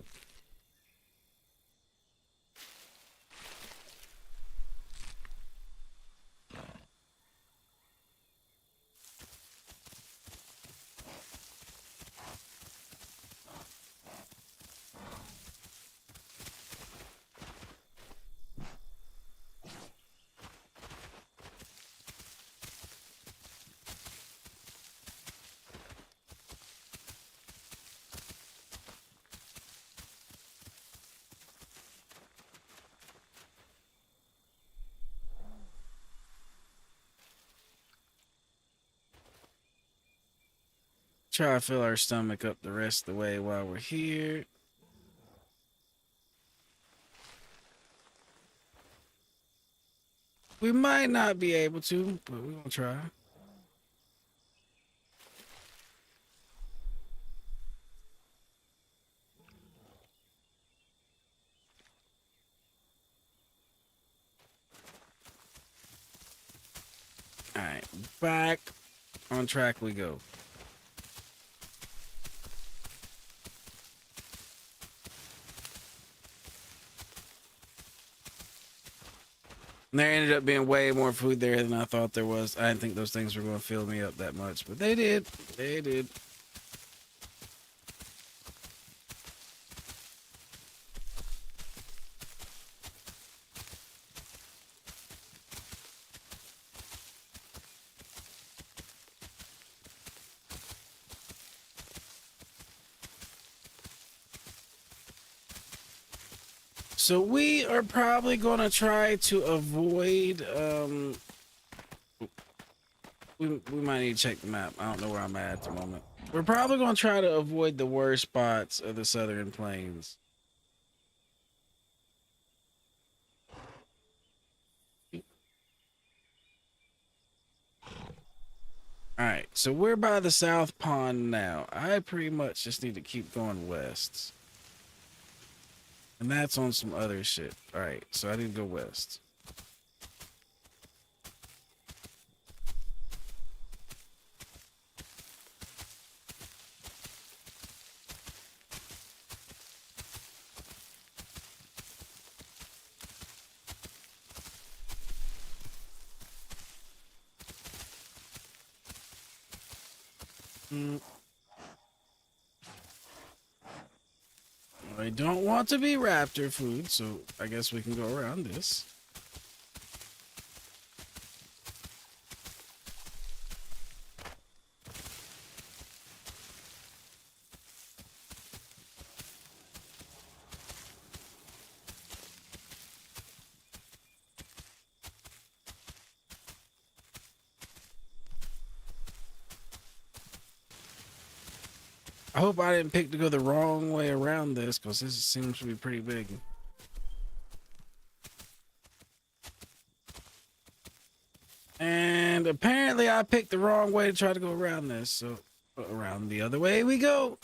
A: Try to fill our stomach up the rest of the way while we're here. We might not be able to, but we're gonna try. Alright, back on track we go. And there ended up being way more food there than I thought there was. I didn't think those things were going to fill me up that much, but they did. They did. So we are probably going to try to avoid, we might need to check the map. I don't know where I'm at the moment. We're probably going to try to avoid the worst spots of the Southern Plains. Alright, so we're by the South Pond now. I pretty much just need to keep going west. And that's on some other shit. Alright, so I need to go west. I don't want to be raptor food, so I guess we can go around this. I hope I didn't pick to go the wrong way around this, because this seems to be pretty big. And apparently I picked the wrong way to try to go around this, so around the other way we go.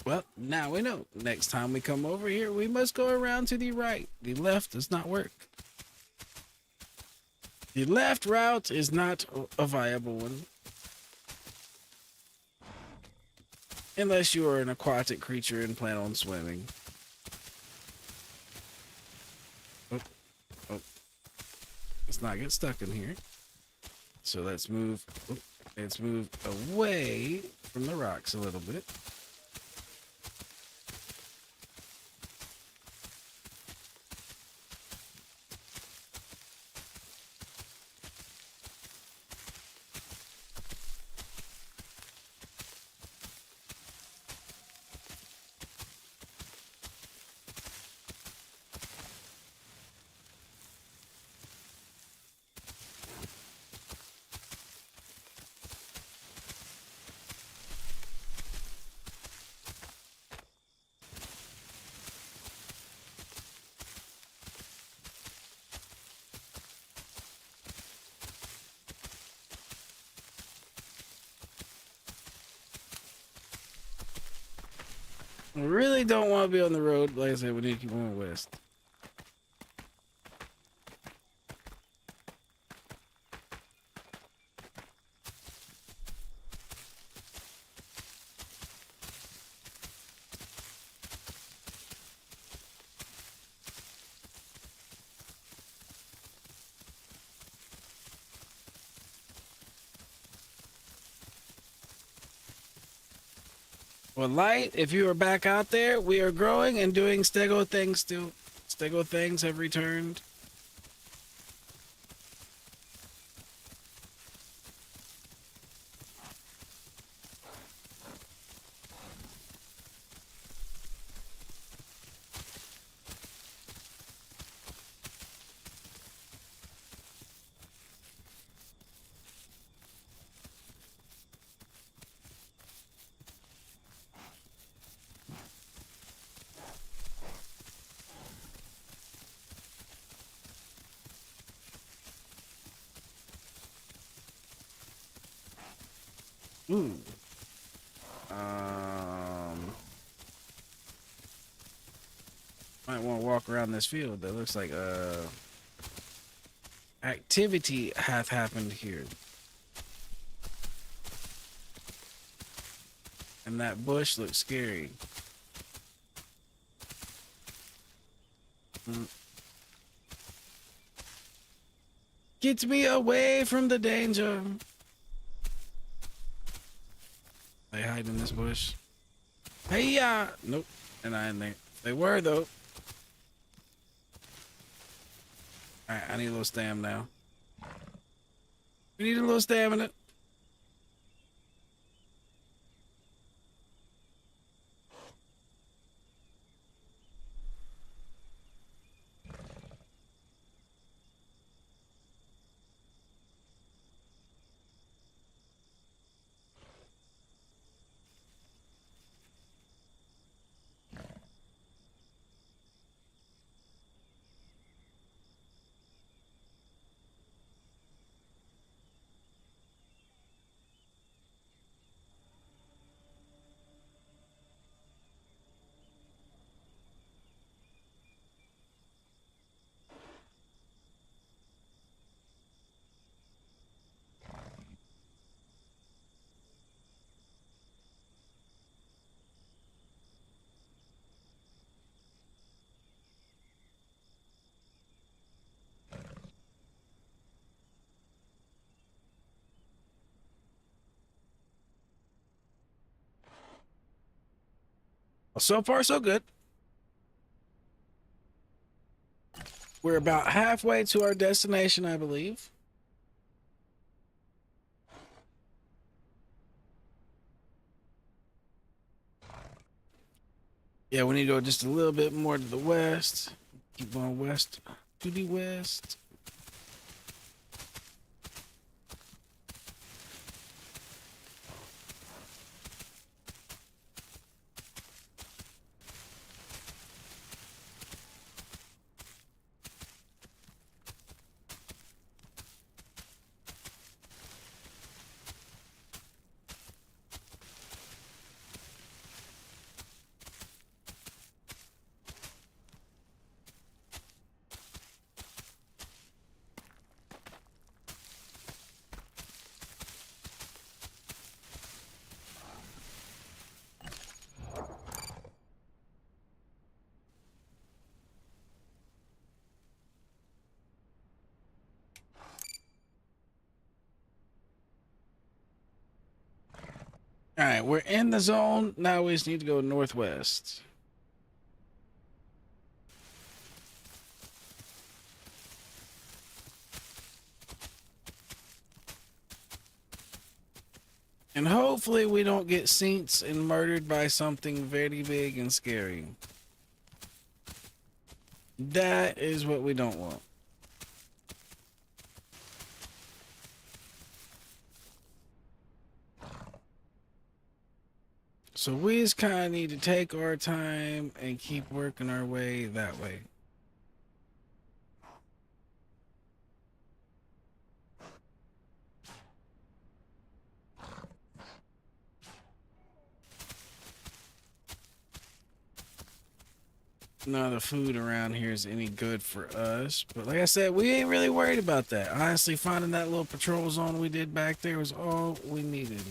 A: Well, now we know. Next time we come over here, we must go around to the right. The left does not work. The left route is not a viable one. Unless you are an aquatic creature and plan on swimming. Oh, oh. Let's not get stuck in here. So let's move. Oh, let's move away from the rocks a little bit. We really don't want to be on the road. Like I said, we need to keep going west. Well, Light, if you are back out there, we are growing and doing stego things still. Stego things have returned. Ooh. Might want to walk around this field. That looks like activity hath happened here. And that bush looks scary. Get me away from the danger. They hide in this bush. Hey, nope, they're not in there. They were though. All right, I need a little stamina now. We need a little stamina. Well, so far, so good. We're about halfway to our destination, I believe. Yeah, we need to go just a little bit more to the west. Keep going west to the west. All right, we're in the zone. Now we just need to go northwest. And hopefully we don't get saints and murdered by something very big and scary. That is what we don't want. So we just kind of need to take our time and keep working our way that way. none of the food around here is any good for us. But like I said, we ain't really worried about that. Honestly, finding that little patrol zone we did back there was all we needed.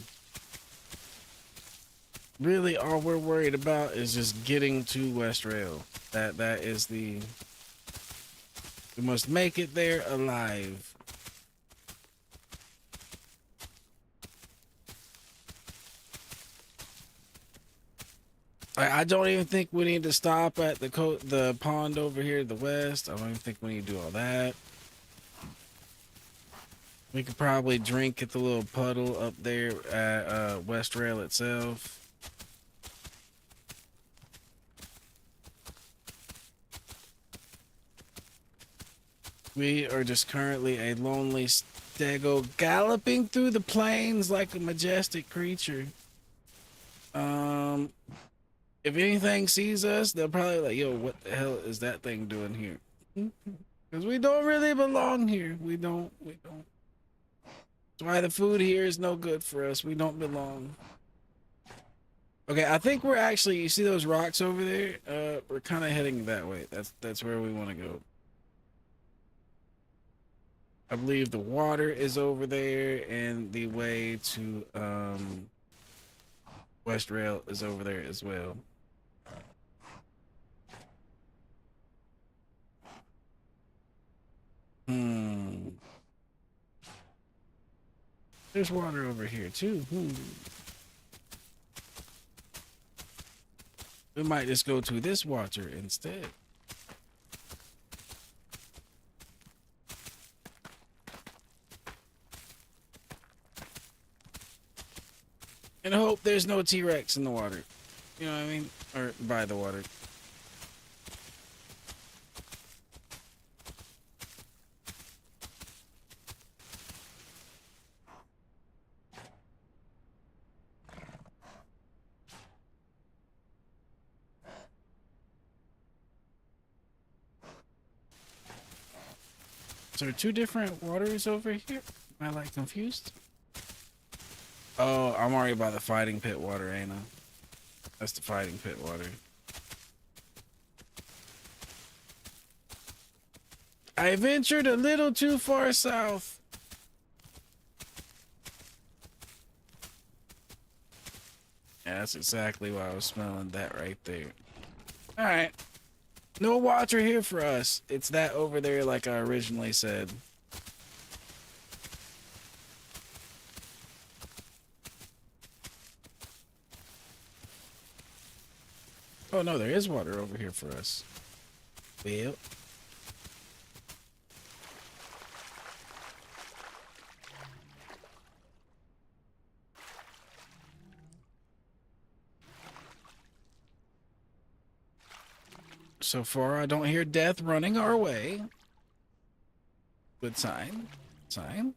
A: Really, all we're worried about is just getting to West Rail. That is the... We must make it there alive. I don't even think we need to stop at the pond over here to the west. I don't even think we need to do all that. We could probably drink at the little puddle up there at West Rail itself. We are just currently a lonely stego galloping through the plains like a majestic creature. If anything sees us, they'll probably like, yo, what the hell is that thing doing here? Because we don't really belong here. We don't. That's why the food here is no good for us. We don't belong. Okay, I think we're actually, you see those rocks over there? We're kind of heading that way. That's where we want to go. I believe the water is over there, and the way to West Rail is over there as well. There's water over here too. We might just go to this water instead. And hope there's no T-Rex in the water. You know what I mean? Or by the water. So there are two different waters over here? Am I like confused? Oh, I'm already by the fighting pit water, ain't I? That's the fighting pit water. I ventured a little too far south. Yeah, that's exactly why I was smelling that right there. All right. No water here for us. It's that over there like I originally said. Oh no, there is water over here for us. Well. So far, I don't hear death running our way. Good sign. Sign.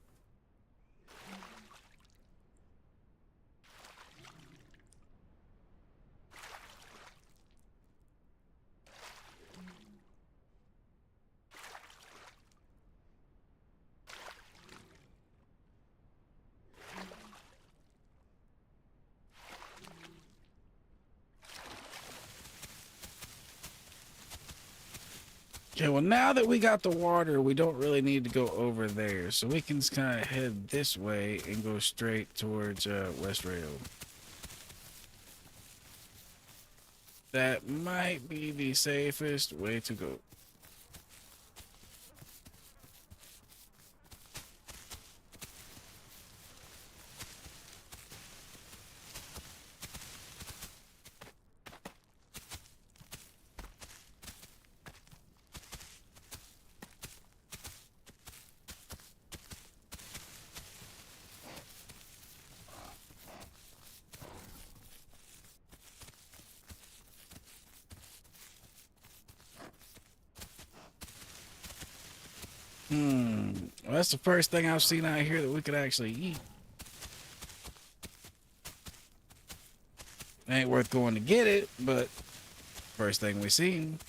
A: Okay, well, now that we got the water, we don't really need to go over there. So we can just kind of head this way and go straight towards West Rail. That might be the safest way to go. Well, that's the first thing I've seen out here that we could actually eat. It ain't worth going to get it, but first thing we seen.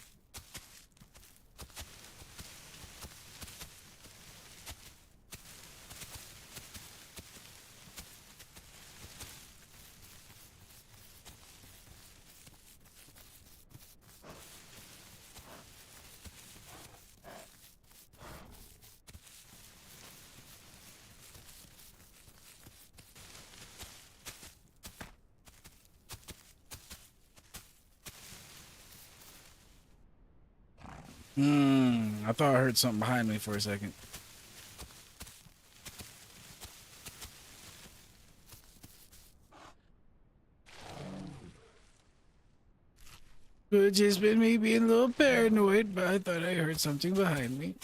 A: I thought I heard something behind me for a second. Could have just been me being a little paranoid, but I thought I heard something behind me.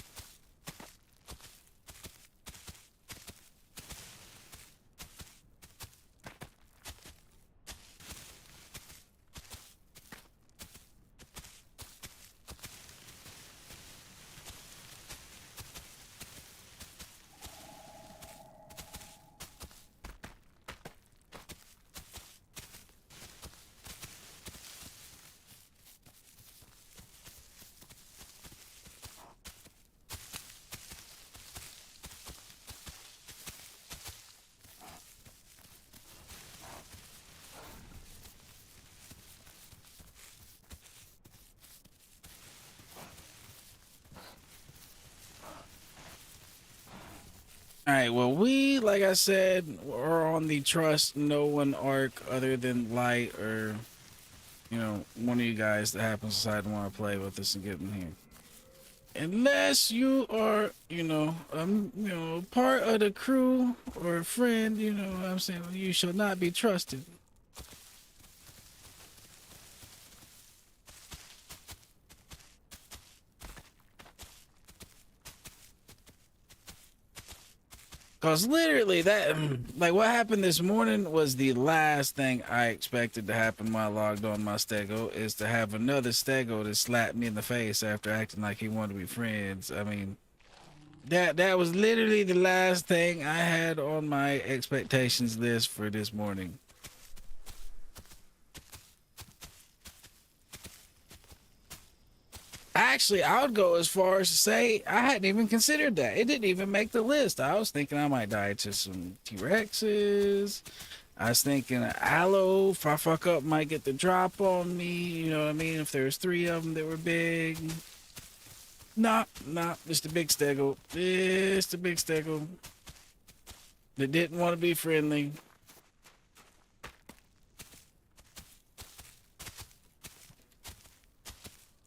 A: All right, well, we, like I said, are on the trust no one arc other than Light or, one of you guys that happens to decide to want to play with us and get in here. Unless you are, part of the crew or a friend, you know what I'm saying, you shall not be trusted. Cause literally that, like what happened this morning was the last thing I expected to happen when I logged on my stego, is to have another stego that slapped me in the face after acting like he wanted to be friends. I mean, that was literally the last thing I had on my expectations list for this morning. Actually, I would go as far as to say I hadn't even considered that. It didn't even make the list. I was thinking I might die to some T-Rexes. I was thinking Aloe, if I fuck up, might get the drop on me. You know what I mean? If there's 3 of them that were big. Nah, just a big stego. Just a big stego that didn't want to be friendly.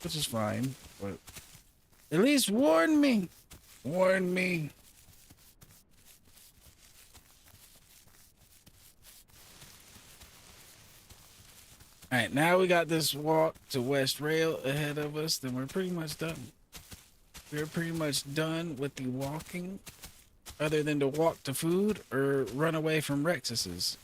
A: Which is fine, but at least warn me. Warn me. All right, now we got this walk to West Rail ahead of us, then we're pretty much done. We're pretty much done with the walking, other than to walk to food or run away from Rexuses.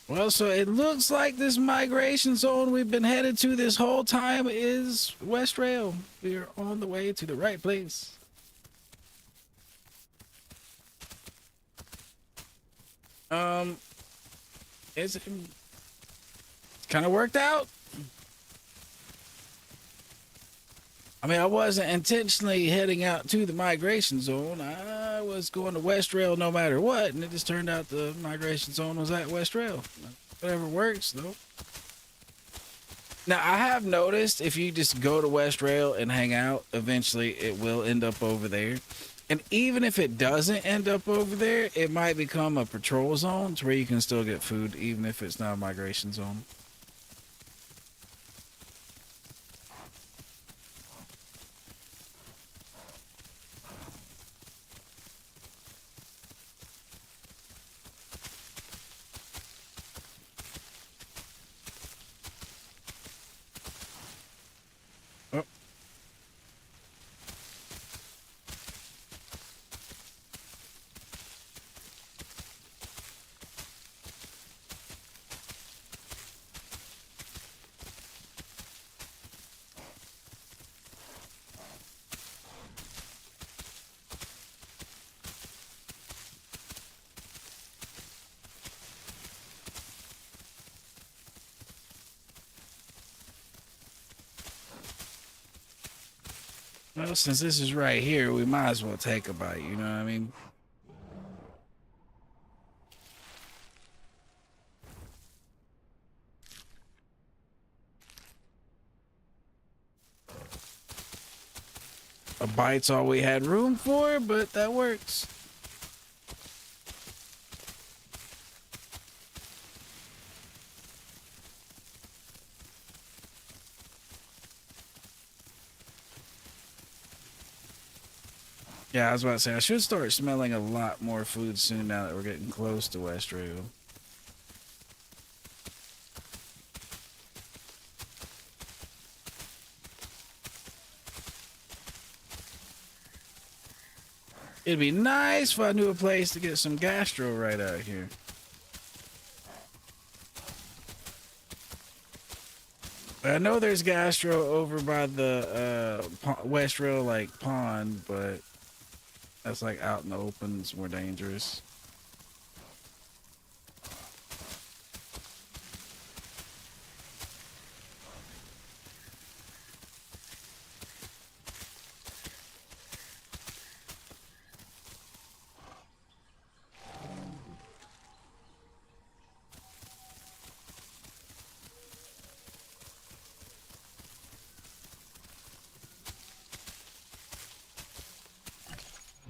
A: Well, so it looks like this migration zone we've been headed to this whole time is West Rail. We are on the way to the right place. It's kind of worked out. I mean, I wasn't intentionally heading out to the migration zone. I was going to West Rail no matter what, and it just turned out the migration zone was at West Rail. Whatever works, though. Now, I have noticed if you just go to West Rail and hang out, eventually it will end up over there. And even if it doesn't end up over there, it might become a patrol zone to where you can still get food, even if it's not a migration zone. Oh. Well, since this is right here, we might as well take a bite, you know what I mean? A bite's all we had room for, but that works. Yeah, I was about to say, I should start smelling a lot more food soon now that we're getting close to West Rail. It'd be nice if I knew a place to get some gastro right out here. I know there's gastro over by the West Rail like pond, but that's like out in the open. It's more dangerous.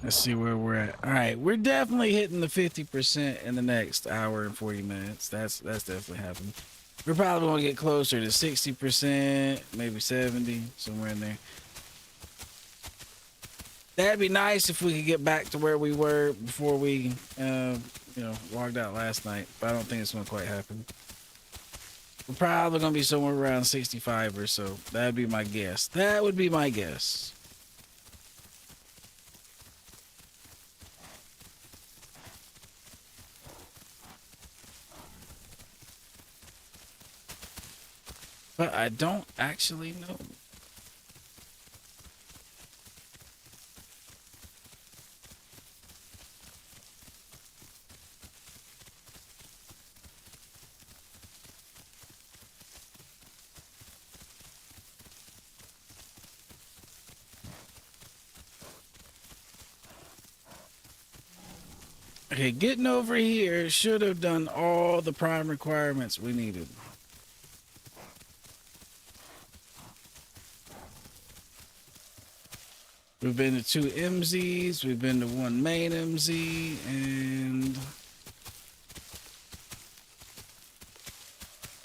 A: Let's see where we're at. All right, we're definitely hitting the 50% in the next hour and 40 minutes. That's definitely happening. We're probably gonna get closer to 60%, maybe 70, somewhere in there. That'd be nice if we could get back to where we were before we, logged out last night. But I don't think it's gonna quite happen. We're probably gonna be somewhere around 65 or so. That'd be my guess. That would be my guess. But I don't actually know. Okay, getting over here should have done all the prime requirements we needed. We've been to 2 MZs, we've been to 1 main MZ, and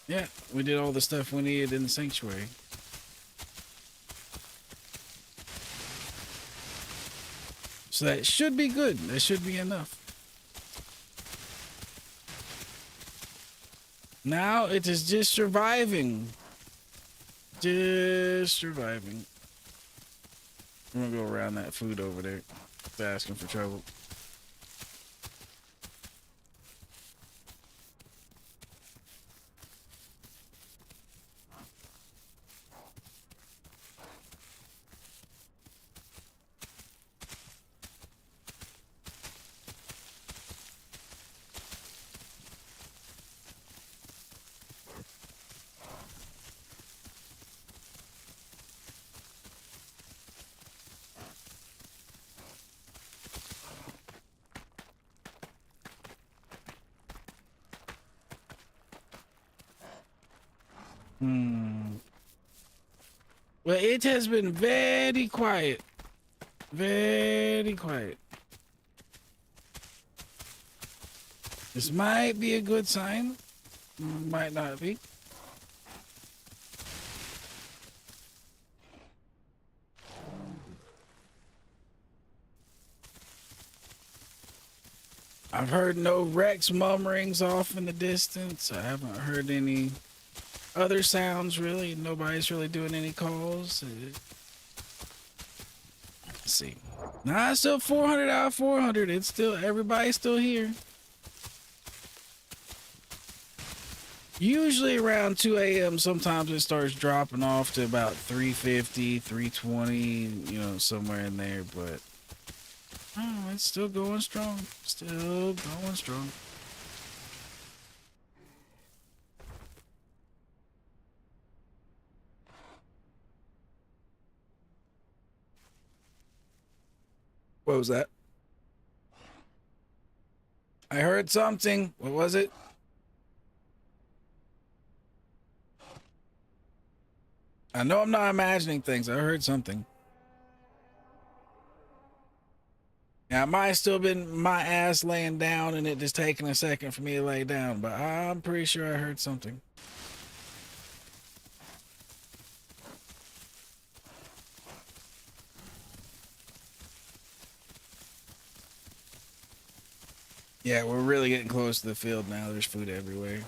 A: yeah, we did all the stuff we needed in the sanctuary. So that should be good. That should be enough. Now it is just surviving. Just surviving. I'm gonna go around that food over there. It's asking for trouble. Well, it has been very quiet. Very quiet. This might be a good sign. Might not be. I've heard no Rex murmurings off in the distance. I haven't heard any other sounds really. Nobody's really doing any calls. Let's see. Nah, it's still 400 out of 400. It's still, everybody's still here. Usually around 2 a.m. sometimes it starts dropping off to about 350, 320, somewhere in there, but oh, it's still going strong. Still going strong. What was that? I heard something. What was it? I know I'm not imagining things. I heard something. Now, it might have still been my ass laying down and it just taking a second for me to lay down, but I'm pretty sure I heard something. Yeah, we're really getting close to the field now. There's food everywhere.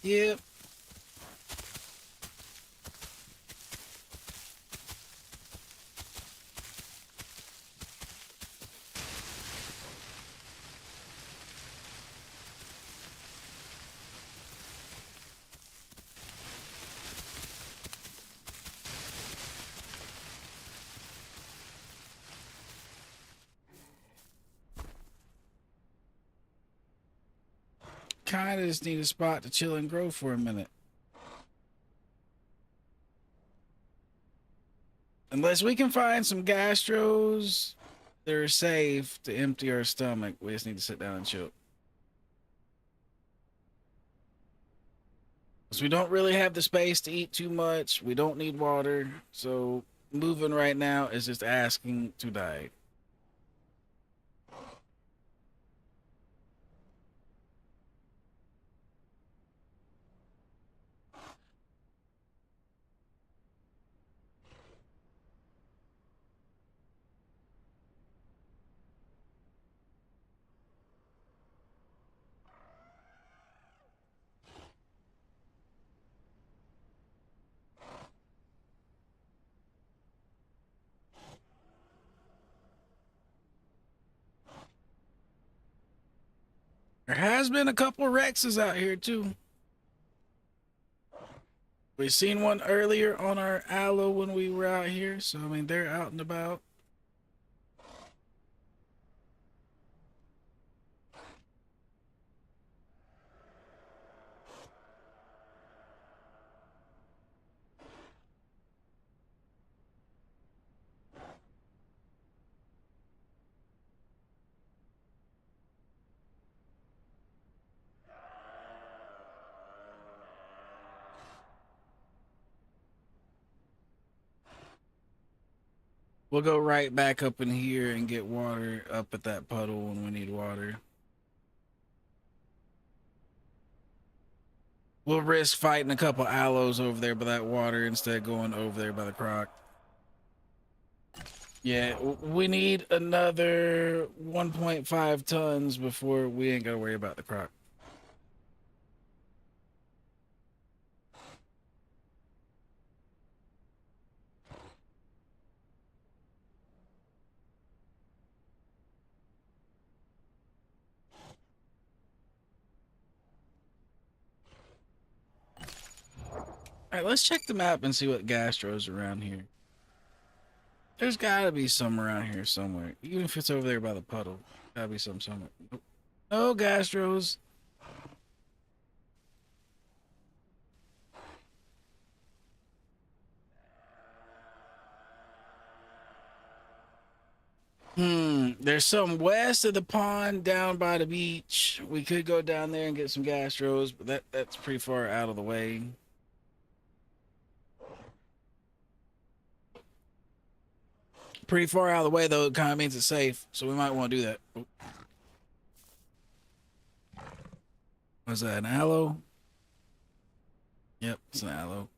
A: Yep. Kind of just need a spot to chill and grow for a minute. Unless we can find some gastros that are safe to empty our stomach, we just need to sit down and chill. So we don't really have the space to eat too much. We don't need water. So moving right now is just asking to die. There has been a couple of Rexes out here too. We seen one earlier on our aloe when we were out here. So, I mean, they're out and about. We'll go right back up in here and get water up at that puddle when we need water. We'll risk fighting a couple aloes over there by that water instead of going over there by the croc. Yeah, we need another 1.5 tons before we ain't gotta worry about the croc. All right, let's check the map and see what gastro's around here. There's gotta be some around here somewhere. Even if it's over there by the puddle. Gotta be some somewhere. Nope. No gastros. There's some west of the pond down by the beach. We could go down there and get some gastros, but that's pretty far out of the way. Pretty far out of the way though, it kind of means it's safe, so we might want to do that. Oh. Was that an aloe? Yep, it's an aloe.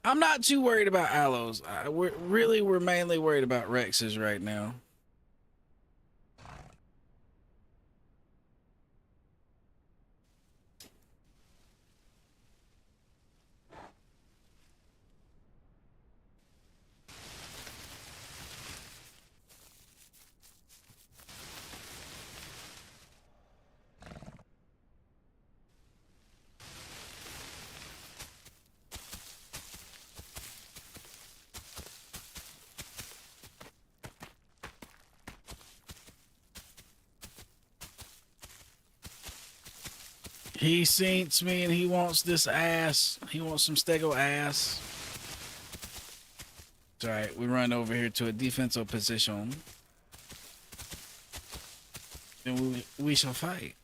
A: I'm not too worried about aloes. We're mainly worried about Rexes right now. He saints me and he wants this ass. He wants some stego ass. It's alright, we run over here to a defensive position. And we shall fight.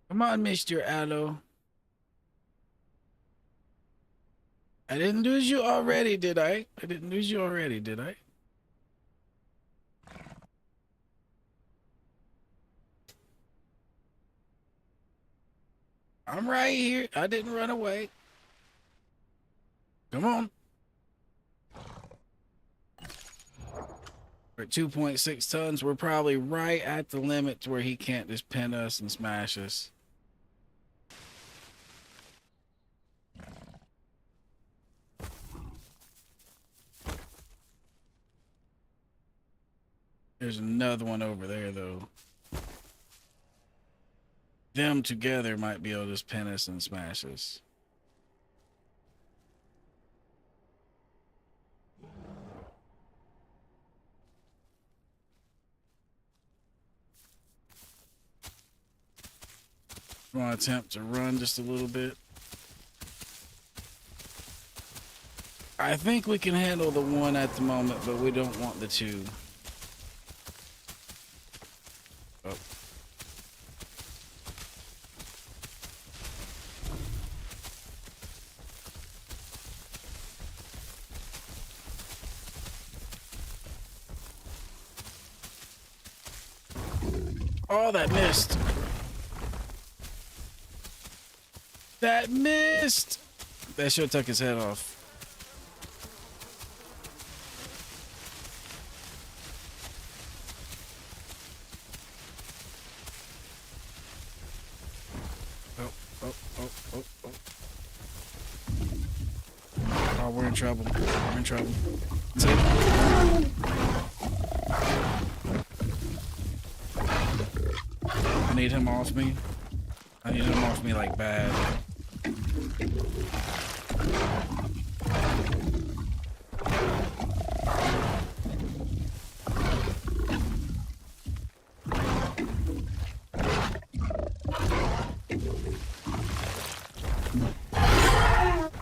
A: Come on, Mr. Aloe. I didn't lose you already, did I? I didn't lose you already, did I? I'm right here. I didn't run away. Come on. We're at 2.6 tons. We're probably right at the limit to where he can't just pin us and smash us. There's another one over there, though. Them together might be able to just pin us and smash us. I'm gonna attempt to run just a little bit. I think we can handle the one at the moment, but we don't want the two. Oh. Oh, that missed. That missed. That should have took his head off. Oh, we're in trouble. We're in trouble. See? I need him off me. I need him off me like bad.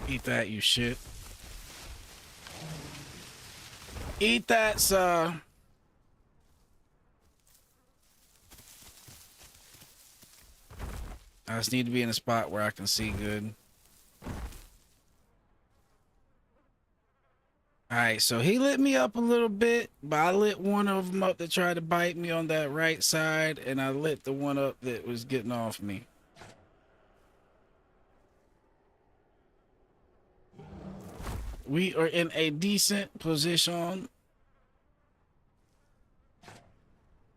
A: Eat that, you shit. Eat that, sir. I just need to be in a spot where I can see good. Alright, so he lit me up a little bit, but I lit one of them up that tried to bite me on that right side, and I lit the one up that was getting off me. We are in a decent position.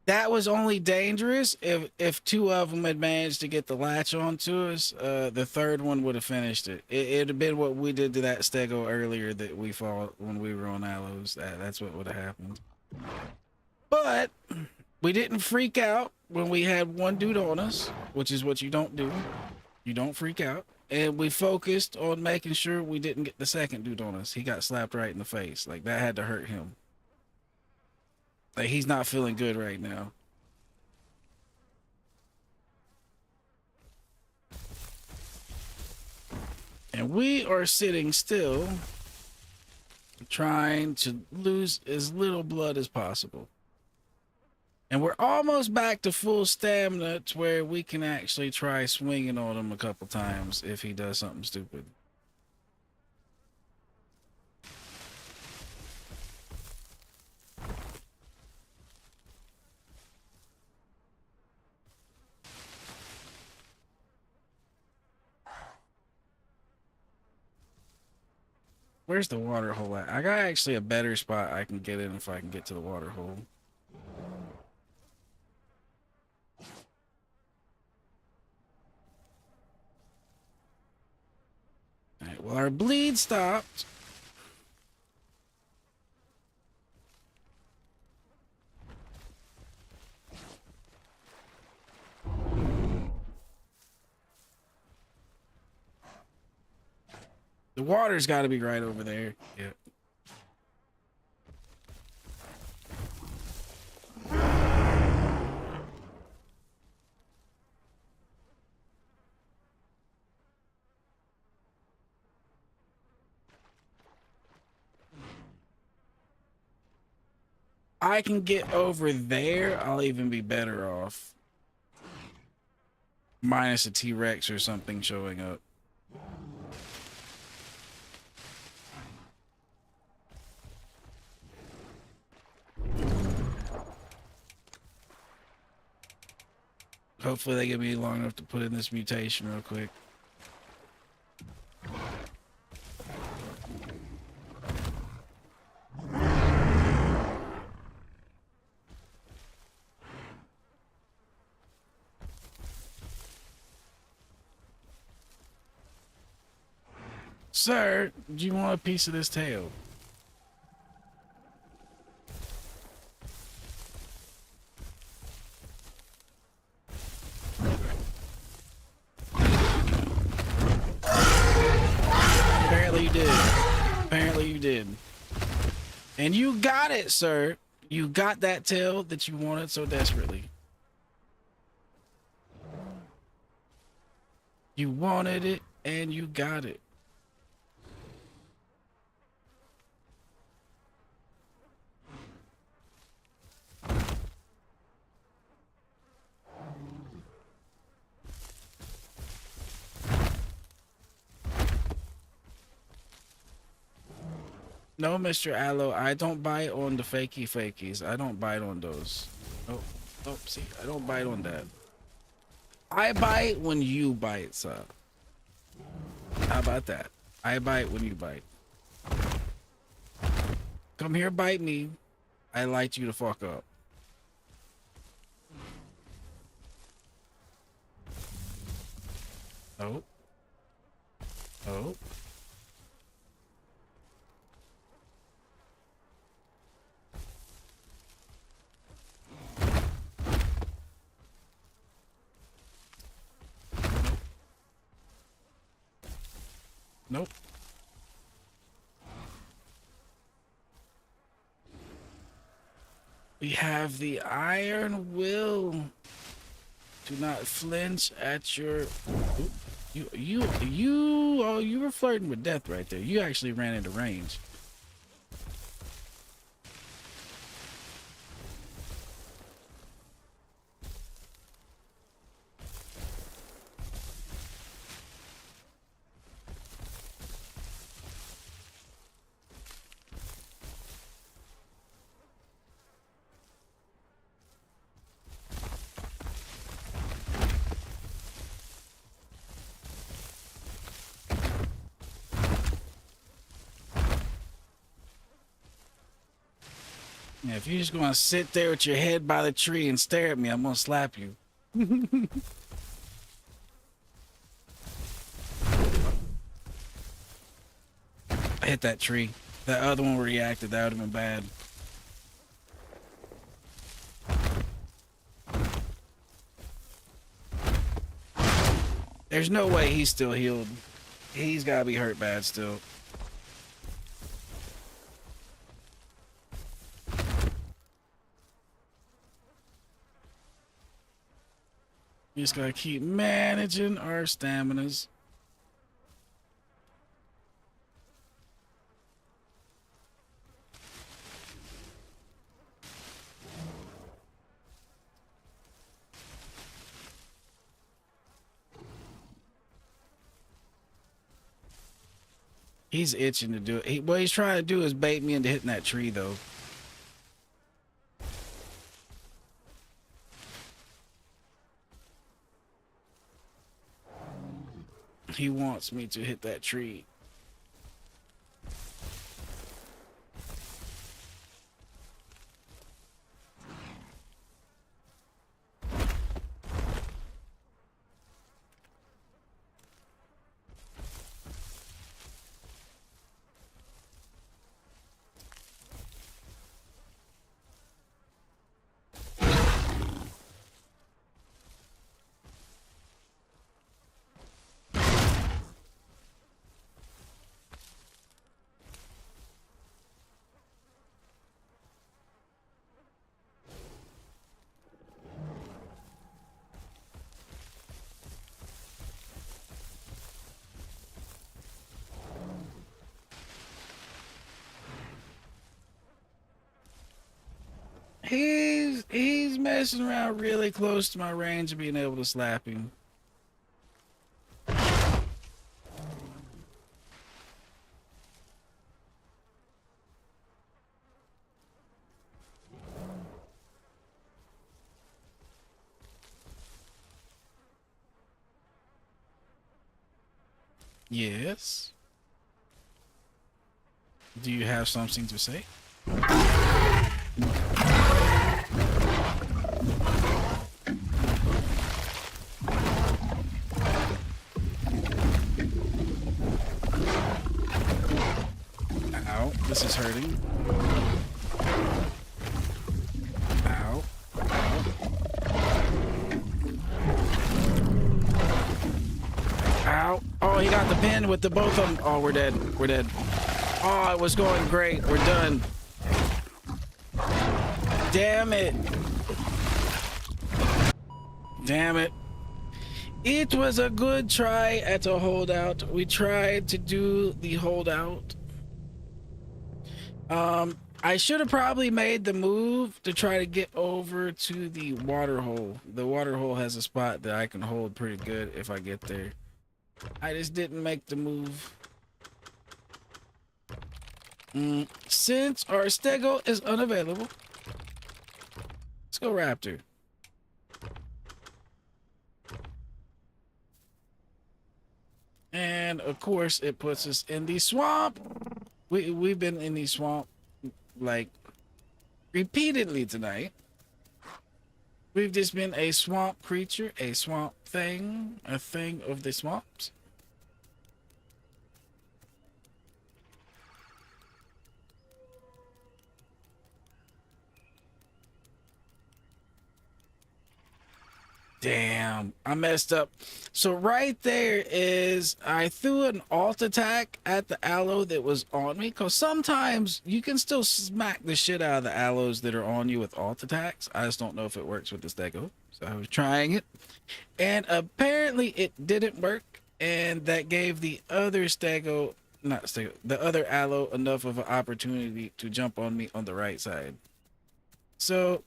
A: That was only dangerous if two of them had managed to get the latch onto us. The third one would have finished it. It'd have been what we did to that stego earlier that we fought when we were on Aloes. That's what would have happened. But we didn't freak out when we had one dude on us, which is what you don't do. You don't freak out. And we focused on making sure we didn't get the second dude on us. He got slapped right in the face. Like, that had to hurt him. Like, he's not feeling good right now. And we are sitting still, trying to lose as little blood as possible. And we're almost back to full stamina to where we can actually try swinging on him a couple times if he does something stupid. Where's the water hole at? I got actually a better spot I can get in if I can get to the water hole. Alright, well, our bleed stopped. The water's got to be right over there. Yeah. I can get over there, I'll even be better off. Minus a T-Rex or something showing up. Hopefully they give me long enough to put in this mutation real quick. Sir, do you want a piece of this tail? Apparently you did. Apparently you did. And you got it, sir. You got that tail that you wanted so desperately. You wanted it and you got it. No, Mr. Aloe, I don't bite on the fakies. I don't bite on those. Oh, see, I don't bite on that. I bite when you bite, sir. How about that? I bite when you bite. Come here, bite me. I light you to fuck up. Oh. Oh. Nope. We have the iron will. Do not flinch at your. You were flirting with death right there. You actually ran into range. Yeah, if you're just gonna sit there with your head by the tree and stare at me, I'm gonna slap you. I hit that tree. That other one reacted. That would have been bad. There's no way he's still healed. He's gotta be hurt bad still. We just gotta keep managing our staminas. He's itching to do it. What he's trying to do is bait me into hitting that tree, though. He wants me to hit that tree. He's messing around really close to my range of being able to slap him. Yes. Do you have something to say? Ow, this is hurting. Ow. Ow. Oh, he got the pin with the both of them. Oh, we're dead. We're dead. Oh, it was going great. We're done. Damn it. Damn it. It was a good try at a holdout. We tried to do the holdout. I should have probably made the move to try to get over to the water hole. The water hole has a spot that I can hold pretty good if I get there. I just didn't make the move. Since our stego is unavailable, let's go raptor. And of course it puts us in the swamp. We've been in the swamp like repeatedly tonight. We've just been a swamp creature, a swamp thing, a thing of the swamps. Damn, I messed up. So right there is, I threw an alt attack at the aloe that was on me, because sometimes you can still smack the shit out of the aloes that are on you with alt attacks. I just don't know if it works with the stego. So I was trying it, and apparently it didn't work, and that gave the other stego, not stego, the other aloe enough of an opportunity to jump on me on the right side. So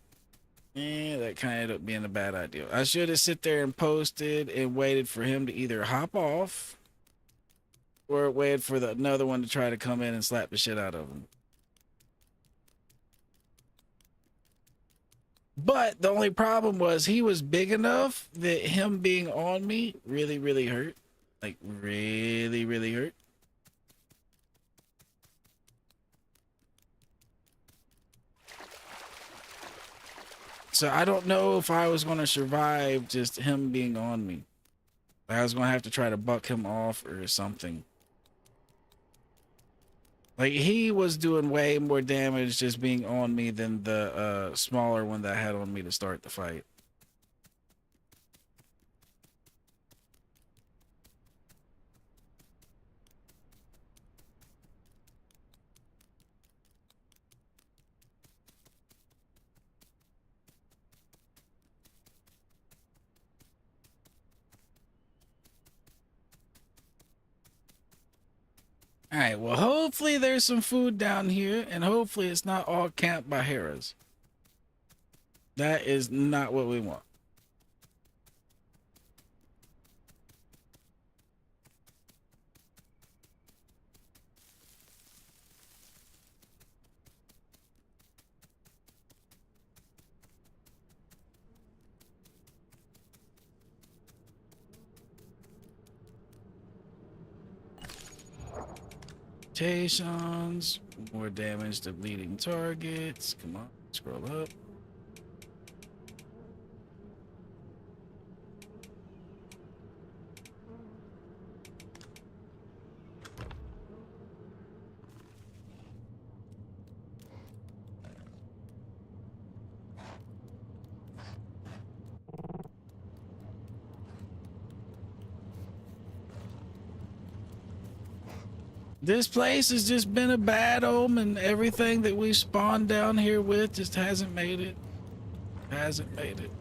A: yeah, that kind of ended up being a bad idea. I should have sit there and posted and waited for him to either hop off or waited for another one to try to come in and slap the shit out of him. But the only problem was he was big enough that him being on me really, really hurt. Like really, really hurt. So I don't know if I was going to survive just him being on me. I was going to have to try to buck him off or something. Like, he was doing way more damage just being on me than the smaller one that I had on me to start the fight. All right, well, hopefully there's some food down here, and hopefully it's not all camped by Harris. That is not what we want. Mutations, more damage to bleeding targets. Come on, scroll up. This place has just been a bad omen. Everything that we spawned down here with just hasn't made it. Hasn't made it.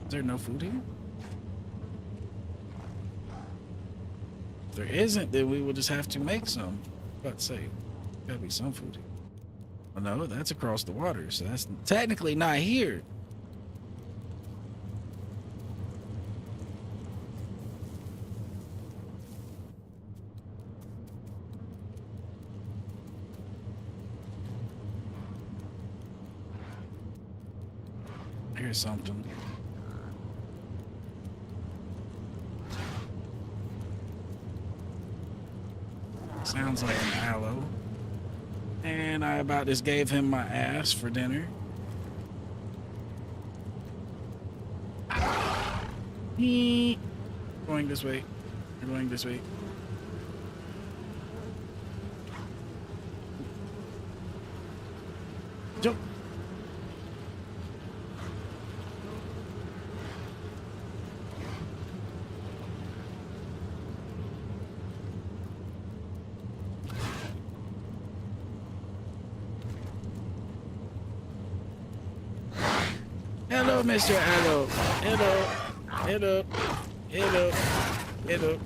A: Is there no food here? If there isn't, then we will just have to make some. About to say, gotta be some food here. Oh, no, that's across the water, so that's technically not here. Here's something. Sounds like an aloe. And I about just gave him my ass for dinner. Going this way. We're going this way. Jump. Hello, Mr. Aloe. Hello. Hello. Hello. Hello.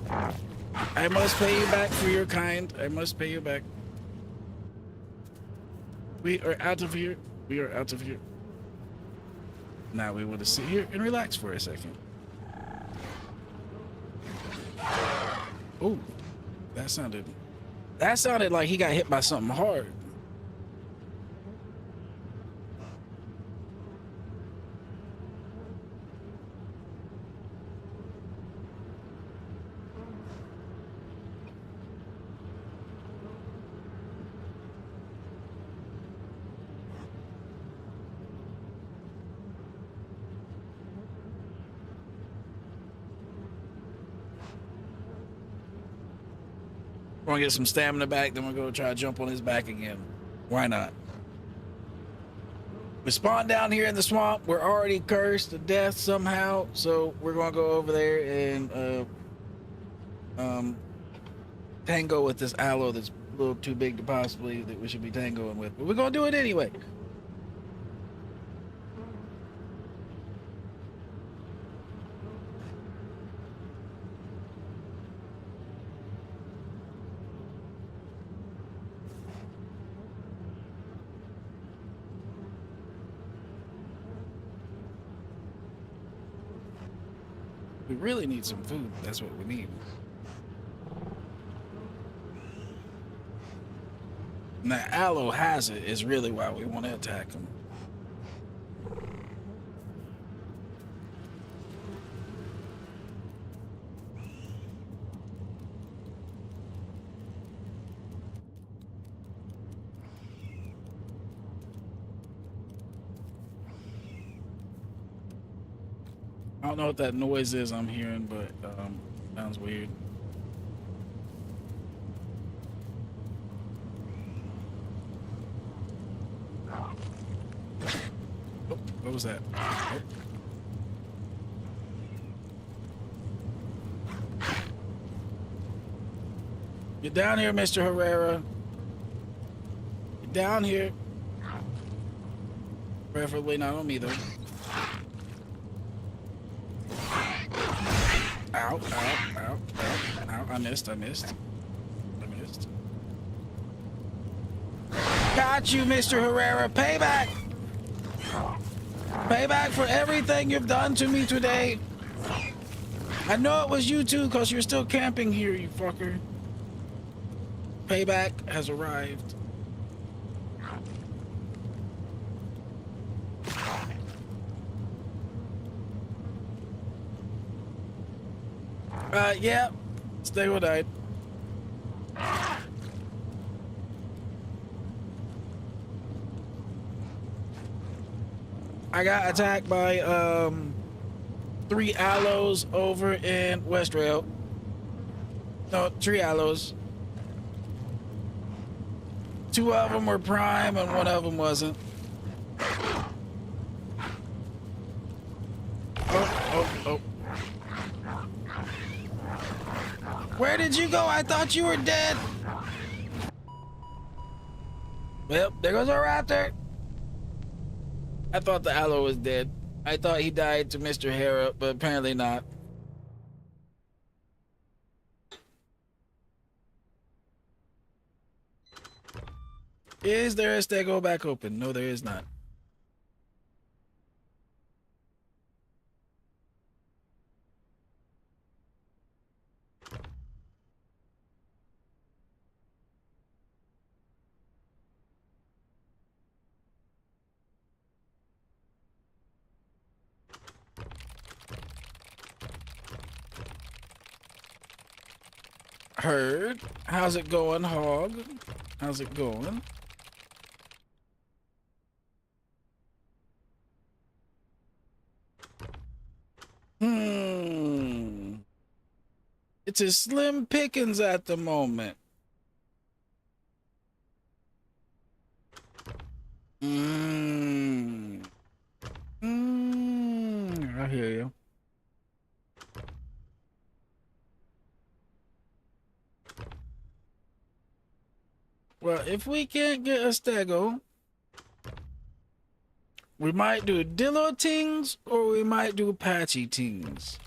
A: I must pay you back for your kind. I must pay you back. We are out of here. We are out of here. Now we want to sit here and relax for a second. Oh, that sounded like he got hit by something hard. We're gonna get some stamina back, then we're gonna try to jump on his back again. Why not? We spawned down here in the swamp. We're already cursed to death somehow, so we're gonna go over there and tango with this aloe that's a little too big to possibly that we should be tangoing with. But we're gonna do it anyway. We really need some food. That's what we need. And that aloe has it is really why we want to attack him. I don't know what that noise is I'm hearing, but sounds weird. Oh, what was that? Oh. Get down here, Mr. Herrera. Get down here. Preferably not on me, though. Ow, ow, ow, ow, ow. I missed. Got you, Mr. Herrera. Payback! Payback for everything you've done to me today. I know it was you too, because you're still camping here, you fucker. Payback has arrived. Yeah. Stay with I. I got attacked by 3 aloes over in West Rail. No, 3 aloes. 2 of them were prime and 1 of them wasn't. Oh. Where did you go? I thought you were dead. Well, there goes our raptor. I thought the aloe was dead. I thought he died to Mr. Hera, but apparently not. Is there a stego back open? No, there is not. Heard. How's it going, Hog? How's it going? It's a slim pickings at the moment. I hear you. Well, if we can't get a stego, we might do dillo tings or we might do patchy tings.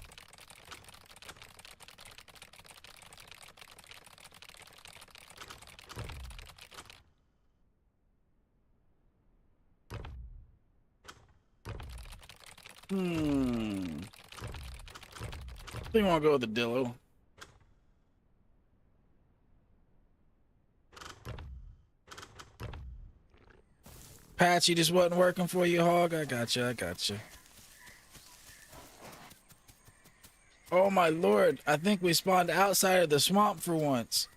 A: I think I'll go with the dillo. Patchy just wasn't working for you, Hog. I gotcha. I gotcha. Oh my lord! I think we spawned outside of the swamp for once.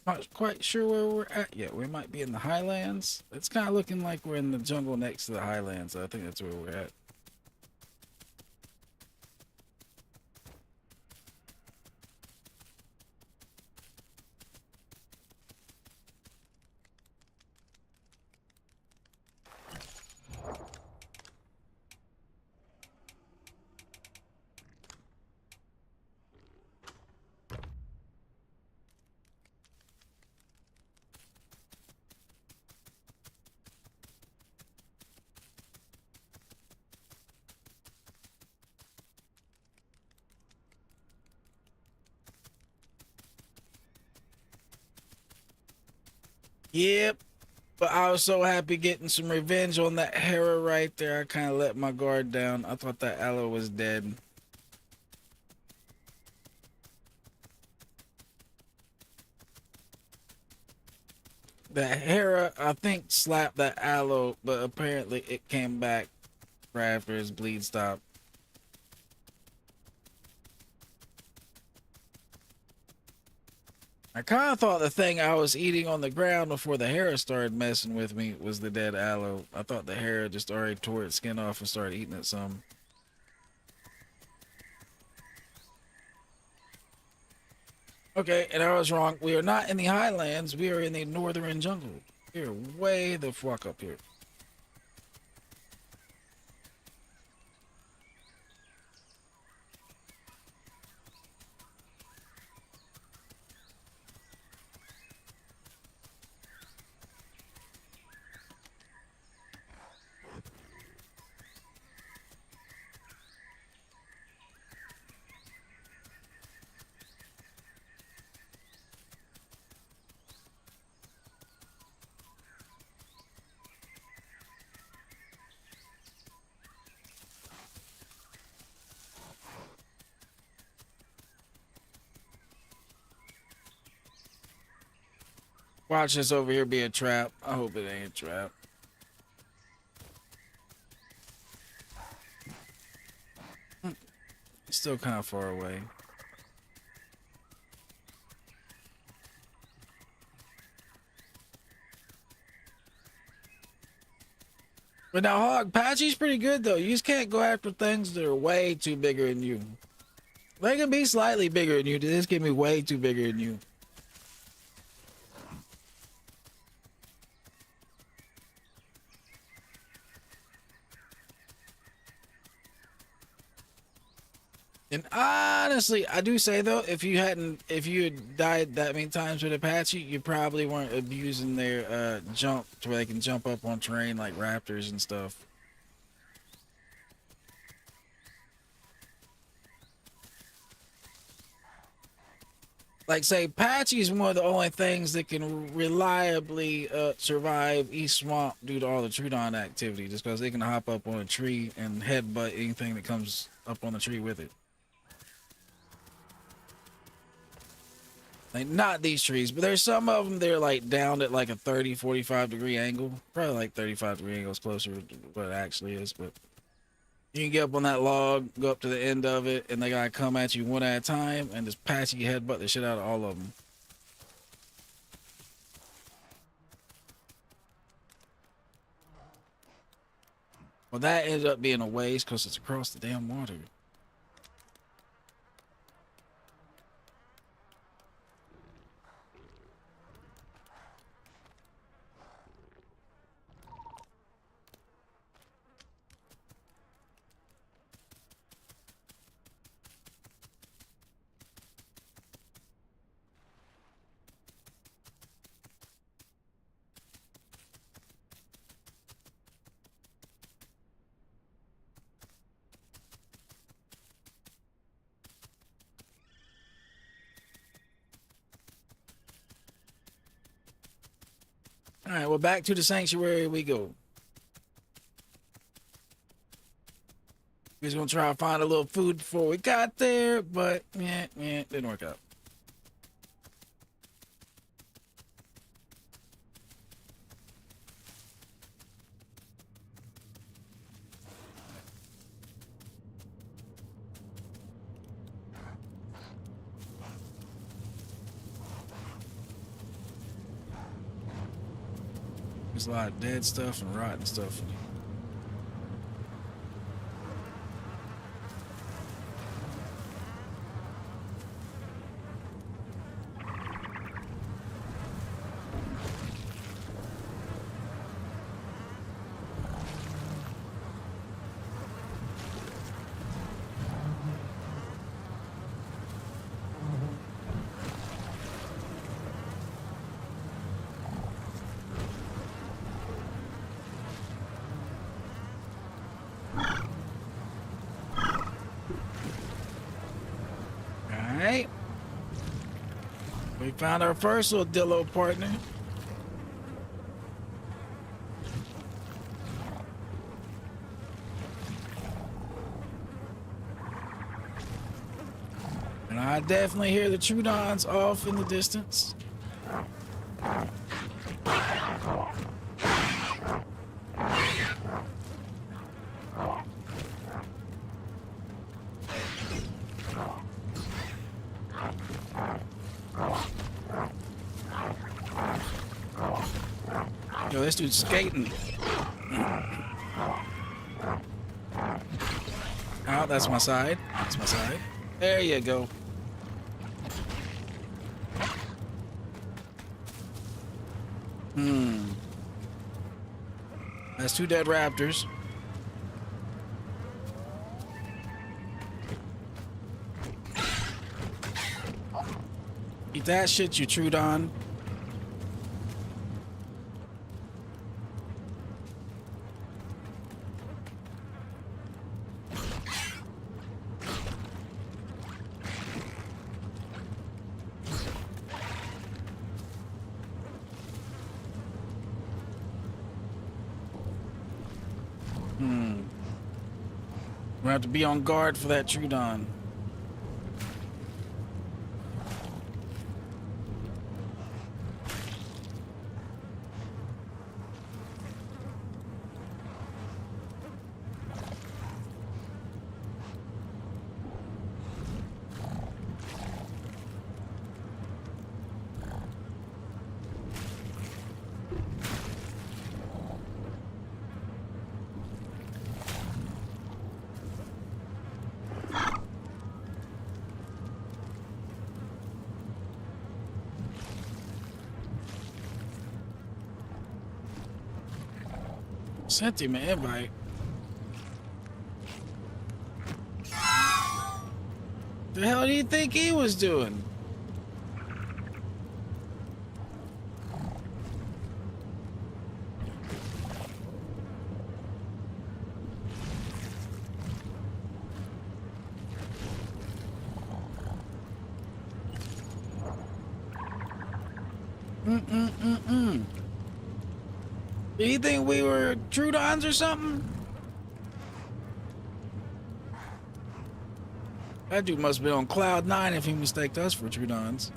A: Not quite sure where we're at yet. We might be in the highlands. It's kind of looking like we're in the jungle next to the highlands. I think that's where we're at. Yep. But I was so happy getting some revenge on that Hera right there. I kind of let my guard down. I thought that aloe was dead. That Hera, I think, slapped that aloe, but apparently it came back right after his bleed stopped. I kind of thought the thing I was eating on the ground before the Hera started messing with me was the dead aloe. I thought the Hera just already tore its skin off and started eating it some. Okay, and I was wrong. We are not in the highlands. We are in the northern jungle. We are way the fuck up here. Watch this over here be a trap. I hope it ain't a trap. It's still kind of far away. But now, Hog, Patchy's pretty good, though. You just can't go after things that are way too bigger than you. They can be slightly bigger than you. This can be way too bigger than you. And honestly, I do say though, if you had died that many times with Apache, you probably weren't abusing their jump to where they can jump up on terrain like raptors and stuff. Like say, Apache is one of the only things that can reliably survive East Swamp due to all the Trudon activity, just because they can hop up on a tree and headbutt anything that comes up on the tree with it. Like, not these trees, but there's some of them they're like down at like a 30, 45 degree angle. Probably like 35-degree angles closer to what it actually is, but you can get up on that log, go up to the end of it, and they gotta come at you one at a time and just patchy headbutt the shit out of all of them. Well, that ended up being a waste because it's across the damn water. All right, well, back to the sanctuary we go. We was gonna try to find a little food before we got there, but yeah, didn't work out. There's a lot of dead stuff and rotten stuff. Alright. We found our first little Dillo partner. And I definitely hear the Trudons off in the distance. Yo, this dude's skating. Oh, that's my side. That's my side. There you go. That's 2 dead raptors. Eat that shit, you Trudon. We'll have to be on guard for that Trudon. Sent him an invite. The hell do you think he was doing? Do you think we were Trudons or something? That dude must have been on cloud 9 if he mistaked us for Trudons.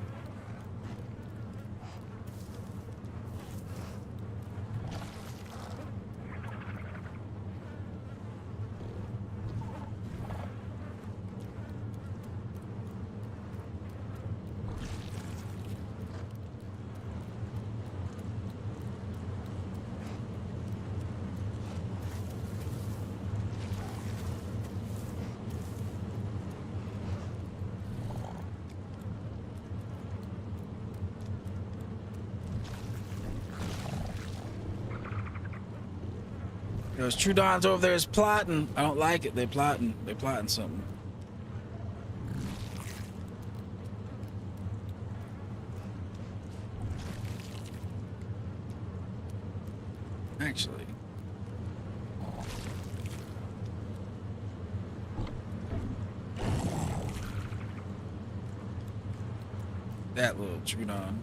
A: Those Trudons over there is plotting. I don't like it. They're plotting. They're plotting something. Actually. That little Trudon.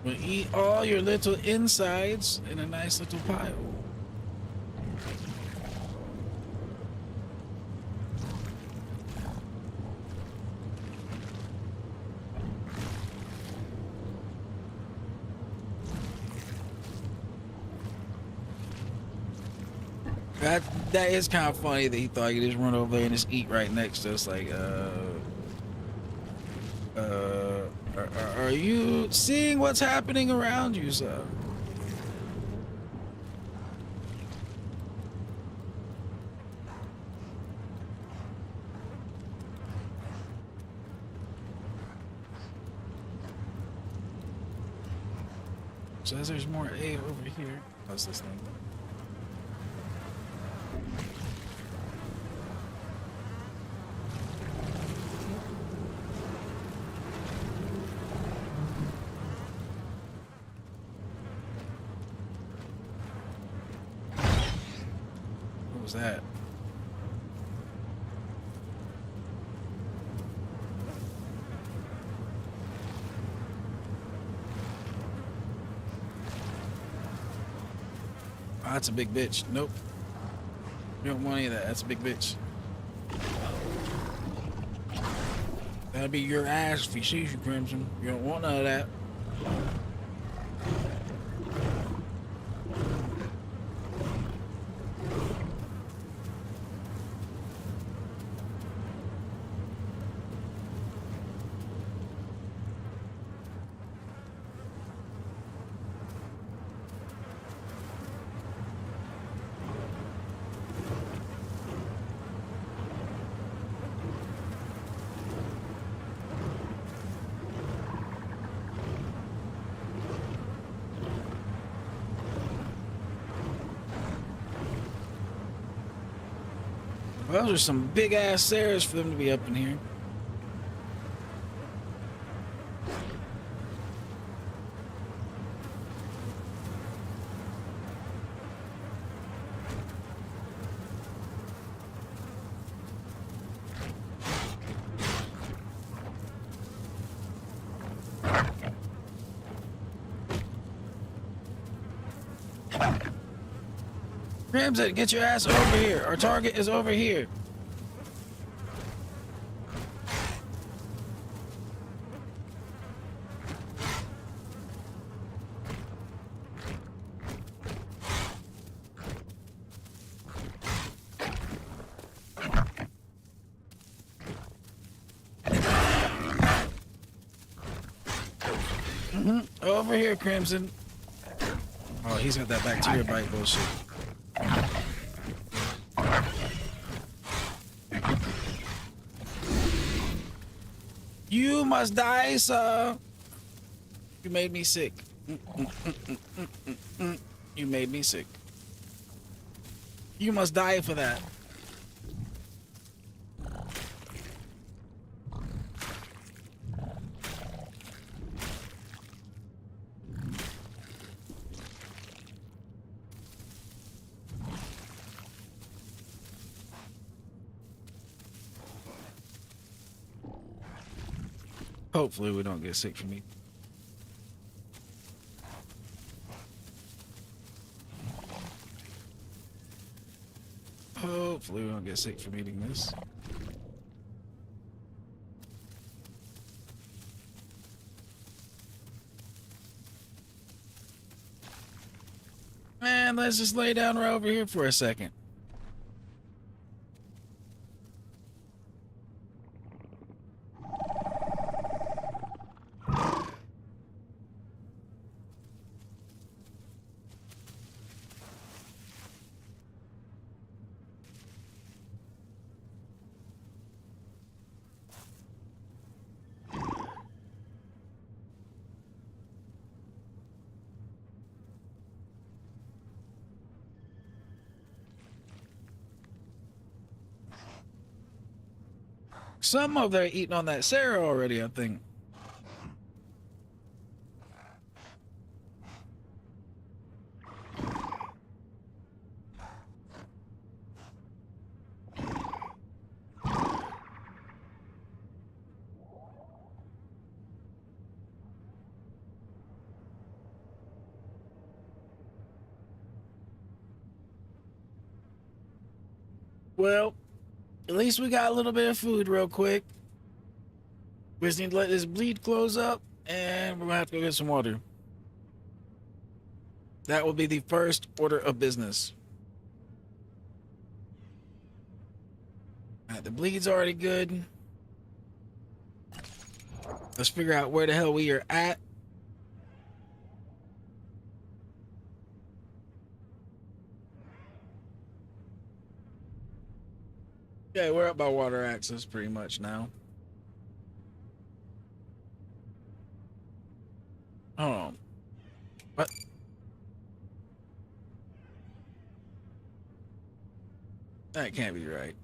A: Will eat all your little insides in a nice little pile. That is kind of funny that he thought he could just run over there and just eat right next to us. Like, are you seeing what's happening around you, sir? Says there's more A over here. What's this thing? What was that? Oh, that's a big bitch. Nope. You don't want any of that. That's a big bitch. That'll be your ass if he sees you, Crimson. You don't want none of that. Well, those are some big ass stairs for them to be up in here. Crimson, get your ass over here. Our target is over here. Over here, Crimson. Oh, he's got that bacteria bite bullshit. You must die, sir. You made me sick. You made me sick. You must die for that. Hopefully we don't get sick from me. Hopefully we don't get sick from eating this. Man, let's just lay down right over here for a second. Some over there eating on that Sarah already, I think. Well, at least we got a little bit of food real quick. We just need to let this bleed close up, and we're gonna have to go get some water. That will be the first order of business. Alright, the bleed's already good. Let's figure out where the hell we are at. Okay, we're up by water access pretty much now. Hold on. What? That can't be right.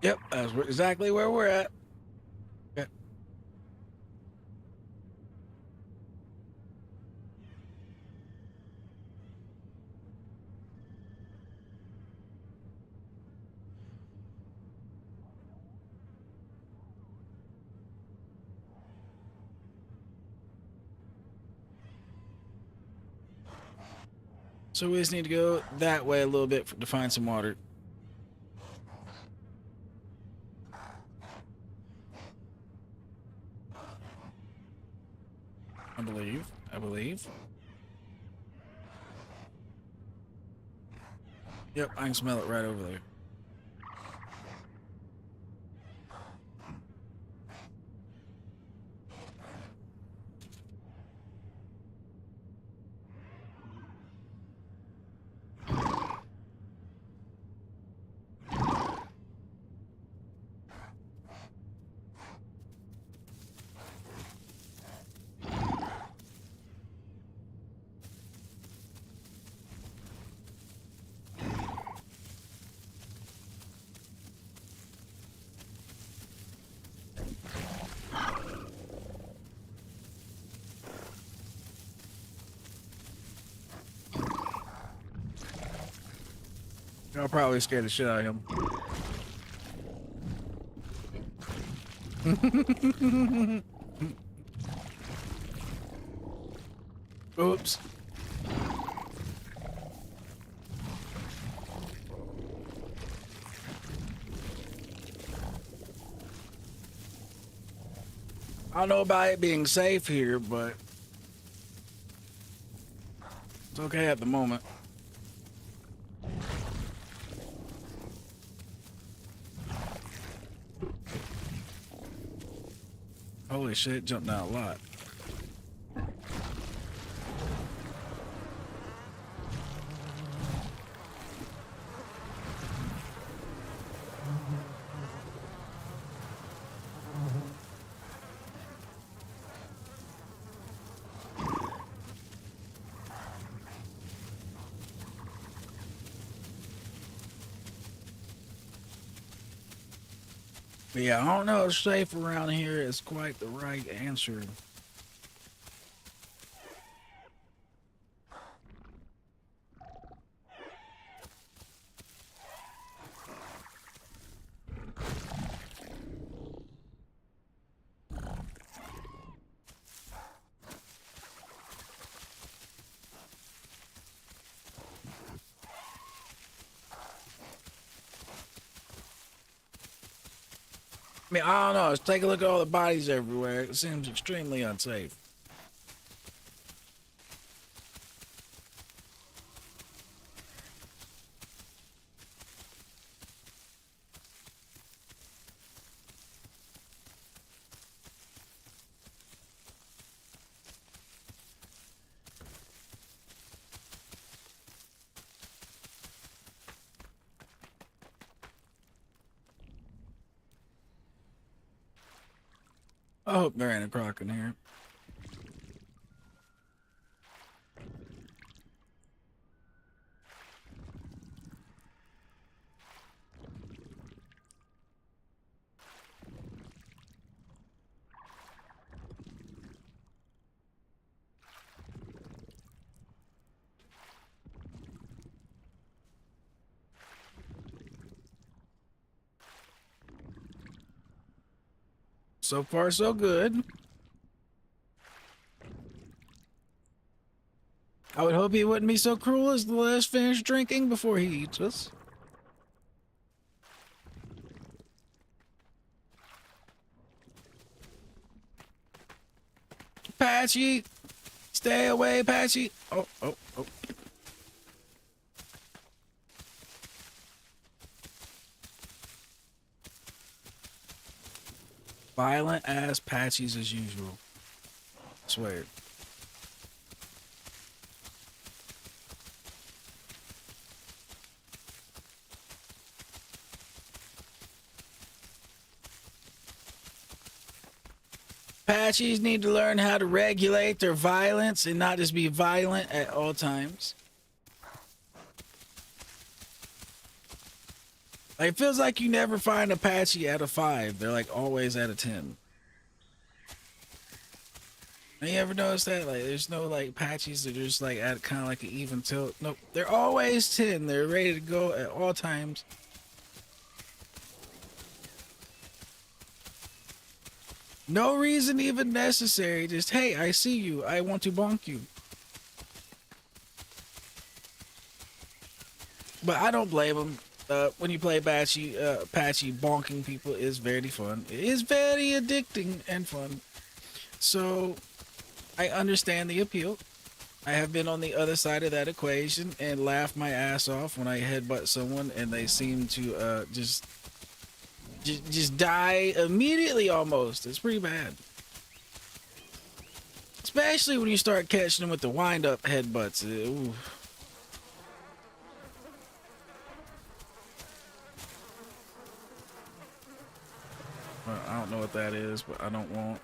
A: Yep, that's exactly where we're at. Okay. So we just need to go that way a little bit to find some water. I believe. Yep, I can smell it right over there. Y'all probably scared the shit out of him. Oops. I don't know about it being safe here, but it's okay at the moment. Holy shit, jumped out a lot. But yeah, I don't know if safe around here is quite the right answer. I mean, I don't know. Let's take a look at all the bodies everywhere. It seems extremely unsafe. I hope there ain't a croc in here. So far, so good. I would hope he wouldn't be so cruel as to let us finish drinking before he eats us. Patchy! Stay away, Patchy! Oh, oh, oh. Violent ass Patchies as usual. I swear. Patchies need to learn how to regulate their violence and not just be violent at all times. Like, it feels like you never find a Patchy at a 5. They're like always at a 10. You ever notice that? Like, there's no like Patchies that are just like at kind of like an even tilt. Nope, they're always 10. They're ready to go at all times. No reason even necessary. Just, hey, I see you. I want to bonk you. But I don't blame them. When you play Patchy, bonking people is very fun. It is very addicting and fun. So I understand the appeal. I have been on the other side of that equation and laughed my ass off when I headbutt someone and they seem to just die immediately almost. It's pretty bad. Especially when you start catching them with the wind-up headbutts. Ooh. Well, I don't know what that is, but I don't want.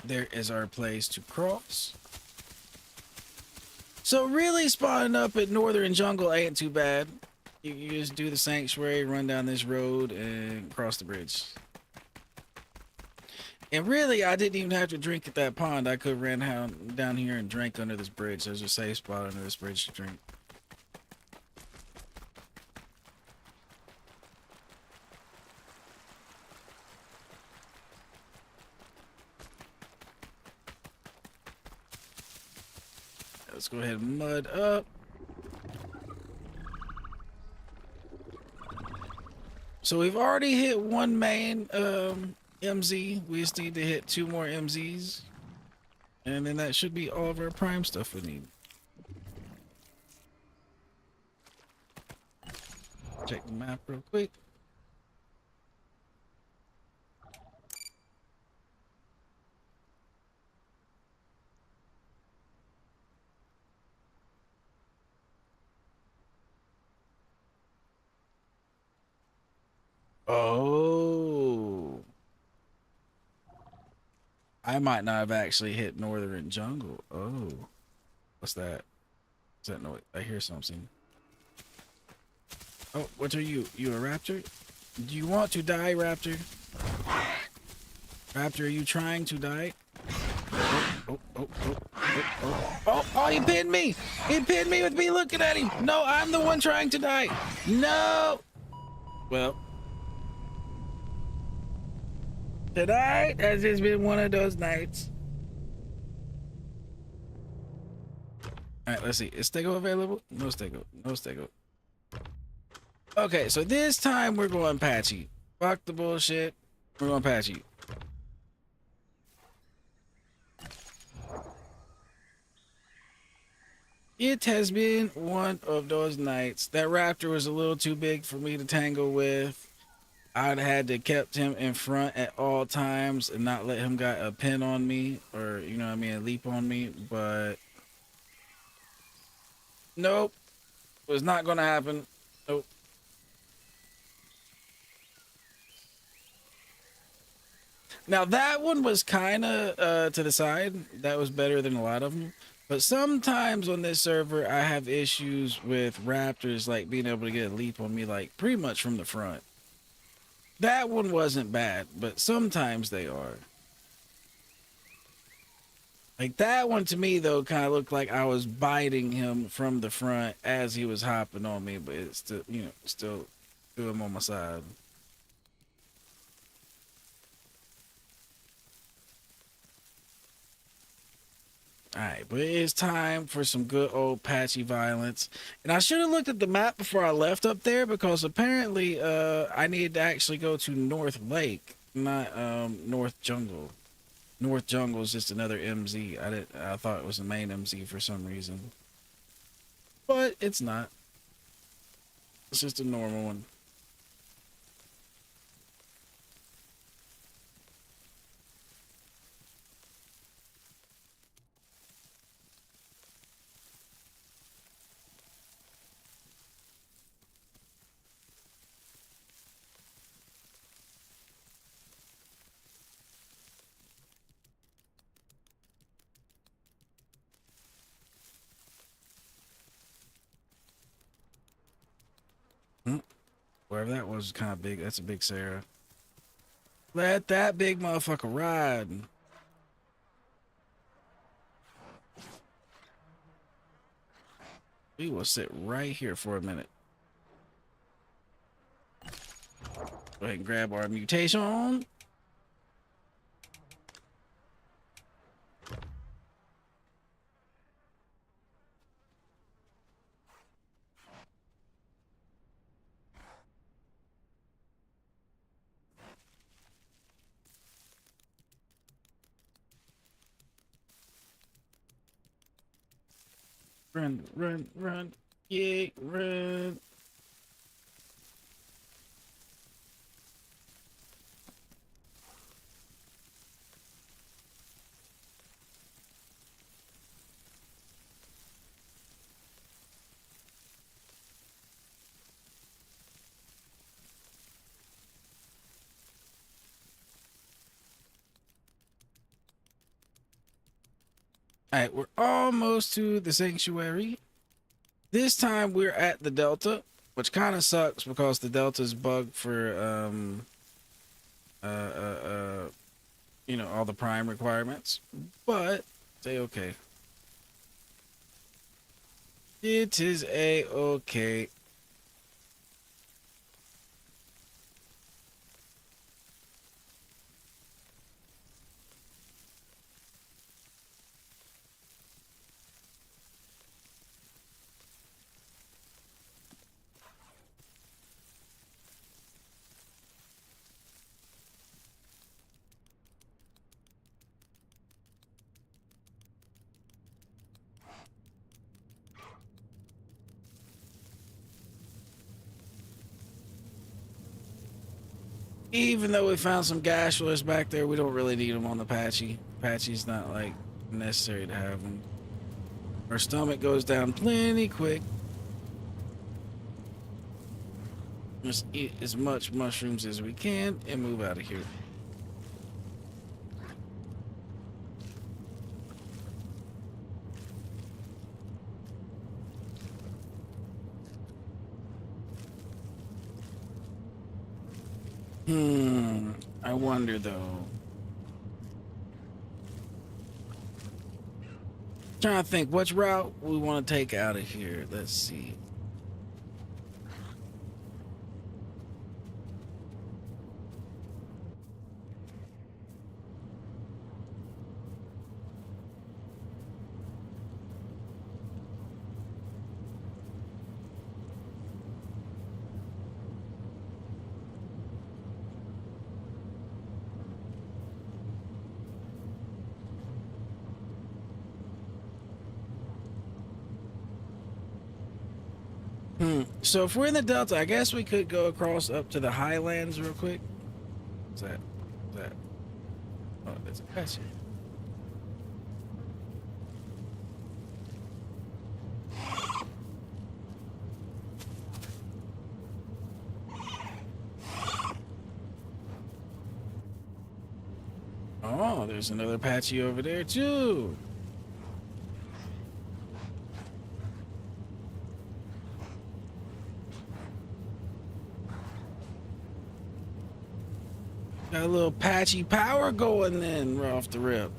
A: There is our place to cross. So really spawning up at Northern Jungle ain't too bad. You just do the sanctuary, run down this road, and cross the bridge. And really, I didn't even have to drink at that pond. I could have ran down here and drank under this bridge. There's a safe spot under this bridge to drink. Let's go ahead and mud up. So we've already hit one main MZ. We just need to hit 2 more MZs. And then that should be all of our prime stuff we need. Check the map real quick. Oh. I might not have actually hit northern jungle. Oh, what's that? Is that noise? I hear something. Oh, what are you? You a raptor? Do you want to die, raptor? Raptor, are you trying to die? Oh, he pinned me! He pinned me with me looking at him! No, I'm the one trying to die! No! Well, tonight has just been one of those nights. Alright, let's see. Is Stego available? No Stego. No Stego. Okay, so this time we're going patchy. Fuck the bullshit. We're going patchy. It has been one of those nights. That raptor was a little too big for me to tangle with. I'd had to kept him in front at all times and not let him got a pin on me or, you know what I mean, a leap on me. But nope, it was not going to happen. Nope. Now that one was kind of to the side. That was better than a lot of them. But sometimes on this server, I have issues with raptors like being able to get a leap on me like pretty much from the front. That one wasn't bad, but sometimes they are. Like that one to me though kind of looked like I was biting him from the front as he was hopping on me, but it's still, you know, still threw him on my side. Alright, but it is time for some good old patchy violence. And I should have looked at the map before I left up there because apparently I needed to actually go to North Lake, not North Jungle. North Jungle is just another MZ. I thought it was the main MZ for some reason. But it's not. It's just a normal one. Wherever that was kind of big. That's a big Sarah. Let that big motherfucker ride. We will sit right here for a minute. Go ahead and grab our mutation. Run, run, run. Yeah, run. All right, we're almost to the sanctuary. This time we're at the Delta, which kind of sucks because the Delta's bugged for you know, all the prime requirements. But say okay. It is a-okay. Even though we found some gashless back there, we don't really need them on the Patchy. Patchy's not like necessary to have them. Our stomach goes down plenty quick. Just eat as much mushrooms as we can and move out of here. I wonder though. Trying to think which route we want to take out of here. Let's see. So if we're in the Delta, I guess we could go across up to the Highlands real quick. What's that? What's that? Oh, there's a patch. Oh, there's another Apache over there too. Got a little Apache power going then right off the rip.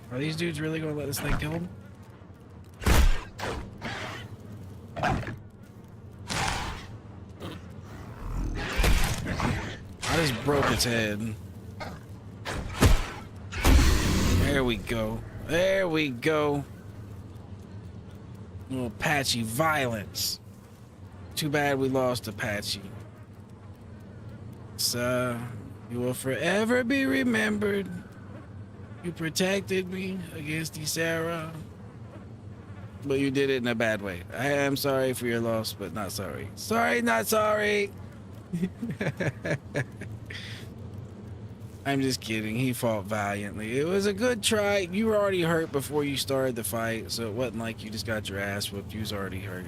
A: Are these dudes really gonna let this thing kill them? I just broke its head. There we go. There we go. Little Apache violence. Too bad we lost Apache. So, you will forever be remembered. You protected me against the Sarah, but you did it in a bad way. I am sorry for your loss, but not sorry. Sorry, not sorry. I'm just kidding. He fought valiantly. It was a good try. You were already hurt before you started the fight, so it wasn't like you just got your ass whooped. You was already hurt.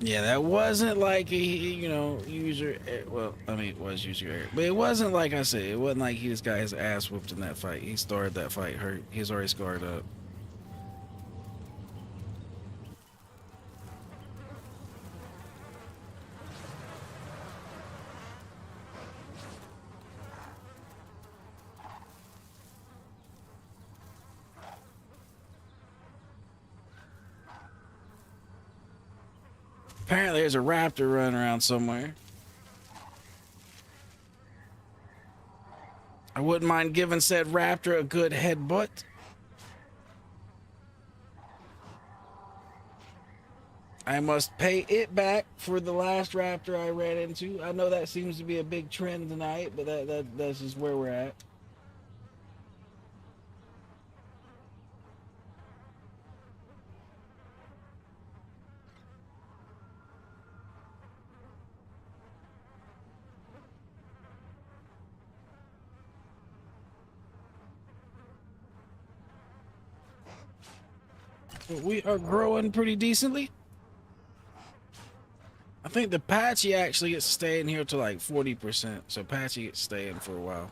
A: Yeah, that wasn't like he, you know, user. Well, I mean, it was user error, but it wasn't like I said. It wasn't like he just got his ass whooped in that fight. He started that fight hurt. He's already scarred up. Apparently, there's a raptor running around somewhere. I wouldn't mind giving said raptor a good headbutt. I must pay it back for the last raptor I ran into. I know that seems to be a big trend tonight, but that's just where we're at. But we are growing pretty decently. I think the Apache actually gets to stay in here to like 40%, so Apache gets staying for a while.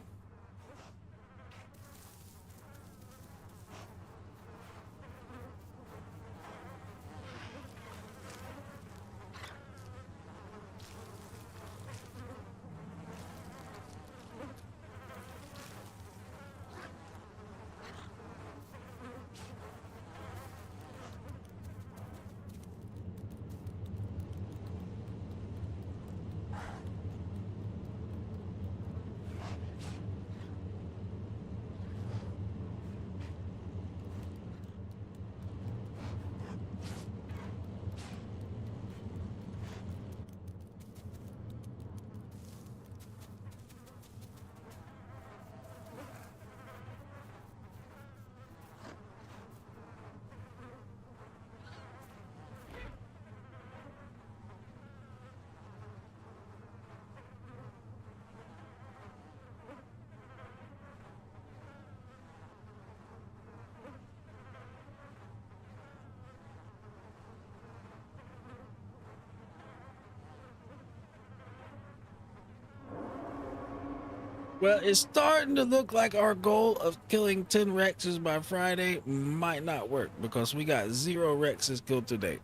A: Well, it's starting to look like our goal of killing 10 Rexes by Friday might not work because we got 0 Rexes killed today.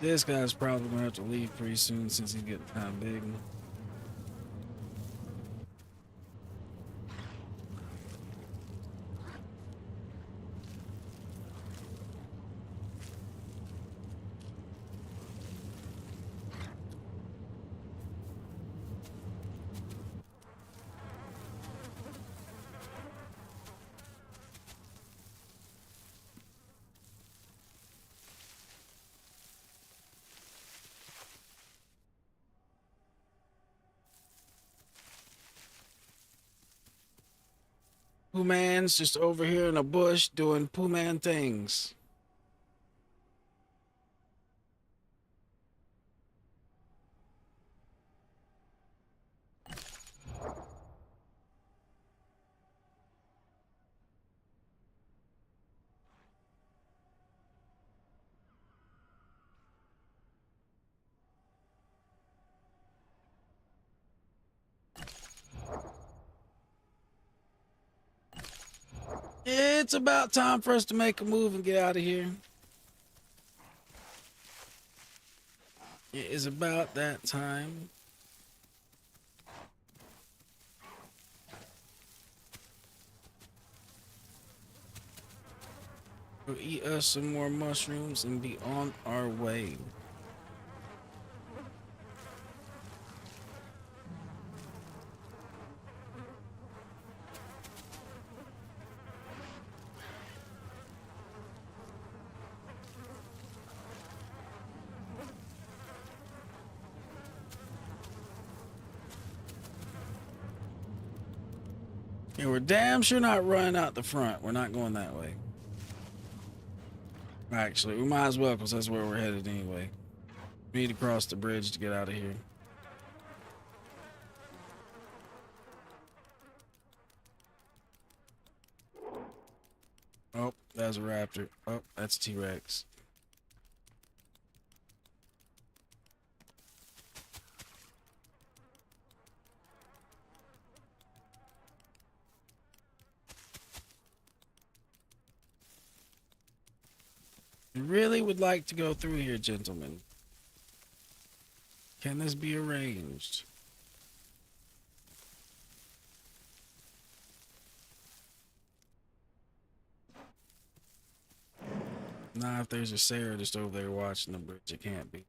A: This guy's probably gonna have to leave pretty soon since he's getting kind of big. Pooh Man's just over here in a bush doing Pooh Man things. It's about time for us to make a move and get out of here. It is about that time. We'll eat us some more mushrooms and be on our way. And we're damn sure not running out the front. We're not going that way. Actually, we might as well because that's where we're headed anyway. We need to cross the bridge to get out of here. Oh, that's a raptor. Oh, that's T-Rex. I really would like to go through here, gentlemen. Can this be arranged? Nah, if there's a Sarah just over there watching the bridge, it can't be.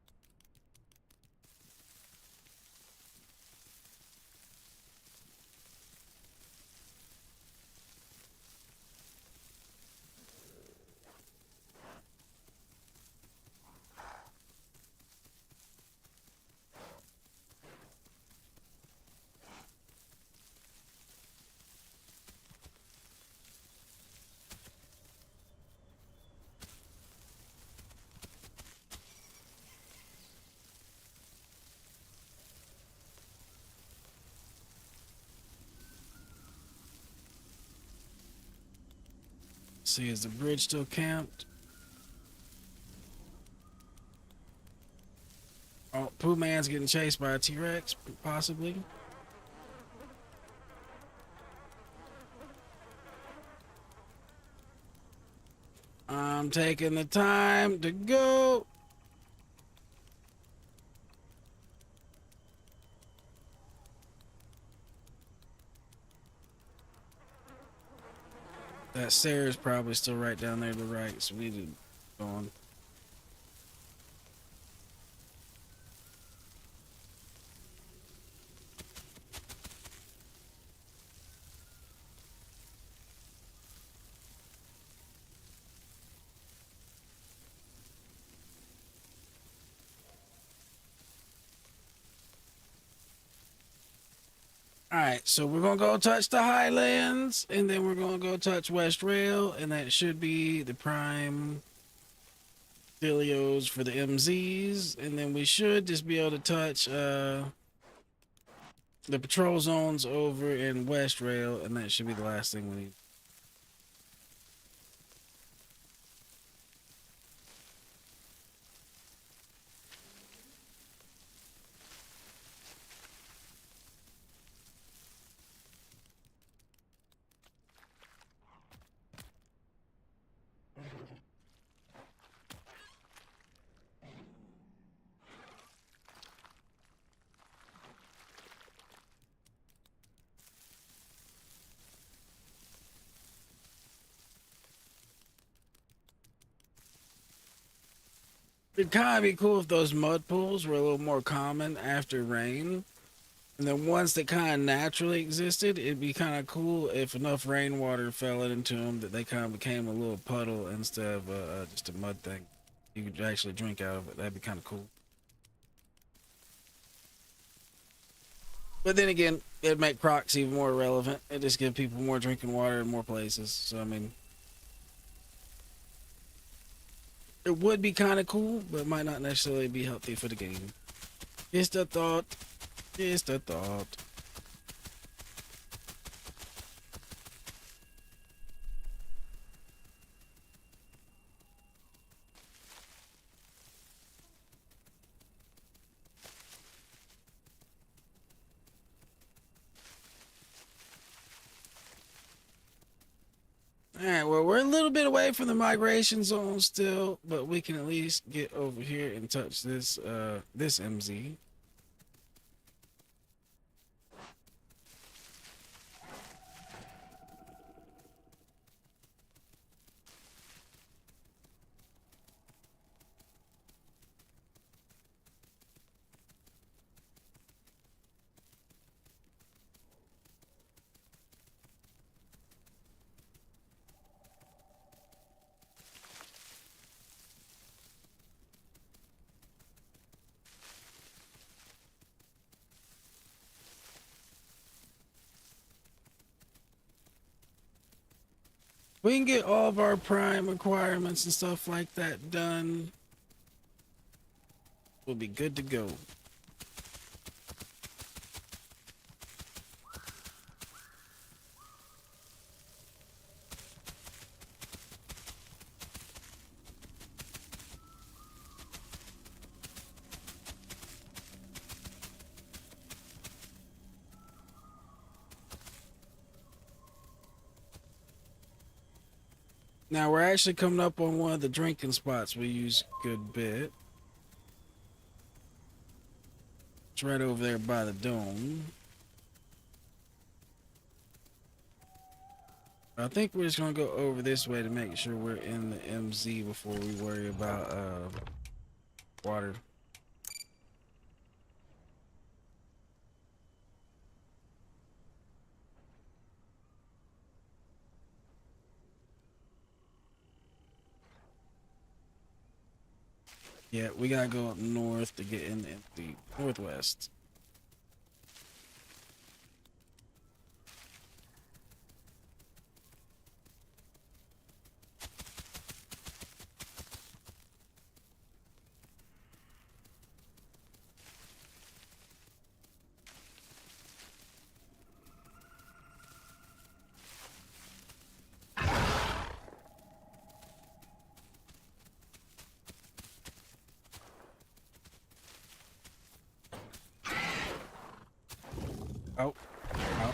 A: See, is the bridge still camped? Oh, Pooh Man's getting chased by a T-Rex, possibly. I'm taking the time to go. That Sarah's probably still right down there to the right, so we need to go on. All right, so we're gonna go touch the Highlands, and then we're gonna go touch West Rail, and that should be the prime Delios for the MZs, and then we should just be able to touch the patrol zones over in West Rail, and that should be the last thing we need. It'd kind of be cool if those mud pools were a little more common after rain. And the ones that kind of naturally existed, it'd be kind of cool if enough rainwater fell into them that they kind of became a little puddle instead of just a mud thing. You could actually drink out of it. That'd be kind of cool. But then again, it'd make Crocs even more relevant. It just give people more drinking water in more places. So, I mean, it would be kind of cool, but might not necessarily be healthy for the game. Just a thought. Just a thought. Alright, well, we're a little bit away from the migration zone still, but we can at least get over here and touch this this MZ. We can get all of our prime requirements and stuff like that done. We'll be good to go. Now we're actually coming up on one of the drinking spots we use a good bit. It's right over there by the dome. I think we're just gonna go over this way to make sure we're in the MZ before we worry about water. Yeah, we gotta go up north to get in the northwest. Oh. Oh.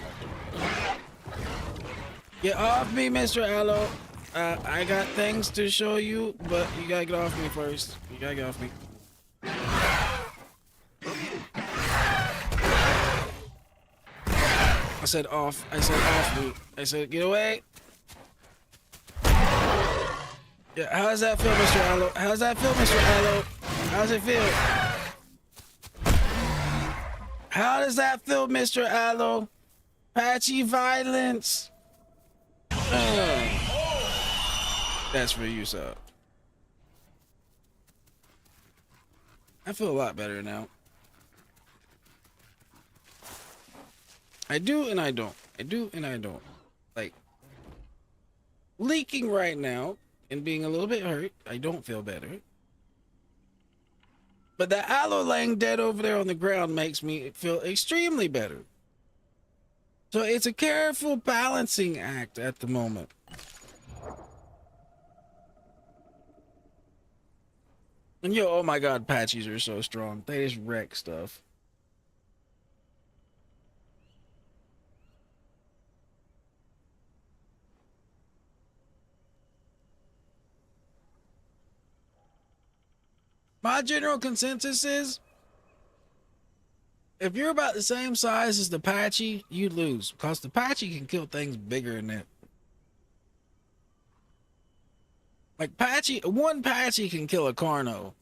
A: Get off me, Mr. Aloe. I got things to show you, but you gotta get off me first. You gotta get off me. I said off. I said off me. I said get away. Yeah, how does that feel, Mr. Aloe? How does that feel, Mr. Aloe? How does it feel? How does that feel, Mr. Aloe? Patchy violence. That's for you, sir. I feel a lot better now. I do and I don't. I do and I don't. Like, leaking right now and being a little bit hurt. I don't feel better. But the aloe laying dead over there on the ground makes me feel extremely better. So it's a careful balancing act at the moment. And yo, oh my god, Patchies are so strong. They just wreck stuff. My general consensus is, if you're about the same size as the Patchy, you lose. Because the Patchy can kill things bigger than that. Like one Patchy can kill a Carno.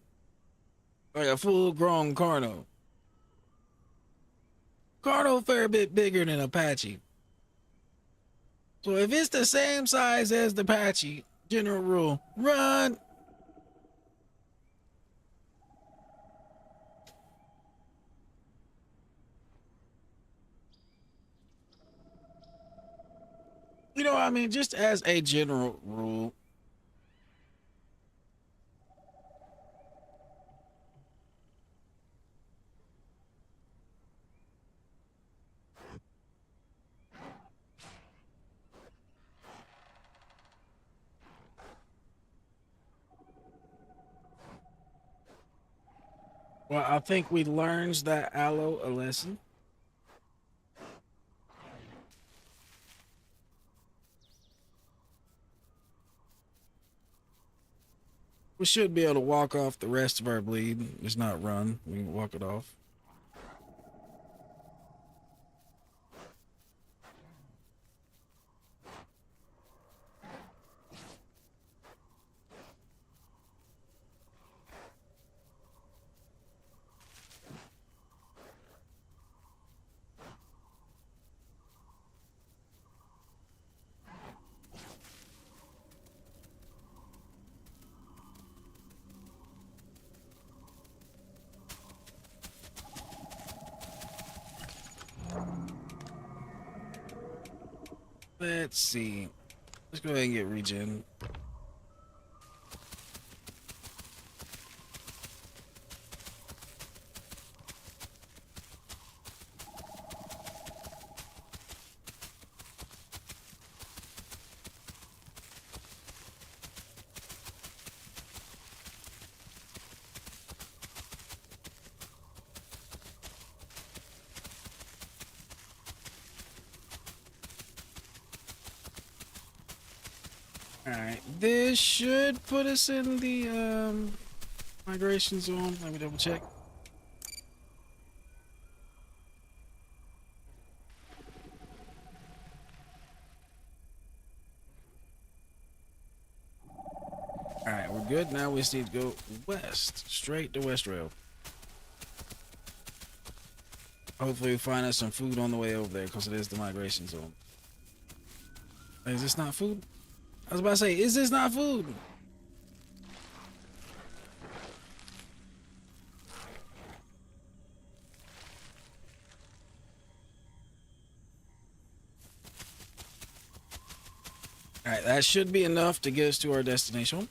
A: Like a full-grown Carno. Carno a fair bit bigger than a Patchy. So if it's the same size as the Patchy, general rule, run. You know what I mean? Just as a general rule. Well, I think we learned that aloe a lesson. We should be able to walk off the rest of our bleed. Just not run. We can walk it off. Let's see. Let's go ahead and get regen. Alright, this should put us in the migration zone. Let me double check. Alright, we're good. Now we just need to go west. Straight to West Rail. Hopefully we find us some food on the way over there, because it is the migration zone. Is this not food? I was about to say, is this not food? Alright, that should be enough to get us to our destination.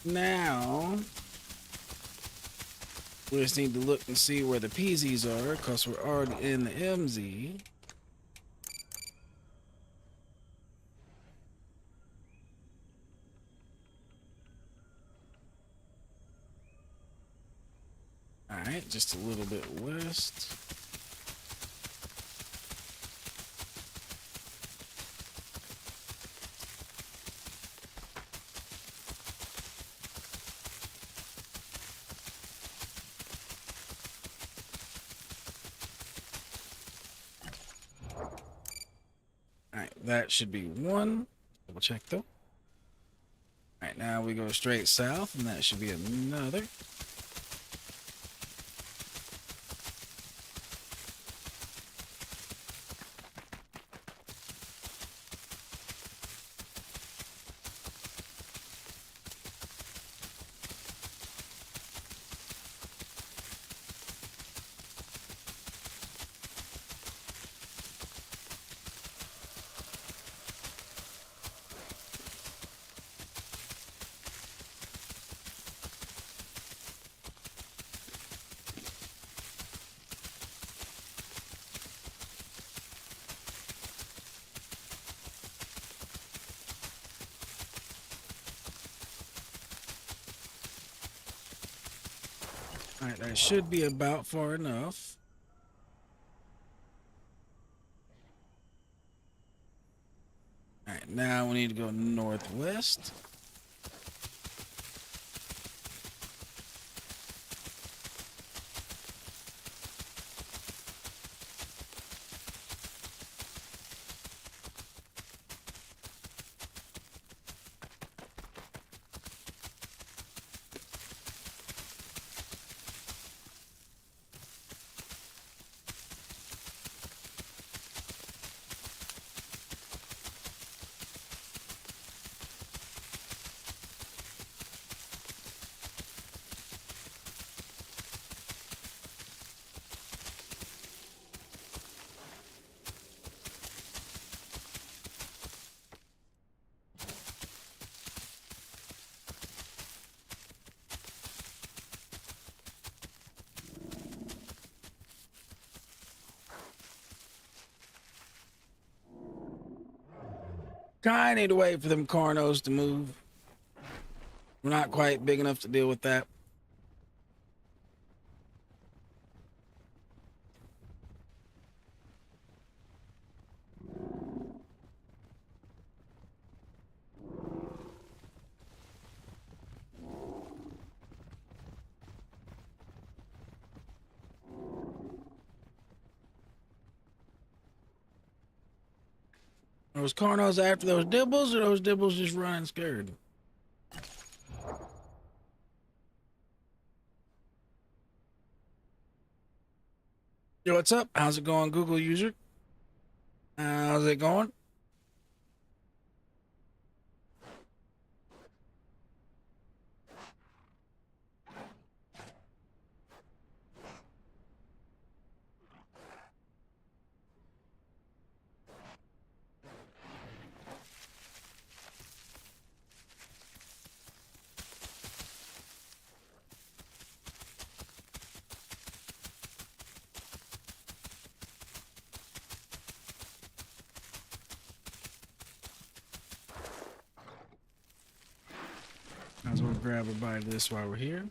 A: Now, we just need to look and see where the PZs are, because we're already in the MZ. just a little bit west. All right, that should be one. Double check though. All right, now we go straight south, and that should be another. All right, that should be about far enough. All right, now we need to go northwest. I need to wait for them cornos to move. We're not quite big enough to deal with that. Those cornos after those dibbles, or those dibbles just running scared? Yo, what's up? How's it going, Google user? How's it going? Might as well grab a bite of this while we're here.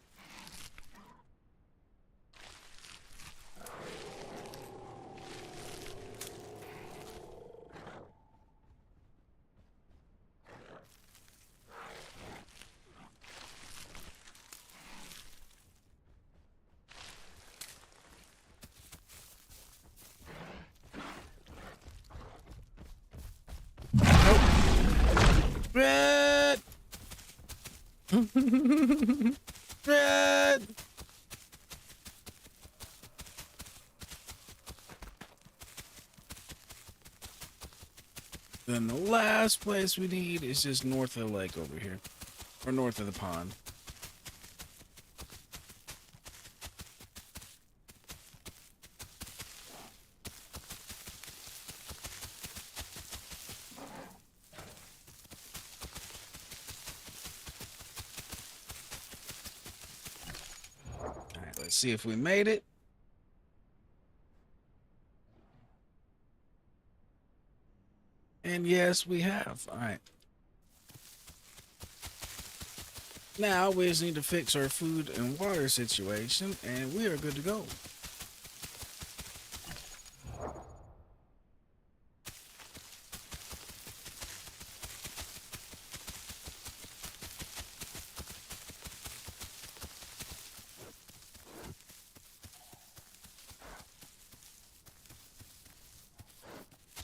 A: Red! Red! Then the last place we need is just north of the lake over here. Or north of the pond. Alright, let's see if we made it. And yes, we have. All right. Now we just need to fix our food and water situation, and we are good to go.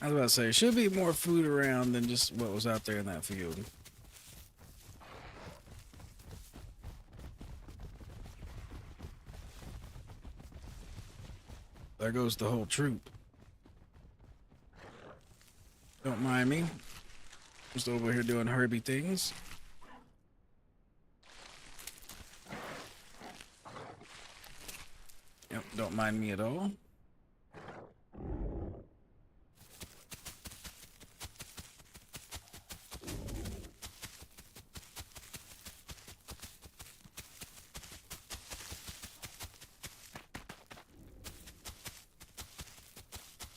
A: I was about to say, there should be more food around than just what was out there in that field. There goes the whole troop. Don't mind me. Just over here doing Herbie things. Yep, don't mind me at all.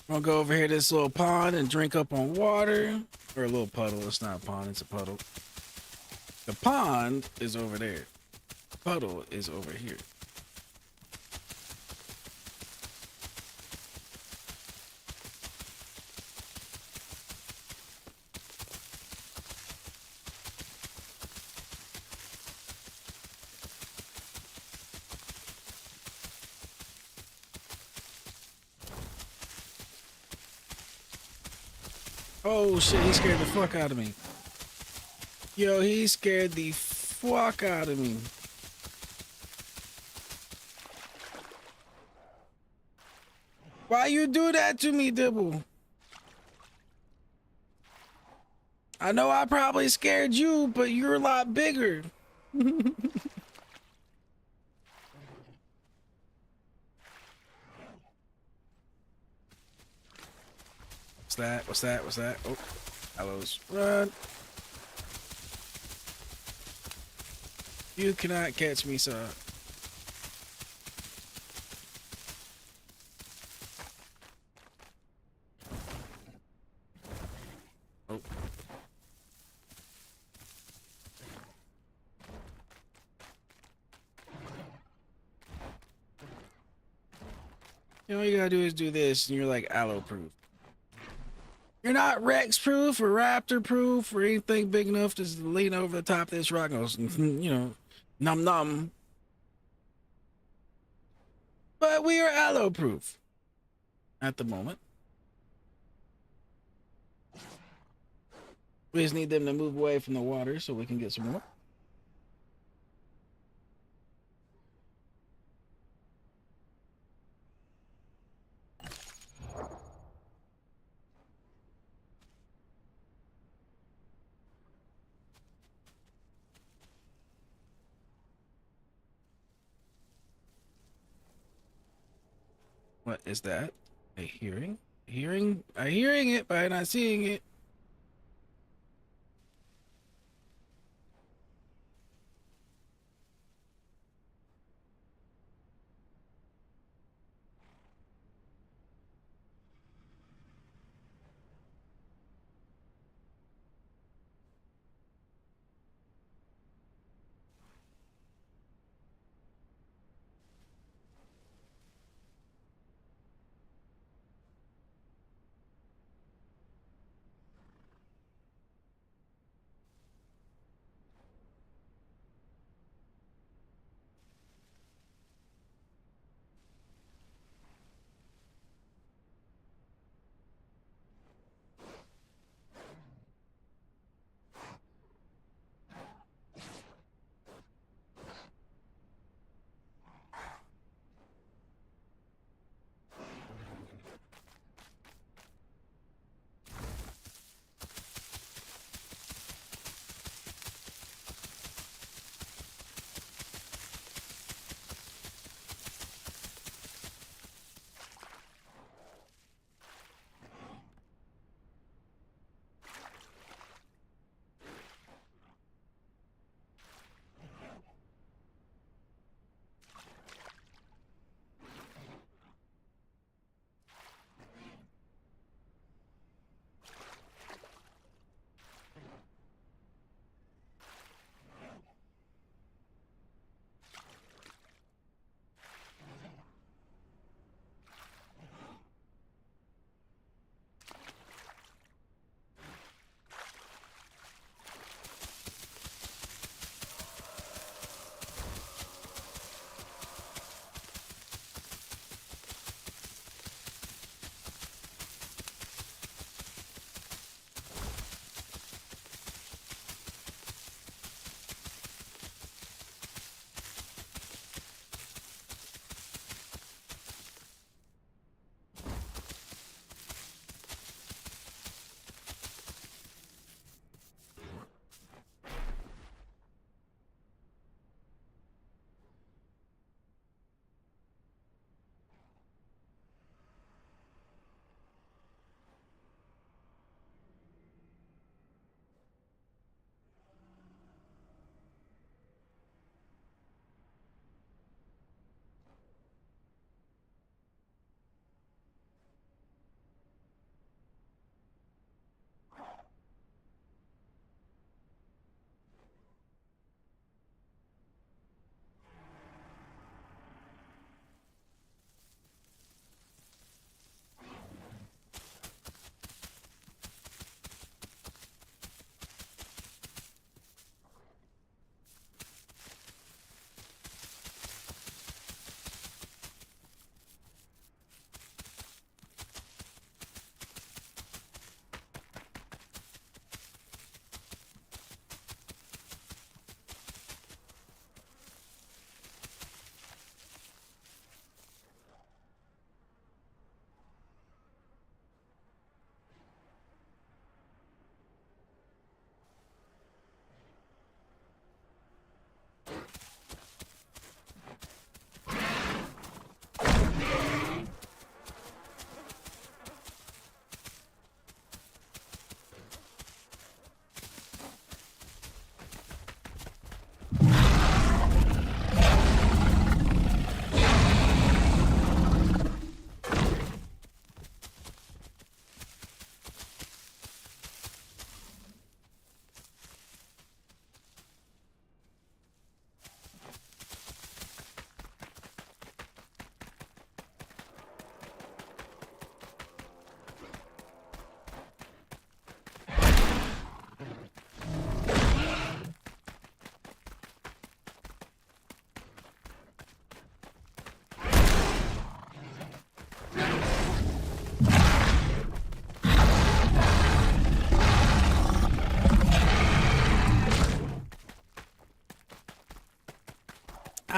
A: I'm gonna go over here to this little pond and drink up on water. Or a little puddle. It's not a pond, it's a puddle. The pond is over there. The puddle is over here. Oh shit, he scared the fuck out of me. Yo, he scared the fuck out of me. Why you do that to me, Dibble? I know I probably scared you, but you're a lot bigger. What's that? What's that? What's that? Oh, hellos. Run. You cannot catch me, sir. Oh. You know, all you gotta do is do this, and you're like aloe proof. You're not Rex proof or Raptor proof or anything big enough to lean over the top of this rock and goes, you know, num num. But we are aloe proof at the moment. We just need them to move away from the water so we can get some more. What is that? A hearing? I'm hearing it, but I'm not seeing it.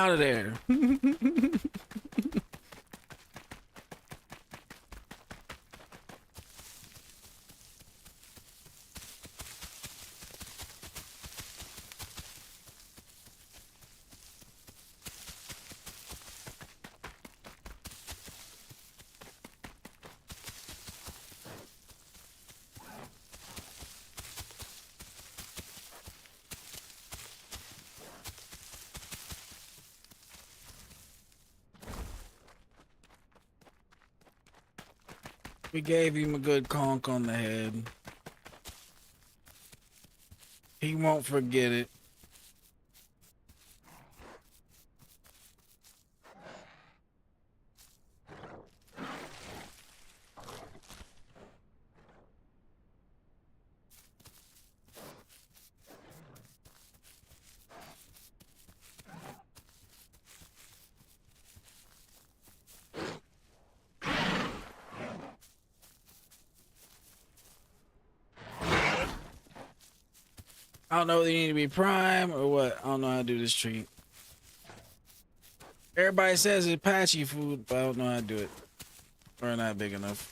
A: out of there. We gave him a good conk on the head. He won't forget it. I don't know whether you need to be prime or what. I don't know how to do this treat. Everybody says it's Apache food, but I don't know how to do it. Or not big enough.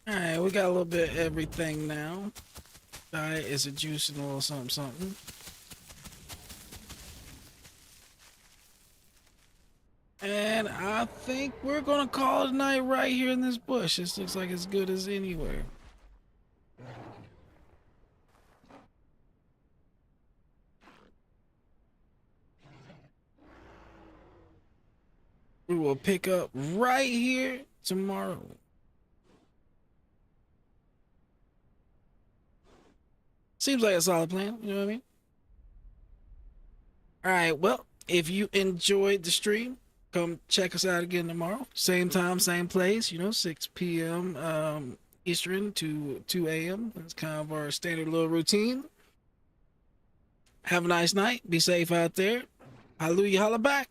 A: Alright, we got a little bit of everything now. Diet is a juice and a little something something. And I think we're gonna call it a night right here in this bush. This looks like as good as anywhere. We will pick up right here tomorrow. Seems like a solid plan, you know what I mean? Alright, well, if you enjoyed the stream, come check us out again tomorrow. Same time, same place, you know, 6 p.m. Eastern to 2 a.m. That's kind of our standard little routine. Have a nice night. Be safe out there. Hallelujah, holla back.